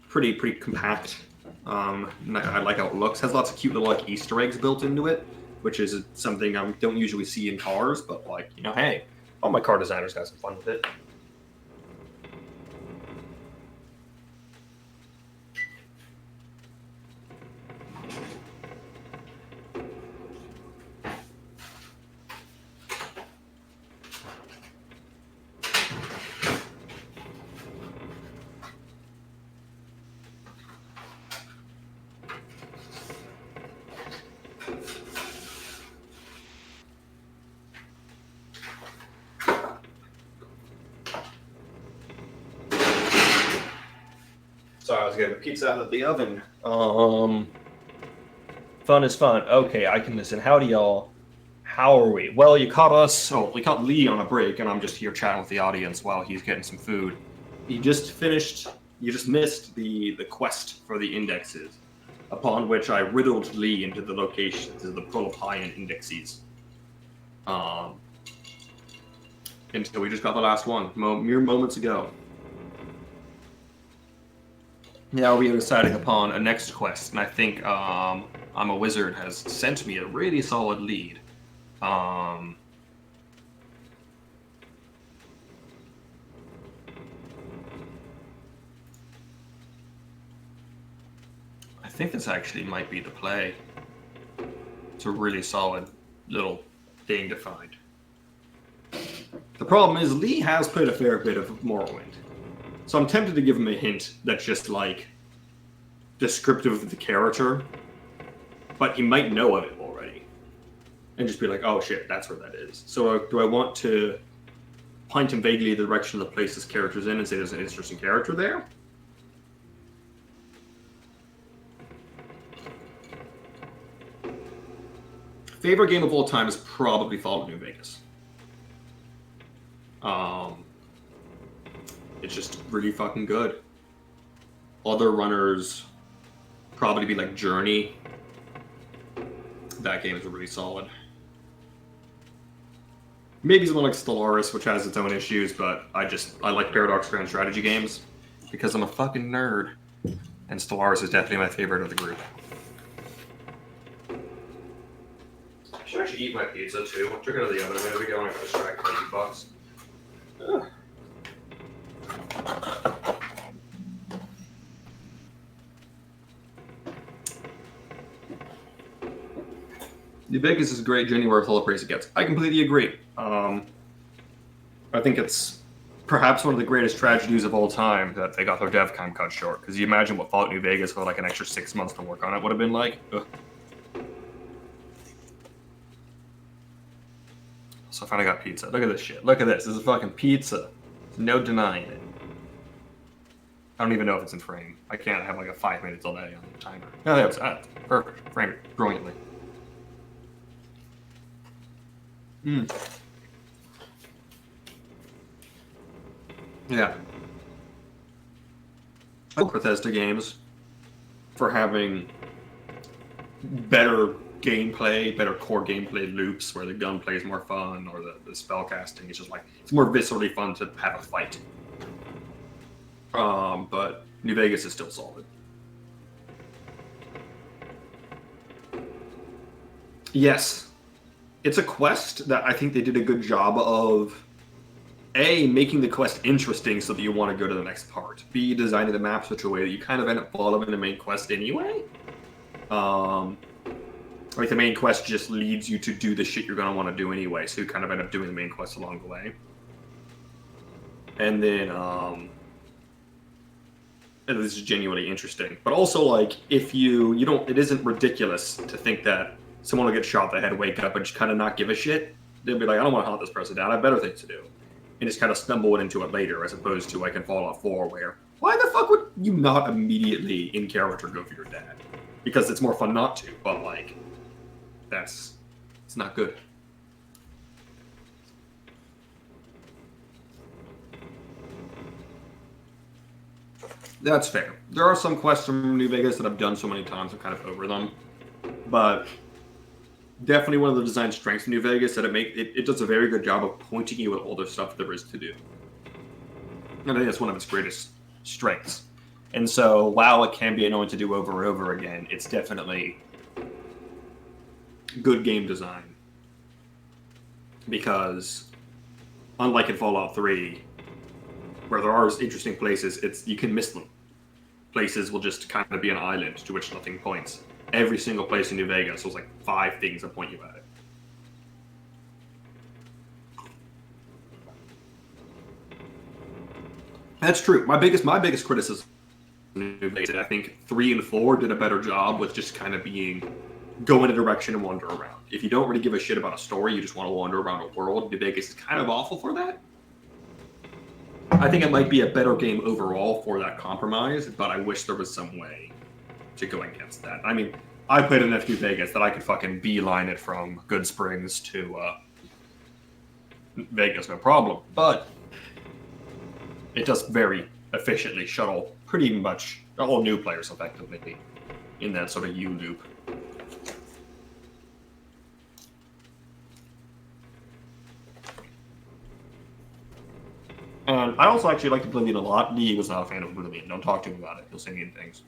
Pretty compact. I like how it looks. Has lots of cute little like Easter eggs built into it, which is something I don't usually see in cars. But like, you know, hey, all my car designers got some fun with it. Sorry, I was getting the pizza out of the oven. Fun is fun. Okay, I can listen. Howdy, y'all. How are we? Well, you caught us. Oh, we caught Lee on a break, and I'm just here chatting with the audience while he's getting some food. You just missed the quest for the indexes, upon which I riddled Lee into the locations of the Propylon indexes. Until we just got the last one, mere moments ago. Now we are deciding upon a next quest, and I think I'm a Wizard has sent me a really solid lead. I think this actually might be the play. It's a really solid little thing to find. The problem is Lee has played a fair bit of Morrowind. So I'm tempted to give him a hint that's just like descriptive of the character, but he might know of it already. And just be like, oh shit, that's where that is. So do I want to point him vaguely in the direction of the place this character's in and say there's an interesting character there? Favorite game of all time is probably Fallout New Vegas. It's just really fucking good. Other runners probably be like Journey. That game is really solid. Maybe something like Stellaris, which has its own issues, but I like Paradox Grand Strategy games because I'm a fucking nerd. And Stellaris is definitely my favorite of the group. I should actually eat my pizza too. I'll check it out of the oven a minute ago and I got distracted by $2. Ugh. New Vegas is great, January with all the praise it gets. I completely agree. I think it's perhaps one of the greatest tragedies of all time that they got their dev time cut short. Because you imagine what Fallout New Vegas with like an extra 6 months to work on it would have been like. Ugh. So I finally got pizza. Look at this shit. Look at this. This is fucking pizza. There's no denying it. I don't even know if it's in frame. I can't have like a 5-minute delay on the timer. No, that's perfect. Frame it brilliantly. Yeah. I like Bethesda games for having better gameplay, better core gameplay loops where the gunplay is more fun or the spell casting is just like, it's more viscerally fun to have a fight. But New Vegas is still solid. Yes. it's a quest that I think they did a good job of A, making the quest interesting so that you want to go to the next part. B, designing the map such a way that you kind of end up following the main quest anyway. Like the main quest just leads you to do the shit you're going to want to do anyway, so you kind of end up doing the main quest along the way. And then, and this is genuinely interesting. But also, like, if you don't, it isn't ridiculous to think that someone will get shot in the head, wake up, and just kind of not give a shit. They'll be like, I don't want to hunt this person down, I have better things to do. And just kind of stumble into it later, as opposed to like in Fallout 4, where, why the fuck would you not immediately, in character, go for your dad? Because it's more fun not to, but like, it's not good. That's fair. There are some quests from New Vegas that I've done so many times I'm kind of over them. But definitely one of the design strengths of New Vegas that it does a very good job of pointing you at all the stuff there is to do. And I think that's one of its greatest strengths. And so while it can be annoying to do over and over again, it's definitely good game design. Because unlike in Fallout 3, where there are interesting places, you can miss them. Places will just kind of be an island to which nothing points. Every single place in New Vegas was like 5 things that point you at it. That's true. My biggest criticism of New Vegas, I think 3 and 4 did a better job with just kind of go in a direction and wander around. If you don't really give a shit about a story, you just want to wander around a world, New Vegas is kind of awful for that. I think it might be a better game overall for that compromise, but I wish there was some way to go against that. I mean, I played enough New Vegas that I could fucking beeline it from Good Springs to Vegas, no problem. But it does very efficiently shuttle pretty much all new players effectively in that sort of U-loop. And I also actually liked Oblivion a lot. Lee was not a fan of Oblivion. Don't talk to him about it. He'll say mean things.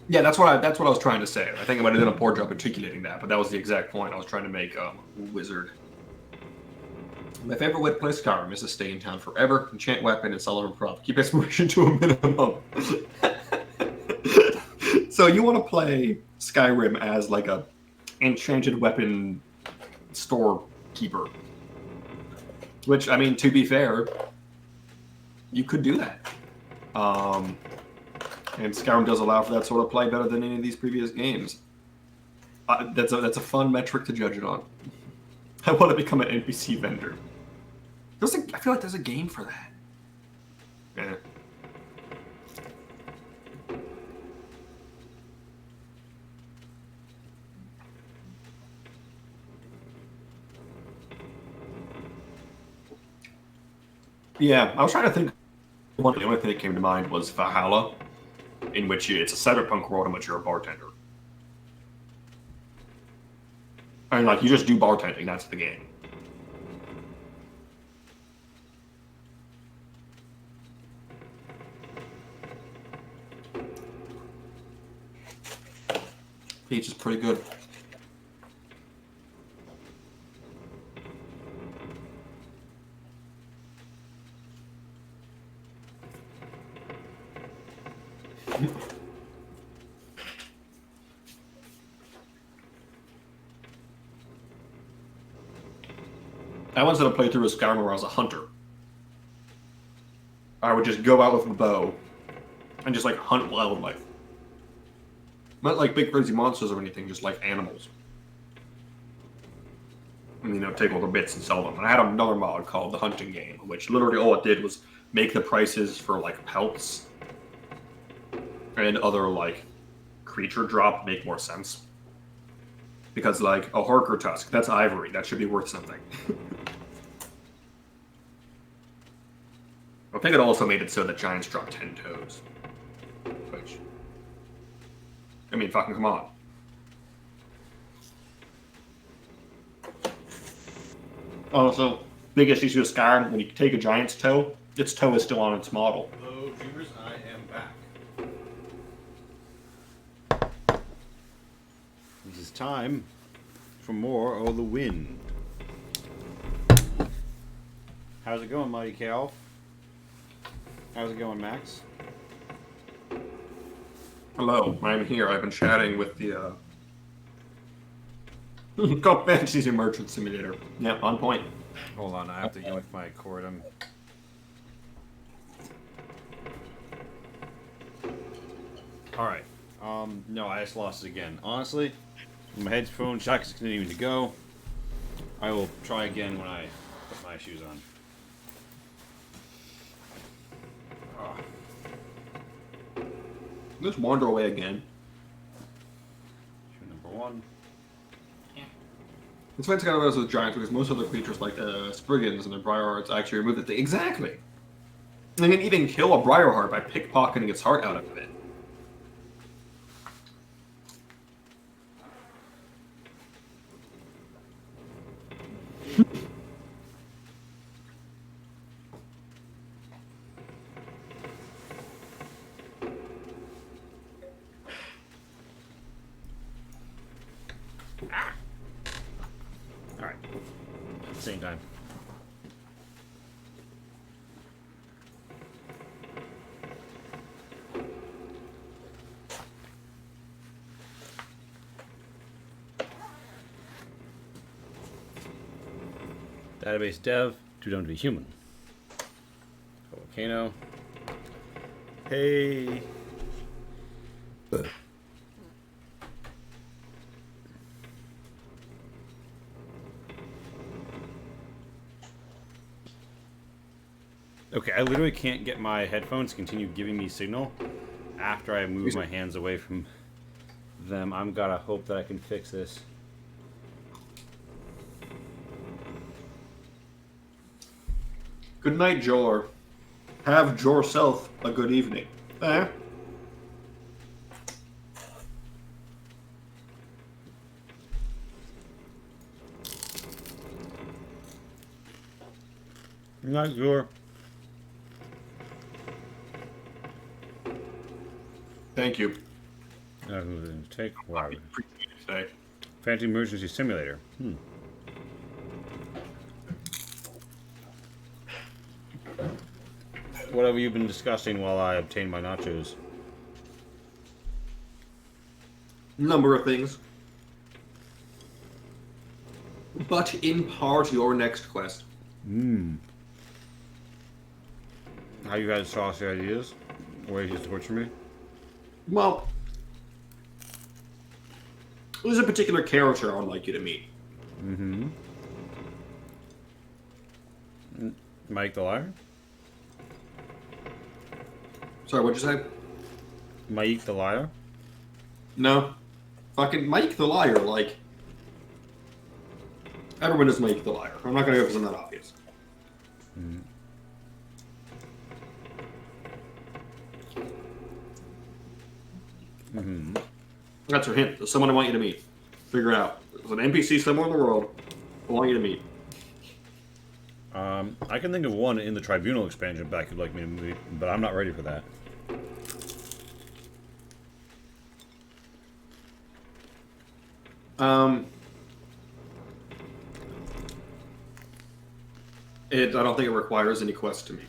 Yeah, that's what I was trying to say. I think I might have done a poor job articulating that, but that was the exact point I was trying to make. Wizard. My favorite way to play Skyrim is to stay in town forever, enchant weapon, and sell improv. Keep exploration to a minimum. So you want to play Skyrim as like a enchanted weapon storekeeper. Which, I mean, to be fair, you could do that. And Skyrim does allow for that sort of play better than any of these previous games. That's a fun metric to judge it on. I want to become an NPC vendor. I feel like there's a game for that. Yeah. Yeah, I was trying to think. The only thing that came to mind was Valhalla, in which it's a cyberpunk world in which you're a bartender. I mean, like, you just do bartending, that's the game. Peach is pretty good. I once did a playthrough of Skyrim where I was a hunter. I would just go out with a bow and just like hunt wildlife. Not like big crazy monsters or anything, just like animals. And, you know, take all the bits and sell them. And I had another mod called the Hunting Game, which literally all it did was make the prices for like pelts and other like creature drop make more sense. Because like a Harker tusk, that's ivory, that should be worth something. I think it also made it so that giants drop 10 toes. Which, I mean, fucking come on. Also, biggest issue with Skyrim, when you take a giant's toe, its toe is still on its model. Hello, dreamers. I am back. This is time for more of the wind. How's it going, Mighty Cal? How's it going, Max? Hello, I'm here. I've been chatting with the Cult Fantasy Merchant Simulator. Yeah, on point. Hold on, I have to go with my cord. Alright. No, I just lost it again. Honestly, my headphone jack is continuing to go. I will try again when I put my shoes on. Let's wander away again. Shoe number 1. It's funny to kind of as with giants because most other creatures like Spriggans and the Briarhearts actually remove the thing. Exactly. They can even kill a Briarheart by pickpocketing its heart out of it. Alright. Same time. Database dev, too dumb to be human. Volcano. Hey. Okay, I literally can't get my headphones to continue giving me signal after I move my hands away from them. I'm gotta hope that I can fix this. Good night, Jor. Have yourself a good evening. Eh? Not sure. Thank you. Take wow. Appreciate it today. Fancy emergency simulator. What have you been discussing while I obtain my nachos? Number of things. But in part, your next quest. How you guys saucy ideas? Ways to torture me? Well, there's a particular character I would like you to meet. Mike the Liar? Sorry, what'd you say? Mike the Liar? No. Fucking Mike the Liar, like... Everyone is Mike the Liar. I'm not gonna go for something that obvious. That's your hint. There's someone I want you to meet. Figure it out. There's an NPC somewhere in the world I want you to meet. I can think of one in the Tribunal expansion pack you'd like me to meet, but I'm not ready for that. I don't think it requires any quest to meet.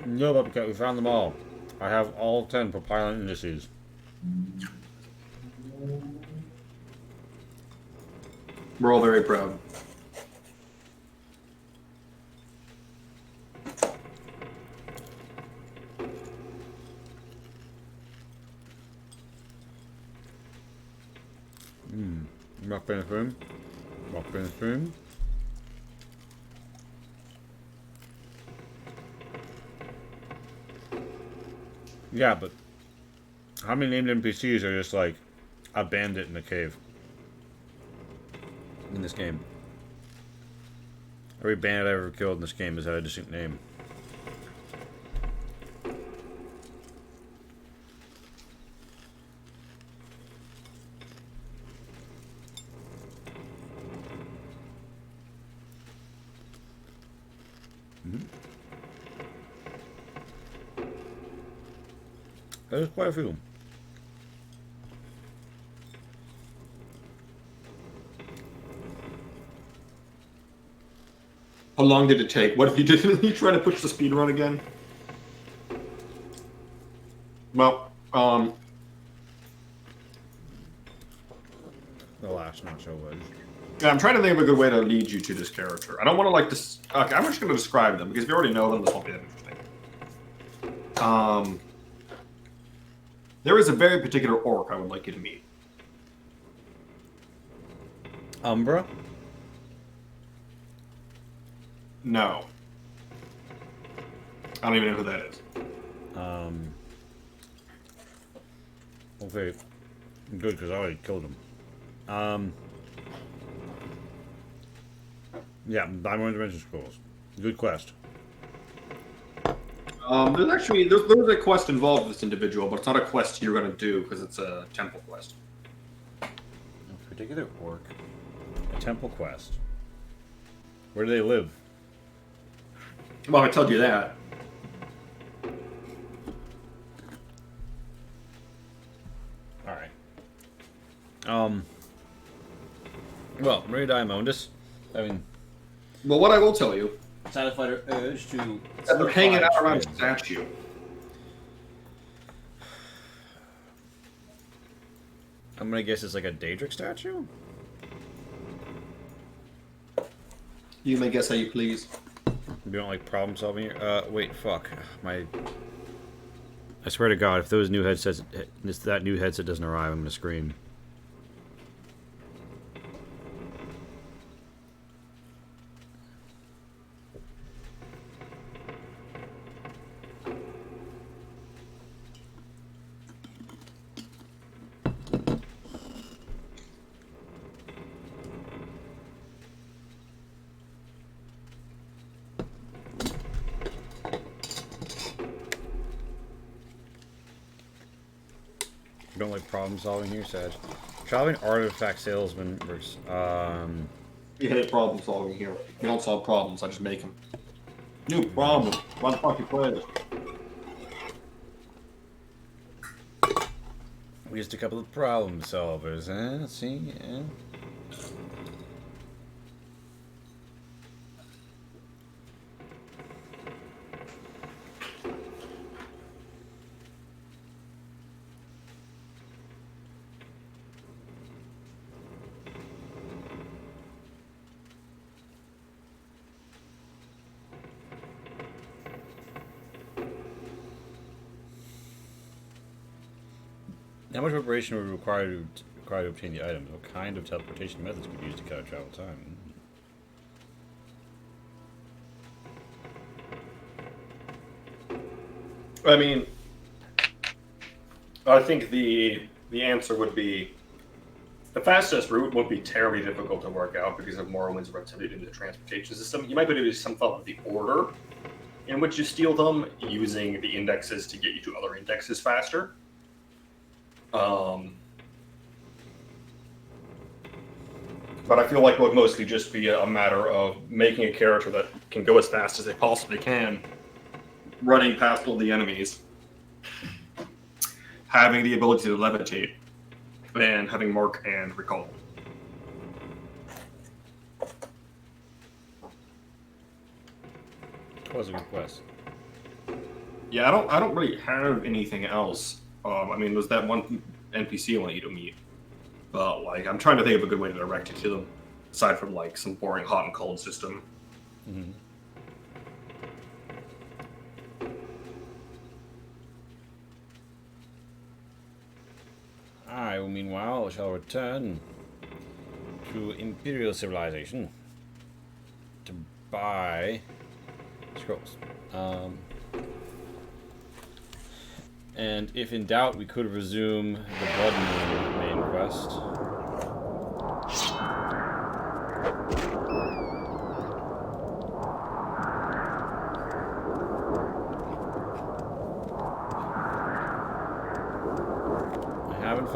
No, Bobcat, we found them all. I have all 10 Propylon indices. We're all very proud. Rock in the room. Rock in the room. Yeah, but how many named NPCs are just like a bandit in a cave in this game? Every bandit I've ever killed in this game has had a distinct name. There's quite a few. How long did it take? What if you didn't? You try to push the speed run again? Well, The last nacho was. yeah, I'm trying to think of a good way to lead you to this character. I don't want to like this. Okay, I'm just going to describe them because if you already know them, this won't be that interesting. There is a very particular orc I would like you to meet. Umbra? No. I don't even know who that is. Okay. Good, because I already killed him. Yeah, Diamond Dimension Scrolls. Good quest. There's a quest involved with this individual, but it's not a quest you're going to do because it's a temple quest. A particular orc. A temple quest. Where do they live? Well, I told you that. Alright. Well, Ray Diamondus. I mean... Well, what I will tell you... Satisfied her urge to... They're hanging out around a statue. I'm gonna guess it's like a Daedric statue? You may guess how you please. You don't like problem solving here? Wait, fuck. I swear to God, if those new headsets, that new headset doesn't arrive, I'm gonna scream. You don't like problem solving here, Sag. Traveling artifact salesman versus, You hate problem solving here. You don't solve problems, I just make them. New problem. Why the fuck you play this? we're just a couple of problem solvers, huh? See? Yeah. How much preparation would require to obtain the items? What kind of teleportation methods could be used to cut out travel time? I mean, I think the answer would be the fastest route won't be terribly difficult to work out because of Morrowind's relativity to the transportation system. You might be able to do some thought of the order in which you steal them, using the indexes to get you to other indexes faster. But I feel like it would mostly just be a matter of making a character that can go as fast as they possibly can, running past all the enemies, having the ability to levitate, and having mark and recall. It was a good quest. Yeah, I don't really have anything else. I mean, there's that one NPC I want you to meet, but like, I'm trying to think of a good way to direct you to them, aside from like some boring hot and cold system. Mm-hmm. I, meanwhile, shall return to Imperial civilization to buy scrolls. And if in doubt, we could resume the Blood Moon main quest.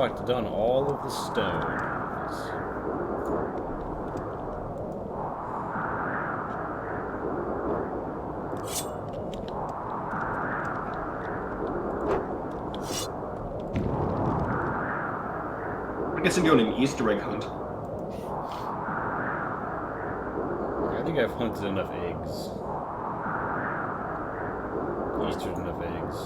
collected on all of the stones. I guess I'm doing an Easter egg hunt. I think I've hunted enough eggs. Eastered enough eggs.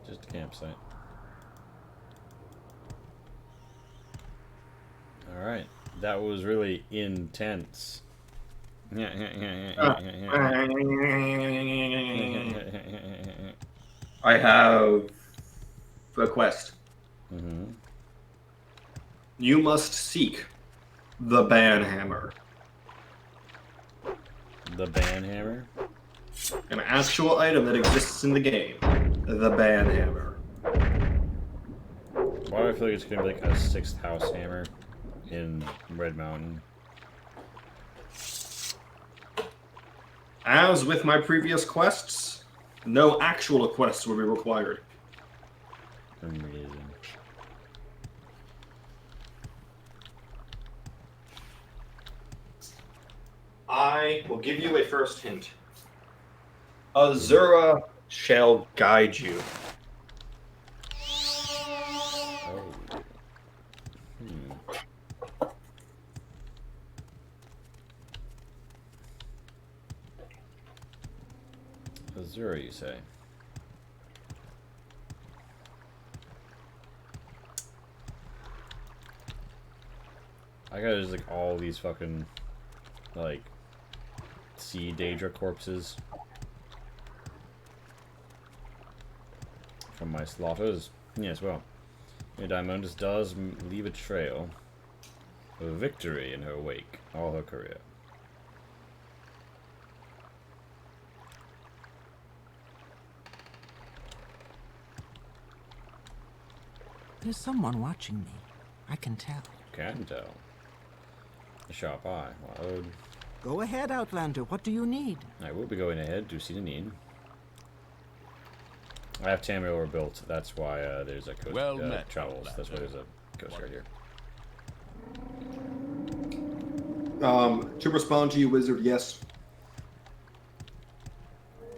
Just a campsite. Alright. That was really intense. I have a quest. Mm-hmm. You must seek the Banhammer. The Banhammer? An actual item that exists in the game. The Banhammer. Why do I feel like it's gonna be like a 6th house hammer in Red Mountain? As with my previous quests, no actual quests will be required. Amazing. I will give you a first hint. Azura shall guide you. Oh. Azura, you say? I got just like all these fucking like sea Daedra corpses from my slaughters. Yes, well, Diamondus does leave a trail of victory in her wake all her career. There's someone watching me. I can tell. Can tell. A sharp eye. Loud. Go ahead, Outlander. What do you need? I will be going ahead to see the need. I have Tamriel built. That's why there's a coast Well met, travels. Outlander. That's why there's a coast right here. To respond to you, Wizard, yes.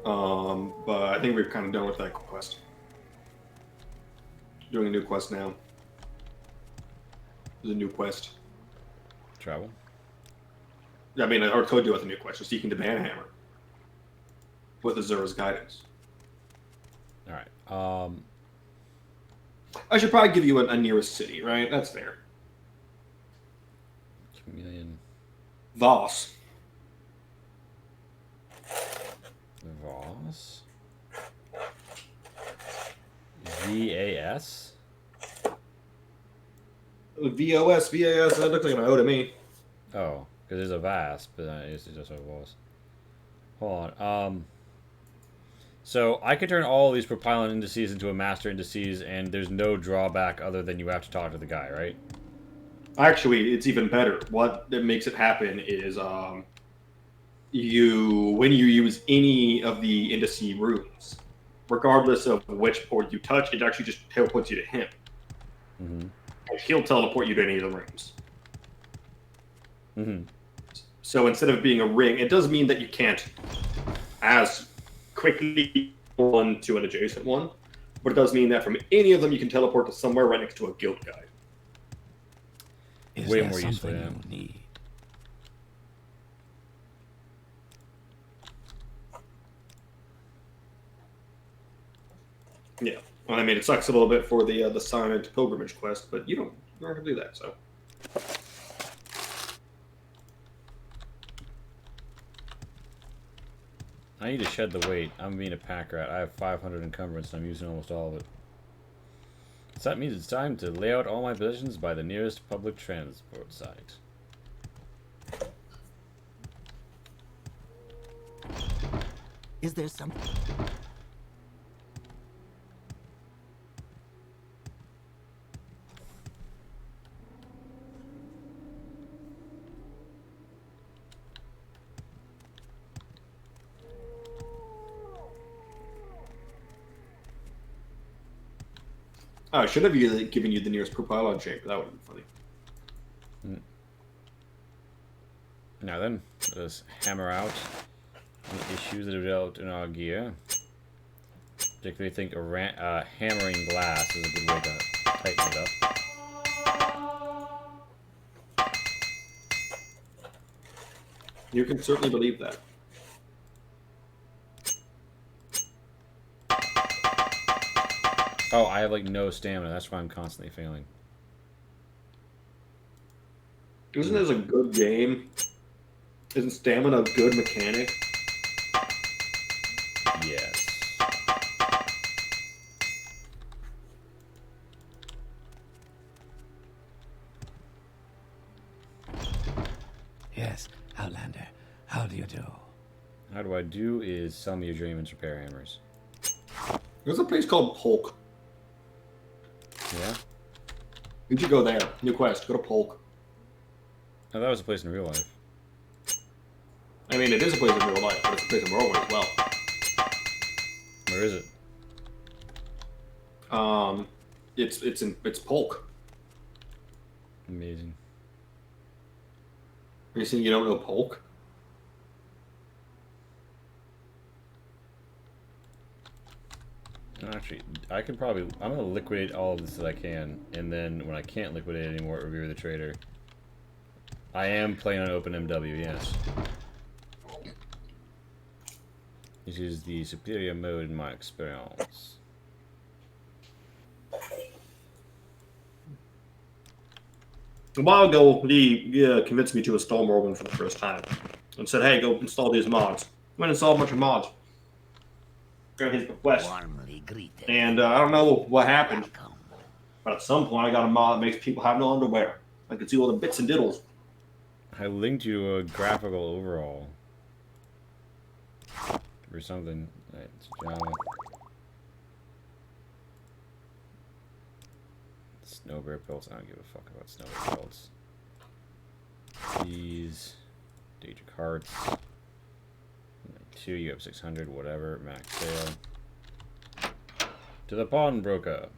But I think we've kind of done with that quest. Doing a new quest now. There's a new quest. Travel. I mean, or could do with a new quest. You're seeking the Banhammer with Azura's guidance. All right. I should probably give you a nearest city, right? That's fair. Chameleon. Voss. Voss. VAS. VOS, VAS. That looks like an O to me. Oh, because there's a VAS, but it's just a Voss. Hold on. So I could turn all these Propylon indices into a master indices, and there's no drawback other than you have to talk to the guy, right? Actually, it's even better. What makes it happen is when you use any of the indice runes, regardless of which port you touch, it actually just teleports you to him. Mm-hmm. He'll teleport you to any of the rooms. Mm-hmm. So instead of being a ring, it does mean that you can't as quickly one to an adjacent one, but it does mean that from any of them you can teleport to somewhere right next to a guild guide. Is Way there more useful, something yeah. you need? Yeah. Well, I mean, it sucks a little bit for the Silent Pilgrimage quest, but you don't have to do that, so. I need to shed the weight. I'm being a pack rat. I have 500 encumbrance and I'm using almost all of it. So that means it's time to lay out all my possessions by the nearest public transport site. Is there something? Oh, I should have given you the nearest Propylon chamber. That would have been funny. Now then, let us hammer out the issues that have developed in our gear. Particularly think hammering glass is a good way to tighten it up. You can certainly believe that. Oh, I have like no stamina. That's why I'm constantly failing. Isn't this a good game? Isn't stamina a good mechanic? Yes. Yes, Outlander. How do you do? How do I do is sell me your journeyman's repair hammers. There's a place called Polk. Yeah? You should go there. New quest. Go to Polk. Oh, that was a place in real life. I mean, it is a place in real life, but it's a place in Morrowind as well. Where is it? It's Polk. Amazing. Are you saying you don't know Polk? Actually, I could probably... I'm going to liquidate all of this that I can, and then when I can't liquidate anymore, review the trader. I am playing on OpenMW, yes. This is the superior mode in my experience. A while ago, he convinced me to install Morrowind for the first time. And said, hey, go install these mods. Went and installed a bunch of mods. Got his request. And I don't know what happened. But at some point, I got a mod that makes people have no underwear. I can see all the bits and diddles. I linked you a graphical overhaul. Or something. Right, it's Java. Snow bear pelts. I don't give a fuck about snow bear pelts. These. Daedric hearts. 2, you have 600, whatever. Max sale. To the pawnbroker.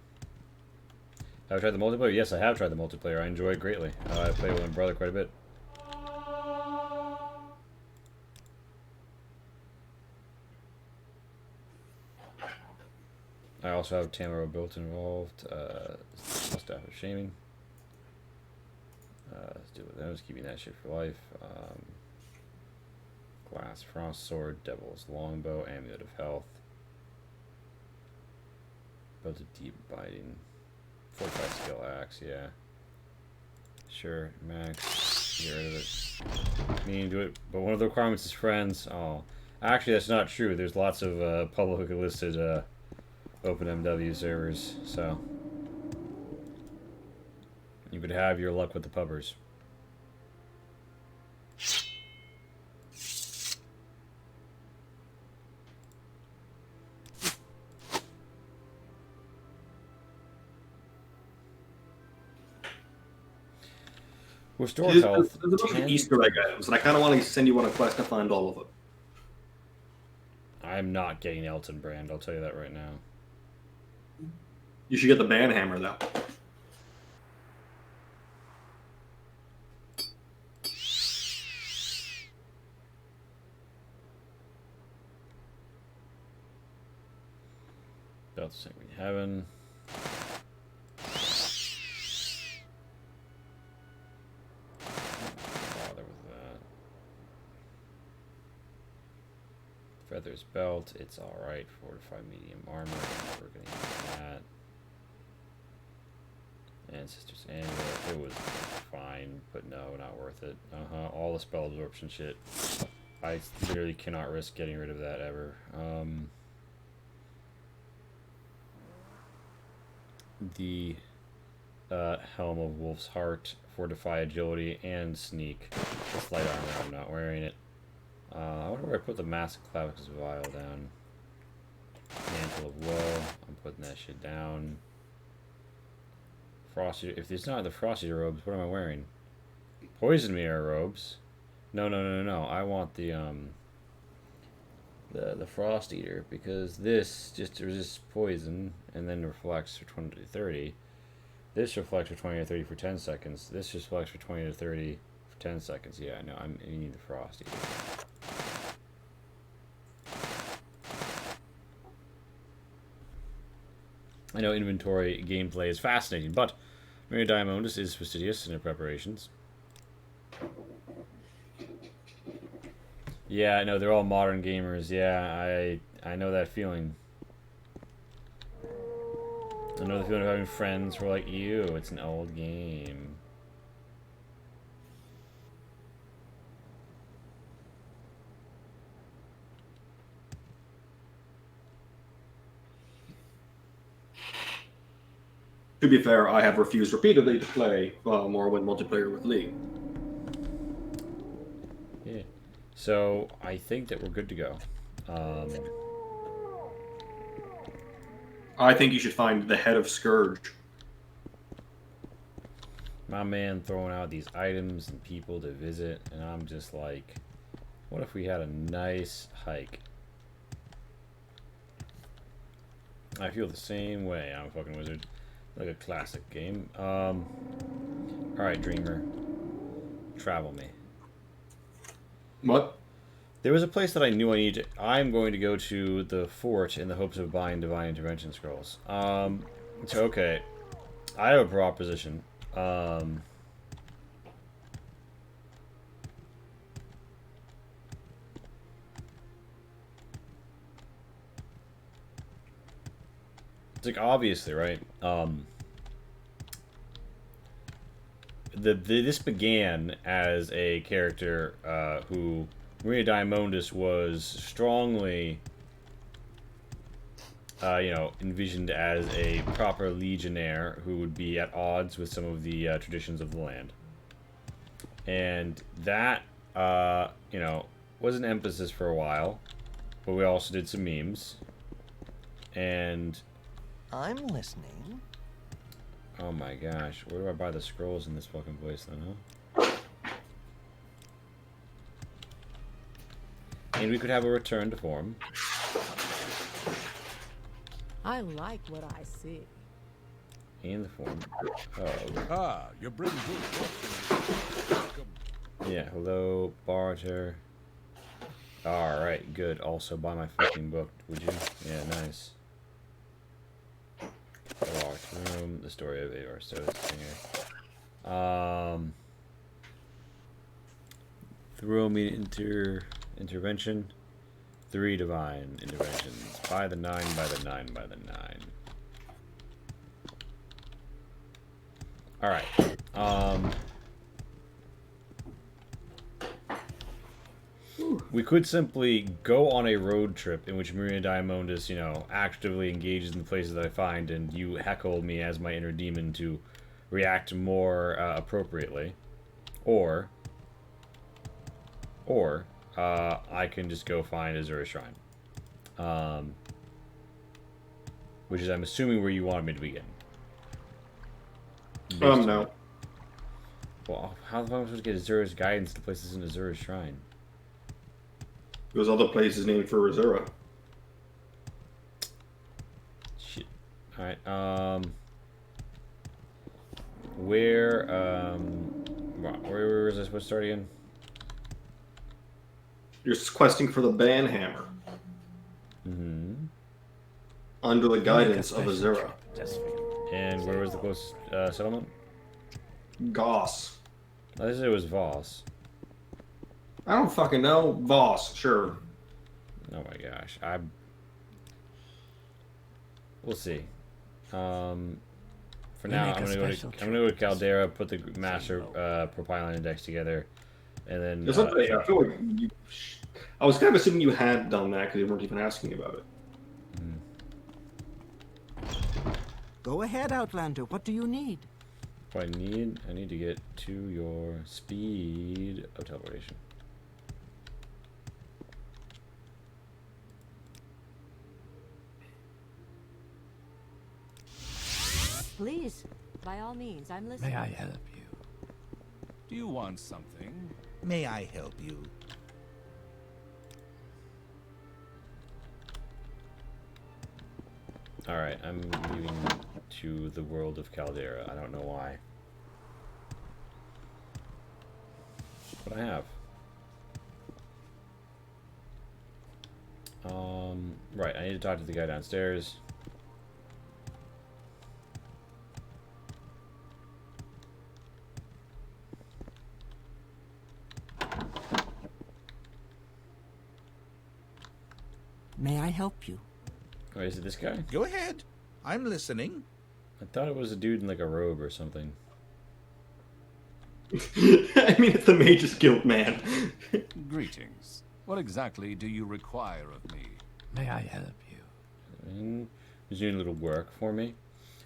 Have I tried the multiplayer? Yes, I have tried the multiplayer. I enjoy it greatly. I play with my brother quite a bit. I also have Tamaro built involved. Staff of Shaming. Let's deal with those. Keeping that shit for life. Glass Frost Sword, Devil's Longbow, Amulet of Health. Built a Deep Biting. 45 skill axe, yeah. Sure, max. Get rid of it. Meaning to it, but one of the requirements is friends. Oh, actually, that's not true. There's lots of publicly listed OpenMW servers, so you could have your luck with the pubbers. Restore health. There's a bunch of Easter egg items, and I kind of want to send you on a quest to find all of them. I'm not getting Elton Brand, I'll tell you that right now. You should get the Banhammer, though. Belt of Sacred Heaven. Bother with that. Feathers Belt, it's alright. Fortified medium armor, we're gonna use that. Ancestors Amulet, it was fine, but no, not worth it. All the spell absorption shit. I literally cannot risk getting rid of that ever. The Helm of Wolf's Heart, Fortify Agility, and Sneak. This light armor, I'm not wearing it. I wonder where I put the Massive Clavicus Vial down. Mantle of Woe, I'm putting that shit down. Frosty, if it's not the Frosty robes, what am I wearing? Poison Mirror robes. No, I want the Frost Eater, because this just resists poison and then reflects for 20 to 30. This reflects for 20 to 30 for 10 seconds. This reflects for 20 to 30 for 10 seconds. Yeah, no, I need the Frost Eater. I know inventory gameplay is fascinating, but Mary Diamondus is fastidious in her preparations. Yeah, I know, they're all modern gamers. Yeah, I know that feeling. I know the feeling of having friends who are like, ew, it's an old game. To be fair, I have refused repeatedly to play Morrowind multiplayer with Lee. Yeah. So, I think that we're good to go. I think you should find the head of Scourge. My man throwing out these items and people to visit, and I'm just like, what if we had a nice hike? I feel the same way. I'm a fucking wizard. Like a classic game. Alright, Dreamer. Travel me. What? There was a place that I knew I needed to... I'm going to go to the fort in the hopes of buying Divine Intervention Scrolls. So, okay. I have a proposition. It's like, obviously, right? This began as a character who Maria Diamondus was strongly, envisioned as a proper legionnaire who would be at odds with some of the traditions of the land. And that, was an emphasis for a while, but we also did some memes. And... I'm listening. Oh my gosh, where do I buy the scrolls in this fucking place then, huh? And we could have a return to form. I like what I see. In the form. Oh. Ah, you bring good fortune. Welcome. Yeah, hello, barter. Alright, good. Also buy my fucking book, would you? Yeah, nice. The locked room, the story of Avar Soda's singer. Throw me intervention. 3 divine interventions. By the 9, by the 9, by the 9. Alright. We could simply go on a road trip in which Maria Diamondus, actively engages in the places that I find, and you heckle me as my inner demon to react more appropriately. Or I can just go find Azura Shrine. Which is, I'm assuming, where you wanted me to begin. No. Well, how the fuck am I supposed to get Azura's guidance to places in Azura's Shrine? There's other places named for Azura. Shit. Alright, where was I supposed to start again? You're questing for the Banhammer. Mm-hmm. Under the guidance of Azura. And where was the closest settlement? Goss. I said it was Voss. I don't fucking know. Voss, sure. Oh my gosh. We'll see. For now, I'm gonna go to Caldera, put the master Propylon index together, And then There's something, I feel like you, I was kind of assuming you had done that because you weren't even asking about it. Go ahead, Outlander. What do you need? What I need to get to your speed of teleportation. Please, by all means, I'm listening. May I help you? Do you want something? May I help you? Alright, I'm leaving to the world of Caldera. I don't know why. But I have. Right, I need to talk to the guy downstairs. May I help you? Oh, is it this guy? Go ahead. I'm listening. I thought it was a dude in like a robe or something. I mean, it's the Mage's Guild, man. Greetings. What exactly do you require of me? May I help you? He's doing a little work for me.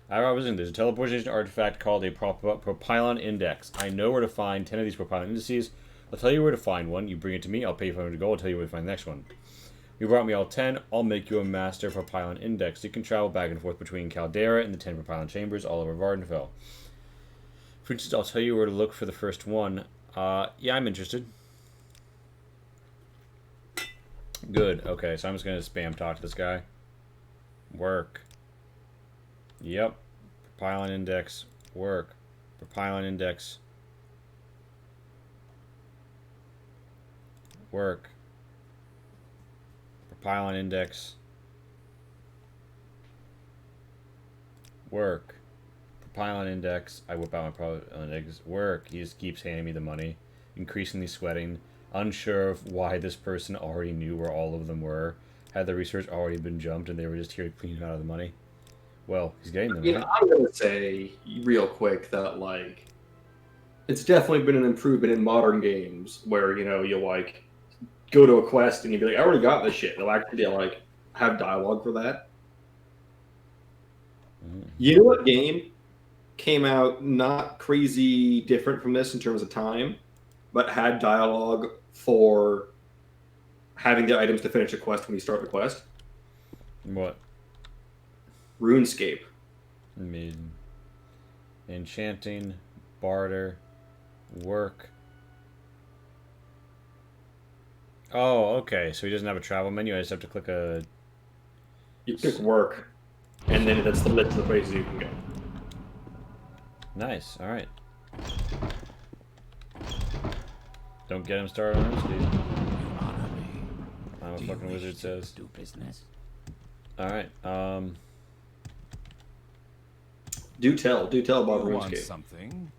I was in. There's a teleportation artifact called a Propylon Index. I know where to find 10 of these Propylon indices. I'll tell you where to find one. You bring it to me. I'll pay you 500 gold. I'll tell you where to find the next one. You brought me all 10. I'll make you a master Propylon Index. You can travel back and forth between Caldera and the 10 Propylon chambers all over Vardenfell. For instance, I'll tell you where to look for the first one. Yeah, I'm interested. Good. Okay, so I'm just going to spam talk to this guy. Work. Yep. Propylon Index. Work. Propylon Index. Work. Propylon Index. Work. Propylon Index. I whip out my Propylon Index. Work. He just keeps handing me the money. Increasingly sweating. Unsure of why this person already knew where all of them were. Had the research already been jumped and they were just here to clean him out of the money? Well, he's getting them. You know, I'm going to say real quick that, like, it's definitely been an improvement in modern games where, you know, you like go to a quest and you'd be like, I already got this shit. They'll actually like have dialogue for that. You know what game came out not crazy different from this in terms of time, but had dialogue for having the items to finish a quest when you start the quest? What? RuneScape. Amazing. Enchanting, barter, work. Oh, okay. So he doesn't have a travel menu. I just have to click a... You click work, and then that's the list of the places you can go. Nice. All right. Don't get him started on RuneScape. I'm a fucking wizard, says. Do business. All right. Do tell about You want RuneScape. something?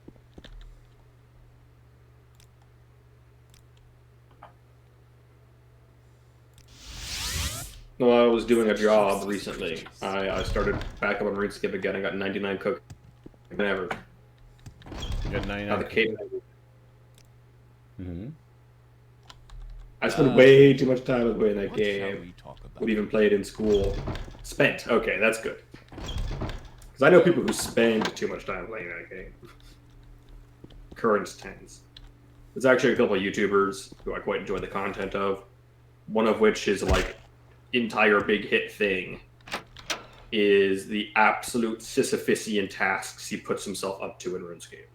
Well, I was doing a job recently. I started back up on RuneScape again. I got 99 cook. Never. You got 99. Now the cape. Mm-hmm. I spent way too much time playing that What shall game. we talk about? Would even play it in school. Spent. Okay, that's good. Because I know people who spend too much time playing that game. Current tense. There's actually a couple of YouTubers who I quite enjoy the content of. One of which is like entire big hit thing is the absolute Sisyphusian tasks he puts himself up to in RuneScape.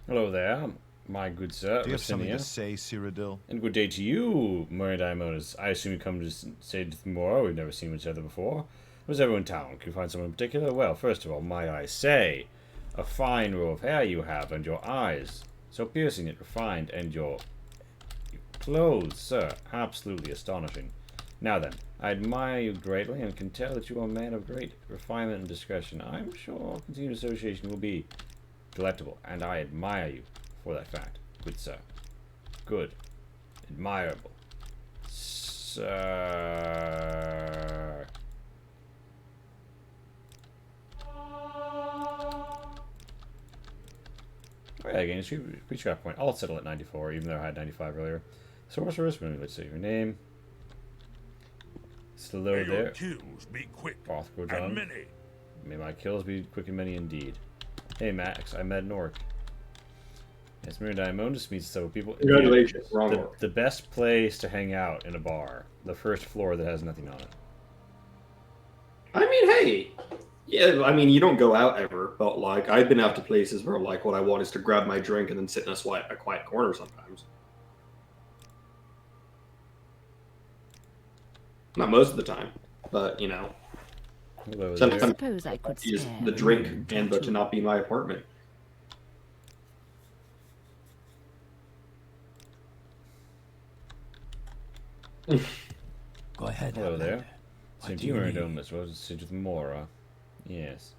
Hello there, my good sir. Do you have something Racinia. to say, Cyrodiil? And good day to you, Murdaimonis. I assume you come to say to tomorrow. We've never seen each other before. Was everyone in town? Can you find someone in particular? Well, first of all, might I say, a fine row of hair you have, and your eyes, so piercing yet refined, and your clothes, sir, absolutely astonishing. Now then, I admire you greatly, and can tell that you are a man of great refinement and discretion. I'm sure continued association will be delectable, and I admire you for that fact, good sir. Good. Admirable. Sir. yeah, again, Speechcraft point. I'll settle at 94, even though I had 95 earlier. Sorceress, let's see your name. Slow May your there. kills be quick Bothgo and John. many. May my kills be quick and many indeed. Hey Max, I met an orc. Yes, Mary Diamondus meets several people. Congratulations, wrong orc. The best place to hang out in a bar. The first floor that has nothing on it. I mean, hey, yeah, I mean, you don't go out ever, but like, I've been out to places where like what I want is to grab my drink and then sit in a quiet corner sometimes. Not most of the time, but you know, Hello I there. suppose I could is spare the drink and to not be in my apartment. Go ahead. Hello there. Outlander. What St. do you need? Domus, what is it with Mora? Yes.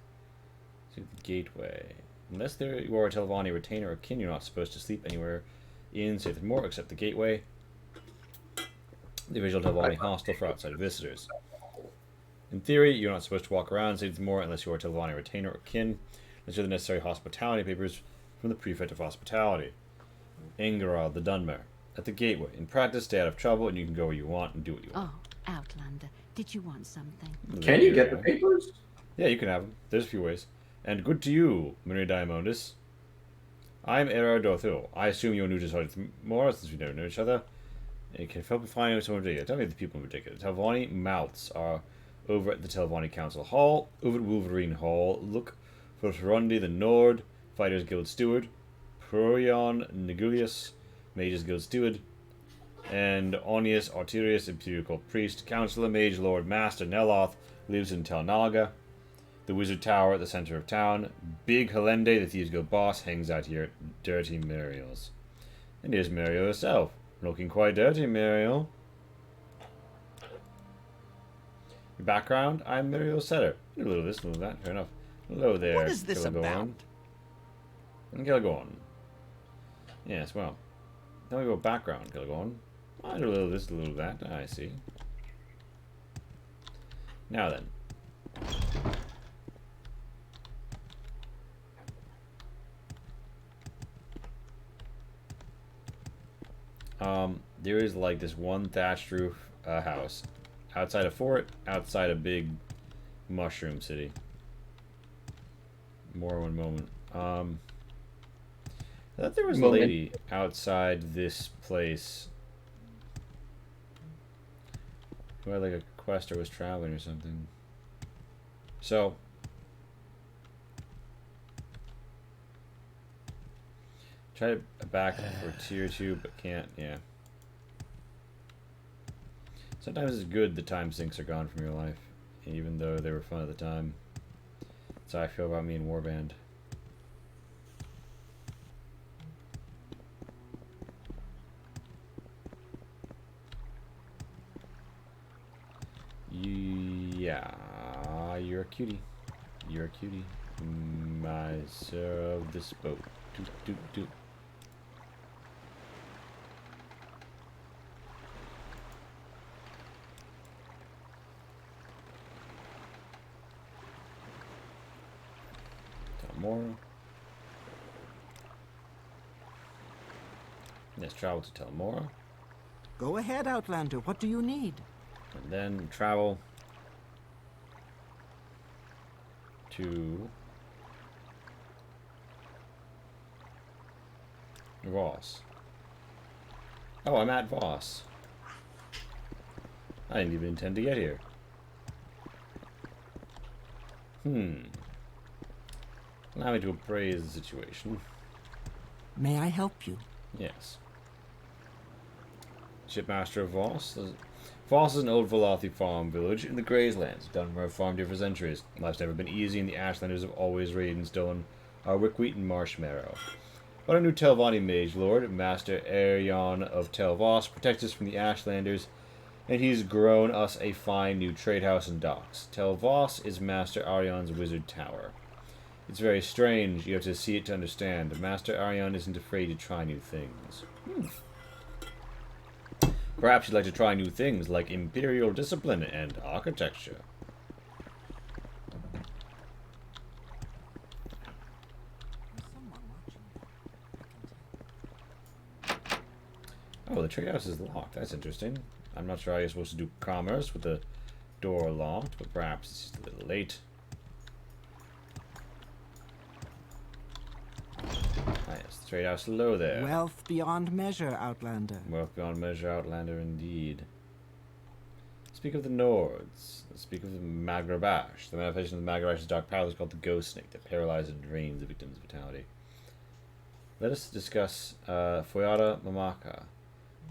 To the gateway. Unless you are a Telvanni retainer or kin, you're not supposed to sleep anywhere in St. Mora except the gateway. The original Telvanni hostel for outside visitors. In theory, you're not supposed to walk around St. Mora unless you are a Telvanni retainer or kin, unless you have the necessary hospitality papers from the Prefect of Hospitality, Engerald the Dunmer. At the gateway. In practice, stay out of trouble, and you can go where you want and do what you want. Oh, Outlander, did you want something? Can you get the papers? Yeah, you can have them. There's a few ways. And good to you, Maria Diamondus. I'm Eradotho. I assume you're new to Solid more since we never know each other. And you can help me find out someone ridiculous. Tell me the people in particular. Telvanni mouths are over at the Telvanni Council Hall, over at Wolverine Hall. Look for Rundi the Nord, Fighters Guild Steward, Prorion Negulius, Mages Guild Steward, and Onius Arterius, Imperial Cult Priest. Counselor, Mage Lord, Master Neloth lives in Telnaga. The Wizard Tower at the center of town. Big Helende, the Thieves Guild boss, hangs out here at Dirty Muriel's. And here's Muriel herself. Looking quite dirty, Muriel. Your background? I'm Muriel Setter. A little of this, a little of that. Fair enough. Hello there. What is this about? Gilgorn. Yes, well. Now we go background, Gilgorn. I do a little of this, a little of that. I see. Now then. There is like this one thatched roof house outside a fort, outside a big mushroom city. More one moment. I thought there was a lady outside this place who had like a quest or was traveling or something. So try to back for tier 2, but can't. Yeah. Sometimes it's good the time sinks are gone from your life, even though they were fun at the time. That's how I feel about me and Warband. Yeah, you're a cutie. You're a cutie. I serve this boat. Doot, doot, doot. More. Let's travel to Telmora. Go ahead, Outlander. What do you need? And then travel to Voss. Oh, I'm at Voss. I didn't even intend to get here. Allow me to appraise the situation. May I help you? Yes. Shipmaster of Voss. Voss is an old Velothi farm village in the Grayslands. Dunmer farmed here for centuries. Life's never been easy, and the Ashlanders have always raided and stolen our wickweed and marshmallow. But our new Telvanni mage lord, Master Arion of Tel Voss, protects us from the Ashlanders, and he's grown us a fine new trade house and docks. Tel Voss is Master Arion's wizard tower. It's very strange. You have to see it to understand. Master Arion isn't afraid to try new things. Perhaps you'd like to try new things like imperial discipline and architecture. Oh, the trade house is locked. That's interesting. I'm not sure how you're supposed to do commerce with the door locked, but perhaps it's just a little late. Ah, yes, the trade house low there. Wealth beyond measure, Outlander. Wealth beyond measure, Outlander, indeed. Speak of the Nords. Let's speak of the Magrabash. The manifestation of the Magrabash's dark power is called the Ghost Snake that paralyzes and drains the victim's vitality. Let us discuss Foyada Mamaka.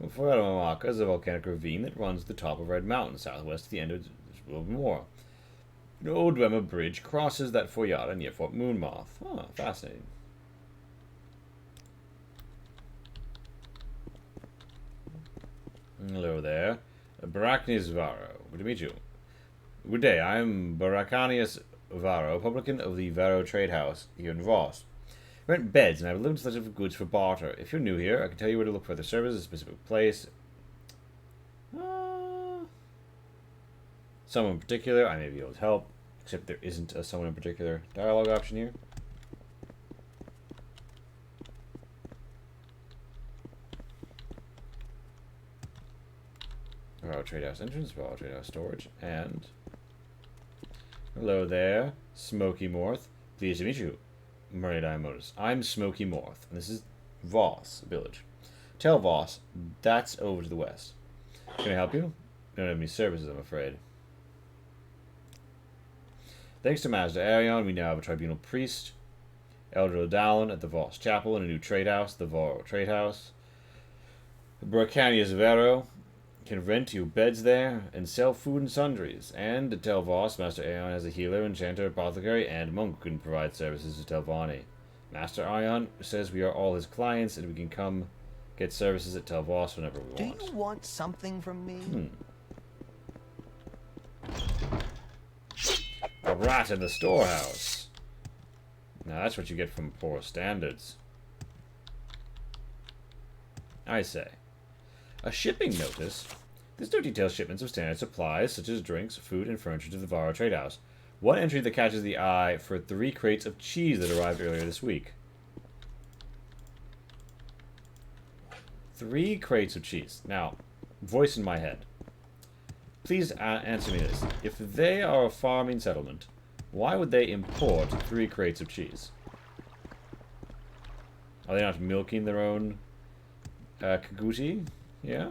Foyada Mamaka is a volcanic ravine that runs to the top of Red Mountain, southwest of the end of Moor. An old Dwemer bridge crosses that Foyada near Fort Moonmoth. Oh, fascinating. Hello there. Baracnis Varo. Good to meet you. Good day, I am Baracanius Varo, publican of the Varo Trade House here in Voss. I rent beds and I have a limited selection of goods for barter. If you're new here, I can tell you where to look for the service, a specific place. Someone in particular, I may be able to help, except there isn't a someone in particular dialogue option here. Varo Trade House entrance, Varo Trade House storage, and hello there, Smoky Morth. Pleased to meet you, Murray Diamotus. I'm Smoky Morth, and this is Voss village. Tell Voss that's over to the west. Can I help you? Don't have any services, I'm afraid. Thanks to Mazda Arion, we now have a tribunal priest, Elder O'Dallon at the Voss Chapel, and a new trade house, the Varo Trade House. Bracanius Vero can rent you beds there and sell food and sundries. And to Tel Voss, Master Aeon has a healer, enchanter, apothecary, and monk who can provide services to Telvanni. Master Aeon says we are all his clients and we can come get services at Tel Voss whenever we want. Do you want something from me? A rat in the storehouse. Now that's what you get from poor standards. I say. A shipping notice? This note details shipments of standard supplies, such as drinks, food, and furniture to the Varo Trade House. One entry that catches the eye for 3 crates of cheese that arrived earlier this week. 3 crates of cheese. Now, voice in my head. Please answer me this. If they are a farming settlement, why would they import 3 crates of cheese? Are they not milking their own kaguti? Yeah?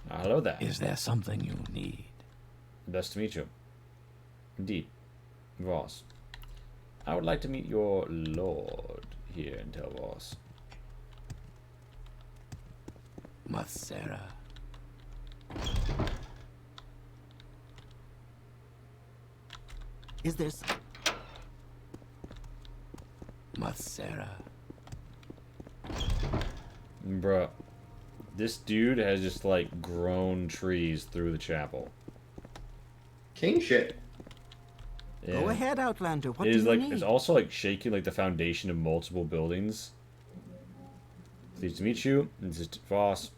Hello there. Is there something you need? Best to meet you. Indeed. Voss. I would like to meet your lord here in Tel Voss. Mathsera. Is there... Mathsera. Bruh. This dude has just, like, grown trees through the chapel. King shit. Yeah. Go ahead, Outlander. What It do is you like need? it's also like shaking like the foundation of multiple buildings. Pleased to meet you. This is Voss.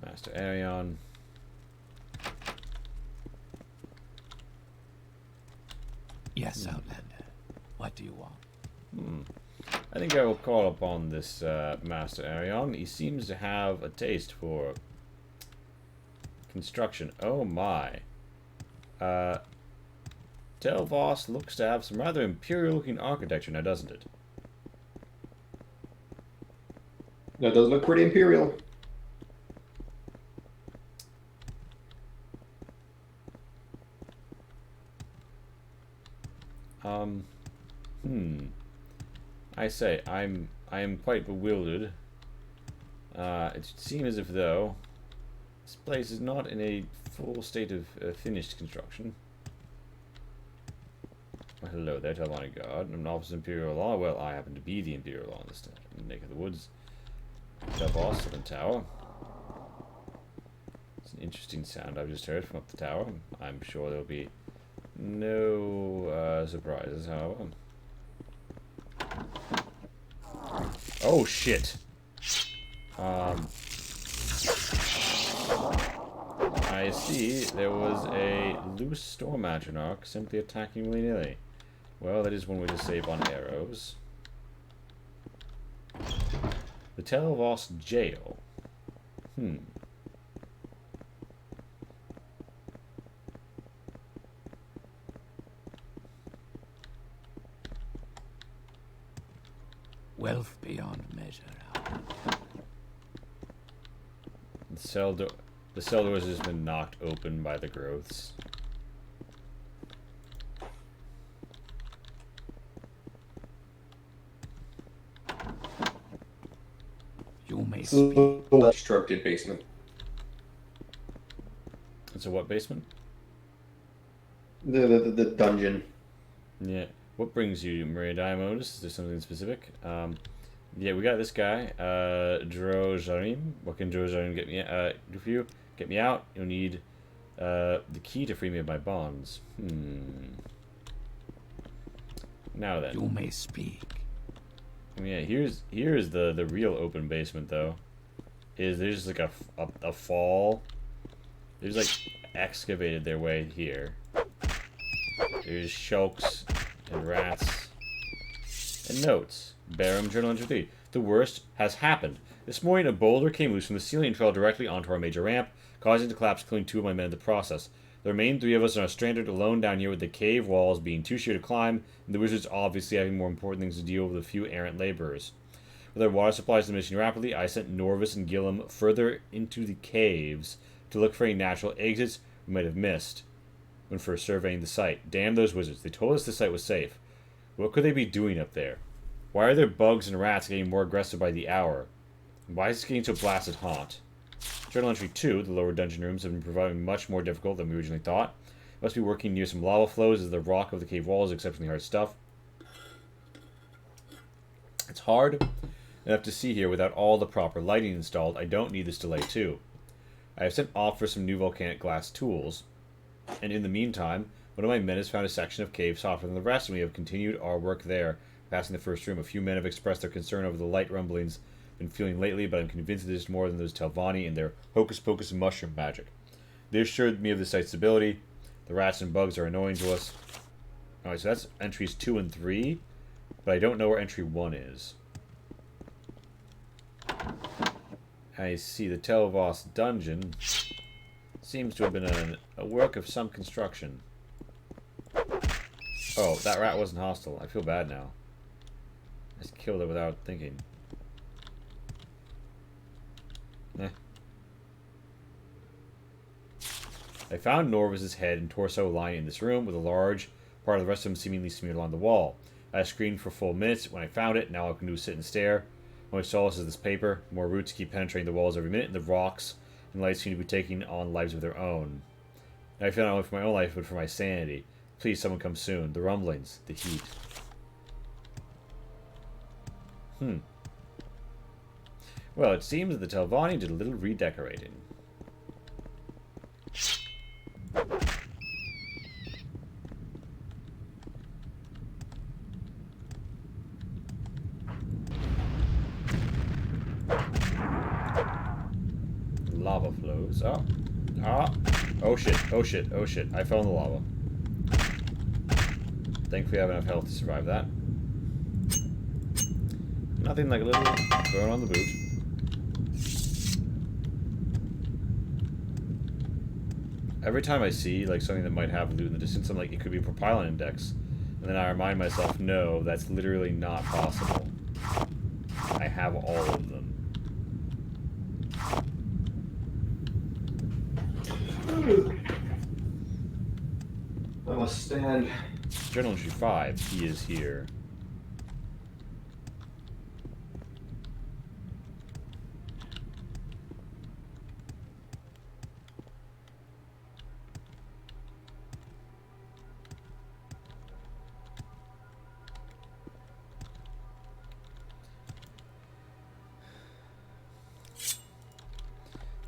Master Arion. Yes, Outlander. What do you want? I think I will call upon this Master Arion. He seems to have a taste for construction. Oh my. Tel Voss looks to have some rather imperial looking architecture now, doesn't it? That does look pretty imperial. I say, I am quite bewildered. It seems as if though this place is not in a full state of finished construction. Well, hello there, Telvanni Guard. I'm an officer of Imperial Law. Well, I happen to be the Imperial Law in this neck of the woods. Tel Voss, Southern Tower. It's an interesting sound I've just heard from up the tower. I'm sure there'll be no surprises, however. Oh shit. I I see there was a loose storm atronach simply attacking willy-nilly. Well, that is one way to save on arrows. The Telvos Jail. Wealth beyond measure. The cell doors has been knocked open by the growths. You may This is speak. a obstructed basement. It's a what basement? The dungeon. Yeah. What brings you, Maria Diamondis? Is there something specific? Yeah, we got this guy, Drojarim. What can Drojarim get me do for you? Get me out. You'll need the key to free me of my bonds. Now then. You may speak. Yeah, here's the real open basement though. There's like a fall. There's like excavated their way here. There's shulks and rats and notes. Barum Journal Entry 3. The worst has happened. This morning a boulder came loose from the ceiling and fell directly onto our major ramp, causing it to collapse, killing 2 of my men in the process. The remaining 3 of us are stranded alone down here with the cave walls being too sheer to climb, and the wizards obviously having more important things to deal with a few errant laborers. With our water supplies diminishing rapidly, I sent Norvis and Gillum further into the caves to look for any natural exits we might have missed when first surveying the site. Damn those wizards. They told us the site was safe. What could they be doing up there? Why are there bugs and rats getting more aggressive by the hour? Why is it getting so blasted hot? Journal entry 2, the lower dungeon rooms have been proving much more difficult than we originally thought. Must be working near some lava flows as the rock of the cave wall is exceptionally hard stuff. It's hard enough to see here without all the proper lighting installed. I don't need this delay too. I have sent off for some new volcanic glass tools, and in the meantime, one of my men has found a section of cave softer than the rest, and we have continued our work there. Passing the first room, a few men have expressed their concern over the light rumblings been feeling lately, but I'm convinced it is more than those Telvanni and their hocus-pocus and mushroom magic. They assured me of the site's stability. The rats and bugs are annoying to us. Alright, so that's entries 2 and 3, but I don't know where entry 1 is. I see the Telvos dungeon seems to have been a work of some construction. Oh, that rat wasn't hostile. I feel bad now. I just killed it without thinking. Eh. I found Norvis's head and torso lying in this room, with a large part of the rest of him seemingly smeared along the wall. I screamed for full minutes when I found it. Now all I can do is sit and stare. Only solace is this paper. More roots keep penetrating the walls every minute, and the rocks and lights seem to be taking on lives of their own. Now I feel not only for my own life, but for my sanity. Please, someone come soon. The rumblings, the heat. Well, it seems that the Telvanni did a little redecorating. Lava flows. Oh shit, oh shit, oh shit. I fell in the lava. Thankfully I have enough health to survive that. Nothing like a little burn on the boot. Every time I see like something that might have loot in the distance, I'm like, it could be a Propylon index. And then I remind myself, no, that's literally not possible. I have all of them. I must stand. Journal entry 5, he is here.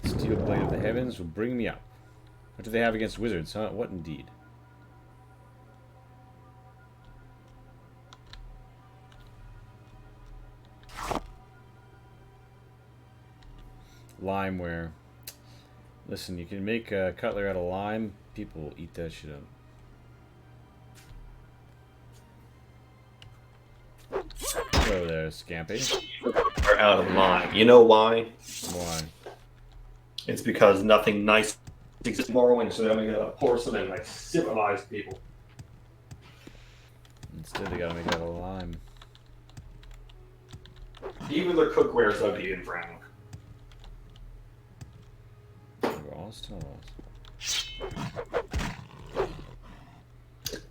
Steel blade of the heavens will bring me up. What do they have against wizards, huh? What indeed? Limeware. Listen, you can make a cutlery out of lime. People will eat that shit up. Hello there, Scampy. Are out of line. You know why? Why? It's because nothing nice exists in Morrowind, so they only got porcelain, like civilized people. Instead, they gotta make it out of lime. Even their cookware is ugly and brown. Ross, tell us.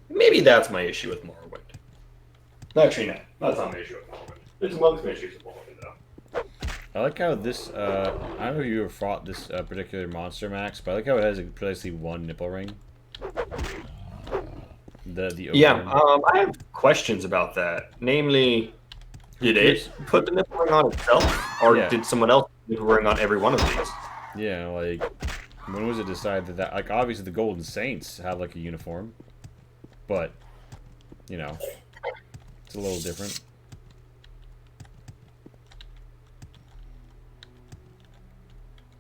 Maybe that's my issue with Morrowind. Actually, no. That's not my issue with Morrowind. There's amongst my issues with Morrowind, though. I like how this, I don't know if you ever fought this particular monster, Max, but I like how it has precisely one nipple ring. Yeah, I have questions about that. Namely, did it put the nipple ring on itself, or did someone else put the nipple ring on every one of these? Yeah, like, when was it decided that, like, obviously the Golden Saints have, like, a uniform, but, you know, it's a little different.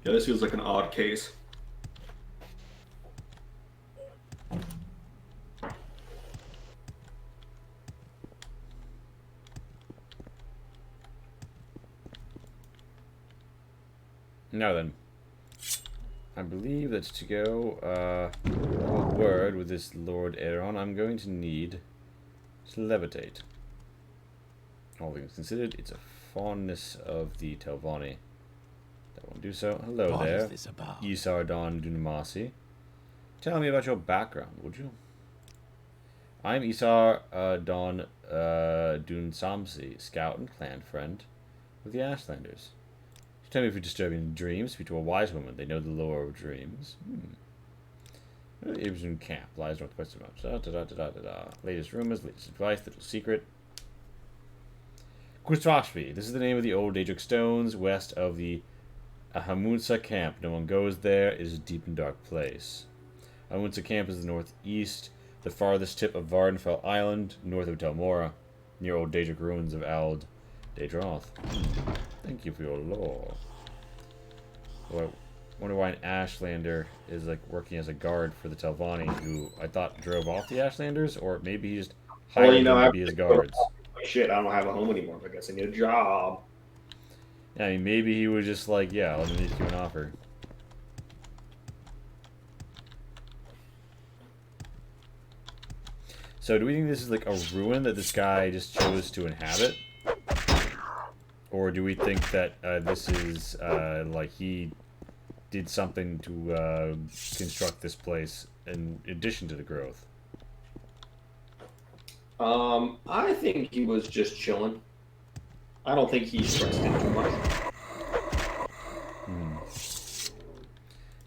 Yeah, this feels like an odd case. Now then, I believe that to go a word with this Lord Aeron, I'm going to need to levitate. All things considered, it's a fondness of the Telvanni. That won't do so. Hello What there, is this about? Isar Don Dunamasi. Tell me about your background, would you? I'm Isar Don Dunsamsi, scout and clan friend with the Ashlanders. Tell me if you're disturbing dreams. Speak to a wise woman. They know the lore of dreams. Ibsen camp lies northwest of us. Latest rumors, latest advice, little secret. Kustrashvi. This is the name of the old Daedric stones west of the Ahamunsa camp. No one goes there. It is a deep and dark place. Ahamunsa camp is the northeast, the farthest tip of Vardenfell Island, north of Telmora, near old Daedric ruins of Ald Daedroth. Thank you for your lore. Well, I wonder why an Ashlander is like working as a guard for the Telvanni, who I thought drove off the Ashlanders, or maybe he just hired them to be his guards. Shit, I don't have a home anymore. I guess I need a job. Yeah, I mean, maybe he was just like, yeah, let me make you an offer. So, do we think this is like a ruin that this guy just chose to inhabit? Or do we think that this is, like, he did something to construct this place in addition to the growth? I think he was just chilling. I don't think he stressed it too much.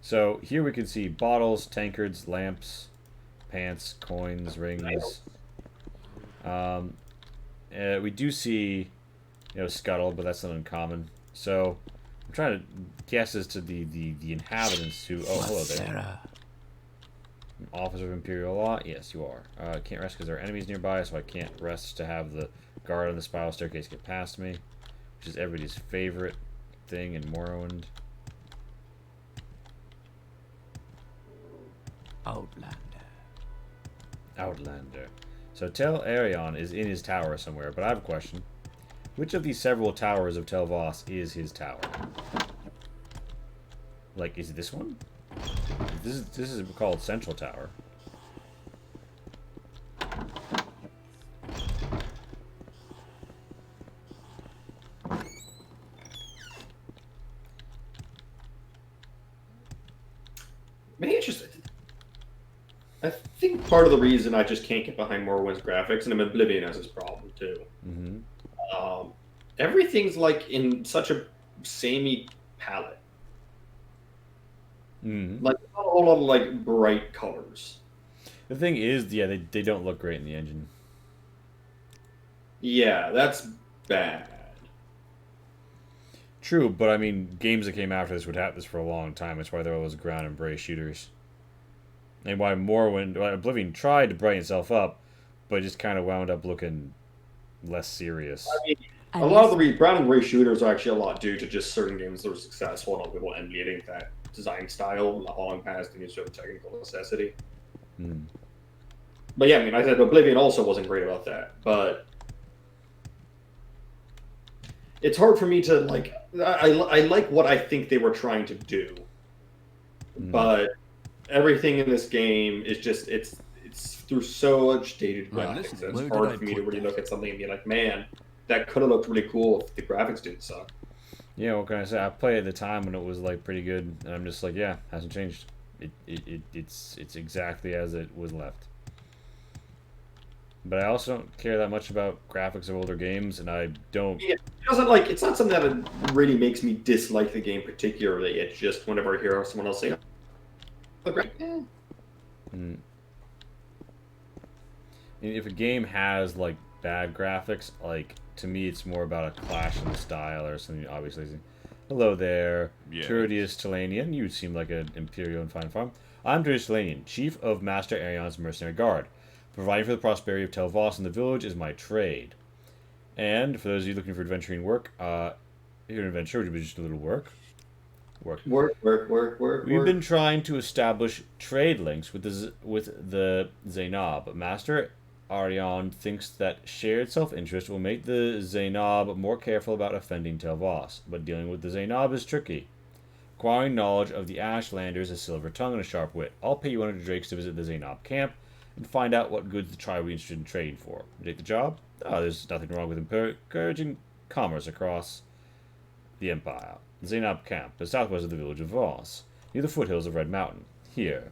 So, here we can see bottles, tankards, lamps, pants, coins, rings. We do see... You know, scuttle, but that's not uncommon. So, I'm trying to guess as to the inhabitants who... Oh, hello there. An officer of Imperial Law? Yes, you are. Can't rest because there are enemies nearby, so I can't rest to have the guard on the spiral staircase get past me. Which is everybody's favorite thing in Morrowind. Outlander. So, Tel Arion is in his tower somewhere, but I have a question. Which of these several towers of Tel Voss is his tower? Like, is it this one? This is called Central Tower. Interesting. I think part of the reason I just can't get behind Morrowind's graphics, and I'm Oblivion has this problem too. Everything's like in such a samey palette. Like not a whole lot of like bright colors. The thing is, yeah, they don't look great in the engine. Yeah, that's bad. True, but I mean, games that came after this would have this for a long time. That's why there were those ground and bray shooters. And why Oblivion tried to brighten itself up, but it just kind of wound up looking less serious. I mean, a lot of the brown and gray shooters are actually a lot due to just certain games that were successful and people emulating that design style long past any sort of technical necessity. Hmm. But yeah, I mean, I said Oblivion also wasn't great about that, but it's hard for me to like. I like what I think they were trying to do, but everything in this game is just it's through so much dated graphics that it's hard for me to really look at something and be like, man, that could have looked really cool if the graphics didn't suck. Yeah, what can I say? I played at the time when it was like pretty good, and I'm just like, yeah, hasn't changed. It's exactly as it was left. But I also don't care that much about graphics of older games, and I don't. Yeah, it doesn't like. It's not something that really makes me dislike the game particularly. It's just whenever I hear someone else say, If a game has like bad graphics, like to me, it's more about a clash in the style or something. Obviously, hello there, Turdius Telanian. You seem like an Imperial in fine form. I'm Turdius Telanian, Chief of Master Arion's Mercenary Guard. Providing for the prosperity of Tel Voss and the village is my trade. And for those of you looking for adventuring work, here in Adventure, would you just a little work? Work. We've been trying to establish trade links with the Zainab. Master Arion thinks that shared self-interest will make the Zainab more careful about offending Tel Voss, but dealing with the Zainab is tricky. Acquiring knowledge of the Ashlanders, a silver tongue, and a sharp wit. I'll pay you 100 drakes to visit the Zainab camp and find out what goods the tribe will be interested in trading for. You take the job? Oh, there's nothing wrong with encouraging commerce across the Empire. The Zainab camp is southwest of the village of Voss, near the foothills of Red Mountain. Here.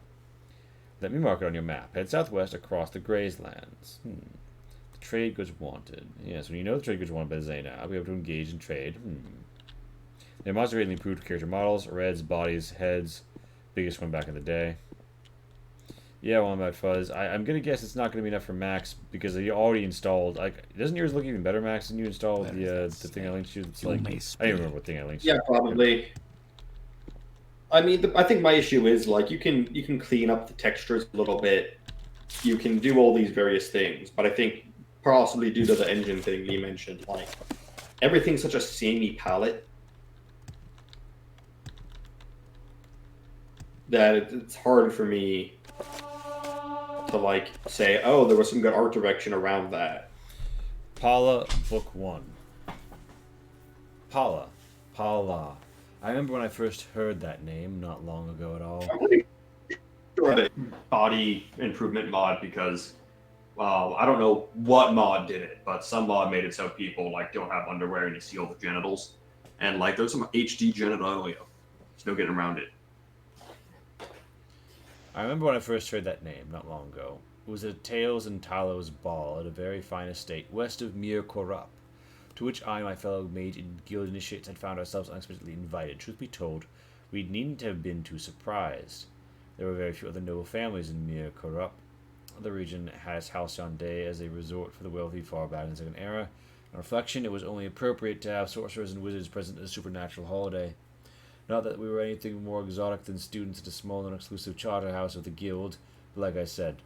Let me mark it on your map. Head southwest across the Grazelands. The trade goods wanted. Yes, when you know the trade goods wanted by the Zainab, you'll be able to engage in trade. They're moderately improved character models, reds, bodies, heads. Biggest one back in the day. Yeah, Wombat Fuzz. I'm gonna guess it's not gonna be enough for Max because you already installed. Like, doesn't yours look even better, Max? Than you installed the thing I linked you? That's like, I don't even remember what thing I linked you. Yeah, probably. I mean, I think my issue is like you can clean up the textures a little bit. You can do all these various things, but I think possibly due to the engine thing you mentioned, like everything's such a samey palette that it's hard for me to like say, oh, there was some good art direction around that. Paula, Book 1. Paula. I remember when I first heard that name not long ago at all. Body improvement mod because I don't know what mod did it, but some mod made it so people like don't have underwear and you see all the genitals, and like there's some HD genitalia. There's no getting around it. I remember when I first heard that name not long ago. It was at Tails and Talos ball at a very fine estate west of Mir Korup, to which I and my fellow mate in guild initiates had found ourselves unexpectedly invited. Truth be told, we needn't have been too surprised. There were very few other noble families in Mir Korup. The region had its halcyon day as a resort for the wealthy far back in the Second Era. On reflection, it was only appropriate to have sorcerers and wizards present at a supernatural holiday. Not that we were anything more exotic than students at a small and exclusive charter house of the guild, but like I said,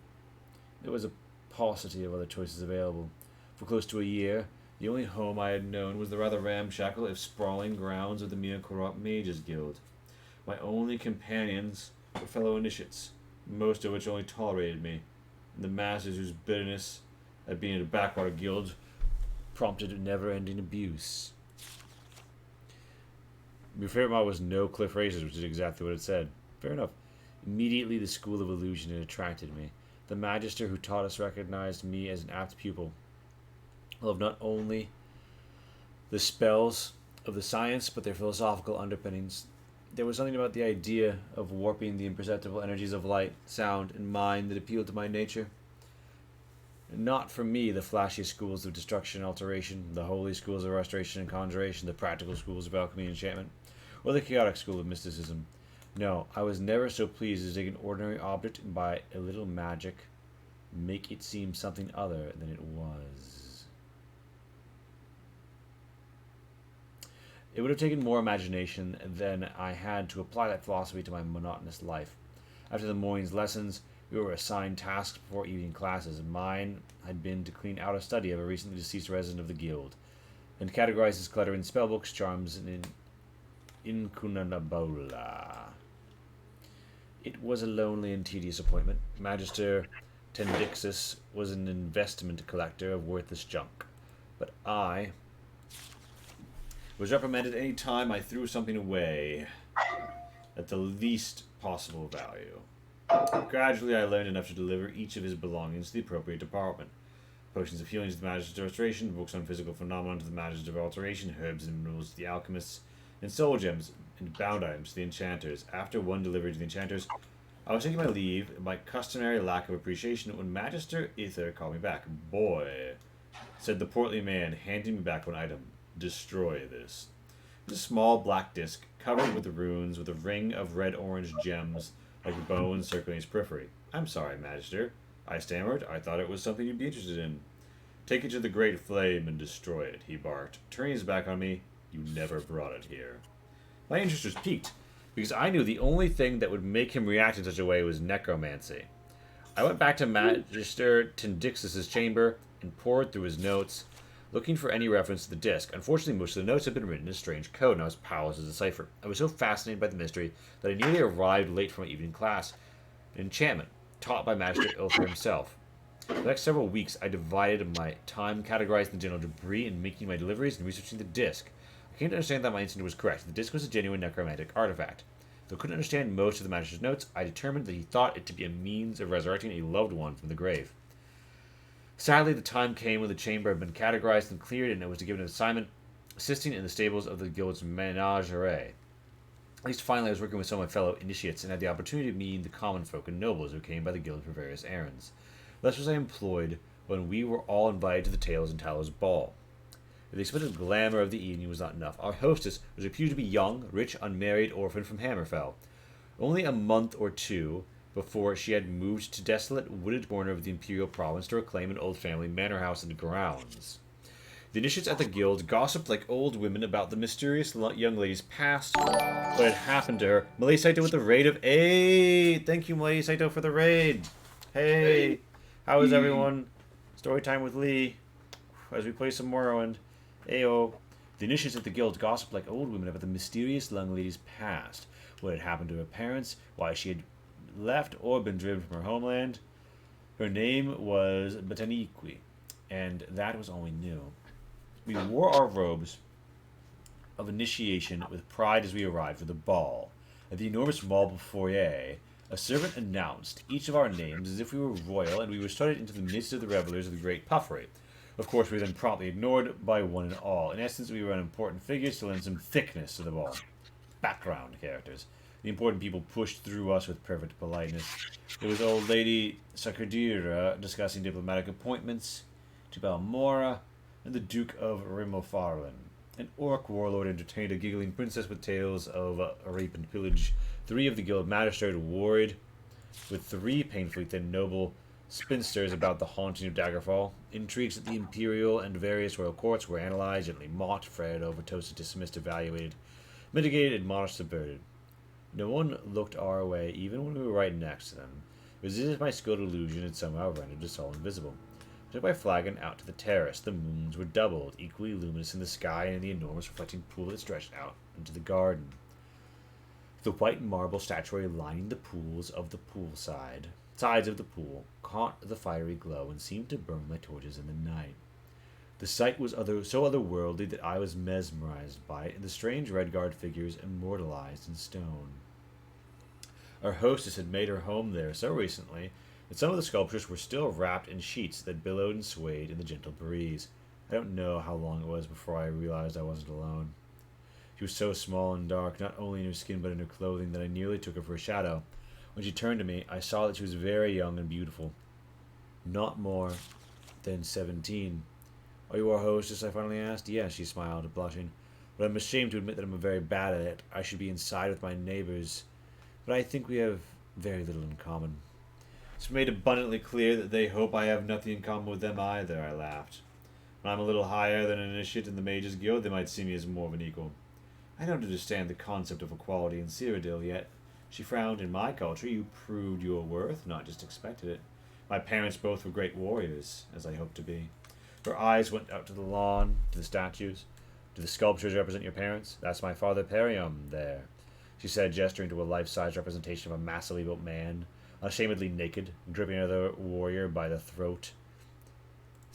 there was a paucity of other choices available. For close to a year, the only home I had known was the rather ramshackle, if sprawling, grounds of the Mir Korup Mages Guild. My only companions were fellow initiates, most of which only tolerated me, and the masters whose bitterness at being in a backwater guild prompted never-ending abuse. Your favorite mod was No Cliff Races, which is exactly what it said. Fair enough. Immediately, the School of Illusion had attracted me. The Magister who taught us recognized me as an apt pupil. I loved not only the spells of the science, but their philosophical underpinnings. There was something about the idea of warping the imperceptible energies of light, sound, and mind that appealed to my nature. Not for me the flashy schools of destruction and alteration, the holy schools of restoration and conjuration, the practical schools of alchemy and enchantment, or the chaotic school of mysticism. No, I was never so pleased to take an ordinary object and by a little magic make it seem something other than it was. It would have taken more imagination than I had to apply that philosophy to my monotonous life. After the morning's lessons, we were assigned tasks before evening classes, and mine had been to clean out a study of a recently deceased resident of the guild, and categorize his clutter in spellbooks, charms, and in Incunabola. It was a lonely and tedious appointment. Magister Tendixus was an investment collector of worthless junk, but I was reprimanded any time I threw something away at the least possible value. Gradually, I learned enough to deliver each of his belongings to the appropriate department. Potions of healing to the Magister of Restoration, books on physical phenomena to the Magister of Alteration, herbs and minerals to the alchemists, and soul gems and bound items to the enchanters. After one delivery to the enchanters, I was taking my leave in my customary lack of appreciation when Magister Ether called me back. "Boy," said the portly man, handing me back one item. "Destroy this." It was a small black disc covered with runes with a ring of red-orange gems like bones circling its periphery. "I'm sorry, Magister," I stammered. "I thought it was something you'd be interested in." "Take it to the Great Flame and destroy it," he barked, turning his back on me. "You never brought it here." My interest was piqued, because I knew the only thing that would make him react in such a way was necromancy. I went back to Magister Tendixus's chamber and pored through his notes, looking for any reference to the disc. Unfortunately, most of the notes had been written in a strange code, and I was powerless to decipher. I was so fascinated by the mystery that I nearly arrived late for my evening class, an enchantment taught by Magister Ilfer himself. For the next several weeks, I divided my time categorizing the general debris and making my deliveries and researching the disc. I came to understand that my instinct was correct. The disc was a genuine necromantic artifact. Though I couldn't understand most of the Magister's notes, I determined that he thought it to be a means of resurrecting a loved one from the grave. Sadly, the time came when the chamber had been categorized and cleared, and I was given an assignment assisting in the stables of the guild's menagerie. At least finally I was working with some of my fellow initiates and had the opportunity of meeting the common folk and nobles who came by the guild for various errands. Thus was I employed when we were all invited to the Tales and Talos ball. If the expected glamour of the evening was not enough, our hostess was reputed to be young, rich, unmarried orphan from Hammerfell. Only a month or two before she had moved to desolate, wooded corner of the Imperial province to reclaim an old family manor house and grounds. The initiates at the guild gossiped like old women about the mysterious young lady's past, what had happened to her. Malay Saito with the raid of... Hey! Thank you, Malay Saito, for the raid! Hey! How is everyone? Story time with Lee, as we play some Morrowind. Ayo. The initiates at the guild gossiped like old women about the mysterious young lady's past, what had happened to her parents, why she had left or been driven from her homeland. Her name was Botaniqui, and that was all we knew. We wore our robes of initiation with pride as we arrived for the ball. At the enormous marble foyer, a servant announced each of our names as if we were royal, and we were started into the midst of the revelers of the great puffery. Of course, we were then promptly ignored by one and all. In essence, we were unimportant figures to lend some thickness to the ball. Background characters. The important people pushed through us with perfect politeness. There was old lady Sakurdira discussing diplomatic appointments to Balmora and the Duke of Rimofarlin. An orc warlord entertained a giggling princess with tales of rape and pillage. 3 of the guild magistrates warred with 3 painfully thin noble spinsters about the haunting of Daggerfall. Intrigues at the imperial and various royal courts were analyzed, gently mocked, fretted over, toasted, dismissed, evaluated, mitigated, admonished, subverted. No one looked our way, even when we were right next to them. It was as if my skilled illusion had somehow rendered us all invisible. I took my flagon out to the terrace. The moons were doubled, equally luminous in the sky and in the enormous reflecting pool that stretched out into the garden. The white marble statuary lining the pools of the sides of the pool, caught the fiery glow and seemed to burn like torches in the night. The sight was so otherworldly that I was mesmerized by it, and the strange red-guard figures immortalized in stone. Our hostess had made her home there so recently that some of the sculptures were still wrapped in sheets that billowed and swayed in the gentle breeze. I don't know how long it was before I realized I wasn't alone. She was so small and dark, not only in her skin but in her clothing, that I nearly took her for a shadow. When she turned to me, I saw that she was very young and beautiful. Not more than 17. "Are you our hostess?" I finally asked. "Yes," she smiled, blushing. "But I'm ashamed to admit that I'm very bad at it. I should be inside with my neighbors. But I think we have very little in common." It's made abundantly clear that they hope I have nothing in common with them either, I laughed. When I'm a little higher than an initiate in the Mages Guild, they might see me as more of an equal. I don't understand the concept of equality in Cyrodiil yet. She frowned. "In my culture, you proved your worth, not just expected it. My parents both were great warriors, as I hope to be." Her eyes went out to the lawn, to the statues. "Do the sculptures represent your parents?" "That's my father Perium, there." she said, gesturing to a life-size representation of a massively built man, unashamedly naked, gripping another warrior by the throat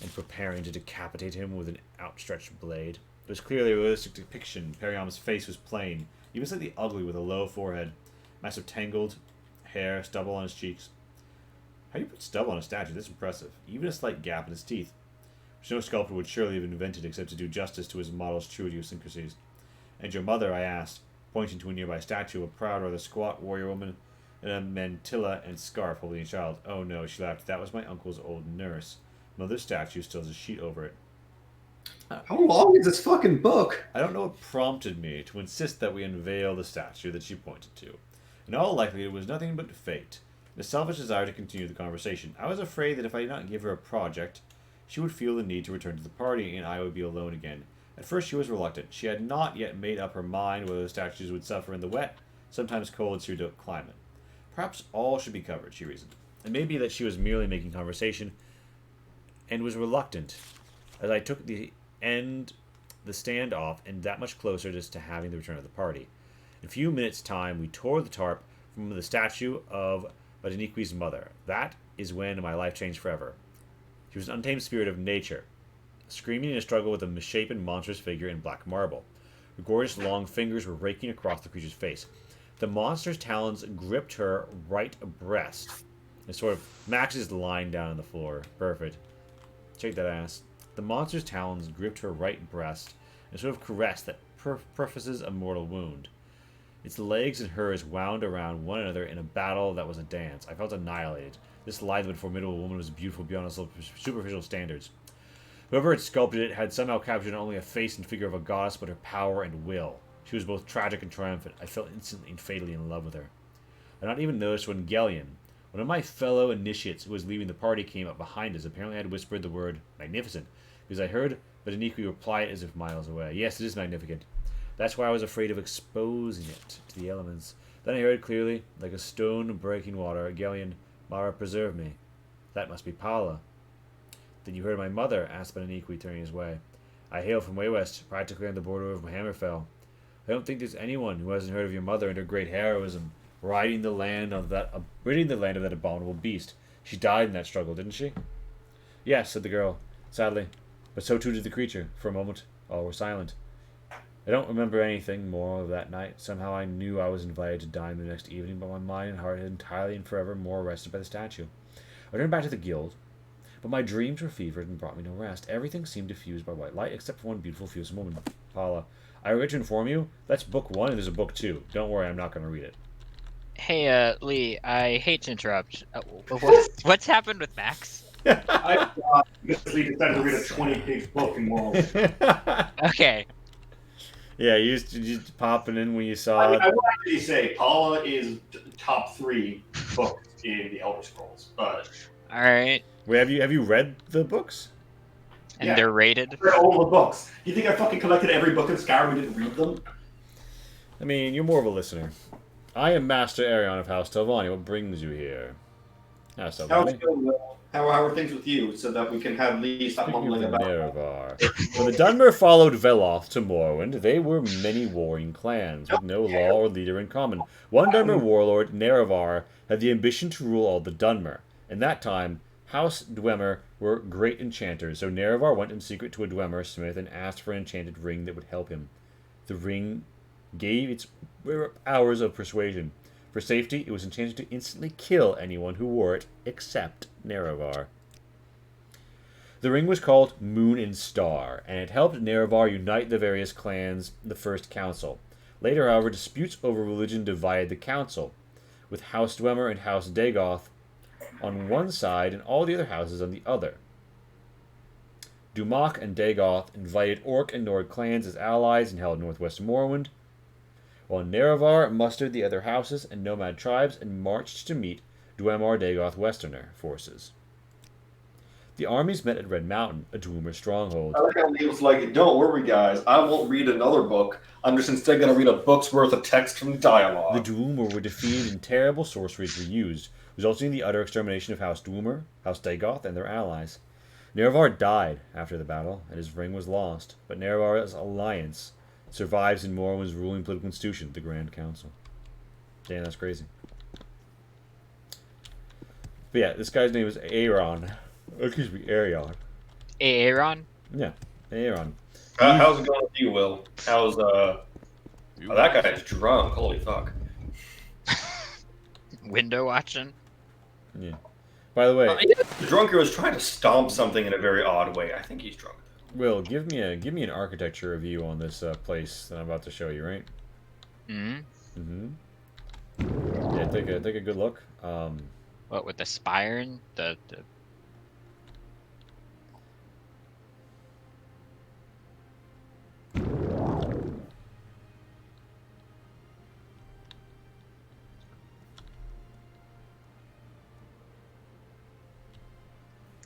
and preparing to decapitate him with an outstretched blade. It was clearly a realistic depiction. Periam's face was plain, even slightly ugly, with a low forehead, massive tangled hair, stubble on his cheeks. How do you put stubble on a statue? That's impressive. Even a slight gap in his teeth, which no sculptor would surely have invented except to do justice to his model's true idiosyncrasies. And your mother, I asked, pointing to a nearby statue, a proud, rather squat warrior woman in a mantilla and scarf holding a child. Oh no, she laughed. That was my uncle's old nurse. Mother's statue still has a sheet over it. How long is this fucking book? I don't know what prompted me to insist that we unveil the statue that she pointed to. In all likelihood, it was nothing but fate. The selfish desire to continue the conversation. I was afraid that if I did not give her a project, she would feel the need to return to the party, and I would be alone again. At first she was reluctant. She had not yet made up her mind whether the statues would suffer in the wet, sometimes cold, pseudo climate. Perhaps all should be covered, she reasoned. It may be that she was merely making conversation, and was reluctant, as I took the stand off and that much closer just to having the return of the party. In a few minutes' time, we tore the tarp from the statue of Badaniqui's mother. That is when my life changed forever. She was an untamed spirit of nature, screaming in a struggle with a misshapen, monstrous figure in black marble. Her gorgeous long fingers were raking across the creature's face. The monster's talons gripped her right breast. It sort of Max the line down on the floor. Perfect. Check that ass. The monster's talons gripped her right breast and sort of caressed that prefaces a mortal wound. Its legs and hers wound around one another in a battle that was a dance. I felt annihilated. This lithe but formidable woman was beautiful beyond all superficial standards. Whoever had sculpted it had somehow captured not only a face and figure of a goddess, but her power and will. She was both tragic and triumphant. I fell instantly and fatally in love with her. I did not even notice when Gellion, one of my fellow initiates who was leaving the party, came up behind us. Apparently I had whispered the word magnificent, because I heard Badaniqui reply it as if miles away. Yes, it is magnificent. That's why I was afraid of exposing it to the elements. Then I heard clearly, like a stone breaking water, Gellion, Mara, preserve me. That must be Paula. Then you heard my mother, asked Badaniqui, turning his way. I hail from way west, practically on the border of Hammerfell. I don't think there's anyone who hasn't heard of your mother and her great heroism, ridding the land of that abominable beast. She died in that struggle, didn't she? Yes, said the girl, sadly, but so too did the creature. For a moment, all were silent. I don't remember anything more of that night. Somehow I knew I was invited to dine the next evening, but my mind and heart had entirely and forever more arrested by the statue. I turned back to the guild, but my dreams were fevered and brought me no rest. Everything seemed diffused by white light, except for one beautiful, fearsome woman, Paula. I regret to inform you, that's book 1 and there's a book 2. Don't worry, I'm not going to read it. Hey, Lee, I hate to interrupt. What's happened with Max? I because Lee decided to read a 20-page book in Morrowind. Okay. Yeah, you just popping in when you saw I will actually say Paula is top 3 books in the Elder Scrolls. But all right. Wait, have you read the books? And they're rated? Read all the books. You think I fucking collected every book in Skyrim and didn't read them? I mean, you're more of a listener. I am Master Arion of House Telvanni. What brings you here? House Telvanni. How are things with you, so that we can have Lee stop mumbling about Nerevar. When the Dunmer followed Veloth to Morrowind, they were many warring clans, with no law or leader in common. One Dunmer warlord, Nerevar, had the ambition to rule all the Dunmer. In that time, House Dwemer were great enchanters, so Nerevar went in secret to a Dwemer smith and asked for an enchanted ring that would help him. The ring gave its powers of persuasion. For safety, it was enchanted to instantly kill anyone who wore it, except Nerevar. The ring was called Moon and Star, and it helped Nerevar unite the various clans in the First Council. Later, however, disputes over religion divided the council, with House Dwemer and House Dagoth on one side and all the other houses on the other. Dumak and Dagoth invited Orc and Nord clans as allies and held northwest Morrowind, while Nerevar mustered the other houses and nomad tribes and marched to meet Dwemer Dagoth Westerner forces. The armies met at Red Mountain, a Dwemer stronghold. I like how Lee was like, don't worry guys, I won't read another book. I'm just instead going to read a book's worth of text from dialogue. The Dwemer were defeated and terrible sorceries were used, resulting in the utter extermination of House Dwemer, House Dagoth, and their allies. Nerevar died after the battle, and his ring was lost, but Nerevar's alliance survives in Morrowind's ruling political institution, the Grand Council. Damn, that's crazy. But yeah, this guy's name is Aaron. Excuse me, Arion. Aaron? Yeah, Aaron. How's it going with you, Will? How's oh, that guy's drunk. Holy fuck. Window watching? Yeah. By the way, the drunker was trying to stomp something in a very odd way. I think he's drunk. Will, give me an architecture review on this place that I'm about to show you, right? Mm-hmm. Yeah, take a good look. What, with the spire and the...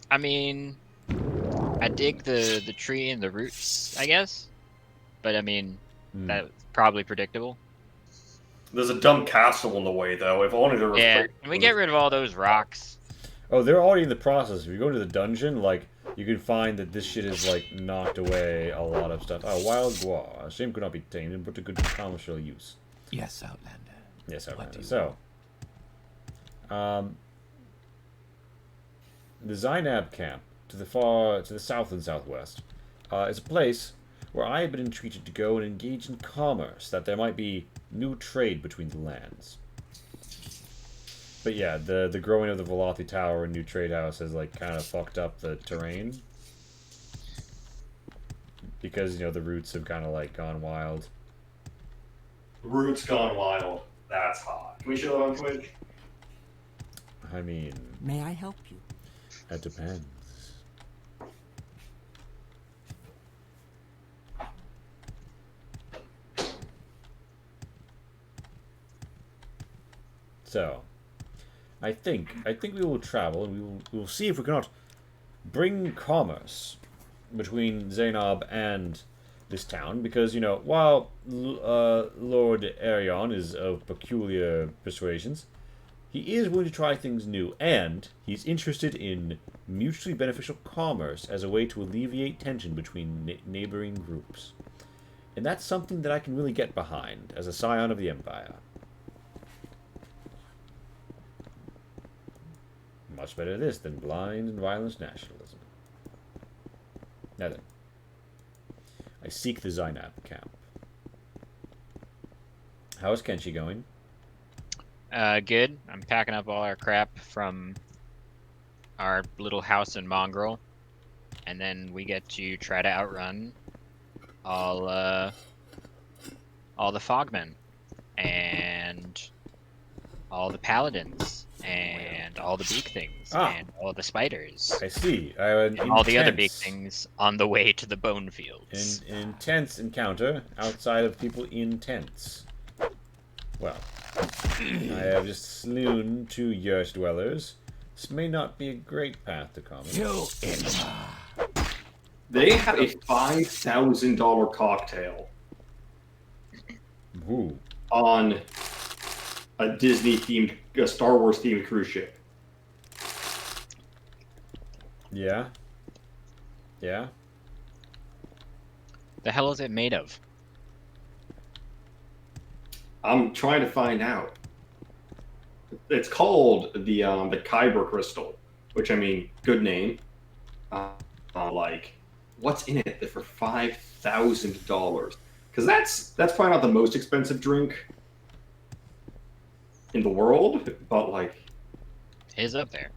I mean, I dig the tree and the roots, I guess. But I mean, that's probably predictable. There's a dumb castle in the way, though. If only there was... Yeah, can we get rid of all those rocks? Oh, they're already in the process. If you go into the dungeon, like, you can find that this shit is, like, knocked away a lot of stuff. Oh, wild guar. A shame could not be tainted, but to good commercial use. Yes, Outlander. Yes, Outlander. So, the Zainab camp, to the south and southwest, is a place where I have been entreated to go and engage in commerce, that there might be new trade between the lands. But yeah, the growing of the Velothi Tower and new trade house has, like, kind of fucked up the terrain. Because, you know, the roots have kind of, like, gone wild. Roots gone wild. That's hot. Can we show that on Twitch? I mean... May I help you? It depends. So, I think we will travel and we will see if we cannot bring commerce between Zainab and this town, because, you know, while Lord Arion is of peculiar persuasions, he is willing to try things new, and he's interested in mutually beneficial commerce as a way to alleviate tension between neighboring groups. And that's something that I can really get behind as a scion of the Empire. Much better this than blind and violent nationalism. Now then, I seek the Zainab camp. How is Kenshi going? Good. I'm packing up all our crap from our little house in Mongrel, and then we get to try to outrun all the Fogmen, and all the Paladins, and all the beak things, and all the spiders. I see. And all the other beak things on the way to the bone fields. An intense encounter outside of people in tents. Well, I have just slewn 2 yurt dwellers. This may not be a great path to commerce. They have a $5,000 cocktail. Ooh. On a Disney-themed, Star Wars-themed cruise ship. Yeah? Yeah? The hell is it made of? I'm trying to find out. It's called the Kyber Crystal, which, I mean, good name. Like, what's in it for $5,000? Because that's probably not the most expensive drink in the world, but like, is up there.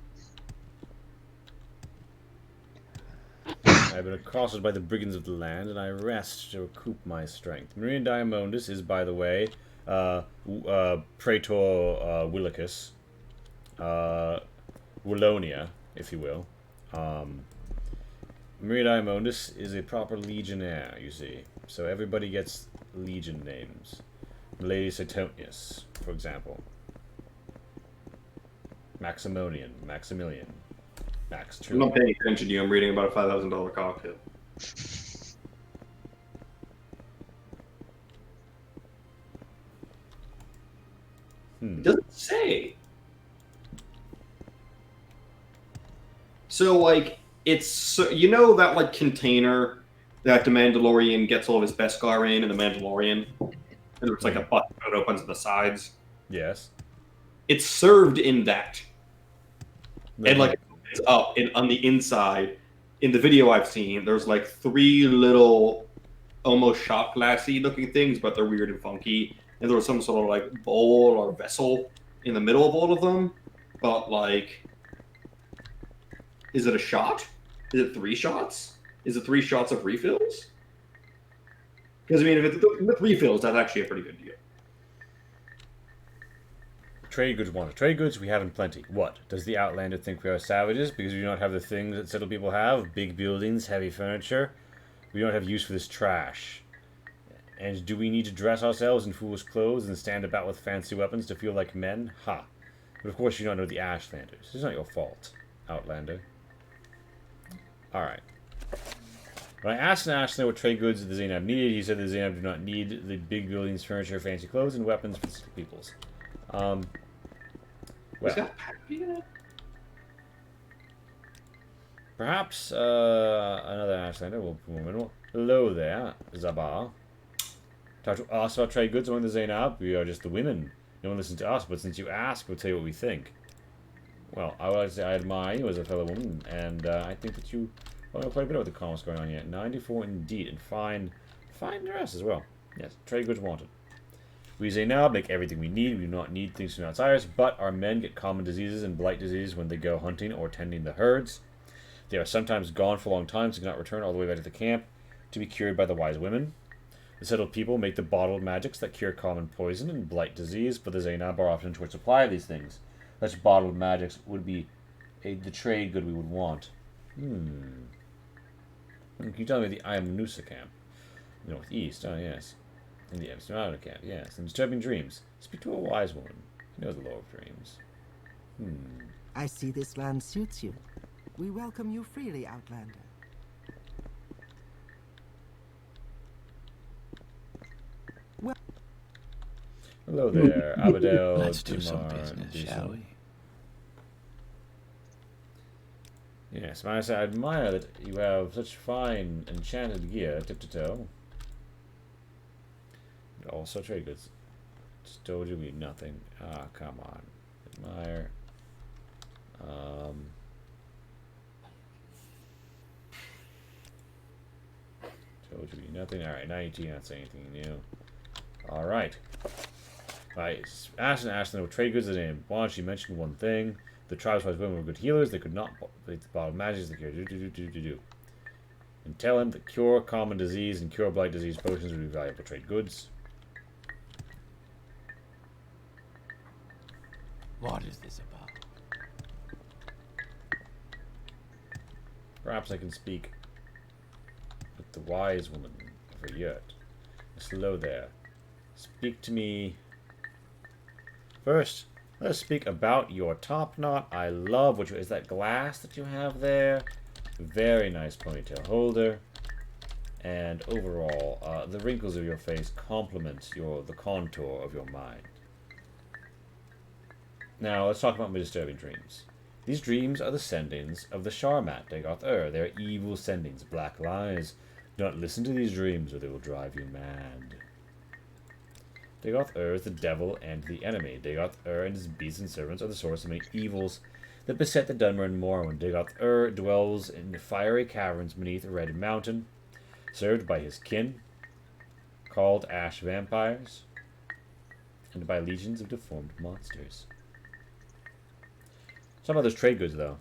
I've been accosted by the brigands of the land, and I rest to recoup my strength. Marina Diamondus is, by the way, Praetor Willicus, Wallonia, if you will. Marina Diamondus is a proper legionnaire, you see. So everybody gets legion names. Lady Suetonius, for example. Maximilian, Max True. I'm not paying attention to you. I'm reading about a $5,000 cocktail. It doesn't say. So, like, it's, you know, that, like, container that the Mandalorian gets all of his Beskar in, and the Mandalorian, and it's like a button that opens at the sides. Yes. It's served in that. No. And like it's up and on the inside, in the video I've seen, there's like 3 little almost shot glassy looking things, but they're weird and funky. And there was some sort of like bowl or vessel in the middle of all of them. But like, is it a shot? Is it 3 shots? Is it 3 shots of refills? Because I mean, if it's with refills, that's actually a pretty good deal. Trade goods wanted. Trade goods we have in plenty. What? Does the Outlander think we are savages because we do not have the things that settled people have? Big buildings, heavy furniture? We don't have use for this trash. And do we need to dress ourselves in foolish clothes and stand about with fancy weapons to feel like men? Ha. But of course you don't know the Ashlanders. It's not your fault, Outlander. Alright. When I asked an Ashlander what trade goods the Zainab needed, he said the Zainab do not need the big buildings, furniture, fancy clothes, and weapons for the peoples. Well, perhaps another Ashlander will. Hello there, Zabar. Talk to us about trade goods among the Zainab. We are just the women. No one listens to us, but since you ask, we'll tell you what we think. Well, I would like to say I admire you as a fellow woman, and I think that you know quite a bit about the commerce going on here. 94 indeed, and fine dress as well. Yes, trade goods wanted. We Zainab make everything we need. We do not need things from outsiders, but our men get common diseases and blight diseases when they go hunting or tending the herds. They are sometimes gone for long times and cannot return all the way back to the camp to be cured by the wise women. The settled people make the bottled magics that cure common poison and blight disease, but the Zainab are often in short supply of these things. Such bottled magics would be the trade good we would want. Can you tell me the Ayamunusa camp? Northeast, oh yes. In the Amsterdam camp, yes. And disturbing dreams. Speak to a wise woman. You know the law of dreams. I see this land suits you. We welcome you freely, Outlander. Well, hello there, Abadel. Let's do some business, shall we? Yes, I admire that you have such fine enchanted gear, tip to toe. Also trade goods. Just told you we nothing. Ah, come on. Admire. Told you we nothing. Alright, 19, not saying anything new. Alright. Alright, Ashton, with trade goods in name. One, she mentioned one thing. The tribes wise women were good healers. They could not bottle magics. They could do. And tell him that cure common disease and cure blight disease potions would be valuable trade goods. What is this about? Perhaps I can speak with the wise woman of a yurt. Hello there. Speak to me. First, let us speak about your top knot. I love what is that glass that you have there. Very nice ponytail holder. And overall, the wrinkles of your face complement the contour of your mind. Now, let's talk about my disturbing dreams. These dreams are the sendings of the Sharmat Dagoth Ur. They are evil sendings, black lies. Do not listen to these dreams, or they will drive you mad. Dagoth Ur is the devil and the enemy. Dagoth Ur and his beasts and servants are the source of many evils that beset the Dunmer and Morrowind. Dagoth Ur dwells in the fiery caverns beneath a red mountain, served by his kin, called ash vampires, and by legions of deformed monsters. Some of those trade goods, though.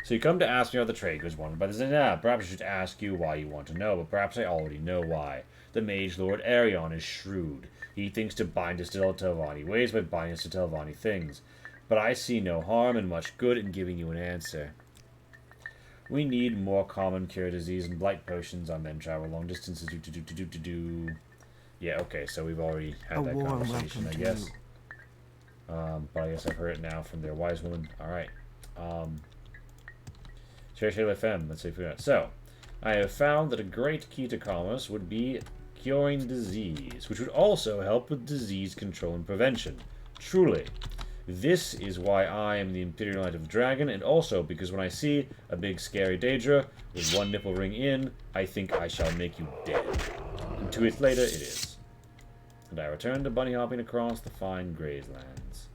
So you come to ask me about the trade goods wanted by the Zainab. Perhaps I should ask you why you want to know, but perhaps I already know why. The Mage Lord Arion is shrewd. He thinks to bind us to Telvanni ways by binding us to Telvanni things. But I see no harm and much good in giving you an answer. We need more common cure disease and blight potions. Our men travel long distances. Yeah, okay, so we've already had that conversation, I guess. But I guess I've heard it now from their wise woman. Alright. FM, let's see if we got. So, I have found that a great key to commerce would be curing disease, which would also help with disease control and prevention. Truly. This is why I am the Imperial Knight of the Dragon, and also because when I see a big scary Daedra with one nipple ring in, I think I shall make you dead. And 2 weeks later, it is. And I return to bunny hopping across the fine grazelands.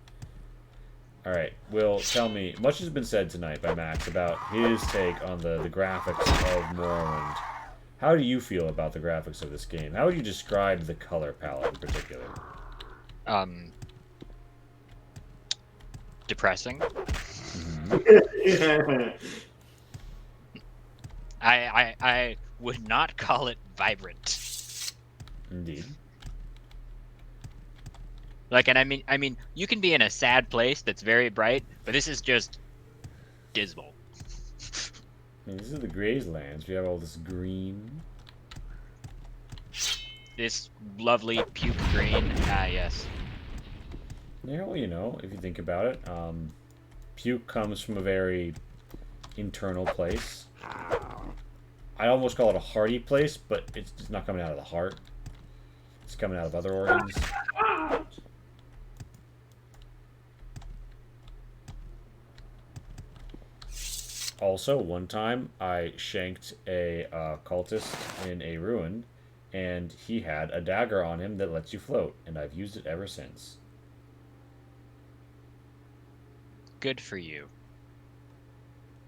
Alright, Will, tell me, much has been said tonight by Max about his take on the graphics of Morrowind. How do you feel about the graphics of this game? How would you describe the color palette in particular? Depressing. Mm-hmm. I would not call it vibrant. Indeed. Like, and I mean, you can be in a sad place that's very bright, but this is just dismal. This is the grazelands. We have all this green. This lovely puke green. Ah, yes. Yeah, well, you know, if you think about it, puke comes from a very internal place. I almost call it a hearty place, but it's just not coming out of the heart. It's coming out of other organs. Also, one time I shanked a cultist in a ruin, and he had a dagger on him that lets you float, and I've used it ever since. Good for you.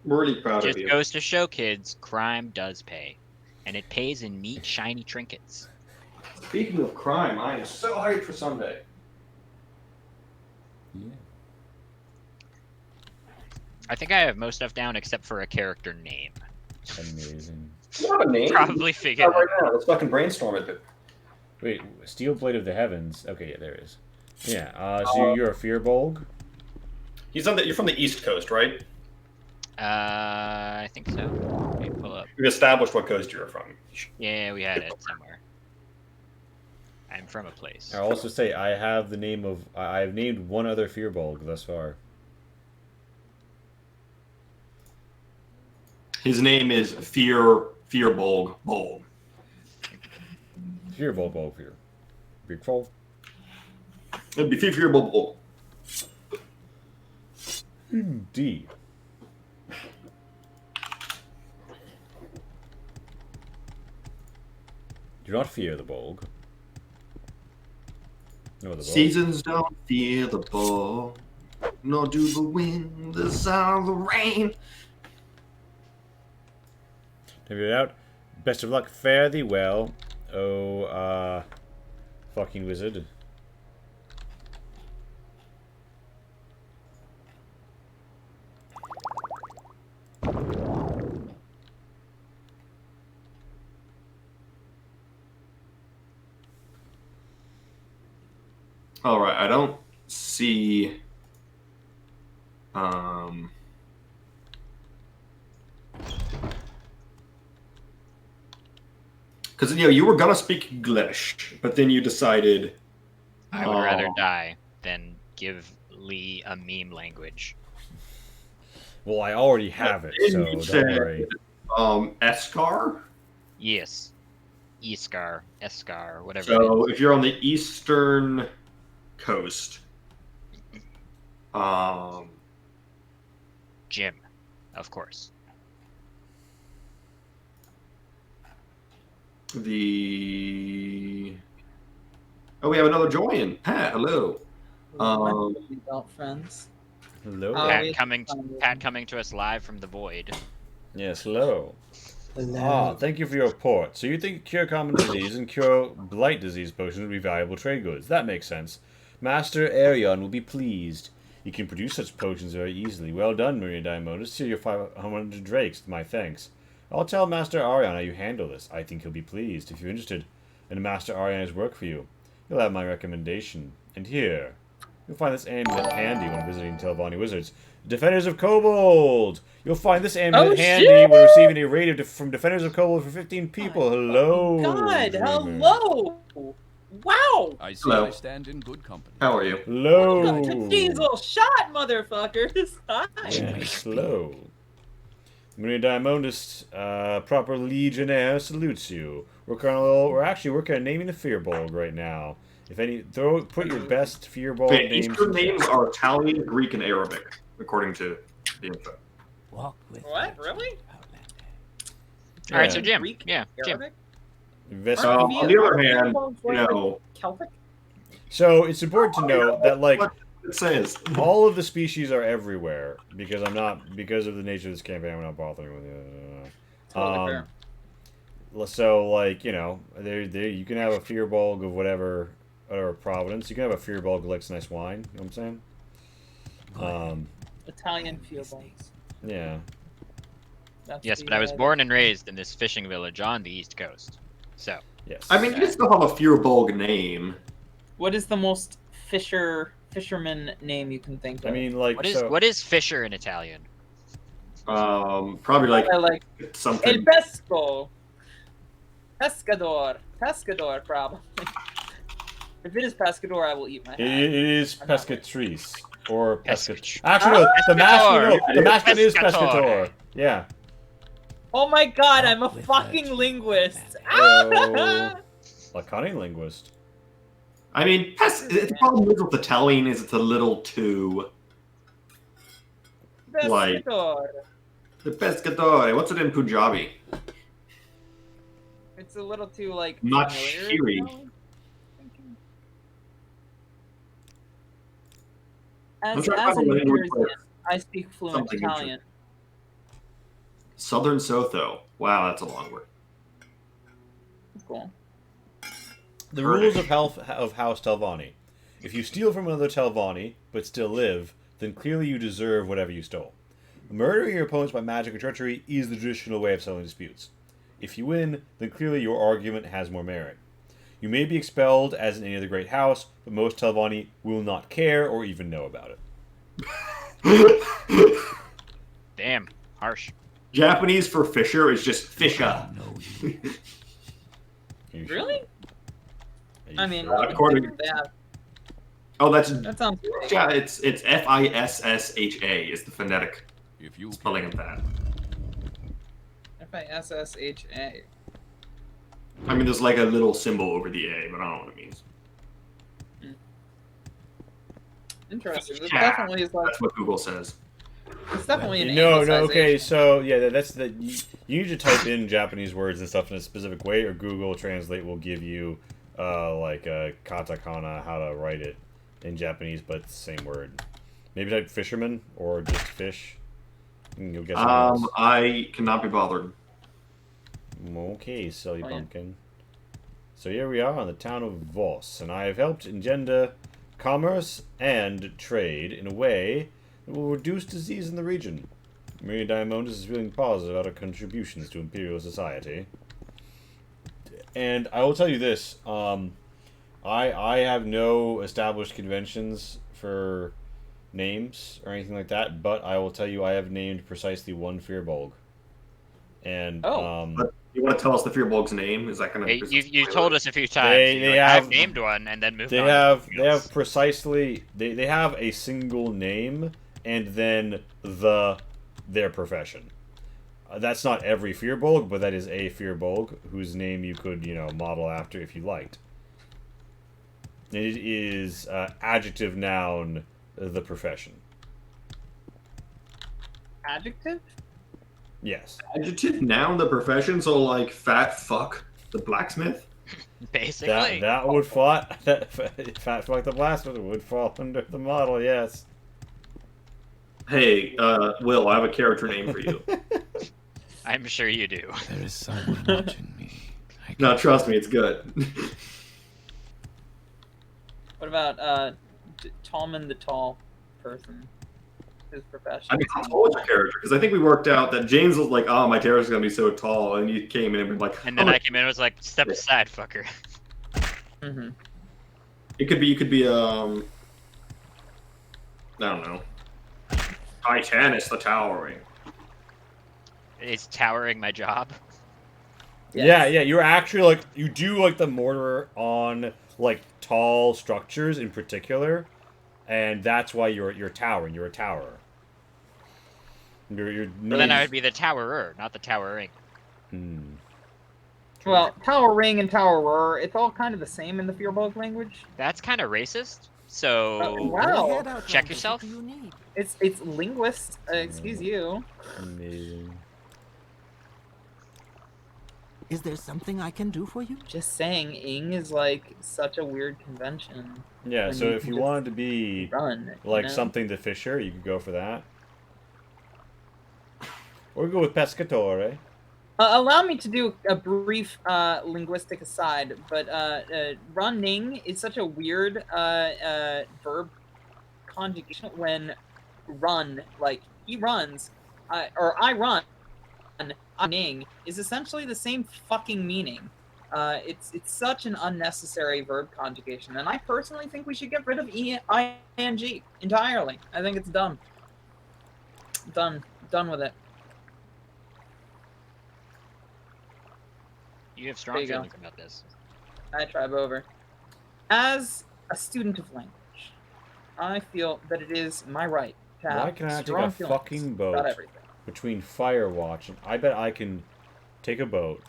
We're really proud of you. Just goes to show, kids, crime does pay. And it pays in neat, shiny trinkets. Speaking of crime, I am so hyped for Sunday. Yeah. I think I have most stuff down except for a character name. Amazing. You have a name? Probably figured right now. Let's fucking brainstorm it. Wait, Steel Blade of the Heavens. Okay, yeah, there it is. Yeah, so you're a Fearbolg? He's on the. You're from the East Coast, right? I think so. Let me pull up. We've established what coast you're from. Yeah, we had it somewhere. I'm from a place. I'll also say I have the name of. I've named one other Fearbolg thus far. His name is Fearbolg Bolg. Fearbolg Bolg Fear. Big Fall. It'd be Fearbolg Bolg. Indeed. Do not fear the Bolg. No, the Bolg. Seasons don't fear the Bolg, nor do the wind, the sound, the rain. Have you out? Best of luck. Fare thee well. Oh, fucking wizard. All right, I don't see. Because you were gonna speak English, but then you decided. I would rather die than give Lee a meme language. Well, I already have it, so don't worry. Eskar? Yes. Eskar, whatever. So if you're on the eastern coast, Jim, of course. Oh, we have another join. Pat, hello. Adult friends. Hello. Pat coming to us live from the void. Yes, hello. Hello. Thank you for your report. So you think cure common disease and cure blight disease potions would be valuable trade goods? That makes sense. Master Arion will be pleased. You can produce such potions very easily. Well done, Maria Diamondis. Here are your 500 drakes. My thanks. I'll tell Master Arion how you handle this. I think he'll be pleased. If you're interested in Master Arion's work for you, you'll have my recommendation. And here, you'll find this amulet handy when visiting Telvanni Wizards. Defenders of Kobold! You'll find this amulet handy when receiving a raid from Defenders of Kobold for 15 people. Hello! God, dreamer. hello! Wow! I see Hello. I stand in good company. How are you? Hello! Diesel shot, motherfuckers! Hi! Yes, hello. Maria Diamondis, proper legionnaire, salutes you. We're actually working on naming the Fearbolg right now. If any, put your best Fearbolg Okay, names. Eastern names are Italian, Greek, and Arabic, according to the info. Walk with What? Really? All right, so Jim. Greek, Yeah, Jim. Arabic? Invest- On the other hand, Celtic? So it's important to know that like it says all of the species are everywhere because because of the nature of this campaign. I'm not bothering with it. Totally fair. So like there you can have a Fearbulg of whatever or providence. You can have a Fearbulg who likes nice wine. You know what I'm saying? Italian Fearbulg. Yeah. Yes, but I was born and raised in this fishing village on the East Coast. So. Yes. I mean, you still have a Fearbulg name. What is the most fisherman name you can think of? I mean, like what is fisher in Italian? Probably like something. El pesco. Pescador, probably. If it is pescador, I will eat my hat. It is pescatrice or pescat. Actually, no, the masculine is pescator. Yeah. Oh my god, I'm a fucking linguist. A cunning linguist. I mean, the problem with Italian is it's a little too like the pescatore. What's it in Punjabi? It's a little too like not familiar, shiri. you know? As an New I speak fluent Italian. Southern Sotho. Wow, that's a long word. That's cool. The rules of House Telvanni. If you steal from another Telvanni, but still live, then clearly you deserve whatever you stole. Murdering your opponents by magic or treachery is the traditional way of settling disputes. If you win, then clearly your argument has more merit. You may be expelled as in any other great house, but most Telvanni will not care or even know about it. Damn, harsh. Japanese for fisher is just fisha. Really? I mean, according they have... Oh, that sounds great. Yeah, it's Fissha is the phonetic spelling of that. Fissha. I mean, there's like a little symbol over the A, but I don't know what it means. Interesting. This definitely is like... That's what Google says. It's definitely an okay, so yeah, that's the you need to type in Japanese words and stuff in a specific way, or Google Translate will give you like a katakana how to write it in Japanese, but it's the same word. Maybe type fisherman or just fish. And you'll get I cannot be bothered. Okay, silly pumpkin. So here we are on the town of Voss, and I have helped engender commerce and trade in a way that will reduce disease in the region. Maria Diamondis is feeling positive about her contributions to Imperial society. And I will tell you this, I have no established conventions for names or anything like that, but I will tell you I have named precisely one Fearbulg. And but you want to tell us the Fearbulg's name? Is that going to? You told us a few times. I've named one and then moved on. They have precisely they have a single name and then their profession. That's not every Fearbulg, but that is a Fearbulg whose name you could model after if you liked. It is adjective noun the profession. Adjective? Yes. Adjective noun the profession, so like fat fuck the blacksmith? Basically. That would fall fat fuck the blacksmith would fall under the model, yes. Hey, Will, I have a character name for you. I'm sure you do. There is someone watching me. No, trust me, it's good. What about Tallman the Tall person? His profession. I mean, how tall is your character? Because I think we worked out that James was like, "Oh, my character's gonna be so tall," and you came in and been like, and then I came in and was like, "Step aside, fucker." Mm-hmm. You could be I don't know. Titanus the Towering. Is towering my job? Yes. Yeah, you're actually you do the mortar on tall structures in particular, and that's why you're towering. You're a towerer. But then I would be the towerer, not the towering. Well, towering and towerer, it's all kind of the same in the Fearbulg language. That's kind of racist. So wow. Check yourself. It's linguist. Excuse you. Amazing. Is there something I can do for you? Just saying, ing is like such a weird convention. Yeah, when so if can you just wanted to be run, like you know? something to Fisher, you could go for that. Or go with Pescatore. Allow me to do a brief linguistic aside, but running is such a weird verb conjugation when run, like he runs, or I run, running is essentially the same fucking meaning. It's such an unnecessary verb conjugation, and I personally think we should get rid of ing entirely. I think it's dumb. Done with it. You have strong There you go. feelings about this. I tribe over. As a student of language, I feel that it is my right to have Why can I take strong a feelings fucking about boat everything. between Firewatch and I bet I can take a boat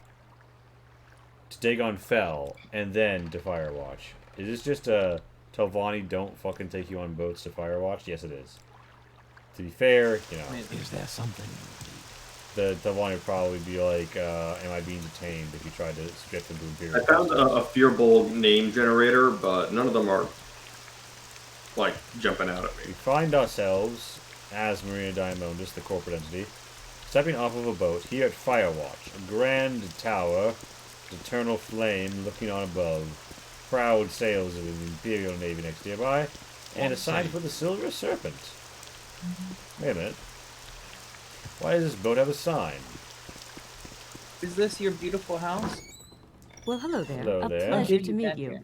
to Dagon Fell and then to Firewatch. Is this just a Telvanni don't fucking take you on boats to Firewatch? Yes, it is. To be fair, you know. Is there something? The Telvanni would probably be like, am I being detained if you tried to subject them to Imperial. I found a Fearbold name generator, but none of them are, like, jumping out at me. We find ourselves, as Marina Diamondis, the corporate entity, stepping off of a boat here at Firewatch, a grand tower, eternal flame looking on above, proud sails of an Imperial Navy next nearby, and a sign for the Silver Serpent. Wait a minute. Why does this boat have a sign? Is this your beautiful house? Well, hello there. Hello there. Pleasure to meet you.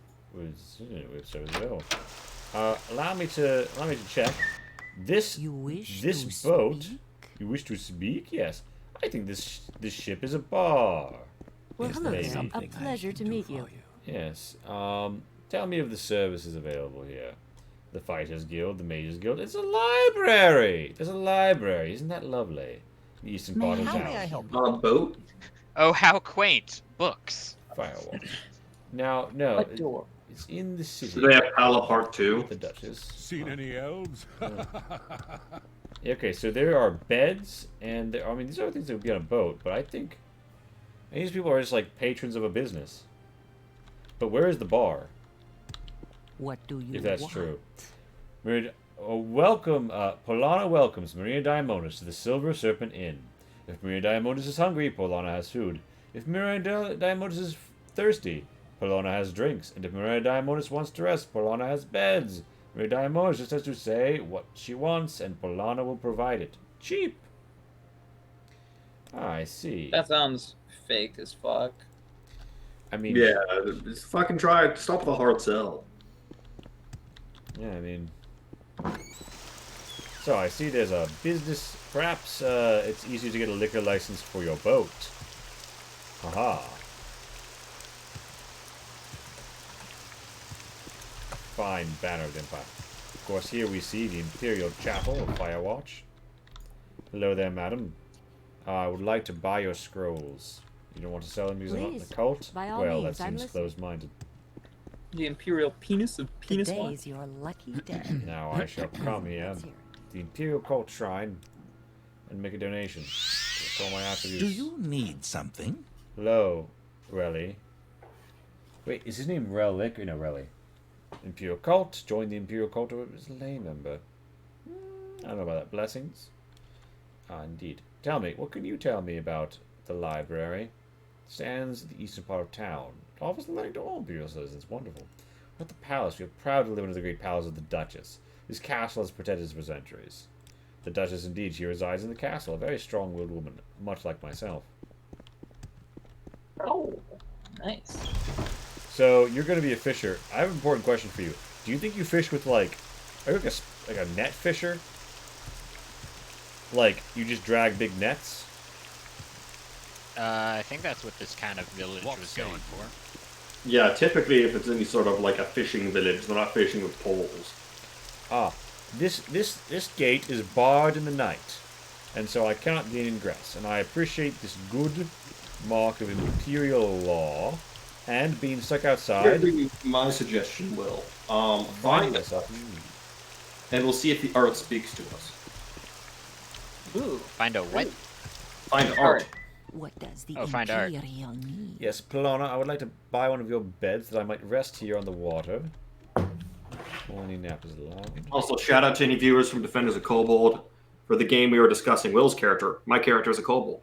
Allow me to check. This boat. You wish to speak? Yes. I think this ship is a bar. Well, Yes, hello maybe. there. A pleasure to meet you. Yes. Tell me of the services available here. The Fighters Guild, the Mages Guild. It's a library. There's a library. Isn't that lovely? The eastern part of town. May I help On a boat? Oh, how quaint. Books. Firewall. Now, no. It's in the city. Do they have Pala Part 2? The Duchess. Seen any elves? Okay, so there are beds, and I mean, these are things that would be on a boat, but I think these people are just like patrons of a business. But where is the bar? What do you If that's want? true. Welcome, Polana welcomes Maria Diamondis to the Silver Serpent Inn. If Maria Diamondis is hungry, Polana has food. If Maria Diamondis is thirsty, Polana has drinks. And if Maria Diamondis wants to rest, Polana has beds. Maria Diamondis just has to say what she wants, and Polana will provide it. Cheap. Ah, I see. That sounds fake as fuck. I mean... Yeah, just fucking try it. Stop the hard sell. Yeah, I mean... So, I see there's a business. Perhaps it's easier to get a liquor license for your boat. Haha. Fine banner of the Empire. Of course, here we see the Imperial Chapel of Firewatch. Hello there, madam. I would like to buy your scrolls. You don't want to sell them because they're not in the cult? By all Well, means, that I'm seems listening. closed-minded. The Imperial penis of penis wine. Today's your lucky day. Now I shall come here, the Imperial Cult Shrine, and make a donation. That's all my attributes. Do you need something? Hello, Relly. Wait, is his name Relic? No, Relly. Imperial Cult. Join the Imperial Cult as a lay member. I don't know about that. Blessings? Ah, indeed. Tell me, what can you tell me about the library? It stands in the eastern part of town. It offers learning to all Imperial citizens. Wonderful. At the palace, we are proud to live in the great palace of the Duchess. This castle has protected us for centuries. The Duchess, indeed, she resides in the castle, a very strong-willed woman, much like myself. Oh, nice. So, you're going to be a fisher. I have an important question for you. Do you think you fish with, like... Are you like a net fisher? Like, you just drag big nets? I think that's what this kind of village was going for. Yeah, typically if it's any sort of like a fishing village, they're not fishing with poles. Ah, this gate is barred in the night, and so I cannot gain ingress. And I appreciate this good mark of imperial law, and being stuck outside. Here'd be my suggestion, Will. Find us up, and we'll see if the art speaks to us. Ooh. Find a what? Find art. What does the find art. Imperial need? Yes, Polana, I would like to buy one of your beds that I might rest here on the water. Morning nap is allowed. Also, shout out to any viewers from Defenders of Kobold. For the game we were discussing, Will's character. My character is a kobold.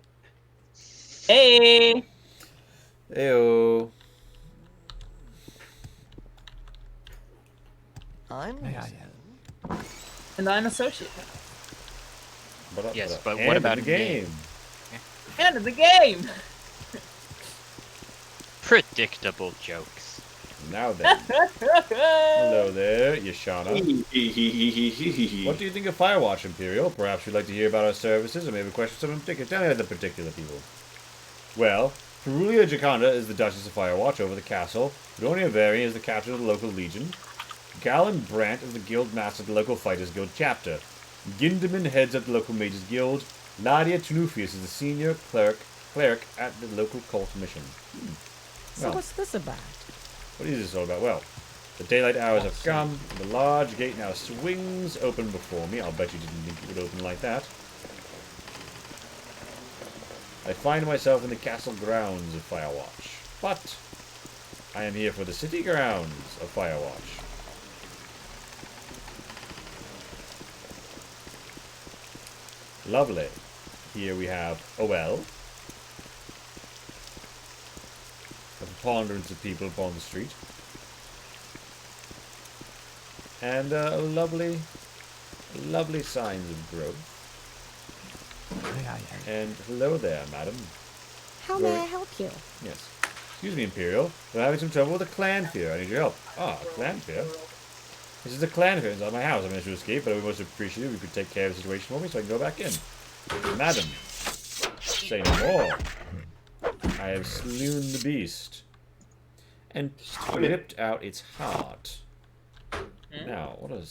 Hey! Heyo. I'm May I help? And I'm associate. Yes, but what about the game? End of the game! Predictable jokes. Now then. Hello there, Yashana. What do you think of Firewatch, Imperial? Perhaps you'd like to hear about our services, or maybe question some in particular. Tell me about the particular people. Well, Perulia Jaconda is the Duchess of Firewatch over the castle. Donia Varian is the captain of the local legion. Galen Brandt is the guild master of the local fighters guild chapter. Gindeman heads up the local mages guild. Nadia Tunufius is the senior cleric at the local cult mission. So Well, what's this about? what is this all about? Well, the daylight hours have come. The large gate now swings open before me. I'll bet you didn't think it would open like that. I find myself in the castle grounds of Firewatch. But I am here for the city grounds of Firewatch. Lovely. Here we have a well. A preponderance of people upon the street. And lovely signs of growth. May I help? And hello there, madam. How may I help you? Yes. Excuse me, Imperial. I'm having some trouble with a clan fear. I need your help. Ah, a clan fear? This is a clan fear inside my house. I managed to escape, but I would most appreciate it if you could take care of the situation for me so I can go back in. Madam, say no more. I have slewn the beast and ripped out its heart. Now, what a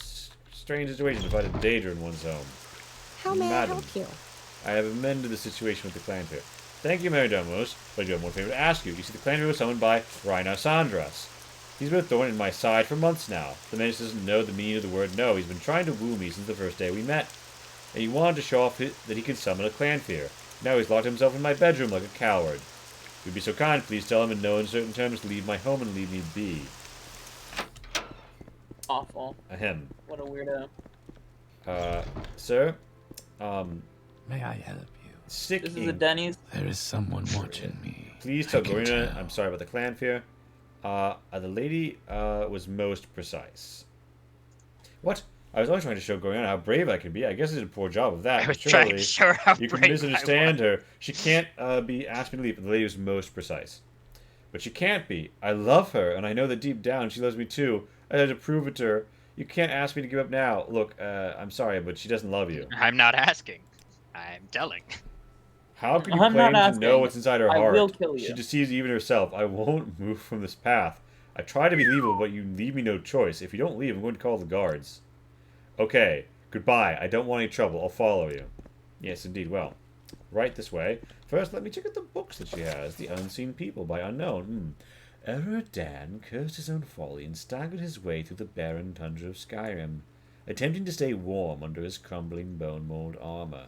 strange situation to find a Daedra in one's home. How may Madam, I help you? I have amended the situation with the clan fear. Thank you, Mary Domos, but I do have one favor to ask you. You see, the clan fear was summoned by Rhino Sandras. He's been a thorn in my side for months now. The man just doesn't know the meaning of the word no. He's been trying to woo me since the first day we met. And he wanted to show off that he could summon a clan fear. Now he's locked himself in my bedroom like a coward. If you'd be so kind, please tell him in no uncertain terms to leave my home and leave me be. Awful. Ahem. What a weirdo. Sir? May I help you? Stick This in. is a Denny's. There is someone watching me. Please tell I can Gorina tell. I'm sorry about the clan fear. The lady was most precise. What? I was only trying to show Gorina how brave I could be. I guess I did a poor job of that. I was but trying to show her how you can brave I misunderstand her. She can't be asked me to leave, but the lady was most precise. But she can't be. I love her, and I know that deep down she loves me too. I had to prove it to her. You can't ask me to give up now. Look, I'm sorry, but she doesn't love you. I'm not asking. I'm telling. How can you I'm not claim to asking. know what's inside her I heart? will kill you. She deceives even herself. I won't move from this path. I try to be leavable, but you leave me no choice. If you don't leave, I'm going to call the guards. Okay, goodbye. I don't want any trouble. I'll follow you. Yes, indeed. Well, right this way. First, let me check out the books that she has. The Unseen People by Unknown. Eradan cursed his own folly and staggered his way through the barren tundra of Skyrim, attempting to stay warm under his crumbling bone mold armor.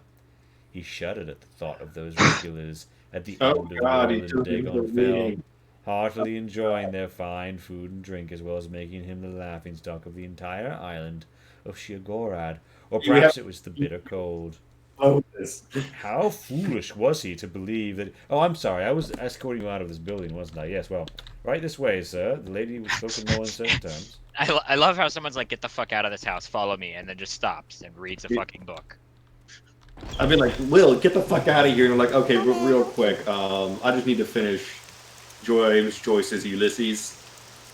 He shuddered at the thought of those regulars at the end of the world in Dagon Fell, heartily enjoying their fine food and drink, as well as making him the laughingstock of the entire island of Sheergorad, or perhaps it was the bitter cold. How foolish was he to believe that... Oh, I'm sorry, I was escorting you out of this building, wasn't I? Yes, well, right this way, sir. The lady spoke in no uncertain terms. I love how someone's like, get the fuck out of this house, follow me, and then just stops and reads a fucking book. I've been like, Will, get the fuck out of here. And I'm like, okay, real quick. I just need to finish Joyce's Ulysses.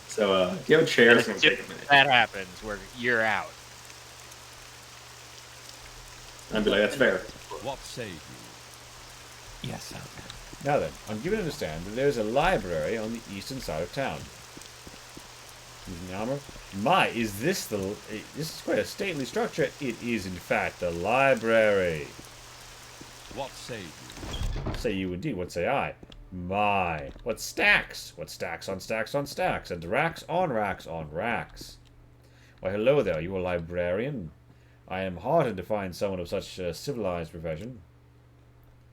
So, if you have a chair, it's going to take a minute. That happens, where you're out. I'd be like, that's fair. What say you? Yes, Outlander. Now then, I'm given to understand that there's a library on the eastern side of town. Using armor? My, is this the... This is quite a stately structure. It is, in fact, the library. What say you? Say you indeed, what say I? My, what stacks? What stacks on stacks on stacks, and racks on racks on racks. Why, hello there, are you a librarian? I am heartened to find someone of such a civilized profession.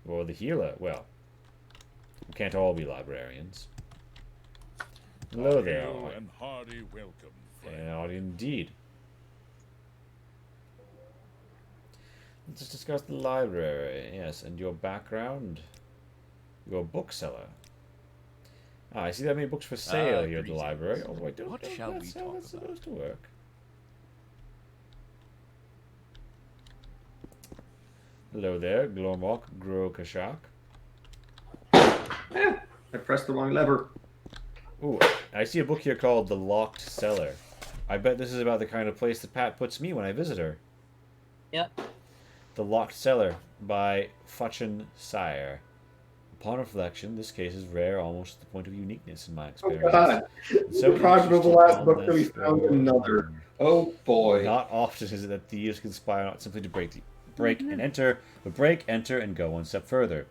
Or the healer, well, We can't all be librarians. Hello there. Hail and hearty welcome, friend. Hearty indeed. Let's discuss the library. Yes, and your background. You're a bookseller. Ah, I see that many books for sale here at the library. Oh, wait, What shall we that's how talk that's about? supposed to work. Hello there, Glormok Grokashak. I pressed the wrong lever. Ooh, I see a book here called The Locked Cellar. I bet this is about the kind of place that Pat puts me when I visit her. Yep. The Locked Cellar by Futchin Sire. Upon reflection, this case is rare almost to the point of uniqueness in my experience. Oh god. So Deprived of the last book that we interesting found on another. Oh boy. Not often is it that thieves conspire not simply to break and enter, but break, enter, and go one step further.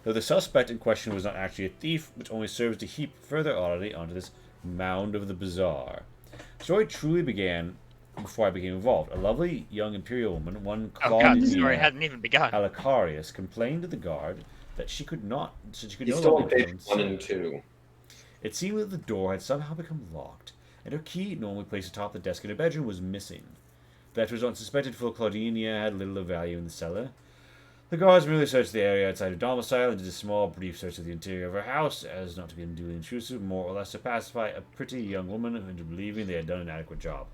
Though the suspect in question was not actually a thief, which only serves to heap further oddity onto this mound of the bizarre. The story truly began before I became involved. A lovely young Imperial woman, one God, the story hadn't even begun. Alicarius, complained to the guard that she could no He's longer still on page enter 1 and 2. It seemed that the door had somehow become locked, and her key, normally placed atop the desk in her bedroom, was missing. That was unsuspected, for Claudinia had little of value in the cellar. The guards merely searched the area outside her domicile and did a small, brief search of the interior of her house, as not to be unduly intrusive, more or less to pacify a pretty young woman into believing they had done an adequate job.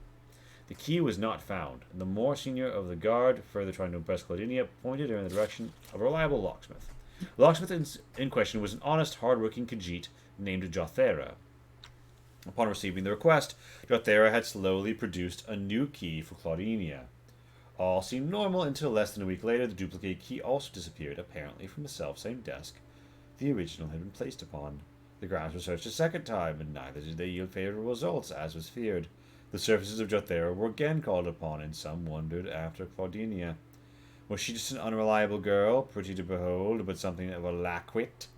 The key was not found, and the more senior of the guard, further trying to impress Claudinia, pointed her in the direction of a reliable locksmith. The locksmith in question was an honest, hard-working Khajiit named Jothera. Upon receiving the request, Jothera had slowly produced a new key for Claudinia. All seemed normal until less than a week later the duplicate key also disappeared, apparently from the self-same desk the original had been placed upon. The grounds were searched a second time, and neither did they yield favorable results, as was feared. The services of Jothera were again called upon, and some wondered after Claudinia. Was she just an unreliable girl, pretty to behold, but something of a lackwit?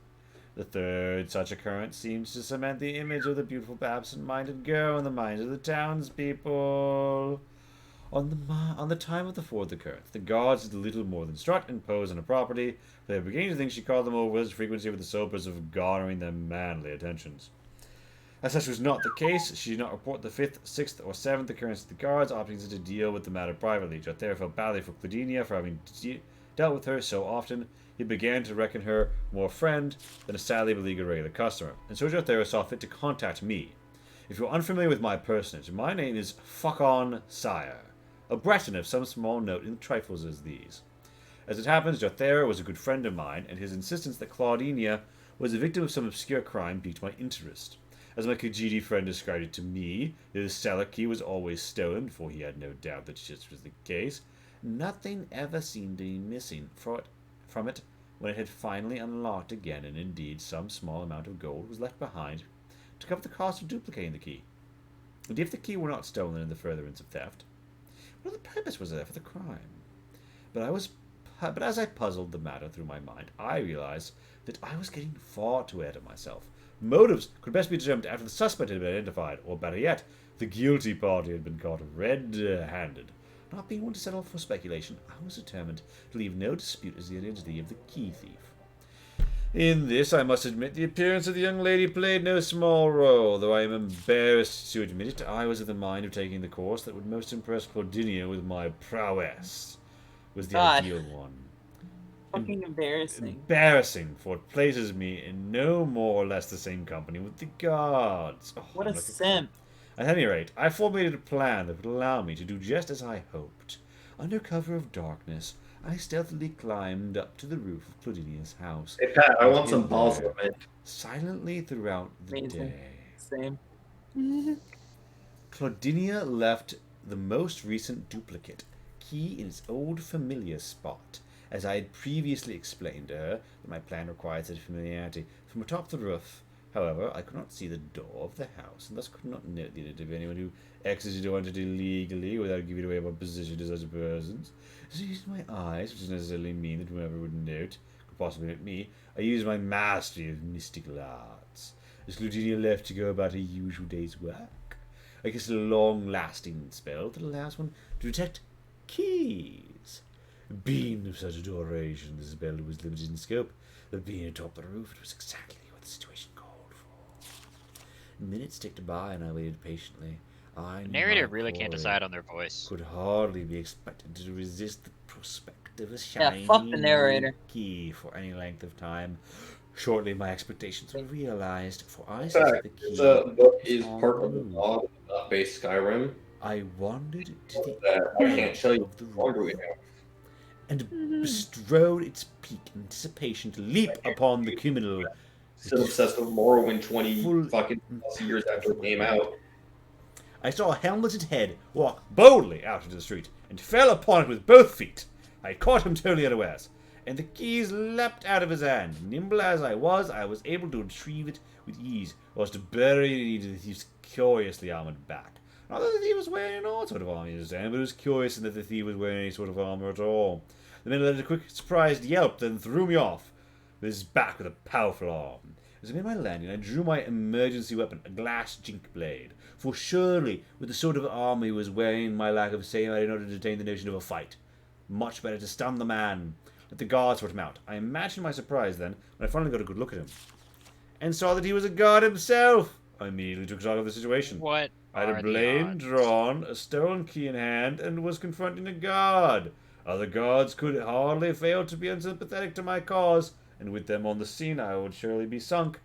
The third such occurrence seems to cement the image of the beautiful absent-minded girl in the minds of the townspeople. On the time of the fourth occurrence, the guards did little more than strut and pose on a property. They were beginning to think she called them over with frequency with the sole purpose of garnering their manly attentions. As such was not the case, she did not report the fifth, sixth, or seventh occurrence to the guards, opting to deal with the matter privately. Jothera felt badly for Claudinia for having dealt with her so often. He began to reckon her more friend than a sadly beleaguered regular customer, and so Jothera saw fit to contact me. If you're unfamiliar with my personage, my name is Fuckon Sire, a Breton of some small note in trifles as these. As it happens, Jothera was a good friend of mine, and his insistence that Claudinia was a victim of some obscure crime piqued my interest. As my Khajiit friend described it to me, the cellar key was always stolen, for he had no doubt that this was the case. Nothing ever seemed to be missing from it when it had finally unlocked again, and indeed some small amount of gold was left behind to cover the cost of duplicating the key. And if the key were not stolen in the furtherance of theft, what other purpose was there for the crime? But as I puzzled the matter through my mind, I realized that I was getting far too ahead of myself. Motives could best be determined after the suspect had been identified, or better yet, the guilty party had been caught red-handed. Not being one to settle for speculation, I was determined to leave no dispute as the identity of the key thief. In this, I must admit, the appearance of the young lady played no small role, though I am embarrassed to admit it. I was of the mind of taking the course that would most impress Claudinia with my prowess. Was the ideal one. Fucking embarrassing. Embarrassing, for it places me in no more or less the same company with the guards. Oh, what a simp. At any rate, I formulated a plan that would allow me to do just as I hoped. Under cover of darkness, I stealthily climbed up to the roof of Claudinia's house. Hey Pat, I want some balls of it. Silently throughout the day. Same. Claudinia left the most recent duplicate key in its old familiar spot. As I had previously explained to her that my plan required such familiarity. From atop the roof, however, I could not see the door of the house, and thus could not note the identity of anyone who exited or entered illegally without giving away my position to such persons. So I used my eyes, which does not necessarily mean that whoever would note could possibly note me. I used my mastery of mystical arts. As Claudinia left to go about her usual day's work, I cast a long-lasting spell that allows one to detect keys. Being of such a duration, this bell was limited in scope, but being atop the roof, it was exactly what the situation called for. Minutes ticked by, and I waited patiently. The narrator really can't decide on their voice. Could hardly be expected to resist the prospect of a Yeah, shiny fuck the narrator. key for any length of time. Shortly, my expectations were realized, for I In saw fact, the key. this book is on part the of the roof. mod, not base Skyrim. I wandered to the That I can't edge tell you of the how longer we roof have. and bestrode its peak in anticipation to leap upon the criminal. Still obsessed with Morrowind 20 fucking plus years after it came out. I saw a helmeted head walk boldly out into the street and fell upon it with both feet. I caught him totally unawares, and the keys leapt out of his hand. Nimble as I was able to retrieve it with ease, whilst to bury it into the thief's curiously armored back. Not that the thief was wearing any sort of armor, you understand, but it was curious in that the thief was wearing any sort of armor at all. The man let a quick, surprised yelp, then threw me off with his back with a powerful arm. As I made my landing, I drew my emergency weapon, a glass jink blade. For surely, with the sort of armor he was wearing, my lack of saying, I did not entertain the notion of a fight. Much better to stun the man. Let the guards sort him out. I imagined my surprise then, when I finally got a good look at him, and saw that he was a guard himself. I immediately took stock of the situation. What? I had a blade drawn, a stolen key in hand, and was confronting a guard. Other guards could hardly fail to be unsympathetic to my cause, and with them on the scene I would surely be sunk.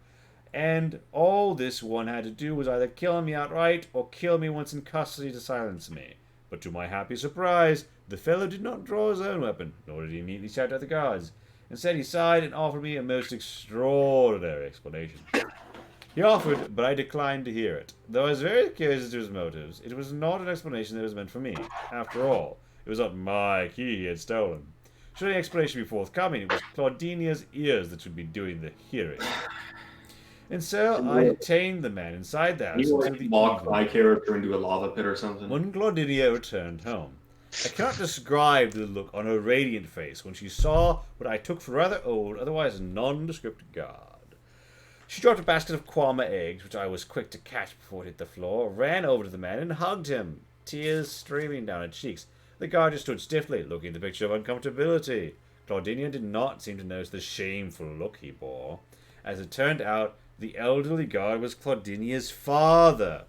And all this one had to do was either kill me outright, or kill me once in custody to silence me. But to my happy surprise, the fellow did not draw his own weapon, nor did he immediately shout at the guards. Instead, he sighed and offered me a most extraordinary explanation. He offered, but I declined to hear it. Though I was very curious as to his motives, it was not an explanation that was meant for me. After all, it was not my key he had stolen. Should any explanation be forthcoming, it was Claudinia's ears that should be doing the hearing. And so I detained the man inside the house You until like the mock evening, my character into a lava pit or something? when Claudinia returned home. I cannot describe the look on her radiant face when she saw what I took for rather old, otherwise nondescript guard. She dropped a basket of kwama eggs, which I was quick to catch before it hit the floor, ran over to the man and hugged him, tears streaming down her cheeks. The guard just stood stiffly, looking at the picture of uncomfortability. Claudinia did not seem to notice the shameful look he bore. As it turned out, the elderly guard was Claudinia's father.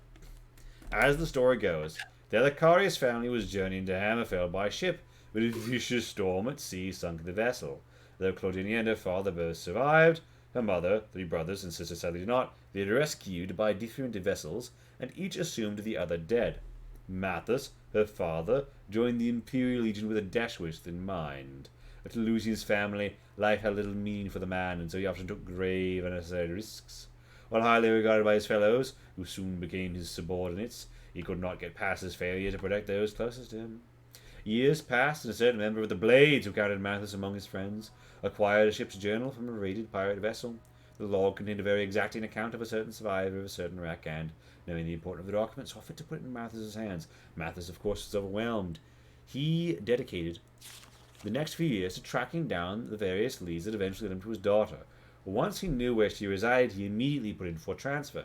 As the story goes, the Alicarius family was journeying to Hammerfell by ship, but a vicious storm at sea sunk the vessel. Though Claudinia and her father both survived, her mother, 3 brothers and sisters sadly did not. They had rescued by different vessels, and each assumed the other dead. Mathis, her father, joined the Imperial Legion with a death wish in mind. After losing his family, life had little meaning for the man, and so he often took grave unnecessary risks. While highly regarded by his fellows, who soon became his subordinates, he could not get past his failure to protect those closest to him. Years passed, and a certain member of the Blades, who counted Mathis among his friends, acquired a ship's journal from a raided pirate vessel. The log contained a very exacting account of a certain survivor of a certain wreck, and, knowing the importance of the document, saw fit to put it in Mathis's hands. Mathis, of course, was overwhelmed. He dedicated the next few years to tracking down the various leads that eventually led him to his daughter. Once he knew where she resided, he immediately put in for transfer.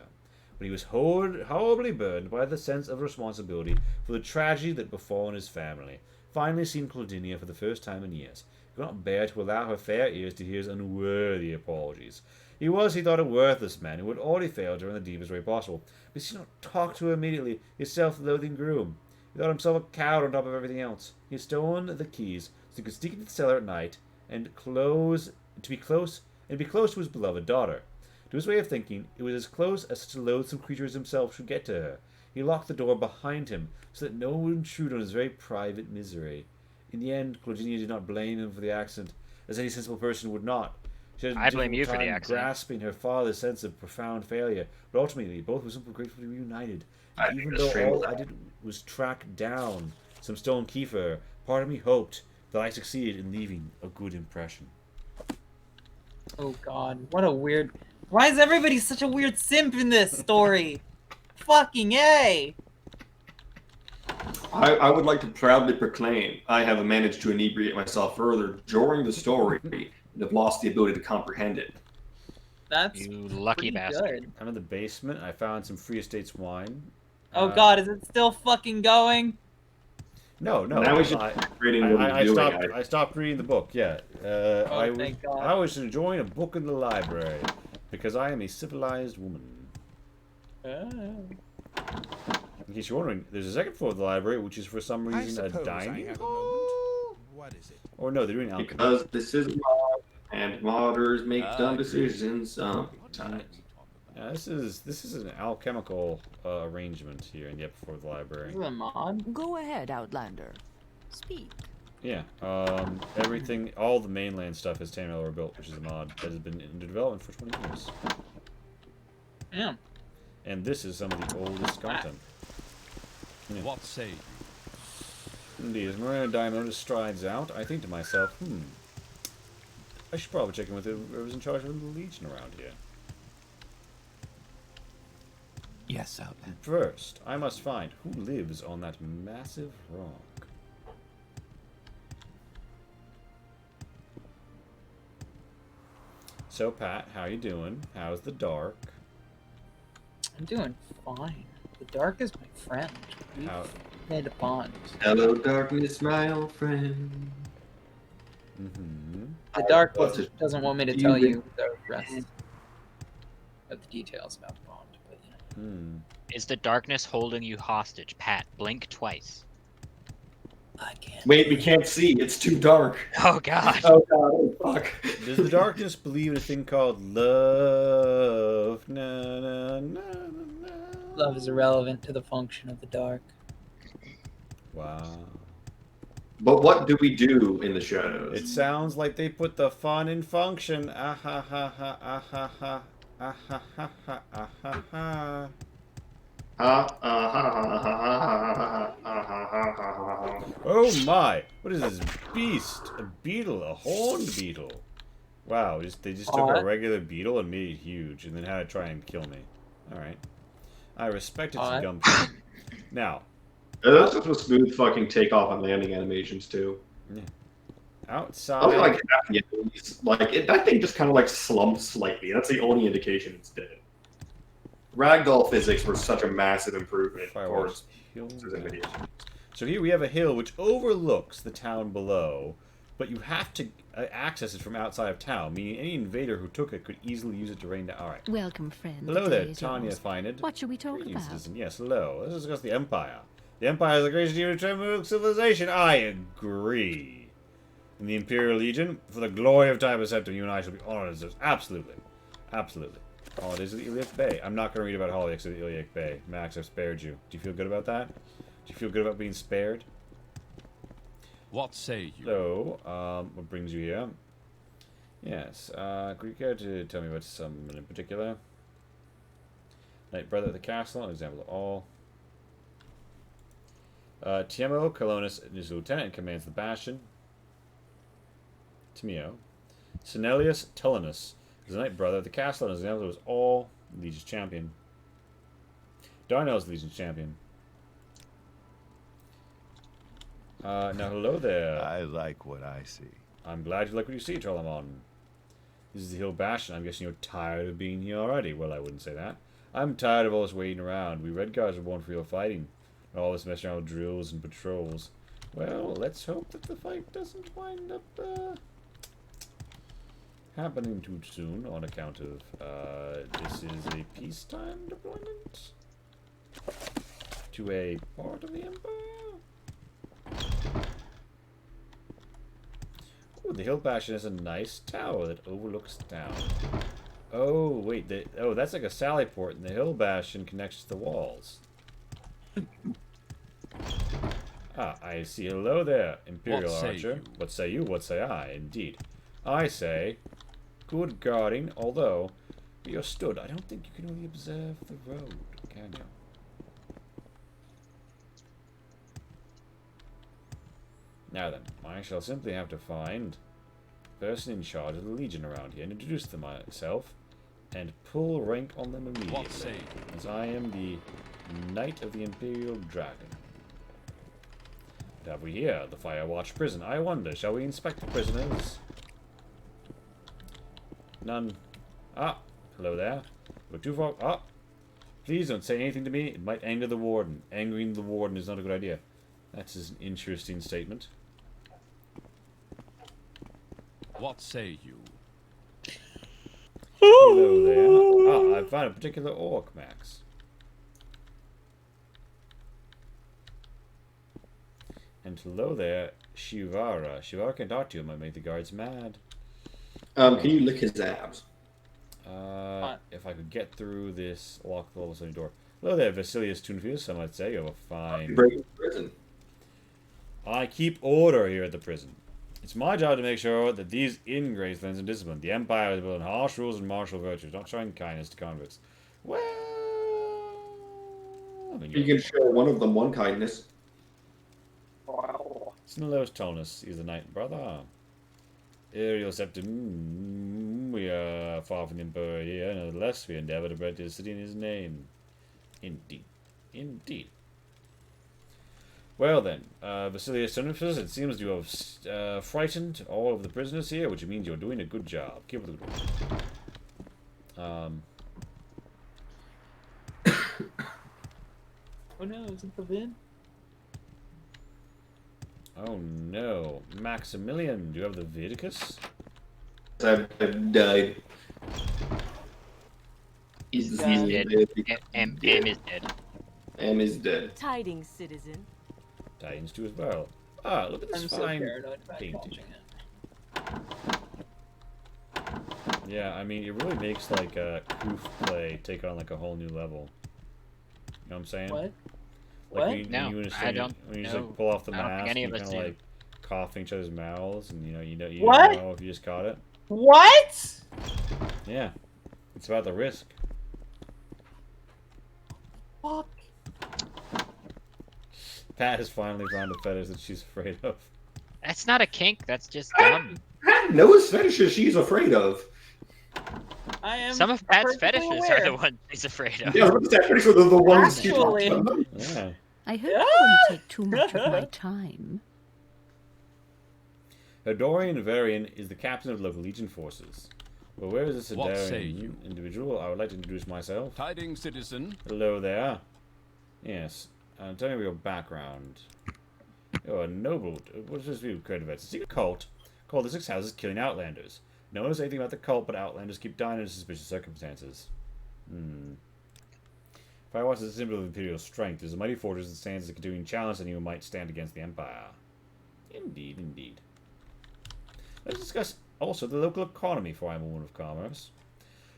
But he was horribly burdened by the sense of responsibility for the tragedy that befallen his family. Finally seeing Claudinia for the first time in years, he could not bear to allow her fair ears to hear his unworthy apologies. He was, he thought, a worthless man who would already failed her in the deepest way possible. But he did not talk to her immediately. His self-loathing grew him. He thought himself a coward on top of everything else. He had stolen the keys so he could sneak into the cellar at night and be close to his beloved daughter. To his way of thinking, it was as close as such a loathsome creature as himself should get to her. He locked the door behind him so that no one would intrude on his very private misery. In the end, Claudinia did not blame him for the accident, as any sensible person would not. She had I blame you for the time accident. grasping her father's sense of profound failure, but ultimately both were simply grateful to be reunited. Even though all I did was track down some stolen key for her, part of me hoped that I succeeded in leaving a good impression. Oh god, what a weird... Why is everybody such a weird simp in this story? Fucking A! I would like to proudly proclaim I have managed to inebriate myself further during the story and have lost the ability to comprehend it. That's you lucky bastard. I'm in the basement. I found some Free Estates wine. Oh god, is it still fucking going? No. Now we should reading what he's doing. I stopped reading the book. Yeah. Thank God. I was enjoying a book in the library because I am a civilized woman. In case you're wondering, there's a second floor of the library, which is for some reason a dining hall. What is it? Or no, they're doing alchemy. Because this is mod, and modders make dumb decisions sometimes. Yeah, this is an alchemical arrangement here in the upper floor of the library. Is it a mod? Go ahead, Outlander. Speak. Yeah, everything, all the mainland stuff is Tamriel built, which is a mod that has been in development for 20 years. Yeah. And this is some of the oldest content. Yeah. What say you? Indeed, as Marina Diamond strides out, I think to myself, I should probably check in with whoever's in charge of the Legion around here. Yes, Outlander. First, I must find who lives on that massive rock. So, Pat, how you doing? How's the dark? I'm doing fine. The dark is my friend. We've made a bond. Hello, darkness, my old friend. The dark doesn't want me to tell you the rest of the details about the bond, but you know. Is the darkness holding you hostage, Pat? Blink twice. I can't. Wait, we can't see. It's too dark. Oh God. Oh God. Oh fuck. Does the darkness believe in a thing called love? Na, na, na, na, na. Love is irrelevant to the function of the dark. Wow. But what do we do in the shadows? It sounds like they put the fun in function. Ah ha ha ha ah ha ha ah ha ha ha ah ha ha. Oh my! What is this beast? A beetle, a horned beetle. Wow, they just took a regular beetle and made it huge, and then had to try and kill me. All right, I respect its gumption. Now, that's just a smooth fucking takeoff and landing animations too. Yeah. Outside, I like that thing just kind of like slumped slightly. That's the only indication it's dead. Ragdoll physics were such a massive improvement towards video. So here we have a hill which overlooks the town below, but you have to access it from outside of town, meaning any invader who took it could easily use it to rain down. All right. Welcome, friend. Hello there, Tanya Fined. What should we talk about? Citizen. Yes, hello. Let's discuss the Empire. The Empire is the greatest human of civilization. I agree. In the Imperial Legion, for the glory of Time Septim, you and I shall be honored as those. Absolutely. Absolutely. Holidays of the Iliac Bay. I'm not going to read about holidays of the Iliac Bay. Max, I've spared you. Do you feel good about that? Do you feel good about being spared? What say you? So, what brings you here? Yes, could you care to tell me about someone in particular? Knight Brother at the Castle, an example of all. Tiemo Colonus is lieutenant, commands the Bastion. Timio. Senelius Telenus is the Knight Brother at the Castle, and as an example was all Legion's champion. Darnell's Legion's champion. Now hello there. I like what I see. I'm glad you like what you see, Trollomon. This is the Hill Bastion. I'm guessing you're tired of being here already. Well, I wouldn't say that. I'm tired of all this waiting around. We Red Guards were born for real fighting. All this messing around with drills and patrols. Well, let's hope that the fight doesn't wind up happening too soon on account of this is a peacetime deployment to a part of the Empire. Oh, the Hill Bastion is a nice tower that overlooks town. Oh, wait, that's like a sally port, and the Hill Bastion connects to the walls. Ah, I see. Hello there, Imperial Archer. What say you? What say I? Indeed. I say, good guarding, although, you're stood. I don't think you can really observe the road, can you? Now then, I shall simply have to find the person in charge of the Legion around here and introduce them myself and pull rank on them immediately, as I am the Knight of the Imperial Dragon. What have we here? The Firewatch prison. I wonder, shall we inspect the prisoners? None. Ah, hello there. Look too far. Ah, please don't say anything to me. It might anger the warden. Angering the warden is not a good idea. That is an interesting statement. What say you? Hello there. Ah, I found a particular orc, Max. And hello there, Shivara. Shivara can talk to you, might make the guards mad. Can you lick his abs? If I could get through this locked level 70 door. Hello there, Vasilius Tunfius. Some might say you have a fine. Prison. I keep order here at the prison. It's my job to make sure that these ingrates learn some discipline. The Empire is built on harsh rules and martial virtues, not showing kindness to convicts. Well, I mean, You can show one of them one kindness. Snillos Tonus is the Knight Brother. Aerial Septim, we are far from the Emperor here, nevertheless we endeavor to break this city in his name. Indeed. Indeed. Well then, Vasilius Tonus, it seems you have frightened all of the prisoners here, which means you're doing a good job. Keep up the good work. Oh no, is it the vid? Oh no. Maximilian, do you have the Vidicus? I've died. He's dead. M is dead. M is dead. Tidings, citizen. Tidings too as well. Ah, look at this I'm so fine paranoid about painting. watching it. Yeah, I mean, it really makes like a Koof play take on like a whole new level. You know what I'm saying? What? Like What? No, I don't when you just know. like pull off the I don't mask, think any you of kind us of do. like cough in each other's mouths, and you What? don't know if you just caught it. What? Yeah, it's about the risk. Fuck. Pat has finally found a fetish that she's afraid of. That's not a kink. That's just dumb. Pat knows fetishes she's afraid of. I am. Some of Pat's perfectly fetishes aware. are the ones he's afraid of. Yeah, I'm pretty sure they're the ones she's Actually. Yeah. I hope you won't take too much of my time. Dorian Varian is the captain of local Legion forces. Well, where is this What say Dorian you? individual? I would like to introduce myself. Tidings, citizen. Hello there. Yes. Tell me your background. You're a noble. What is this view of current events? A secret cult called the Six Houses Killing Outlanders. No one knows anything about the cult, but Outlanders keep dying under suspicious circumstances. Firewatch is a symbol of Imperial strength. It is a mighty fortress that stands as a continuing challenge to anyone who might stand against the Empire. Indeed, indeed. Let's discuss also the local economy, for I am a woman of commerce.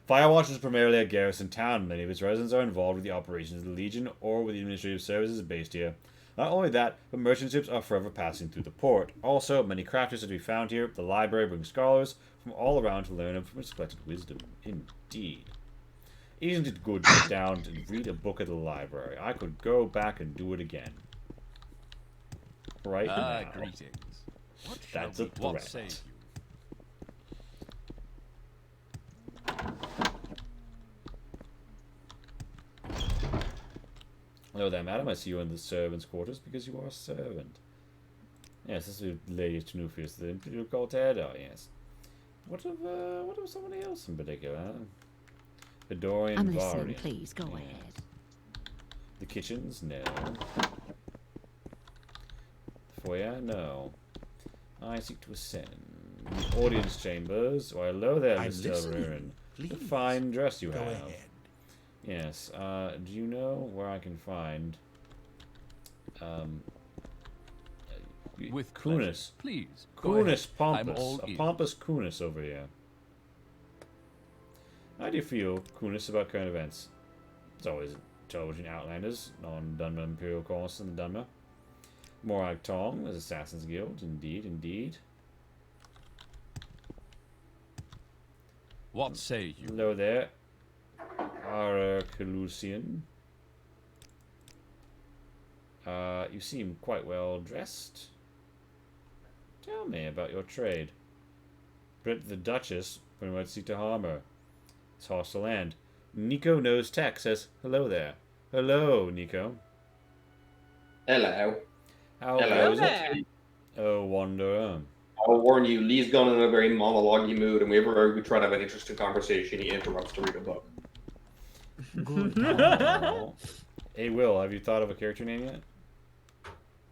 Firewatch is primarily a garrison town. Many of its residents are involved with the operations of the Legion or with the administrative services based here. Not only that, but merchant ships are forever passing through the port. Also, many crafters are to be found here. The library brings scholars from all around to learn from its collected wisdom. Indeed. Isn't it good to sit down and read a book at the library? I could go back and do it again. Right now. Greetings. That's a What threat. say you? Hello there, madam. I see you in the servants' quarters because you are a servant. Yes, this is Lady Tanufius, the Imperial Quartet. Oh, yes. What of somebody else in particular? Fedorian I'm listening, Varian. please. Go Yes. ahead. The kitchens? No. The foyer? No. I seek to ascend. The audience chambers. Why, hello there, I'm Mr. listening. Ruin. The Please, fine dress you Go have. ahead. Yes. Do you know where I can find With Kunis? pleasure. Please. go Kunis ahead. I'm Pompous. all A ears. pompous Kunis over here. How do you feel, Kunis, about current events? It's always a trouble between Outlanders, non-Dunmer Imperial Colonists and the Dunmer. Morag Tong, as Assassin's Guild. Indeed, indeed. What say you? Hello there. Aracalusian. You seem quite well dressed. Tell me about your trade. Brit the Duchess, when we seek to harm her. It's hostile land. Nico Knows Tech says, hello there. Hello, Nico. Hello. How Hello goes there. it? Oh, Wanderer. I'll warn you, Lee's gone in a very monologue-y mood, and whenever we try to have an interesting conversation, he interrupts to read a book. Good. Oh. Hey, Will, have you thought of a character name yet?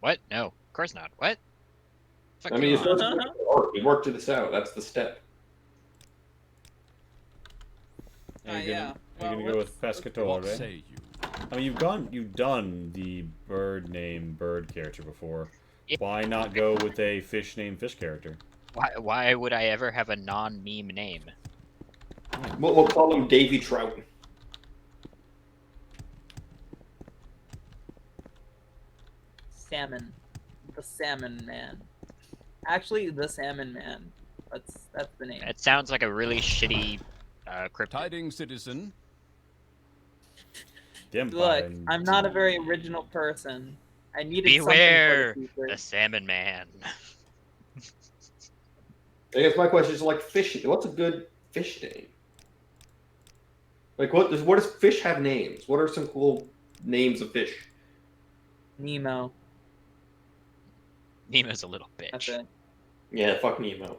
What? No, of course not. What? Fuck I mean, you you on. start we worked this out. That's the step. Are you yeah. gonna go with Pescatore? What say you? I mean, you've done the bird character before. Yeah. Why not go with a fish named fish character? Why would I ever have a non-meme name? We'll call him Davy Trout. Salmon. The Salmon Man. Actually, the Salmon Man. That's the name. It sounds like a really shitty cryptid. Tidings, citizen. Look, I'm not a very original person. I needed Beware something for the the Salmon Man. I guess my question is like fish. What's a good fish name? Like what does fish have names? What are some cool names of fish? Nemo. Nemo's a little bitch. That's it. Yeah, fuck Nemo.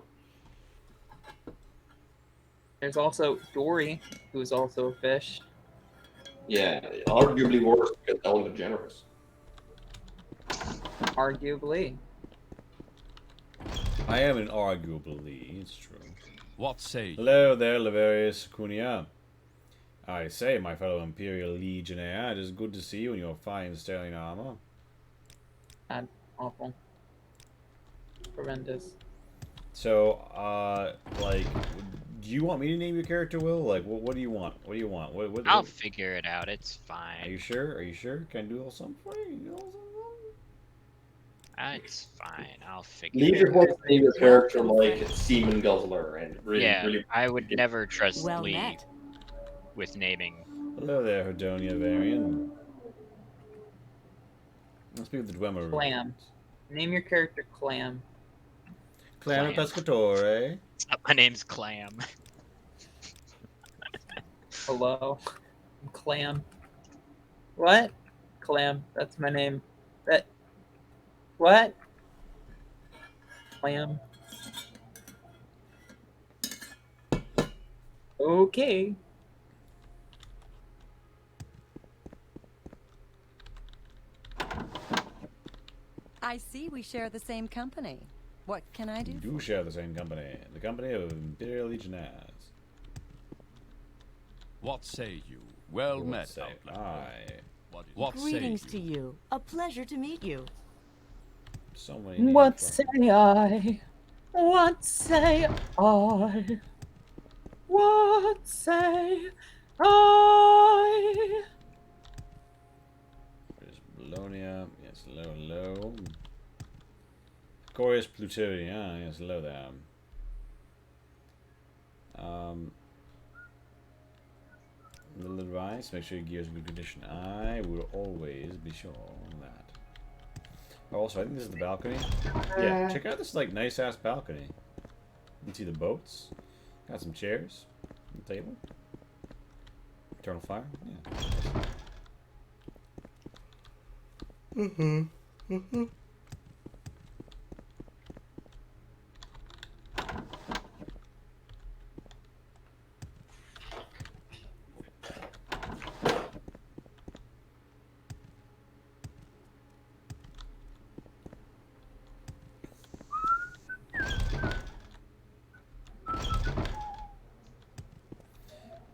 There's also Dory, who is also a fish. Yeah, arguably worse because Ellen DeGeneres. Arguably. I am an arguably, it's true. What say you? Hello there, Laverius Cunia. I say, my fellow Imperial Legionnaire, it is good to see you in your fine sterling armor. Bad. Awful. Horrendous. So, like, do you want me to name your character, Will? Like, what do you want? What do you want? I'll figure it out. It's fine. Are you sure? Are you sure? Can I do a little something for you? Do a little something? It's fine. I'll figure Leave it your out. voice name your character like Seaman Guzzler and really, Yeah, really. I would never trust Well Lee met. with naming. Hello there, Hedonia Varian. Let's speak with the Dwemer. Clam. Name your character Clam. Clam Pescatore. My name's Clam. Hello. I'm Clam. What? Clam. That's my name. That. What? Clam. Okay. I see we share the same company. What can I do? We do share the same company. The company of Imperial Legionnaires. What say you? Well What met, say Outlander. I? What say Greetings you? to you. A pleasure to meet you. So many names What for- say I? What say I? What say I? There's Bologna. Yes, hello, hello. Corius Plutonia. Yes, hello there. Little advice, make sure your gear's in good condition. I will always be sure of that. Oh, also, I think this is the balcony. Yeah, check out this like nice ass balcony. You can see the boats. Got some chairs. The table. Eternal fire. Yeah.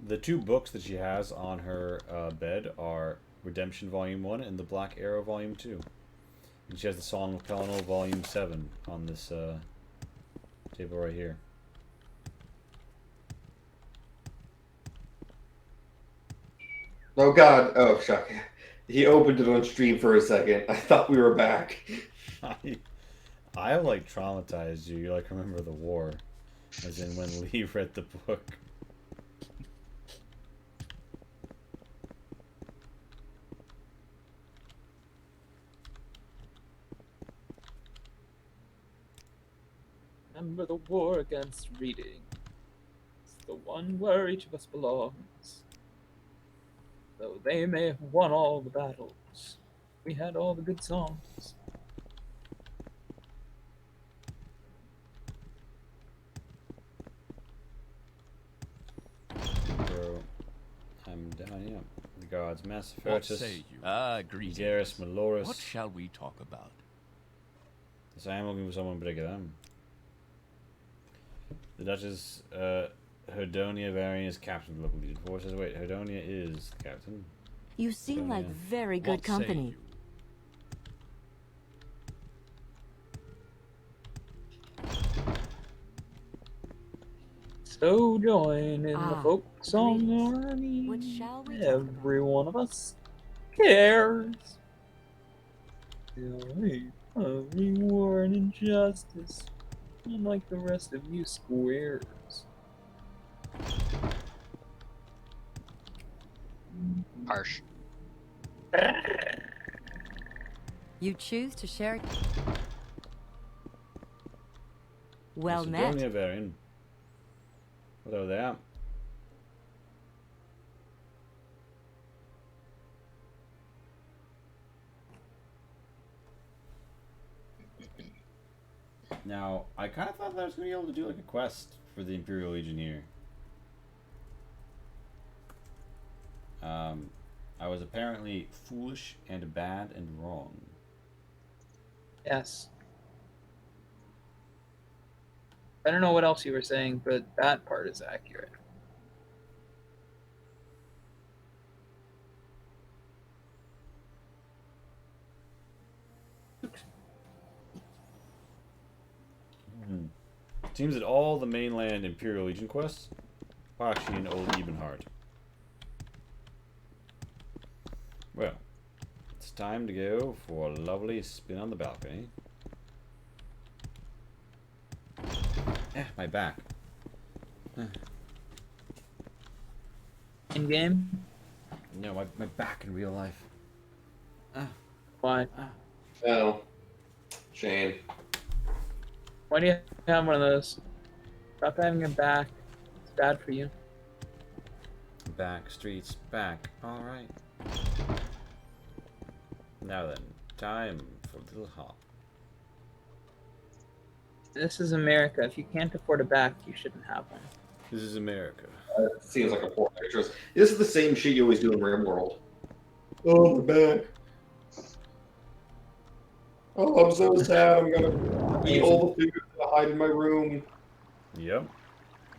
The two books that she has on her bed are Redemption Volume 1 and The Black Arrow Volume 2. And she has the Song of Pelennor Volume 7 on this table right here. Oh God! Oh shuck. He opened it on stream for a second. I thought we were back. I like traumatized you. You like remember the war, as in when Lee read the book. Remember the war against reading. It's the one where each of us belongs. Though they may have won all the battles, we had all the good songs. Bro, I'm down here. The guards, Mass What Fertus, say you? Ah, greetings. Garrus Maloris. What shall we talk about? So I am looking for someone bigger than. The Duchess, Herdonia Varian is captain of the local Legion forces. Wait, Herdonia is the captain. You seem Herdonia. like very good What say company. you? So join in the folk song greetings. army. What shall we talk Every one of us cares. Hey, only war and injustice, unlike the rest of you squares. Harsh. You choose to share. Well Yes, met. Herdonia Varian. Hello there. Now, I kind of thought that I was going to be able to do like a quest for the Imperial Legion here. I was apparently foolish and bad and wrong. Yes. I don't know what else you were saying, but that part is accurate. Seems that all the mainland Imperial Legion quests are actually in Old Ebenhard. Well, it's time to go for a lovely spin on the balcony. My back. In game? No, my back in real life. Why? Oh. Shane. Why do you have one of those? Stop having a back. It's bad for you. Back streets back. Alright. Now then, time for a little hop. This is America. If you can't afford a back, you shouldn't have one. This is America. Seems like a poor actress. This is the same shit you always do in RimWorld. Oh, the back. Oh, I'm so sad. I'm gonna eat all the food and hide in my room. Yep.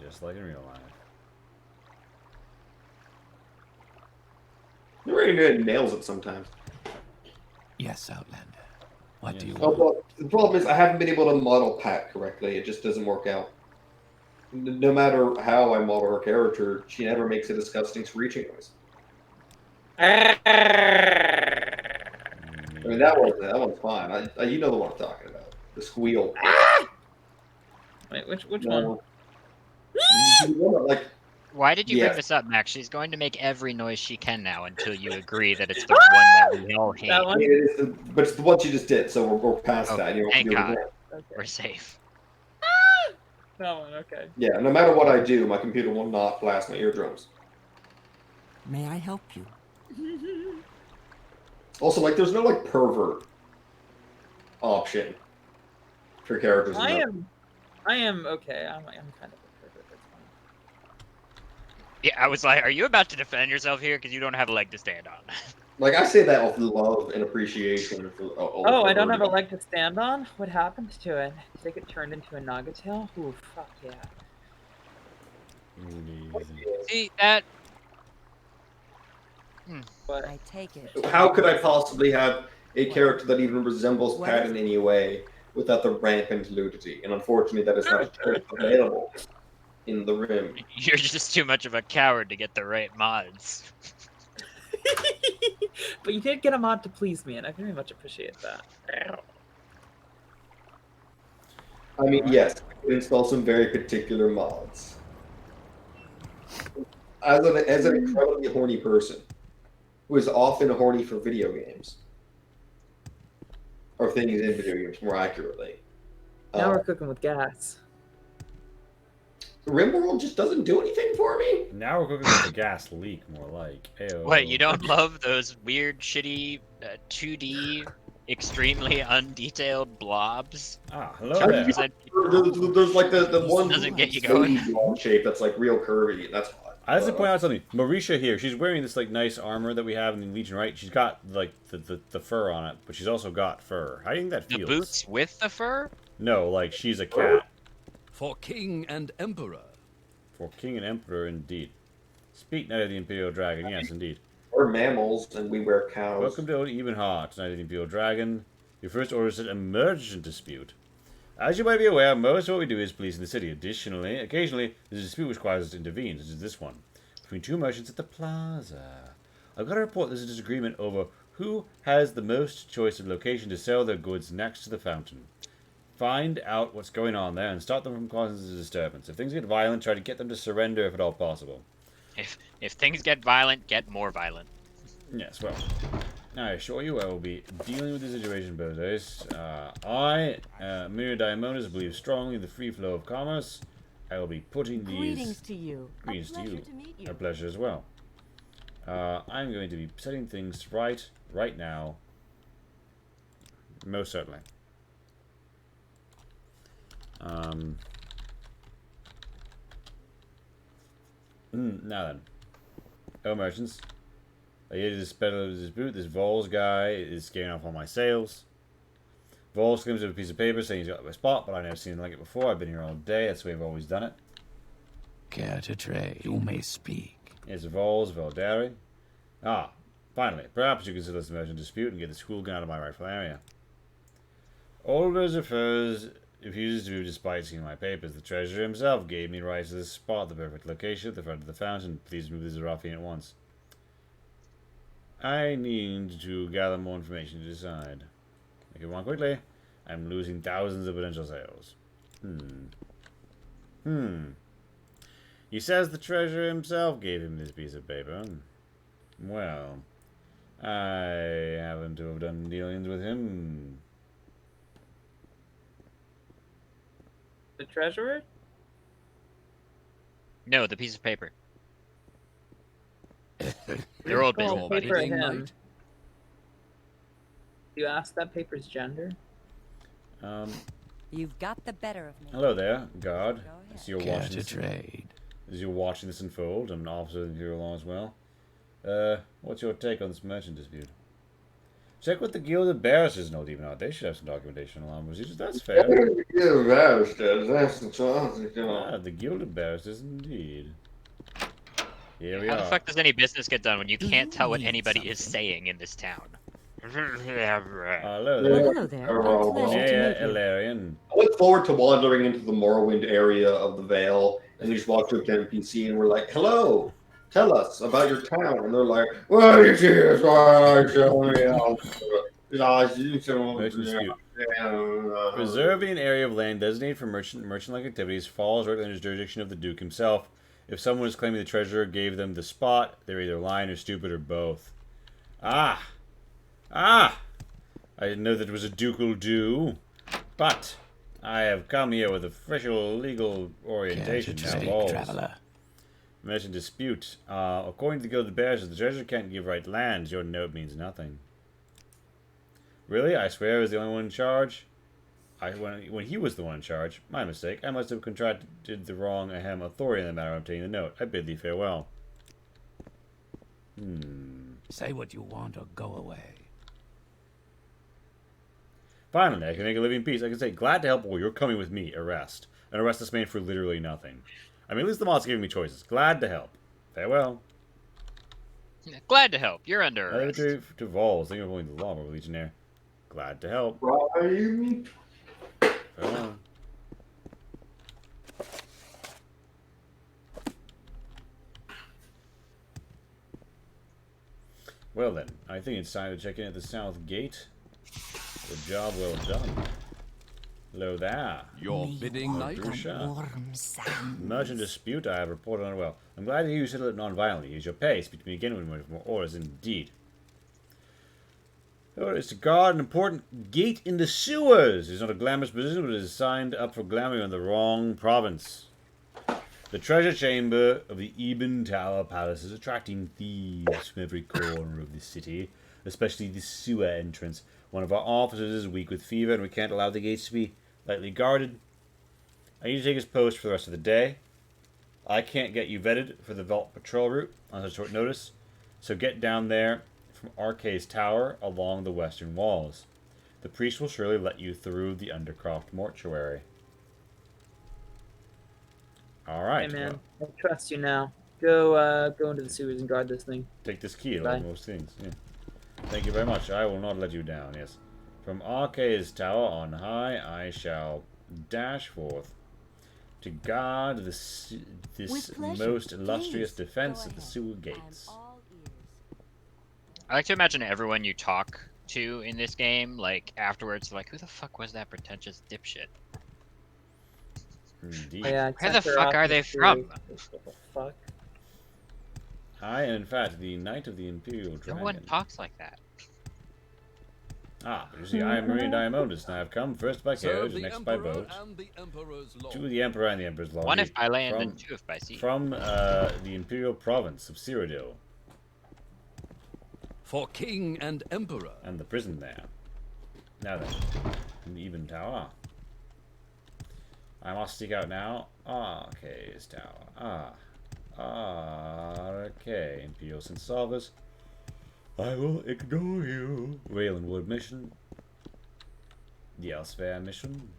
Just like in real life. Uredia nails it sometimes. Yes, Outlander. What do you Oh, want? well, the problem is I haven't been able to model Pat correctly. It just doesn't work out. No matter how I model her character, she never makes a disgusting screeching noise. I mean, that one's fine. You know the one I'm talking about. The squeal. Wait, which one? Like, Why did you yeah. bring this up, Max? She's going to make every noise she can now until you agree that it's the one that we all hate. That one? It is but it's the one she just did, so we're past Oh, that. thank God. Okay. We're safe. That one, okay. Yeah, no matter what I do, my computer will not blast my eardrums. May I help you? Also, like, there's no, like, pervert option for characters. I am okay. I'm kind of a pervert. That's fine. Yeah, I was like, are you about to defend yourself here? Because you don't have a leg to stand on. Like, I say that with love and appreciation. For Oh, I don't have a leg to stand on? What happened to it? Did it get turned into a Nagatail? Ooh, fuck yeah. See, that... But I take it. How could I possibly have a character that even resembles Pat in any way without the rampant nudity? And unfortunately, that is not available in the Rim. You're just too much of a coward to get the right mods. But you did get a mod to please me, and I very much appreciate that. I mean, yes, I can install some very particular mods. As an incredibly horny person, who is often horny for video games, or things in video games, more accurately. Now we're cooking with gas. RimWorld just doesn't do anything for me. Now we're cooking with a gas leak, more like. Ayo. What, you don't love those weird, shitty 2D, extremely undetailed blobs? Ah, hello there. There's like the one doesn't get you going. blob shape that's like real curvy. That's hot. I have to point out something. Marisha here, she's wearing this like nice armor that we have in the Legion, right? She's got like the fur on it, but she's also got fur. How do you think that The feels? boots with the fur? No, like she's a cat. For king and emperor. For king and emperor, indeed. Speak, Knight of the Imperial Dragon. Yes, indeed. We're mammals and we wear cows. Welcome to Old Even Heart, Knight of the Imperial Dragon. Your first order is an emergent dispute. As you might be aware, most of what we do is policing the city. Additionally, occasionally, there's a dispute which requires us to intervene, such as this one, between two merchants at the plaza. I've got to report there's a disagreement over who has the most choice of location to sell their goods next to the fountain. Find out what's going on there and stop them from causing a disturbance. If things get violent, try to get them to surrender if at all possible. If things get violent, get more violent. Yes, well, I assure you I will be dealing with the situation both days. I, Mira Diamonus, believe strongly in the free flow of commerce. I will be putting these... Greetings to you. Greetings to you. To meet you. A pleasure as well. I'm going to be setting things right now. Most certainly. Now then. Oh, merchants. I hear this battle of dispute. This Vols guy is scaring off all my sales. Vols comes with a piece of paper saying he's got my spot, but I've never seen anything like it before. I've been here all day. That's the way I've always done it. Care to trade? You may speak. It's Vols, Veldari. Ah, finally. Perhaps you can settle this merchant dispute and get the school gun out of my rightful area. Alders refuses to despite seeing my papers. The treasurer himself gave me rights to this spot, the perfect location at the front of the fountain. Please move this Zarafian at once. I need to gather more information to decide. Make it one quickly. I'm losing thousands of potential sales. He says the treasurer himself gave him this piece of paper. Well, I happen to have done dealings with him. The treasurer? No, the piece of paper. They're old business, buddy. Paper him. You asked that paper's gender? You've got the better of me. Hello there, guard. As you're Care watching to trade? As you're watching this unfold, I'm an officer of the Imperial Law as well. What's your take on this merchant dispute? Check with the Guild of Barracks and Old Even Heart. They should have some documentation on procedures. That's fair. The Guild of Barracks does. That's the the Guild of Barracks is indeed. Here we How are. the fuck does any business get done when you can't tell what anybody is saying in this town? Hello Well, there. hello there. A pleasure to meet you. Ilarian. I look forward to wandering into the Morrowind area of the Vale, and we just walk up to an NPC, and we're like, "Hello, tell us about your town." And they're like, "Well, you see, it's why I show me Preserving an area of land designated for merchant-like activities falls right under the jurisdiction of the Duke himself. If someone is claiming the treasurer gave them the spot, they're either lying or stupid or both. I didn't know that it was a ducal do, but I have come here with official legal orientation now. Traveler. Merchant dispute. According to the Guild of Bears, the treasurer can't give right lands. Your note means nothing. Really? I swear I was the only one in charge? When he was the one in charge. My mistake. I must have contracted the wrong authority in the matter of obtaining the note. I bid thee farewell. Say what you want or go away. Finally, I can make a living peace. I can say, glad to help, or you're coming with me. Arrest. And arrest this man for literally nothing. I mean, at least the mod's giving me choices. Glad to help. Farewell. Glad to help. You're under arrest. To Vols. Thinking of avoiding the law, we're legionnaire. Glad to help. Right. Farewell. Well then, I think it's time to check in at the south gate. The job well done. Hello there. Your bidding, knight. Merchant dispute, I have reported on it well. I'm glad to hear you settle it non-violently. Use your pay. Speak to me again when we have more orders, indeed. It's to guard an important gate in the sewers. It's not a glamorous position, but it is signed up for glamour in the wrong province. The treasure chamber of the Eben Tower Palace is attracting thieves from every corner of the city, especially the sewer entrance. One of our officers is weak with fever, and we can't allow the gates to be lightly guarded. I need to take his post for the rest of the day. I can't get you vetted for the vault patrol route on such short notice, so get down there from Arcade's tower along the western walls. The priest will surely let you through the Undercroft mortuary. Alright. Hey man, I trust you now. Go into the sewers and guard this thing. Take this key, Bye. like most things. Yeah. Thank you very much. I will not let you down, yes. From Arcade's tower on high, I shall dash forth to guard this most illustrious defense of the sewer gates. I like to imagine everyone you talk to in this game, like, afterwards, like, who the fuck was that pretentious dipshit? Indeed. Yeah, where the fuck are they from? What the fuck? I am, in fact, the Knight of the Imperial Dragon. No one talks like that. Ah, but you see, I am Marine Diamondus, and I have come first by carriage and next by boat. To the Emperor and the Emperor's law. One if by land and two if by sea. From the Imperial province of Cyrodiil. For King and Emperor. And the prison there. Now then, in the Even Tower. I must seek out now Arcade's tower. Okay, Imperial Sinsalvers. I will ignore you. Waylandwood mission. The Elsewhere mission.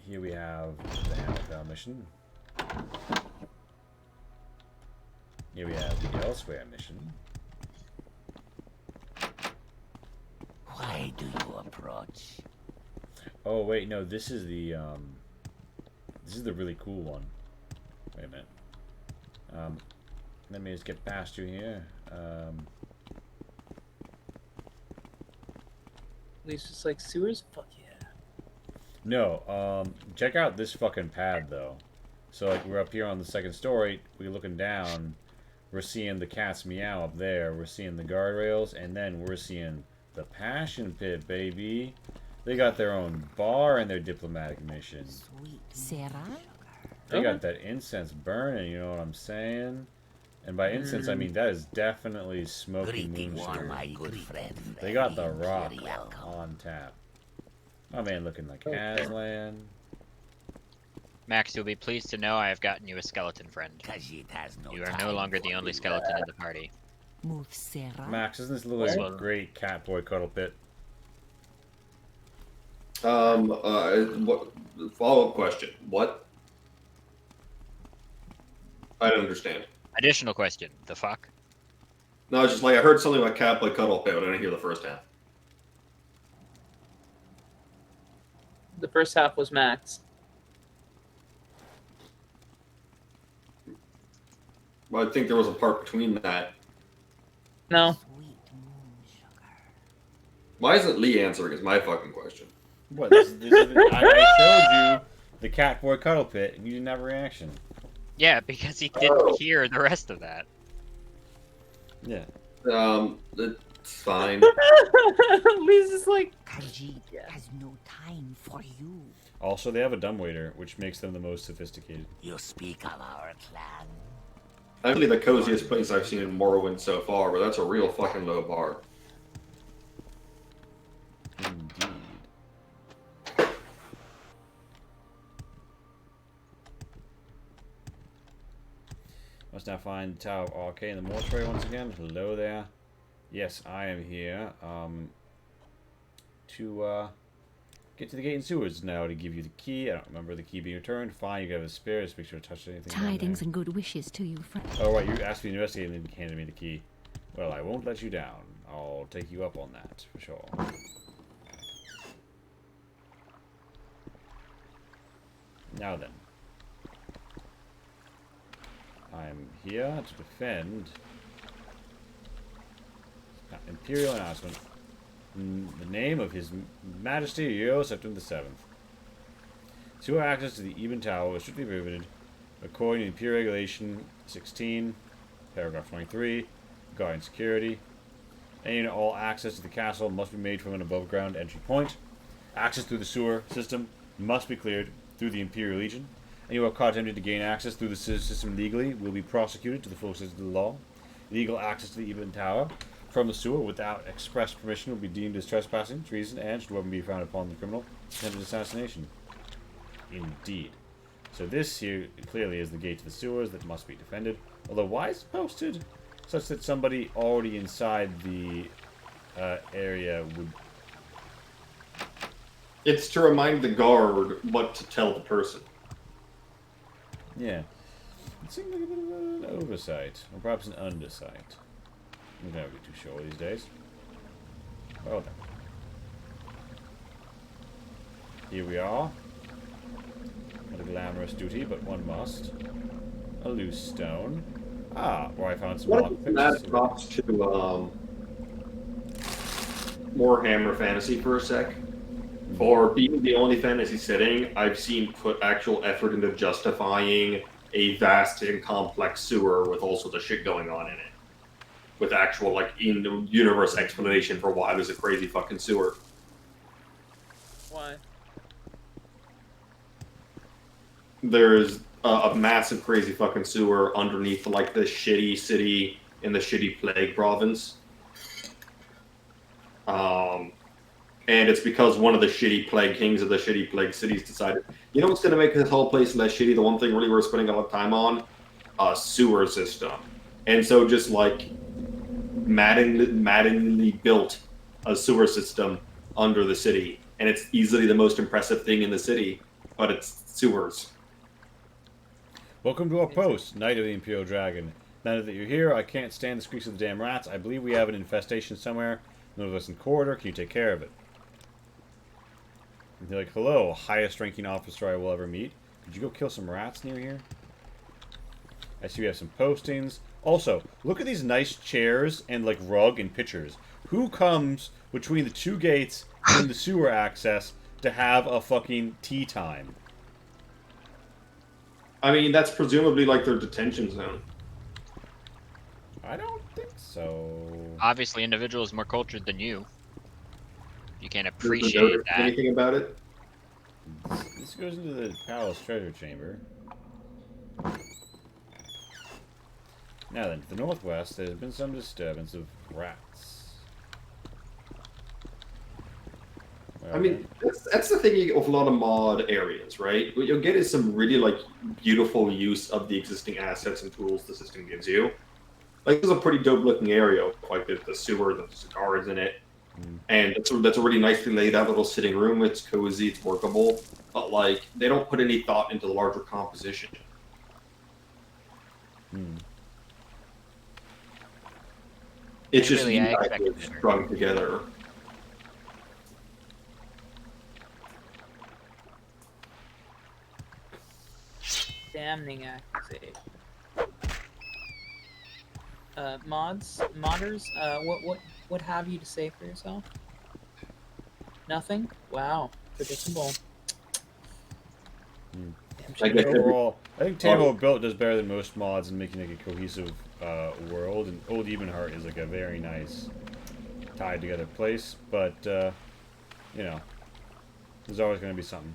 Here we have the Hammerfell mission. Here we have the Elsewhere mission. Why do you approach? Oh wait, no, this is the really cool one. Wait a minute. Let me just get past you here. At least it's like sewers? Fuck yeah. No, check out this fucking pad though. So like we're up here on the second story, we're looking down, we're seeing the cat's meow up there, we're seeing the guardrails, and then we're seeing the Passion Pit, baby. They got their own bar and their diplomatic mission. Sweet Sarah? They got that incense burning, you know what I'm saying? And by incense, I mean that is definitely smoky moonstone. my good friend. They got the rock on tap. My man looking like Aslan. Max, you'll be pleased to know I have gotten you a skeleton friend. You are no longer the only skeleton in the party. Move, Sarah. Max, doesn't this look like a great Catboy cuddle pit? What follow-up question? What? I don't understand. Additional question. The fuck? No, it's just like I heard something about Catboy Cuddle Pit, but I didn't hear the first half. The first half was Max. Well, I think there was a part between that. No. Why isn't Lee answering is my fucking question. What? I showed you the Catboy cuddle pit, and you didn't have a reaction. Yeah, because he didn't hear the rest of that. Yeah. It's fine. Lee's just like... Khajiit has no time for you. Also, they have a dumbwaiter, which makes them the most sophisticated. You speak of our clan. Actually, the coziest place I've seen in Morrowind so far, but that's a real fucking low bar. Indeed. Must now find the Tower of Arcade in the mortuary once again. Hello there. Yes, I am here to get to the gate and sewers now to give you the key. I don't remember the key being returned. Fine, you have a spare. Just make sure to touch anything. Tidings and good wishes to you, friend. Oh, right, you asked me to investigate and then handed me the key. Well, I won't let you down. I'll take you up on that, for sure. Now then. I'm here to defend Imperial announcement in the name of His Majesty Euro September the 7th. Sewer access to the Eben Tower is strictly prohibited according to Imperial Regulation 16, paragraph 23, regarding security. Any and all access to the castle must be made from an above-ground entry point. Access through the sewer system must be cleared through the Imperial Legion. Anyone caught attempting to gain access through the system legally will be prosecuted to the full extent of the law. Legal access to the Eben Tower from the sewer without express permission will be deemed as trespassing, treason, and should weapon be found upon the criminal, attempted assassination. Indeed. So this here clearly is the gate to the sewers that must be defended. Although why is it posted such that somebody already inside the area would... It's to remind the guard what to tell the person. Yeah. It seems like a bit of an oversight, or perhaps an undersight. I'm never be too sure these days. Well then. Here we are. Not a glamorous duty, but one must. A loose stone. Ah, where I found some lockpicks. That drops to Warhammer Fantasy for a sec. For being the only fantasy setting I've seen put actual effort into justifying a vast and complex sewer with all sorts of shit going on in it. With actual, like, in-universe explanation for why there's a crazy fucking sewer. Why? There's a massive crazy fucking sewer underneath, like, this shitty city in the shitty Plague province. And it's because one of the shitty Plague kings of the shitty Plague cities decided, you know what's going to make this whole place less shitty? The one thing really we're spending a lot of time on? A sewer system. And so just, like, maddeningly built a sewer system under the city. And it's easily the most impressive thing in the city, but it's sewers. Welcome to our post, Knight of the Imperial Dragon. Now that you're here, I can't stand the squeaks of the damn rats. I believe we have an infestation somewhere. None of us in corridor. Can you take care of it? And they're like, hello, highest ranking officer I will ever meet. Could you go kill some rats near here? I see we have some postings. Also, look at these nice chairs and, like, rug and pictures. Who comes between the two gates and the sewer access to have a fucking tea time? I mean, that's presumably, like, their detention zone. I don't think so. Obviously, individuals more cultured than you. You can't Does it appreciate notice that. anything about it? This goes into the palace treasure chamber. Now then, to the northwest, there has been some disturbance of rats. I mean, that's the thing you get with a lot of mod areas, right? What you'll get is some really, like, beautiful use of the existing assets and tools the system gives you. Like, this is a pretty dope-looking area. Like, the sewer, the cigars in it. And that's a really nicely laid out little sitting room. It's cozy, it's workable. But, like, they don't put any thought into the larger composition. It's just Really, I neat expected ideas better. strung together. Damning accusation. Modders, what have you to say for yourself? Nothing? Wow, predictable. I guess overall, I think Table Built does better than most mods in making, like, a cohesive world, and Old Ebenheart is, like, a very nice tied together place, but you know, there's always going to be something.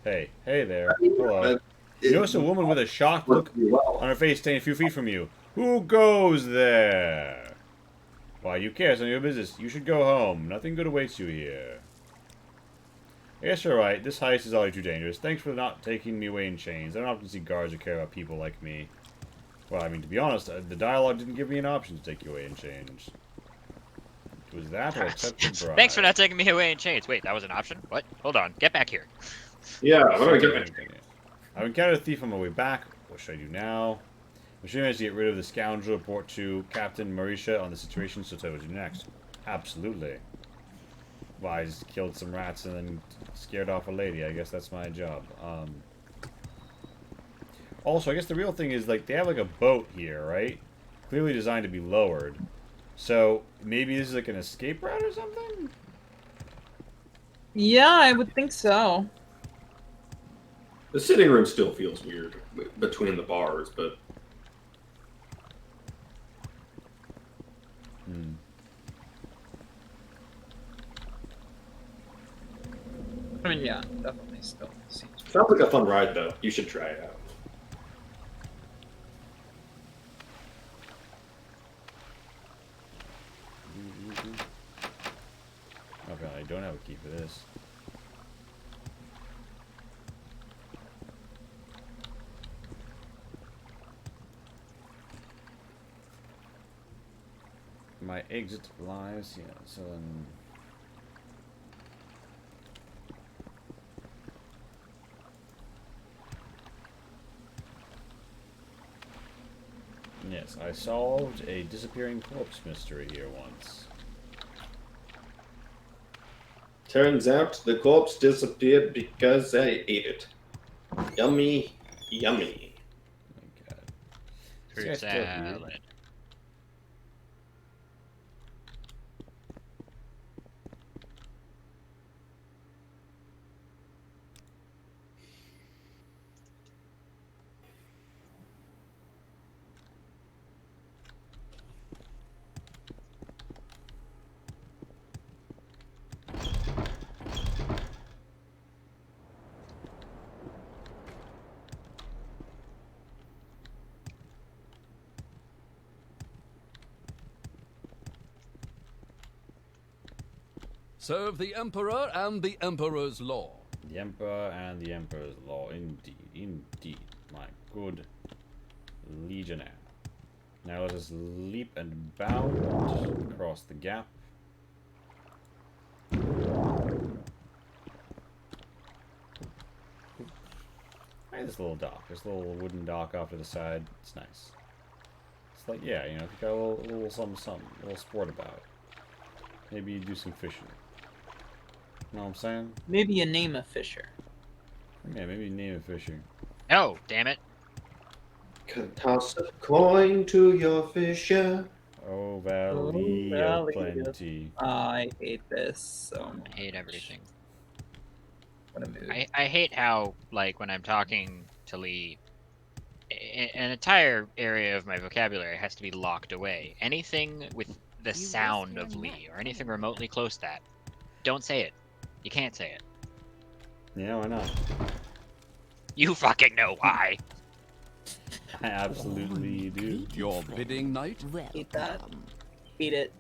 Hey there, hello. You notice a woman with a shocked look on her face standing a few feet from you. Who goes there? Why, you care, it's none of your business. You should go home. Nothing good awaits you here. I guess you're right. This heist is already too dangerous. Thanks for not taking me away in chains. I don't often see guards who care about people like me. Well, I mean, to be honest, the dialogue didn't give me an option to take you away in chains. Was that or accept the bribe? Thanks for not taking me away in chains. Wait, that was an option? What? Hold on. Get back here. Yeah, what do I get back? I've encountered a thief on my way back. What should I do now? I should manage to get rid of the scoundrel. Report to Captain Marisha on the situation, so tell what to do next. Absolutely. Well, I just killed some rats and then scared off a lady. I guess that's my job. Also, I guess the real thing is, like, they have, like, a boat here, right? Clearly designed to be lowered. So, maybe this is, like, an escape route or something? Yeah, I would think so. The sitting room still feels weird between the bars, but... I mean, yeah, definitely still seems. Sounds like a fun ride, though. You should try it out. don't have a key for this. My exit lies, yeah, so then... Yes, I solved a disappearing corpse mystery here once. Turns out the corpse disappeared because I ate it. Yummy, yummy. Oh my god. Fruit This guy's still here. salad. Serve the Emperor and the Emperor's law. The Emperor and the Emperor's law. Indeed, indeed. My good legionnaire. Now let us leap and bound across the gap. Hey, this little dock. This little wooden dock off to the side. It's nice. It's like, yeah, you know, if you got a little something, a little sport about it. Maybe you do some fishing. You know what I'm saying? Maybe you name a fisher. Yeah, maybe you name a fisher. No, damn it. Can toss a coin to your fisher. Oh, valley of plenty. I hate this so much. I hate everything. What a mood. I hate how, like, when I'm talking to Lee, an entire area of my vocabulary has to be locked away. Anything with the sound of Lee, or anything remotely close to that, don't say it. You can't say it. Yeah, why not? You fucking know why. I absolutely do. Your bidding, knight? Hate that. Hate it.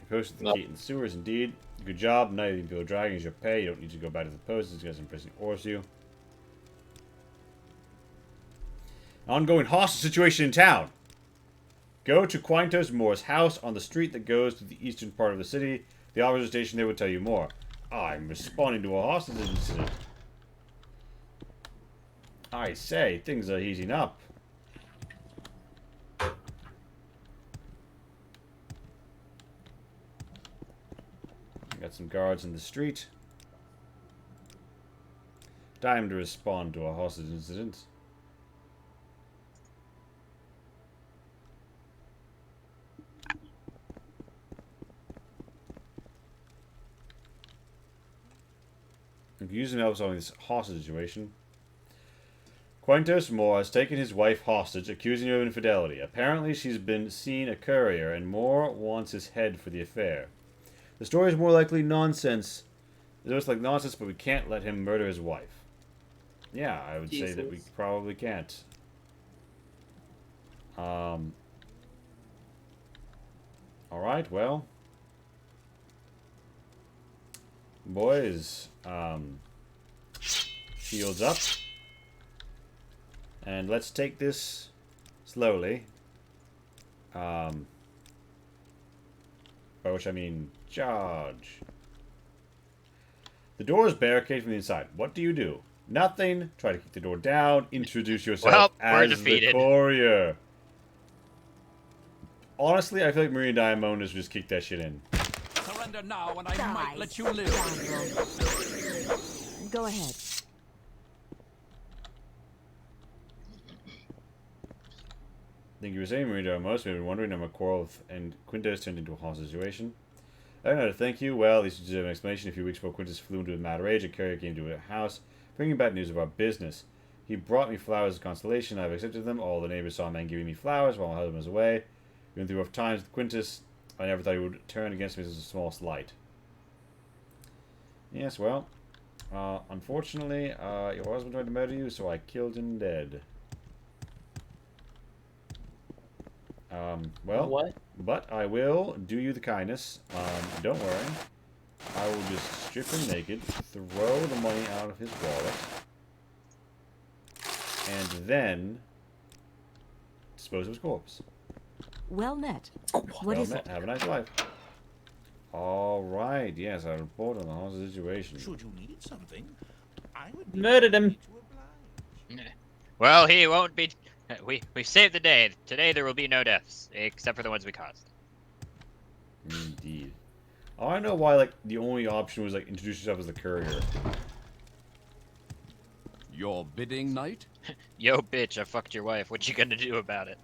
You posted the gate and sewers, indeed. Good job. Now you can go dragging as your pay. You don't need to go back to the post. It's going to imprison force you. Ongoing hostage situation in town. Go to Quintos Moore's house on the street that goes to the eastern part of the city. The officer station there will tell you more. I'm responding to a hostage incident. I say, things are heating up. Got some guards in the street. Time to respond to a hostage incident. You can use some help solving this hostage situation. Quintos Moore has taken his wife hostage, accusing her of infidelity. Apparently, she's been seen a courier, and Moore wants his head for the affair. The story is more likely nonsense. It looks like nonsense, but we can't let him murder his wife. Yeah, I would say that we probably can't. Alright, well. Boys, shields up. And let's take this slowly. By which I mean charge. The door is barricaded from the inside. What do? Nothing. Try to kick the door down. Introduce yourself as the courier. Honestly, I feel like Maria Diamond has just kicked that shit in. Surrender now and I might let you live. Go ahead. I think you were saying, Maria most we've been wondering how McQuarrel and Quintus turned into a hostage situation. I don't know to thank you. Well, at least you deserve an explanation. A few weeks before Quintus flew into a mad rage, a courier came to a house, bringing bad news about business. He brought me flowers as consolation. I've accepted them. All the neighbors saw a man giving me flowers while my husband was away. We went through rough times with Quintus. I never thought he would turn against me as a small slight. Yes, well, unfortunately, your husband tried to murder you, so I killed him dead. Well, what? But I will do you the kindness. Don't worry. I will just strip him naked, throw the money out of his wallet, and then dispose of his corpse. Well met. What Well is met. it? Have a nice life. All right. Yes, I report on the whole situation. Should you need something, I would Murdered him. Well, he won't be. We saved the day. Today there will be no deaths, except for the ones we caused. Indeed. I want to know why, like, the only option was, like, introduce yourself as the courier. Your bidding, knight? Yo, bitch, I fucked your wife. What you gonna do about it?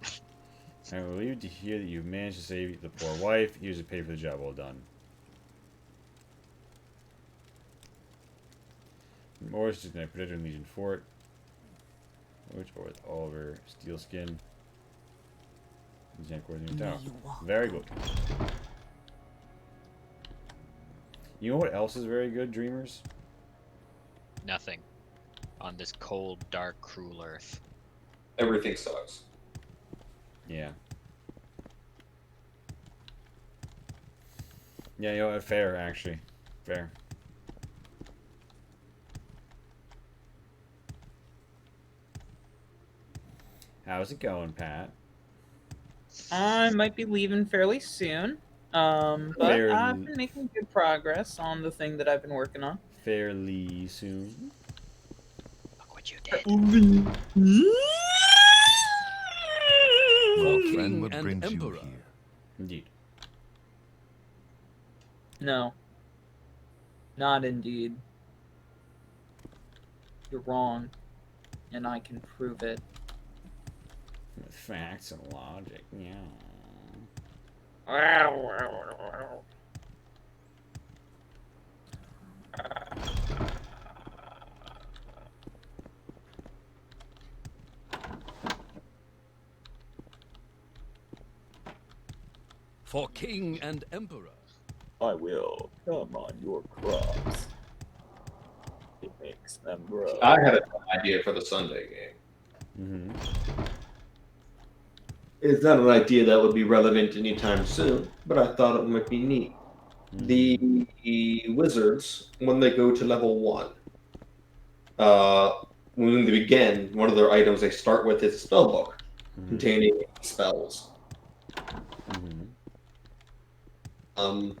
I'm relieved to hear that you've managed to save the poor wife. Here's to pay for the job well done. Morris is going to protect Legion Fort. Which or with Oliver Steelskin. Very good. You know what else is very good, Dreamers? Nothing. On this cold, dark, cruel earth. Everything sucks. Yeah. Yeah, you know what? Fair, actually. Fair. How's it going, Pat? I might be leaving fairly soon. But I've been making good progress on the thing that I've been working on. Fairly soon. Look what you did. A friend would bring you here. Indeed. No. Not indeed. You're wrong. And I can prove it. With facts and logic, yeah. For king and emperor. I will come on your crops. It makes them grow. I had an idea for the Sunday game. It's not an idea that would be relevant anytime soon, but I thought it might be neat. The wizards, when they go to level 1, when they begin, one of their items they start with is a spell book containing spells. And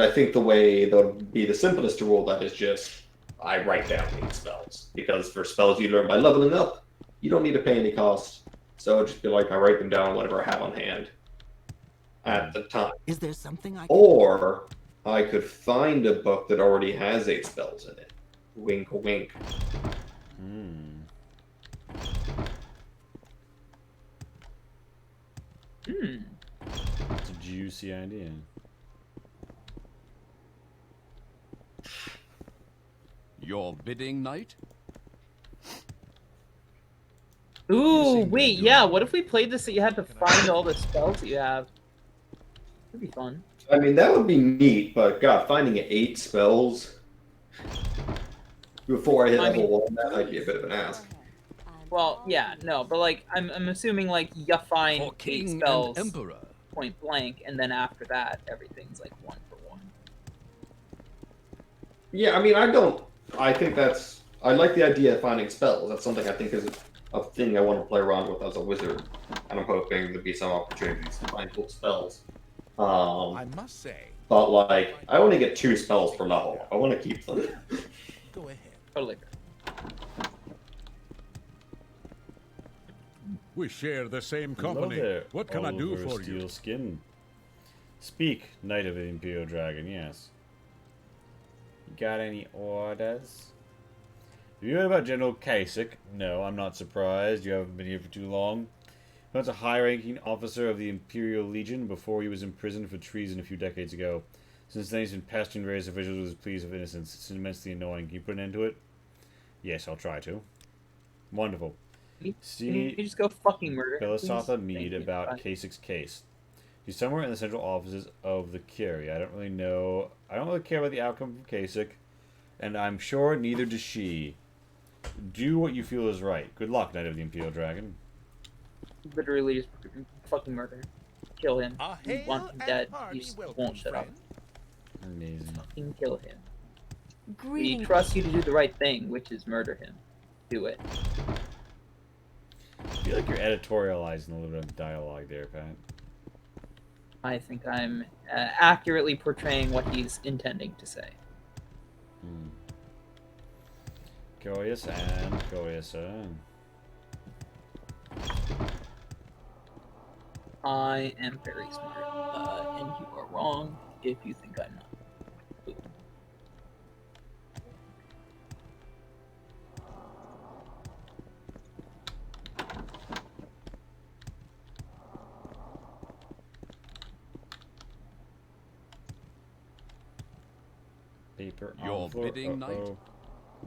I think the way that would be the simplest to roll that is just I write down these spells, because for spells you learn by leveling up, you don't need to pay any cost. So it'd just be like I write them down whatever I have on hand at the time. Is there something I can... Or I could find a book that already has 8 spells in it. Wink, wink. It's a juicy idea. Your bidding, knight? Ooh, wait, yeah, what if we played this that you had to find all the spells that you have? That'd be fun. I mean, that would be neat, but God, finding 8 spells before I hit level 1, that might be a bit of an ask. Well, yeah, no, but like, I'm assuming like you find For 8 king spells and emperor. point blank, and then after that, everything's like 1 for 1. Yeah, I mean, I think that's... I like the idea of finding spells. That's something I think is a thing I want to play around with as a wizard. And I'm hoping there'll be some opportunities to find cool spells. I must say. But, like, I only get 2 spells per level. I want to keep them. Go ahead. Totally. We share the same Hello company. there, What can I do Oliver for you? Steelskin. Speak, Knight of the Imperial Dragon, yes. You got any orders? Have you heard about General Kasich? No, I'm not surprised. You haven't been here for too long. He was a high-ranking officer of the Imperial Legion before he was imprisoned for treason a few decades ago. Since then, he's been pestering various officials with his pleas of innocence. It's immensely annoying. Can you put an end to it? Yes, I'll try to. Wonderful. See, you just go fucking murder. Belisatha Mead about Kasich's case. He's somewhere in the central offices of the Curia. I don't really know. I don't really care about the outcome from Kasich, and I'm sure neither does she. Do what you feel is right. Good luck, Knight of the Imperial Dragon. Literally just fucking murder. Kill him. You want him dead. He just won't shut up. Amazing. Fucking kill him. We Greetings. trust you to do the right thing, which is murder him. Do it. I feel like you're editorializing a little bit of dialogue there, Pat. I think I'm accurately portraying what he's intending to say. Curious and curious. I am very smart, and you are wrong if you think I'm not. Paper Your on floor. bidding, knight?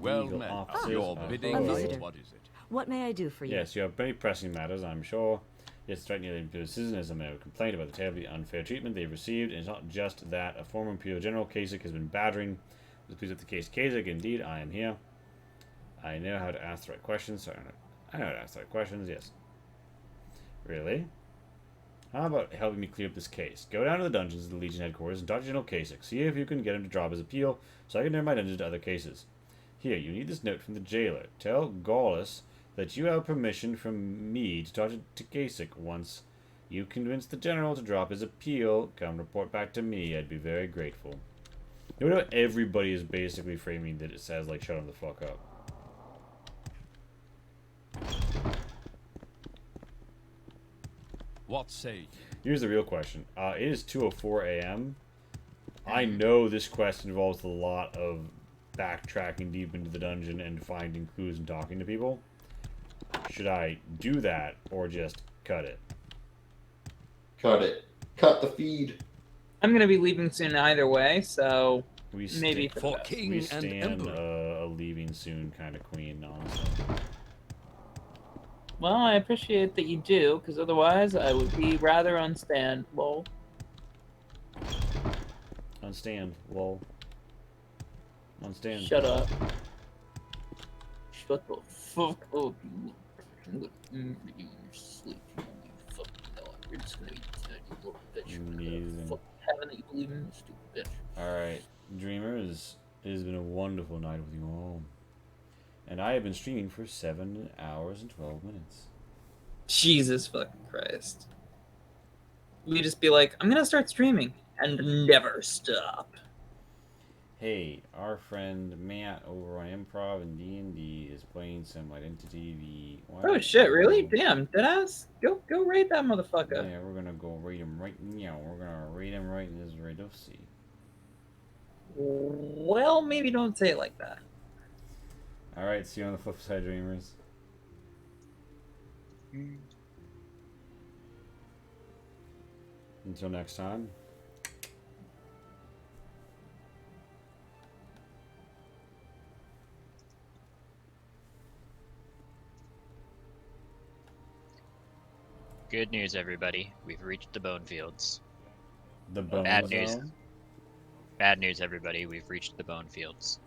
Well Legal met. offices. Your bidding, A knight? visitor. What is it? What may I do for you? Yes, you have very pressing matters, I'm sure. Yes, threatening the citizen as a matter of complaint about the terribly unfair treatment they've received. And it's not just that. A former Imperial General, Kasich, has been battering. Please, with the case Kasich, indeed, I am here. I know how to ask the right questions. Sorry, I know how to ask the right questions, yes. Really? How about helping me clear up this case? Go down to the dungeons of the Legion headquarters and talk to General Kasich. See if you can get him to drop his appeal, so I can narrow my dungeons to other cases. Here, you need this note from the jailer. Tell Gaulis that you have permission from me to talk to Kasich. Once you convince the general to drop his appeal, come report back to me. I'd be very grateful. You know, everybody is basically framing that it says, like, shut him the fuck up. What say you? Here's the real question. It is 2:04 a.m. I know this quest involves a lot of backtracking deep into the dungeon and finding clues and talking to people. Should I do that or just cut it? Cut it. Cut the feed. I'm gonna be leaving soon either way, so maybe for king we and stand emperor. a leaving soon kind of queen, honestly. Well, I appreciate that you do, because otherwise I would be rather unstand. Lol. Unstand, lol. Unstand. Shut up. Shut the fuck up, you sleep. You fucking know it. You're just gonna be dead, you little bitch. Amazing. Fuck heaven that you believe in, you stupid bitch. Alright, Dreamers, it has been a wonderful night with you all. And I have been streaming for 7 hours and 12 minutes. Jesus fucking Christ. We just be like, I'm gonna start streaming and never stop. Hey, our friend Matt over on Improv and D&D is playing some Identity V. Oh shit, really? Damn, deadass? Go raid that motherfucker. Yeah, we're gonna go raid him right now. We're gonna raid him right in this Radosi. Well, maybe don't say it like that. Alright, see you on the flip side, Dreamers. Until next time. Good news, everybody. We've reached the bone fields. The bone Bad zone? news. Bad news, everybody. We've reached the bone fields.